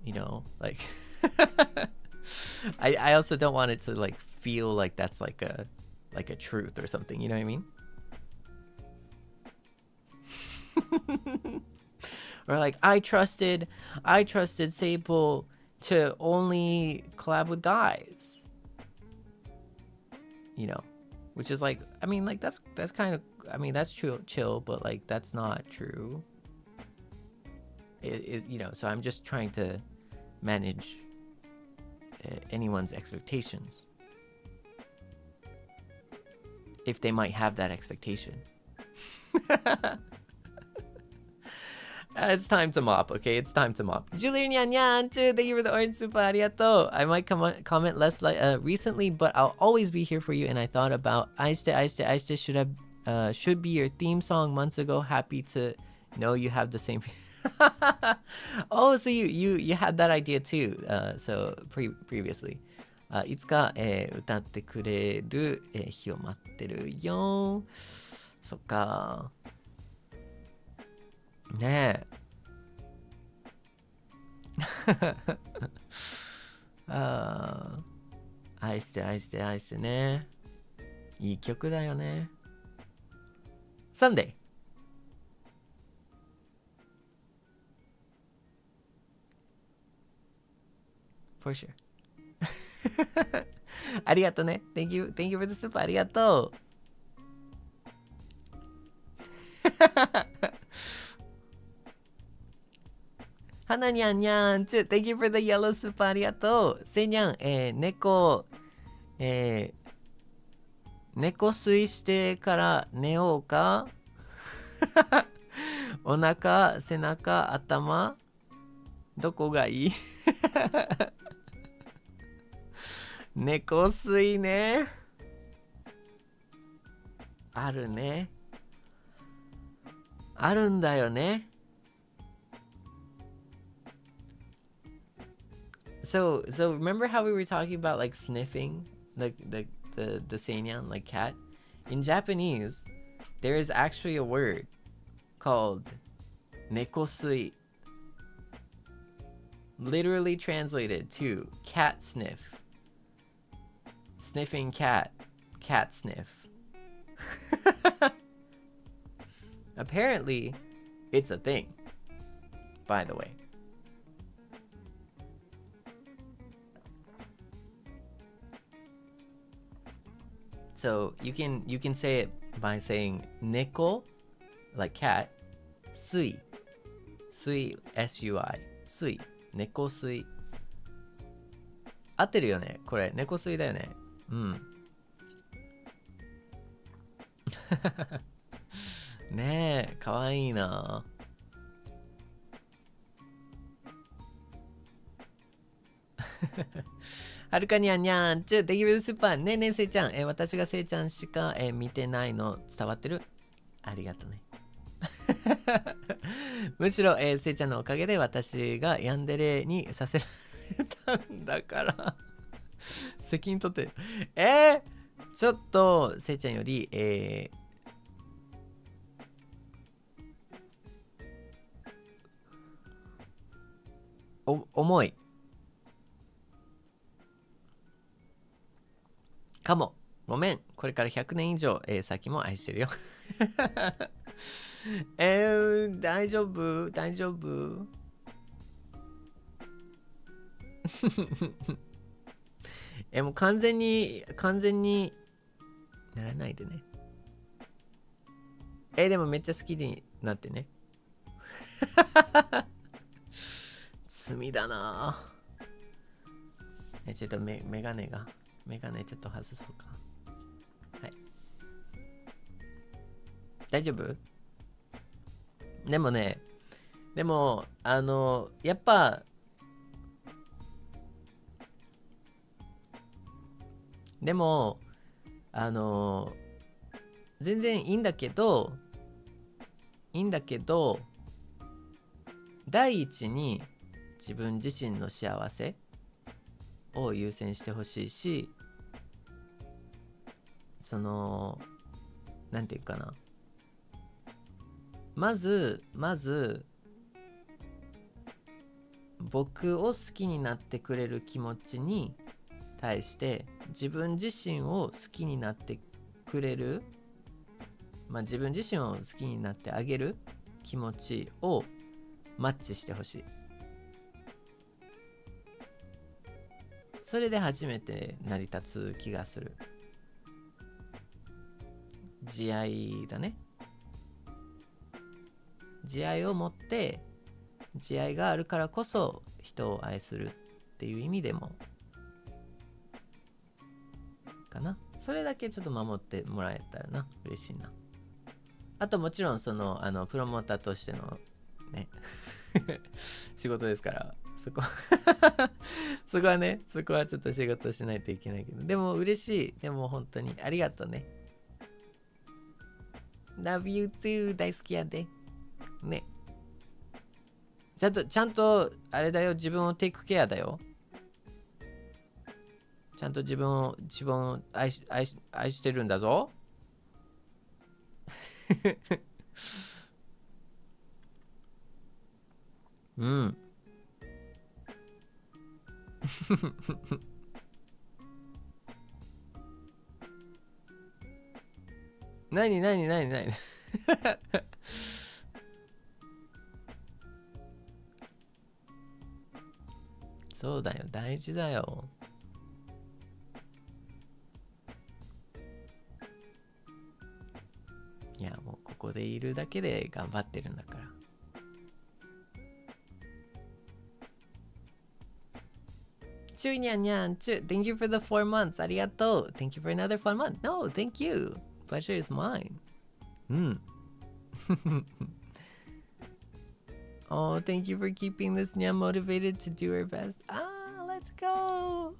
you know, like I also don't want it to like feel like that's like a truth or something, you know what I mean? Or like I trusted Seible to only collab with guys, you know, which is like, I mean, like that's kind of, I mean, that's chill, but like that's not true. You know, so I'm just trying to manage anyone's expectations, if they might have that expectation. It's time to mop, okay? It's time to mop. Julian too, thank you for the orange super, arigato. I might comment less recently, but I'll always be here for you. And I thought about Aiste should be your theme song months ago. Happy to know you have the same. Oh, so you had that idea too. So previously. いつか、歌ってくれる、日を待ってるよ。そっか。ねえ。愛してね。いい曲だよね。Someday. For sure. ありがとうね。Thank you for the super. ありがとう。はなにゃんにゃんちゅ。Thank you for the yellow super. ありがとう。せいにゃん、猫吸いしてから寝ようか。お腹、背中、頭、どこがいい？猫吸いね。あるね。あるんだよね。So remember how we were talking about like sniffing the Seinyan, like cat? In Japanese, there is actually a word called nekosui. Literally translated to cat sniff. Sniffing cat sniff. Apparently, it's a thing, by the way. So you can say it by saying neko, like cat, sui, sui, S-U-I, sui, neko sui. 合ってるよね、これ猫吸いだよね。うん。ねえ、かわいいな。はるかにゃんにゃんちゅ、できるスーパー。ねえねえ、せいちゃん。私がせいちゃんしか、見てないの伝わってる？ありがとうね。むしろ、せいちゃんのおかげで私がヤンデレにさせられたんだから。責任取って。ちょっと、せいちゃんより、重い。かも。ごめん。これから100年以上、先も愛してるよ。大丈夫もう完全にならないでね。でもめっちゃ好きになってね。罪だな。ちょっとメガネちょっと外そうか。はい。大丈夫？でもね、でもやっぱでも全然いいんだけど第一に自分自身の幸せを優先してほしいし、なんていうかな、まず僕を好きになってくれる気持ちに対して自分自身を好きになってくれる、自分自身を好きになってあげる気持ちをマッチしてほしい。それで初めて成り立つ気がする。慈愛だね。慈愛を持って、慈愛があるからこそ人を愛するっていう意味でもかな。それだけちょっと守ってもらえたらな、嬉しいな。あともちろんプロモーターとしてのね仕事ですから、そこはね、そこはちょっと仕事しないといけないけど、でも嬉しい。でも本当にありがとうね。Love you too。 大好きやでね。ちゃんとあれだよ、自分をテイクケアだよ。ちゃんと自分を愛してるんだぞ。うん。なにそうだよ、大事だよ。いや、もうここでいるだけで頑張ってるんだから。チュイニャンニャンチュ、Thank you for the 4 months. ありがとう。Thank you for another fun month. No, thank you. Pleasure is mine. うん。Oh, thank you for keeping this Nyan motivated to do her best. Ah, let's go.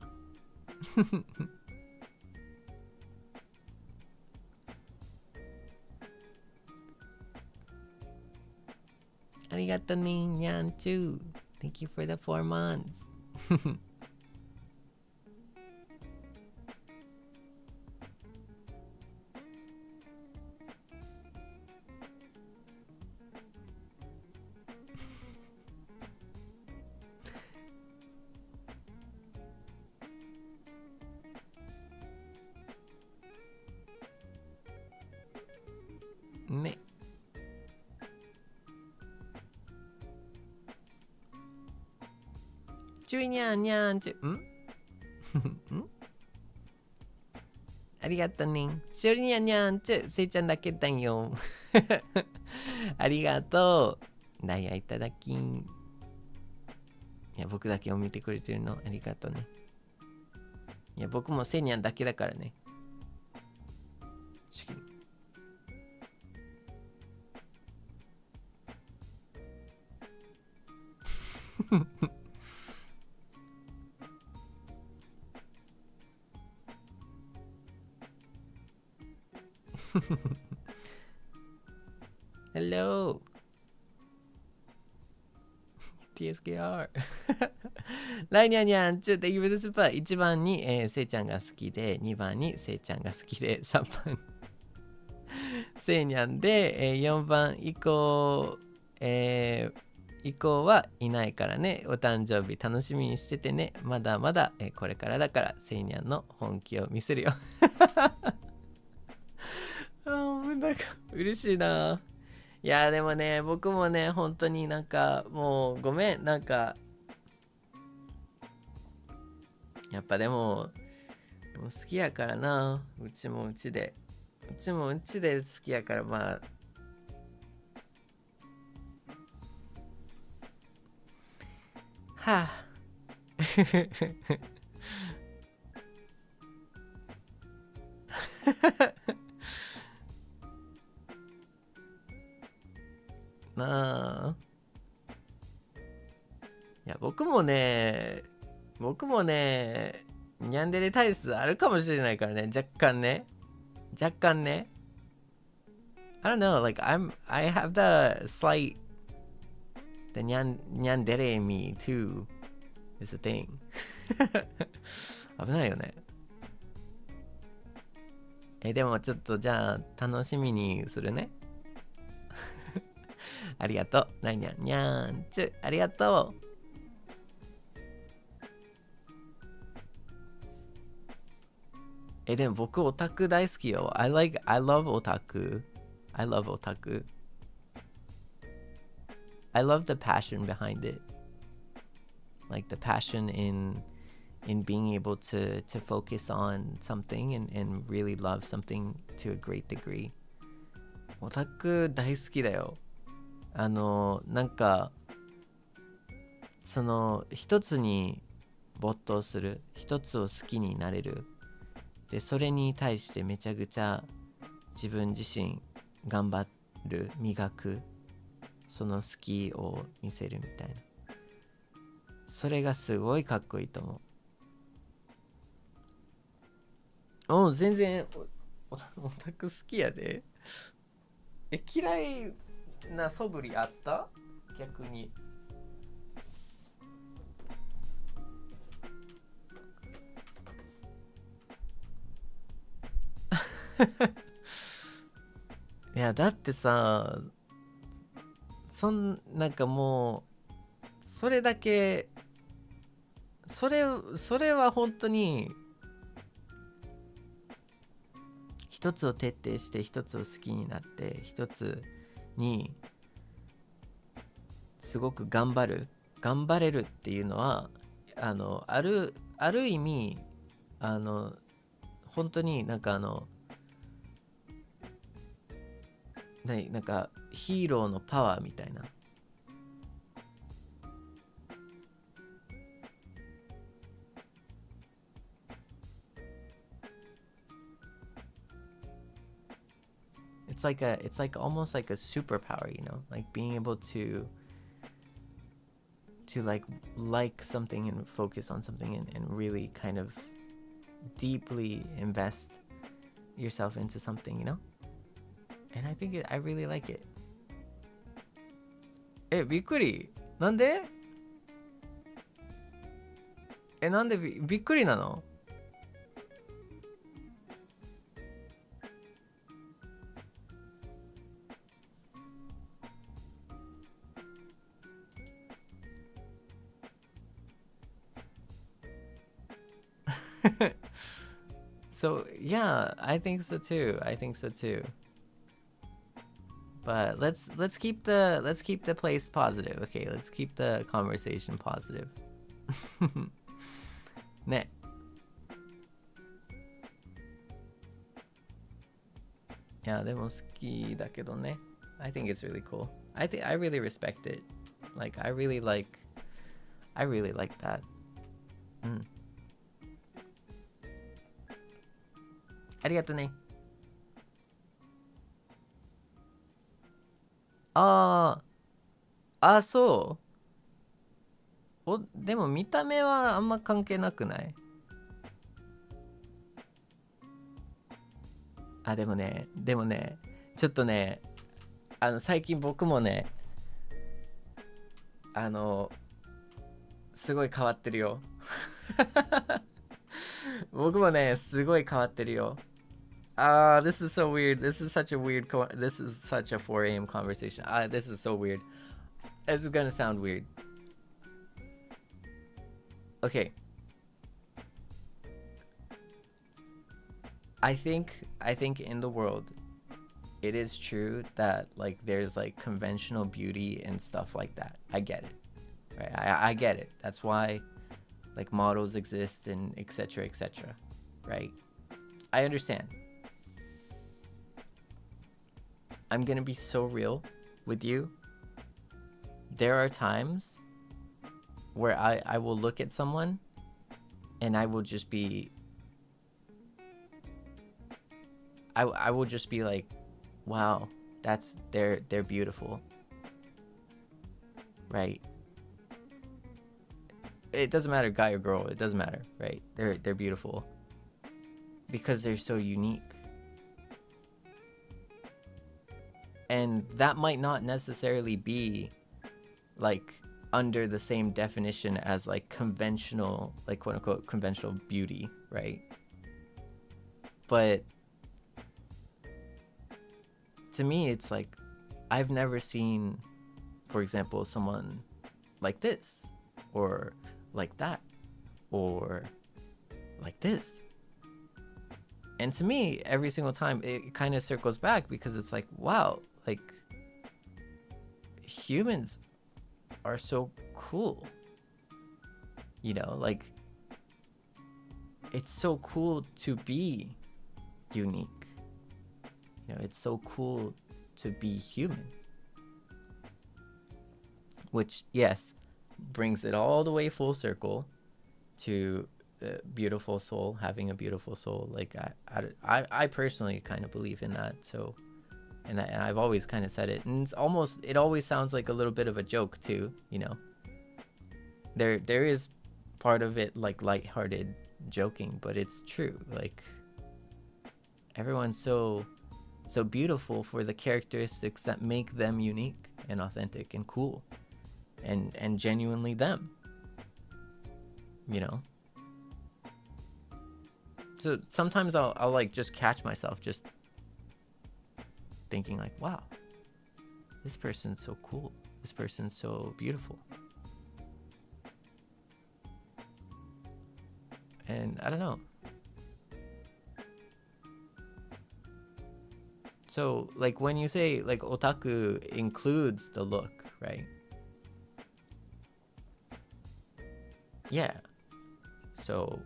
ありがとうね、にゃんちゅう。Thank you for the 4 months. ね。ちゅいにゃんにゃんちゅ。んありがとうね。しおりにゃんにゃんちゅ。せいちゃんだけだよ。ありがとう。ダイヤいただきん。いや、僕だけを見てくれてるのありがとうね。いや、僕もセイニャンだけだからね。Hello TSKR ライニャンニャンチュ、Thank you for the super。 1番に、せいちゃんが好きで、2番にせいちゃんが好きで、3番せいにゃんで、4番以降、以降はいないからね。お誕生日楽しみにしててね。まだまだ、これからだからせいにゃんの本気を見せるよ。なんか嬉しいな。いやでもね、僕もね、本当になんかもうごめん、なんかやっぱでも好きやからな。うちもうちで好きやから、まあはあなあ、もね、ニャンデレ体質あるかもしれないからね、若干ね。I don't know, like I have the slight, the nyandere in me too, is a thing. 危ないよね。でもちょっとじゃあ楽しみにするね。ありがとう。にゃんちゅ、ありがとう。でも僕オタク大好きよ。I love オタク。I love otaku. I love the passion behind it. Like the passion in being able to focus on something and really love something to a great degree. オタク大好きだよ。なんかその一つに没頭する、一つを好きになれる。でそれに対してめちゃくちゃ自分自身頑張る、磨く、その好きを見せるみたいな。それがすごいかっこいいと思う。全然オタク好きやで。嫌いな素振りあった？逆に。いやだってさ、なんかもうそれだけそれは本当に一つを徹底して一つを好きになって一つにすごく頑張れるっていうのはある意味本当になんかなんかヒーローのパワーみたいな。It's like almost like a superpower, you know, like being able to like something and focus on something and really kind of deeply invest yourself into something, you know? And I think I really like it. びっくり。なんで？なんでびっくりなの？So yeah, I think so too. But let's keep the place positive. Okay, let's keep the conversation positive. ね。いやでも好きだけどね。I think it's really cool. I really respect it. Like I really like that. うん。ありがとね。そう。でも見た目はあんま関係なくない？でもね、ちょっとね、最近僕もね、すごい変わってるよ。僕もね、すごい変わってるよ。This is so weird. This is such a 4 a.m. conversation. This is so weird. This is gonna sound weird. Okay. I think in the world, it is true that like there's like conventional beauty and stuff like that. I get it. Right? I get it. That's why like models exist and etc. Right? I understand. I'm gonna be so real with you. There are times where I will look at someone and I will just be I will just be like, wow, they're beautiful. Right? it doesn't matter guy or girl, it doesn't matter, right? They're beautiful because they're so unique. And that might not necessarily be like under the same definition as like conventional, like quote unquote conventional beauty, right? But to me, it's like I've never seen, for example, someone like this or like that or like this. And to me, every single time it kind of circles back because it's like, wow, like humans are so cool, you know, like it's so cool to be unique, you know, it's so cool to be human, which yes brings it all the way full circle to beautiful soul, having a beautiful soul. Like I personally kind of believe in that. So and I've always kind of said it, and it always sounds like a little bit of a joke too, you know. There is part of it like lighthearted joking, but it's true. Like everyone's so beautiful for the characteristics that make them unique and authentic and cool and genuinely them, you know. So sometimes I'll like just catch myself just thinking like, wow, this person's so cool, this person's so beautiful. And I don't know. So like when you say like otaku includes the look, right? Yeah. So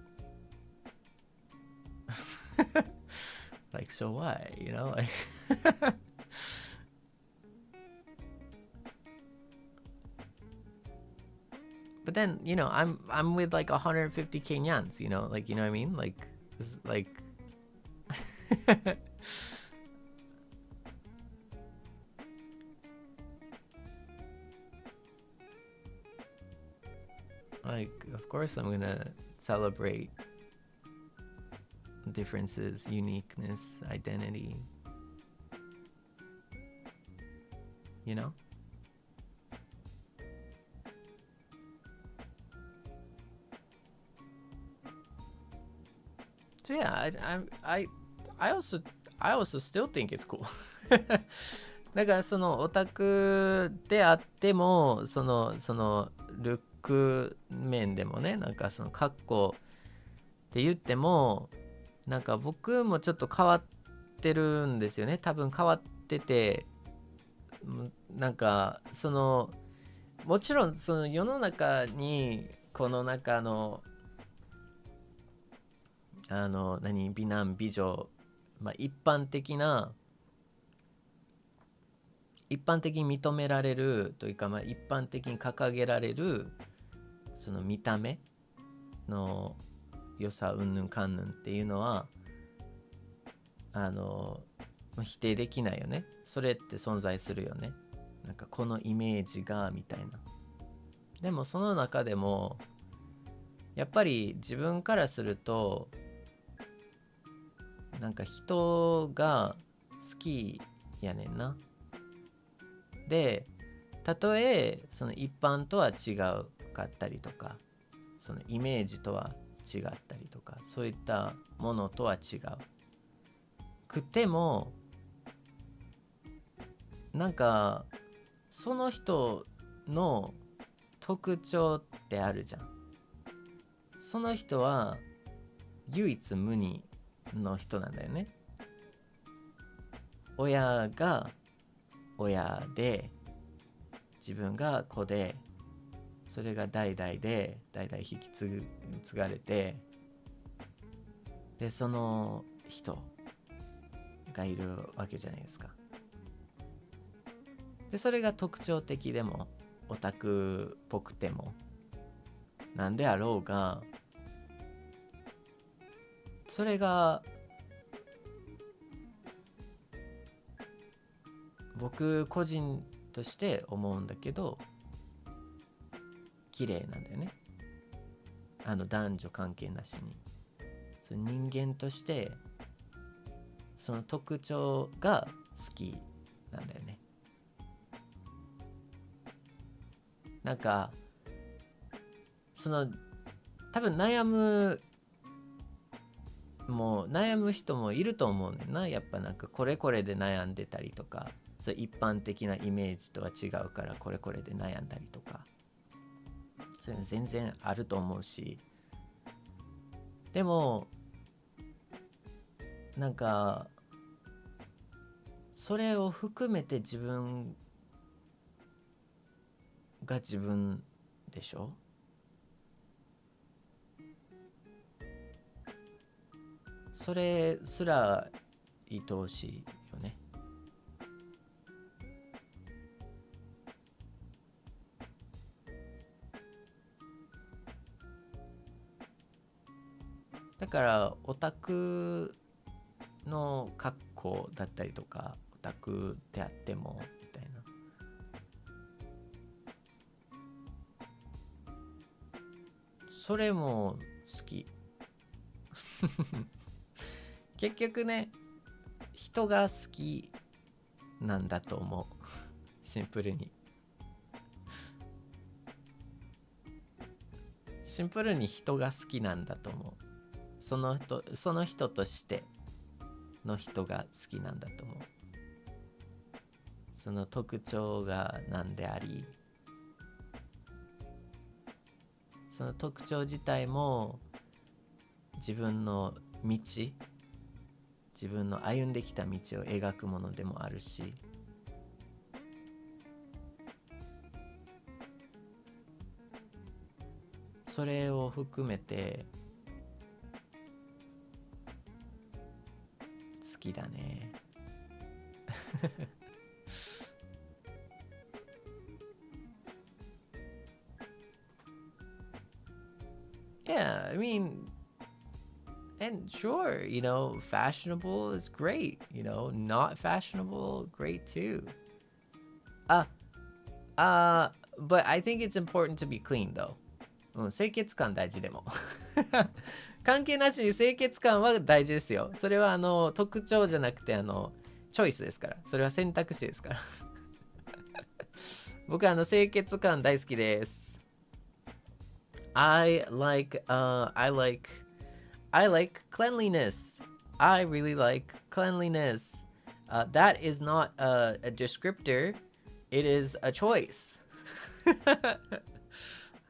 like, so why, you know, like but then, you know, I'm with like 150 Kenyans, you know, like, you know what I mean? Like this is like like, of course I'm gonna celebrate differences, uniqueness, identity, you know. So yeah, I also still think it's cool. だからそのオタクであってもそのルック面でもね、なんかそのカッコって言ってもなんか僕もちょっと変わってるんですよね。多分変わってて、なんかそのもちろんその世の中にこの中の美男美女、まあ、一般的に認められるというか、まあ、一般的に掲げられるその見た目の良さうんぬんかんぬんっていうのは否定できないよね。それって存在するよね。なんかこのイメージがみたいな。でもその中でもやっぱり自分からするとなんか人が好きやねんな。で、たとえその一般とは違うかったりとか、そのイメージとは違ったりとか、そういったものとは違うくても、なんかその人の特徴ってあるじゃん。その人は唯一無二の人なんだよね。親が親で自分が子で、それが代々引き継がれて、でその人がいるわけじゃないですか。でそれが特徴的でもオタクっぽくてもなんであろうが、それが僕個人として思うんだけど綺麗なんだよね。男女関係なしに、その人間としてその特徴が好きなんだよね。なんかその多分悩む人もいると思うねんな。やっぱなんかこれこれで悩んでたりとか、そう一般的なイメージとは違うからこれこれで悩んだりとか、そういうの全然あると思うし、でもなんかそれを含めて自分が自分でしょ。それすら愛おしいよね。だからオタクの格好だったりとか、オタクであってもみたいな、それも好き結局ね、人が好きなんだと思うシンプルに人が好きなんだと思う。その人としての人が好きなんだと思う。その特徴が何であり、その特徴自体も自分の道、自分の歩んできた道を描くものでもあるし、それを含めて好きだねYeah, I mean, and sure, fashionable is great, not fashionable, great too. But I think it's important to be clean though. 清潔感大事でも関係なしに清潔感は大事ですよ。それは特徴じゃなくてチョイスですから。それは選択肢ですから僕は清潔感大好きです。I like cleanliness. I really like cleanliness. That is not a descriptor. It is a choice.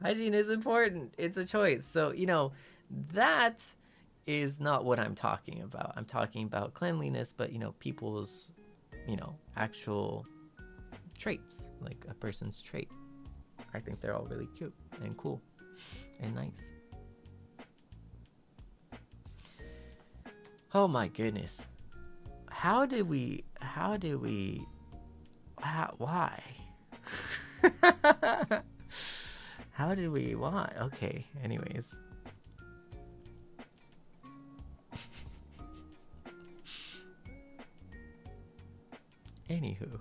Hygiene is important. It's a choice. So, that is not what I'm talking about. I'm talking about cleanliness, but, people's, actual traits, like a person's trait. I think they're all really cute and cool and nice. Oh my goodness. Why? Why? Okay, anyways. Anywho.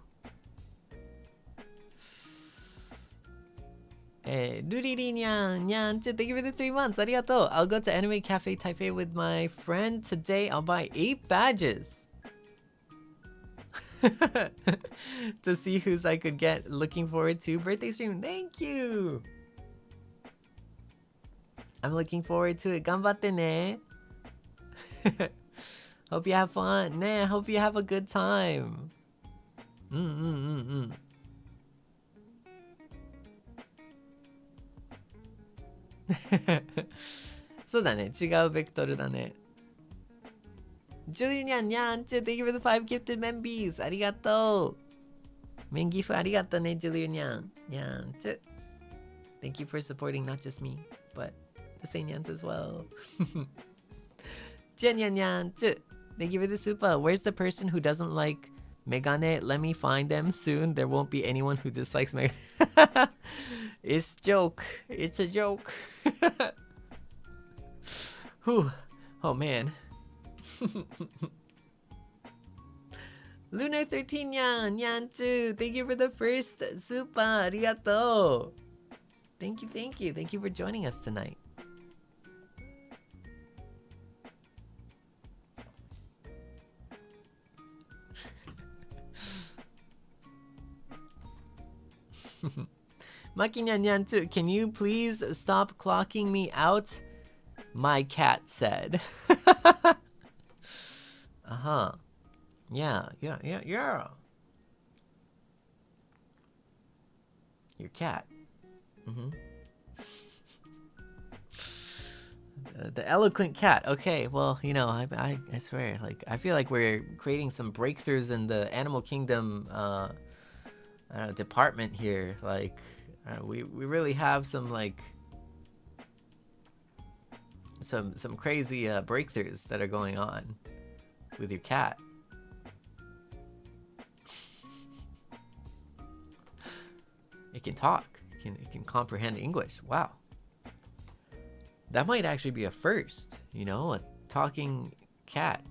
Luriri Nyan, thank you for the 3 months. Arigato. I'll go to Anime Cafe Taipei with my friend today. I'll buy 8 badges to see who's I could get. Looking forward to birthday stream. Thank you. I'm looking forward to it. Ganbatte ne. Hope you have fun. Ne, hope you have a good time. そうだね、違うベクトルだね。ジュリニャンニャンチュ Thank you for the 5 gifted membies. ありがとう。メンギフありがとうね、ジュリニャンニャンチュ Thank you for supporting not just me, but the Seinyans as well. ジャニャンニャンチュ Thank you for the super. Where's the person who doesn't like Megane? Let me find them soon. There won't be anyone who dislikes Megane. It's joke. It's a joke. Whew. Oh man. Lunar 13 Nyan, Nyanchu, thank you for the first super. Arigato. Thank you. Thank you for joining us tonight. Maki nyan nyan too. Can you please stop clocking me out? My cat said. Uh-huh. Yeah. Your cat. The eloquent cat. Okay, well, you know, I swear, like, I feel like we're creating some breakthroughs in the animal kingdom department here. Like, we really have some, like, some crazy breakthroughs that are going on with your cat. It can talk. It can comprehend English. Wow. That might actually be a first, you know, a talking cat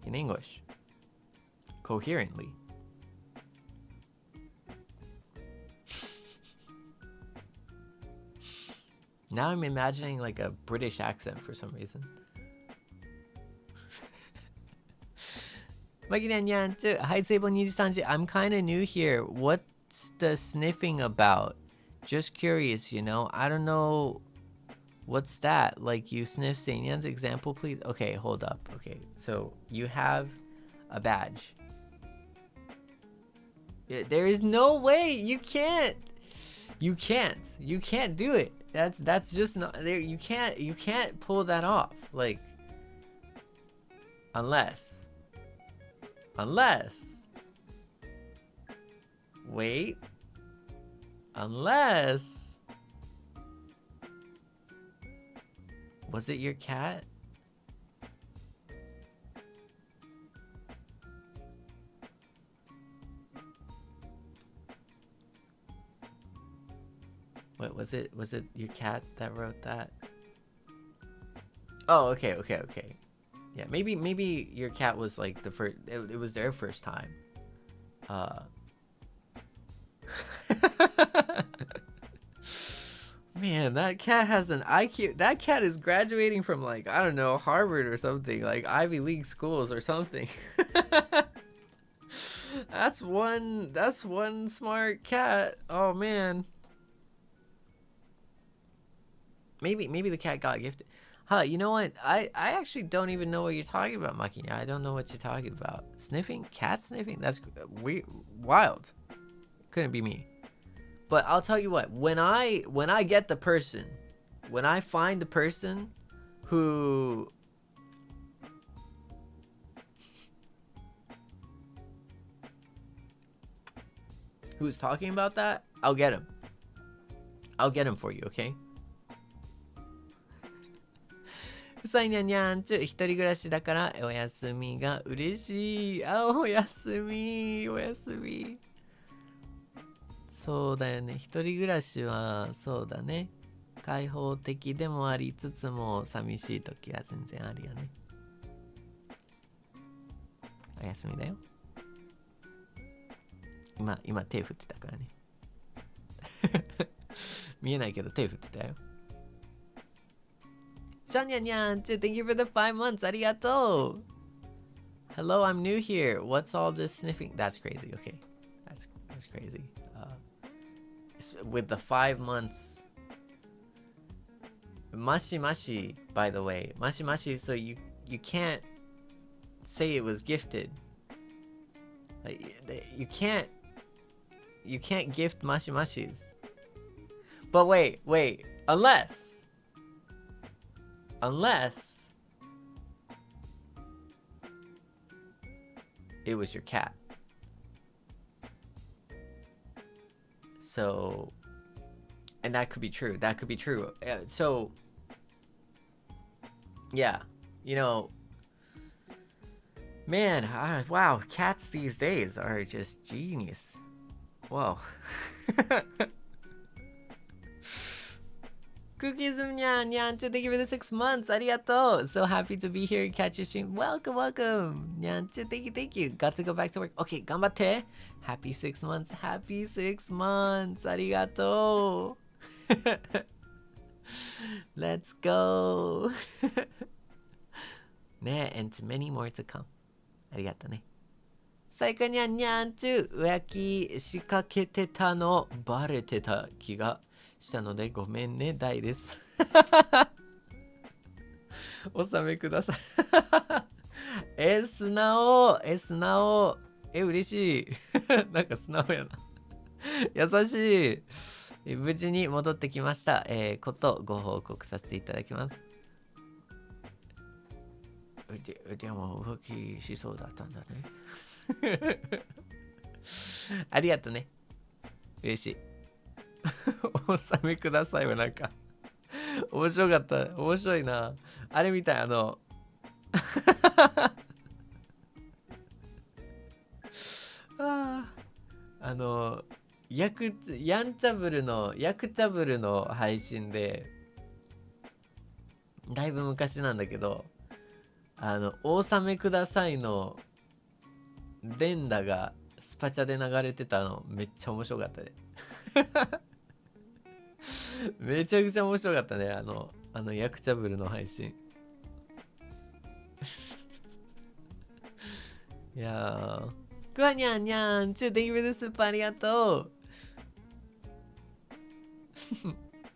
in English coherently. Now I'm imagining like a British accent for some reason. Hi, Seible 2030. I'm kind of new here. What's the sniffing about? Just curious, you know. I don't know. What's that? Like, you sniff Seinyan's example, please? Okay, hold up. Okay, so you have a badge. There is no way you can't. You can't do it. That's just not there. You can't pull that off. Like, unless wait, unless was it your cat? What was it? Was it your cat that wrote that? Oh, okay. Yeah, maybe your cat was like the first. It was their first time. Man, that cat has an IQ. That cat is graduating from, like, I don't know, Harvard or something, like Ivy League schools or something. That's one smart cat. Oh man. Maybe the cat got gifted. Huh, you know what? I actually don't even know what you're talking about, Maki. I don't know what you're talking about. Sniffing? Cat sniffing? That's weird. Wild. Couldn't be me. But I'll tell you what, when I get the person, when I find the person who's talking about that, I'll get him. I'll get him for you, okay? Seinyan 一人暮らしだからお休みが嬉しい。あ、お休み。そうだよね。一人暮らしはそうだね。開放的でもありつつも寂しい時は全然あるよね。お休みだよ。今手振ってたからね。見えないけど手振ってたよ。Seinyan, thank you for the 5 months. Arigato. Hello, I'm new here. What's all this sniffing? That's crazy. Okay, that's crazy. With the 5 months, mashi, by the way, mashi. So you can't say it was gifted. Like, you can't gift mashis. But wait, unless it was your cat. So, and that could be true. So, yeah, you know, man, wow, cats these days are just genius. Whoa. Cookies Nyan, thank you for the 6 months. Arigato. So happy to be here and catch your stream. Welcome. Nyan, thank you. Got to go back to work. Okay, ganbatte. Happy 6 months. Arigato. Let's go. And many more to come. Arigato ne. さいかにゃんにゃんちゅ浮気仕掛けてたのバレてた気がしたのでごめんね、大です。お納めください。素直、素直。嬉しい。なんか素直やな。優しい。無事に戻ってきました。ことご報告させていただきます。でも浮気しそうだったんだね。ありがとね。嬉しい。お納めくださいはなんか面白かった。面白いな。あれみたい、ヤンチャブルの配信で、だいぶ昔なんだけど、お納めくださいの連打がスパチャで流れてたのめっちゃ面白かったね。めちゃくちゃ面白かったね。ヤクチャブルの配信。いやー。くわにゃんにゃん。Thank you for the super ありがとう。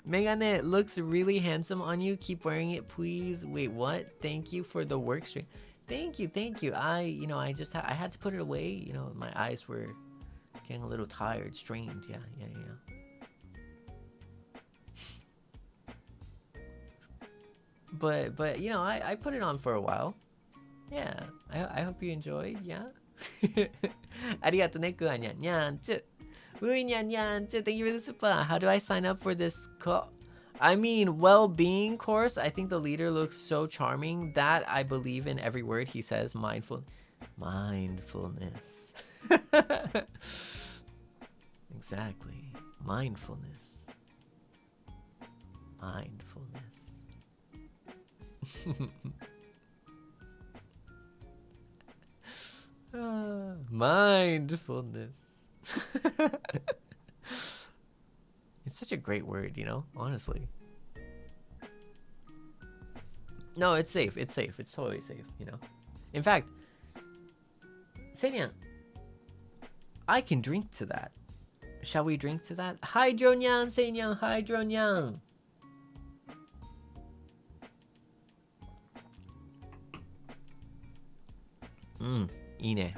メガネ looks really handsome on you. Keep wearing it, please. Wait, what? Thank you for the work stream. Thank you. I had to put it away. My eyes were getting a little tired, strained. Yeah. But I put it on for a while. Yeah. I hope you enjoyed. Yeah. ありがとうね、くわにゃんにゃんちゅ。ういにゃんにゃんちゅ。Thank you for the super. How do I sign up for this I mean, well-being course. I think the leader looks so charming that I believe in every word he says. Mindfulness. Exactly. Mindfulness. Mindfulness. It's such a great word, honestly. No, it's safe. It's totally safe, In fact, Seinyan, I can drink to that. Shall we drink to that? Hydronyan, Seinyan, hydronyan. Ine.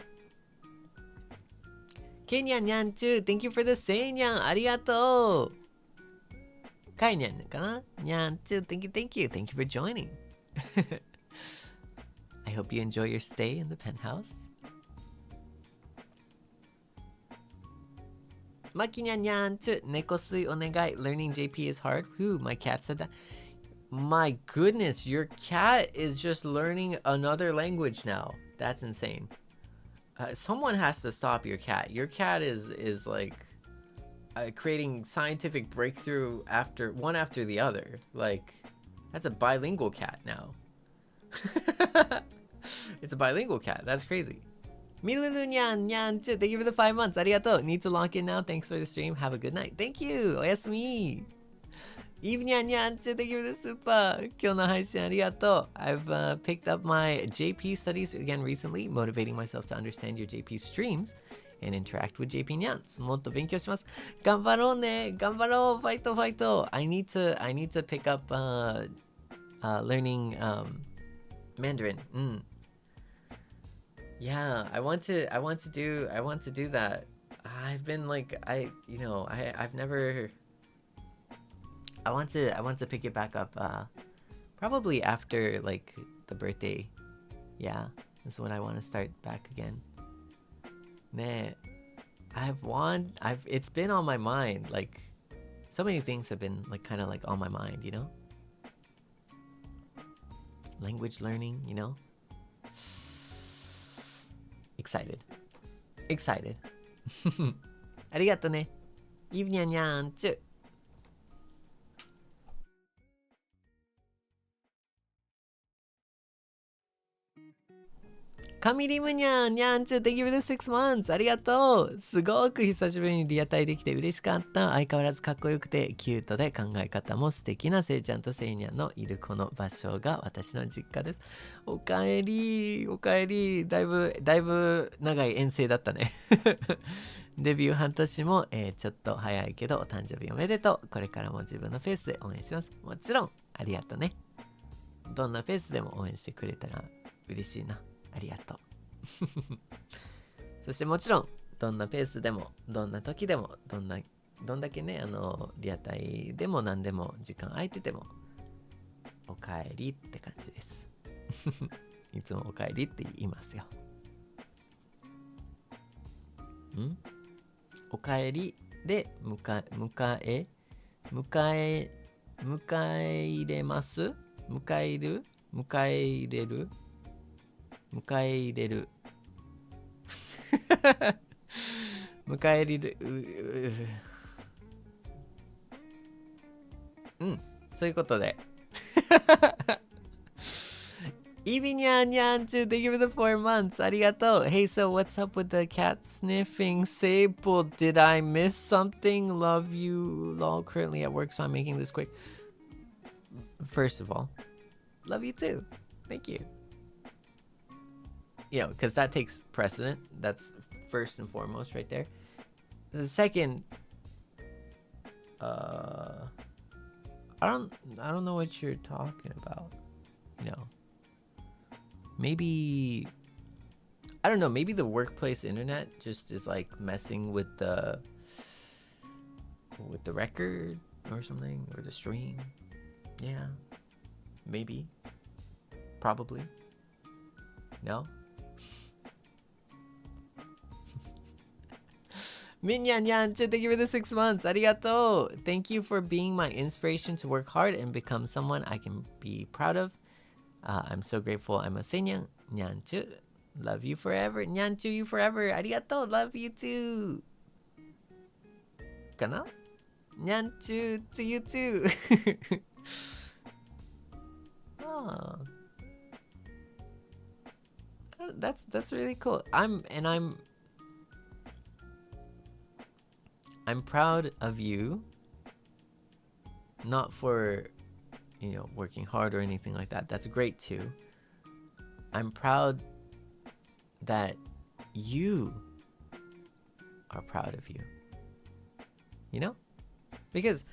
Kenyan Nyanchu, thank you for the Seinyan. Arigato. Kainyan kana? Nyanchu, thank you. Thank you for joining. I hope you enjoy your stay in the penthouse. Makinyan Nyanchu, nekosui onegai. Learning JP is hard. Whew, my cat said that. My goodness, your cat is just learning another language now. That's insane. Someone has to stop your cat. Your cat is like creating scientific breakthrough one after the other. Like, that's a bilingual cat now. It's a bilingual cat. That's crazy. Milulu nyan nyan. Thank you for the 5 months. Arigato. Need to lock in now. Thanks for the stream. Have a good night. Thank you. Oyasumi. Eve nyan nyan. Thank you for the super. Kyou no haishin arigato. I've picked up my JP studies again recently, motivating myself to understand your JP streams and interact with JP nyans. Motto benkyou shimasu. Ganbarou ne. Ganbarou. Fight. I need to pick up learning Mandarin. Yeah, I want to do that. I've been like I've never. I want to pick it back up probably after like the birthday. Yeah, that's when I want to start back again. Man, it's been on my mind. Like, so many things have been like kind of like on my mind, Language learning, Excited. ありがとね。イブニャンニャンチュ。神リムニャン、ニャンチュ、Thank you for the 6 months! ありがとう。すごく久しぶりにリアタイできて嬉しかった。相変わらずかっこよくてキュートで考え方も素敵なせいちゃんとせいにゃんのいるこの場所が私の実家です。おかえり、おかえり。だいぶ長い遠征だったね。デビュー半年も、ちょっと早いけどお誕生日おめでとう。これからも自分のペースで応援します。もちろん、ありがとうね。どんなペースでも応援してくれたら嬉しいな。ありがとう。そしてもちろんどんなペースでもどんな時でもどんだけねリアタイでも何でも時間空いててもおかえりって感じです。いつもおかえりって言いますよ。おかえりで迎え入れます迎え入れる迎え入れる迎え入れるそういうことでイビニャンニャンチュ Thank you for the 4 months ありがとう Hey so what's up with the cat sniffing Seible did I miss something love you lol currently at work so I'm making this quick first of all love you too thank you you know, because that takes precedent. That's first and foremost right there. The second, I don't know what you're talking about. You know, maybe I don't know. Maybe the workplace internet just is like messing with the record or something or the stream. Yeah, maybe, probably. No. Minyan Yan, thank you for the 6 months. Arigato. Thank you for being my inspiration to work hard and become someone I can be proud of. I'm so grateful I'm a Seinyan. Nyanchu. Love you forever. Nyanchu you forever. Arigato. Love you too. Kana? Nyanchu to you too. Oh. That's really cool. I'm proud of you, not for, you know, working hard or anything like that. That's great too. I'm proud that you are proud of you. You know? Because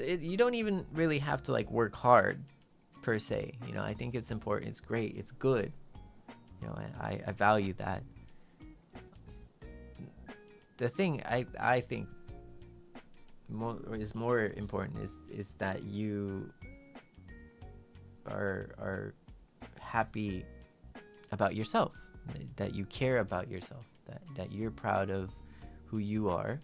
you don't even really have to like work hard per se. You know, I think it's important. It's great. It's good. You know, I value that. The thing I think is more important is that you are happy about yourself, that you care about yourself, that you're proud of who you are,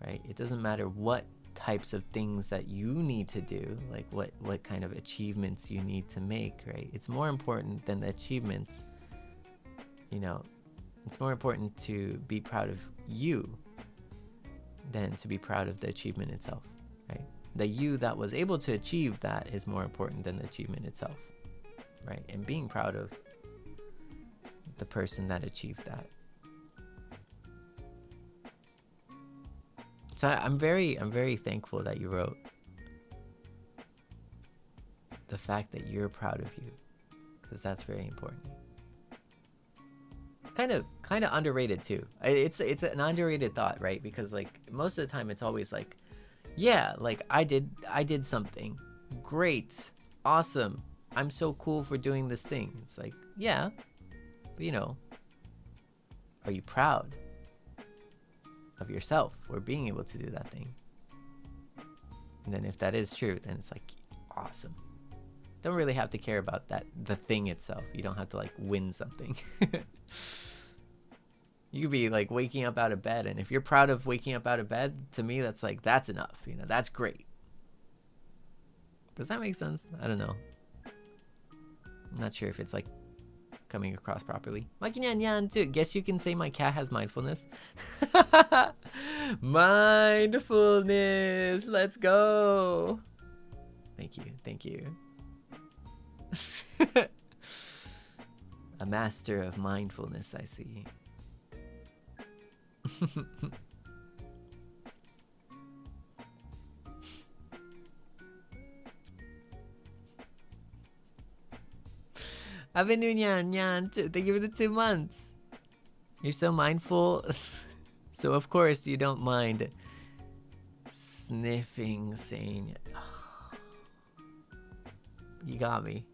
right? It doesn't matter what types of things that you need to do, like what kind of achievements you need to make, right? It's more important than the achievements. You know, it's more important to be proud of you than to be proud of the achievement itself, right? The you that was able to achieve that is more important than the achievement itself, right? And being proud of the person that achieved that. So I'm very thankful that you wrote the fact that you're proud of you, because that's very important. Kind of underrated too. It's an underrated thought, right? Because like most of the time it's always like, yeah, like I did something great, awesome, I'm so cool for doing this thing. It's like, yeah, but you know, are you proud of yourself for being able to do that thing? And then if that is true, then it's like awesome. Don't really have to care about the thing itself. You don't have to like win something. You could be like waking up out of bed, and if you're proud of waking up out of bed, to me that's like, that's enough, you know, that's great. Does that make sense? I don't know. I'm not sure if it's like coming across properly. Makinyan too. Guess you can say my cat has mindfulness. Mindfulness. Let's go. Thank you. master of mindfulness, I see. Happy New Year, Nyan. Thank you for the 2 months. You're so mindful. So, of course, you don't mind sniffing, saying, you got me.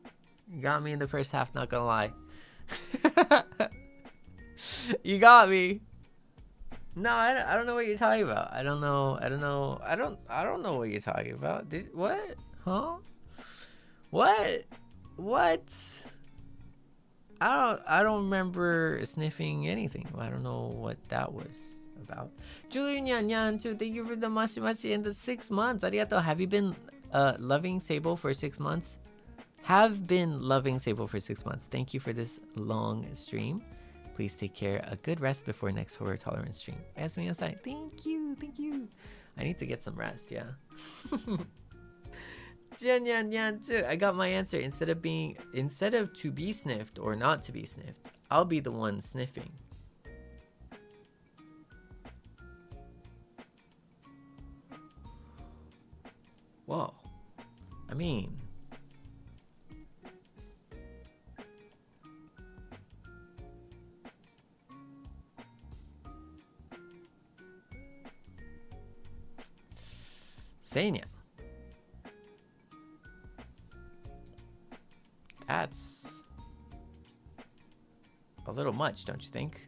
You got me in the first half, not gonna lie. You got me. No, I don't know what you're talking about. I don't know what you're talking about. What? Huh? What? I don't remember sniffing anything. I don't know what that was about. Julian Yan, thank you for the mashi in the 6 months. Arigato. Have you been loving Seible for 6 months? Have been loving Seible for 6 months. Thank you for this long stream. Please take care. A good rest before next horror tolerance stream. Asmi aside. Thank you. I need to get some rest, yeah. I got my answer. Instead of to be sniffed or not to be sniffed, I'll be the one sniffing. Whoa. I mean, Seinyan. That's a little much, don't you think?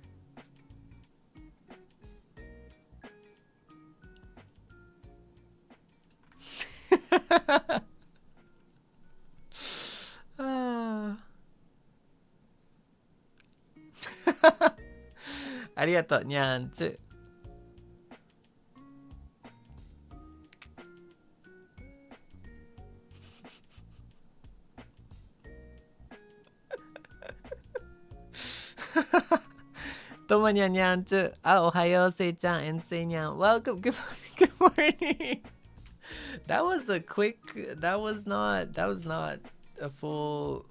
Arigato, Nyan-tsu. Tomo-nyan, Nyan-tsu. Ohayo, Sei-chan and Seinyan. Welcome. Good morning. That was not a full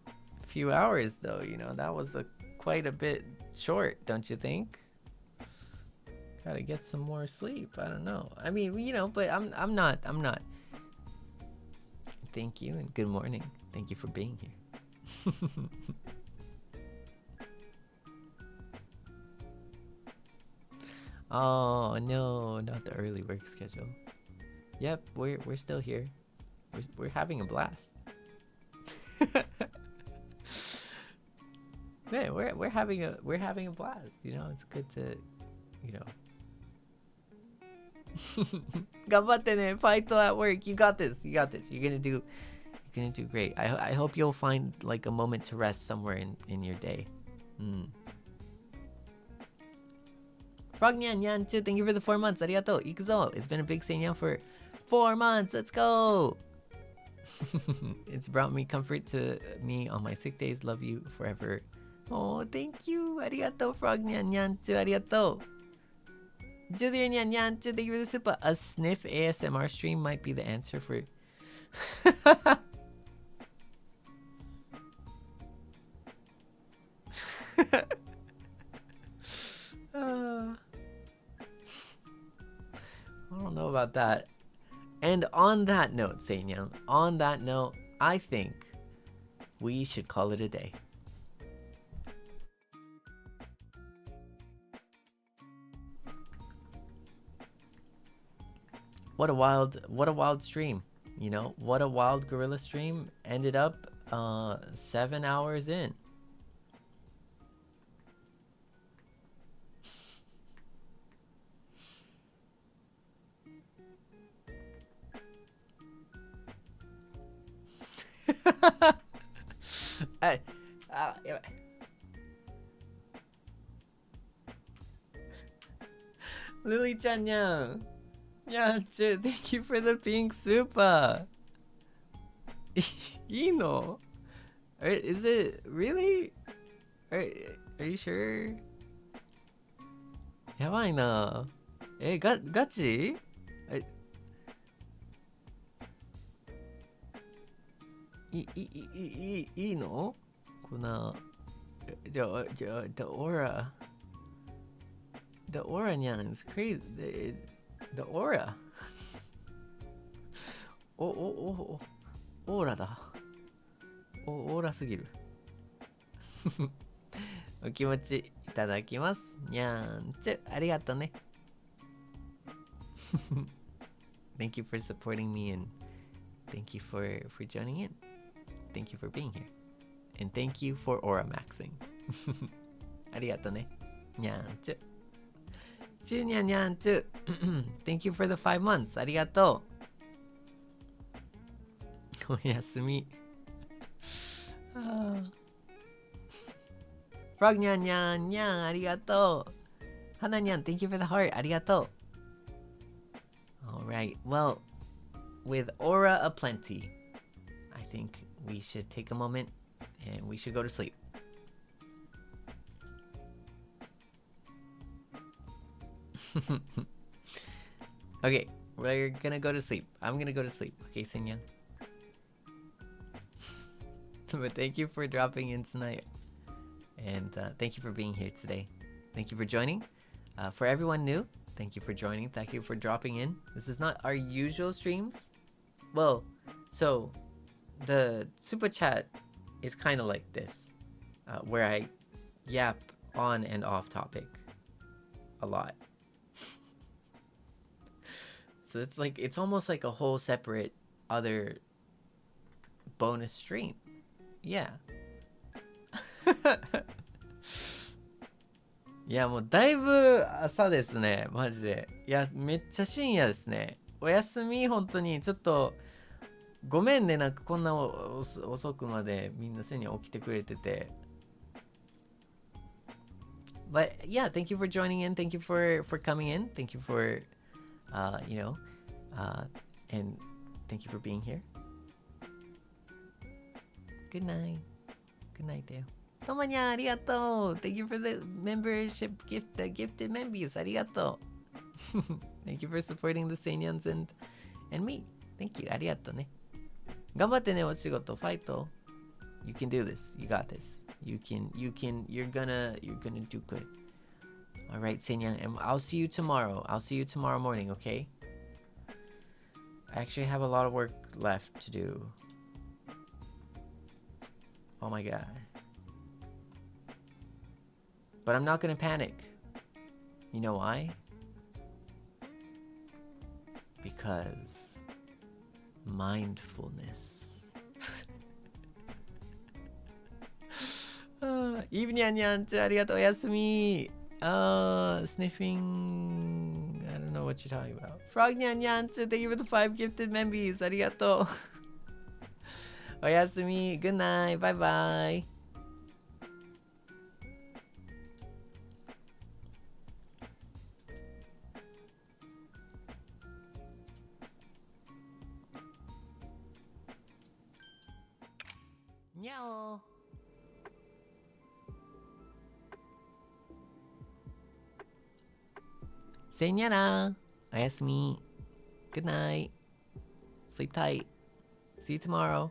few hours though, you know. That was quite a bit short, don't you think? Gotta get some more sleep. I don't know. I mean, you know, but I'm not. Thank you and good morning. Thank you for being here. Oh no, not the early work schedule. Yep, we're still here. We're having a blast. Man, we're having a blast. You know, it's good to, you know. Ganbatte ne, fight at work. You got this. You're gonna do great. I hope you'll find like a moment to rest somewhere in your day. Frognan too, thank you for the 4 months. Arigato. Ikuzo. It's been a big Seinyan for 4 months. Let's go. It's brought me comfort to me on my sick days. Love you forever. Oh, thank you. Arigato, Frognan too. Arigato. Julian Yan too, thank you for the super. A sniff ASMR stream might be the answer for. I don't know about that. And on that note, Seinyan, I think we should call it a day. What a wild stream, you know? What a wild gorilla stream. Ended up 7 hours in. Hey, yeah. Lily-chan Yang. Yeah, thank you for the pink super. Ino? Is it really? Are you sure? Yabai na. Gachi? Ino? Kona. the aura. The aura, Nyan, is crazy. The aura. オーラだ。オーラすぎる。お気持ちいただきます。にゃんちゅ、ありがとうね。Thank you for supporting me and thank you for joining in. Thank you for being here. And thank you for aura maxing. ありがとうね。にゃんちゅ。ちゅにゃにゃんちゅ。Thank you for the 5 months. ありがとう。おやすみ。Frog にゃんにゃんにゃんありがとう。花にゃん Thank you for the heart ありがとう。Alright, well, with aura aplenty, I think we should take a moment and we should go to sleep. Okay, we're gonna go to sleep. I'm gonna go to sleep. Okay, Seinyan. But thank you for dropping in tonight. And thank you for being here today. Thank you for joining. For everyone new, thank you for joining. Thank you for dropping in. This is not our usual streams. Well, so the super chat is kind of like this, where I yap on and off topic a lot. So it's like, it's almost like a whole separate other bonus stream. Yeah. いやもうだいぶ朝ですねマジで。いやめっちゃ深夜ですね。おやすみ。本当にちょっとごめんね、なんかこんな遅くまでみんな背に起きてくれてて。But yeah, thank you for joining in. Thank you for coming in. Thank you for you know and thank you for being here. Good night. Good night, Dale. Tomanya, arigato. Thank you for the membership gift, the gifted members. Arigato. Thank you for supporting the Seinyans and me. Thank you. Arigato ne. Ganbatte ne, oshigoto. Fight. You can do this. You got this. You can. You're gonna do good. All right, Seinyan. And I'll see you tomorrow. I'll see you tomorrow morning, okay? I actually have a lot of work left to do. Oh my god. But I'm not gonna panic. You know why? Because mindfulness. Evening, arigatou, oyasumi. Sniffing. I don't know what you're talking about. Frog nyan, thank you for the 5 gifted members. Arigatou. Oyasumi. Good night. Bye bye. Meow. Seinyana. Oyasumi. Good night. Sleep tight. See you tomorrow.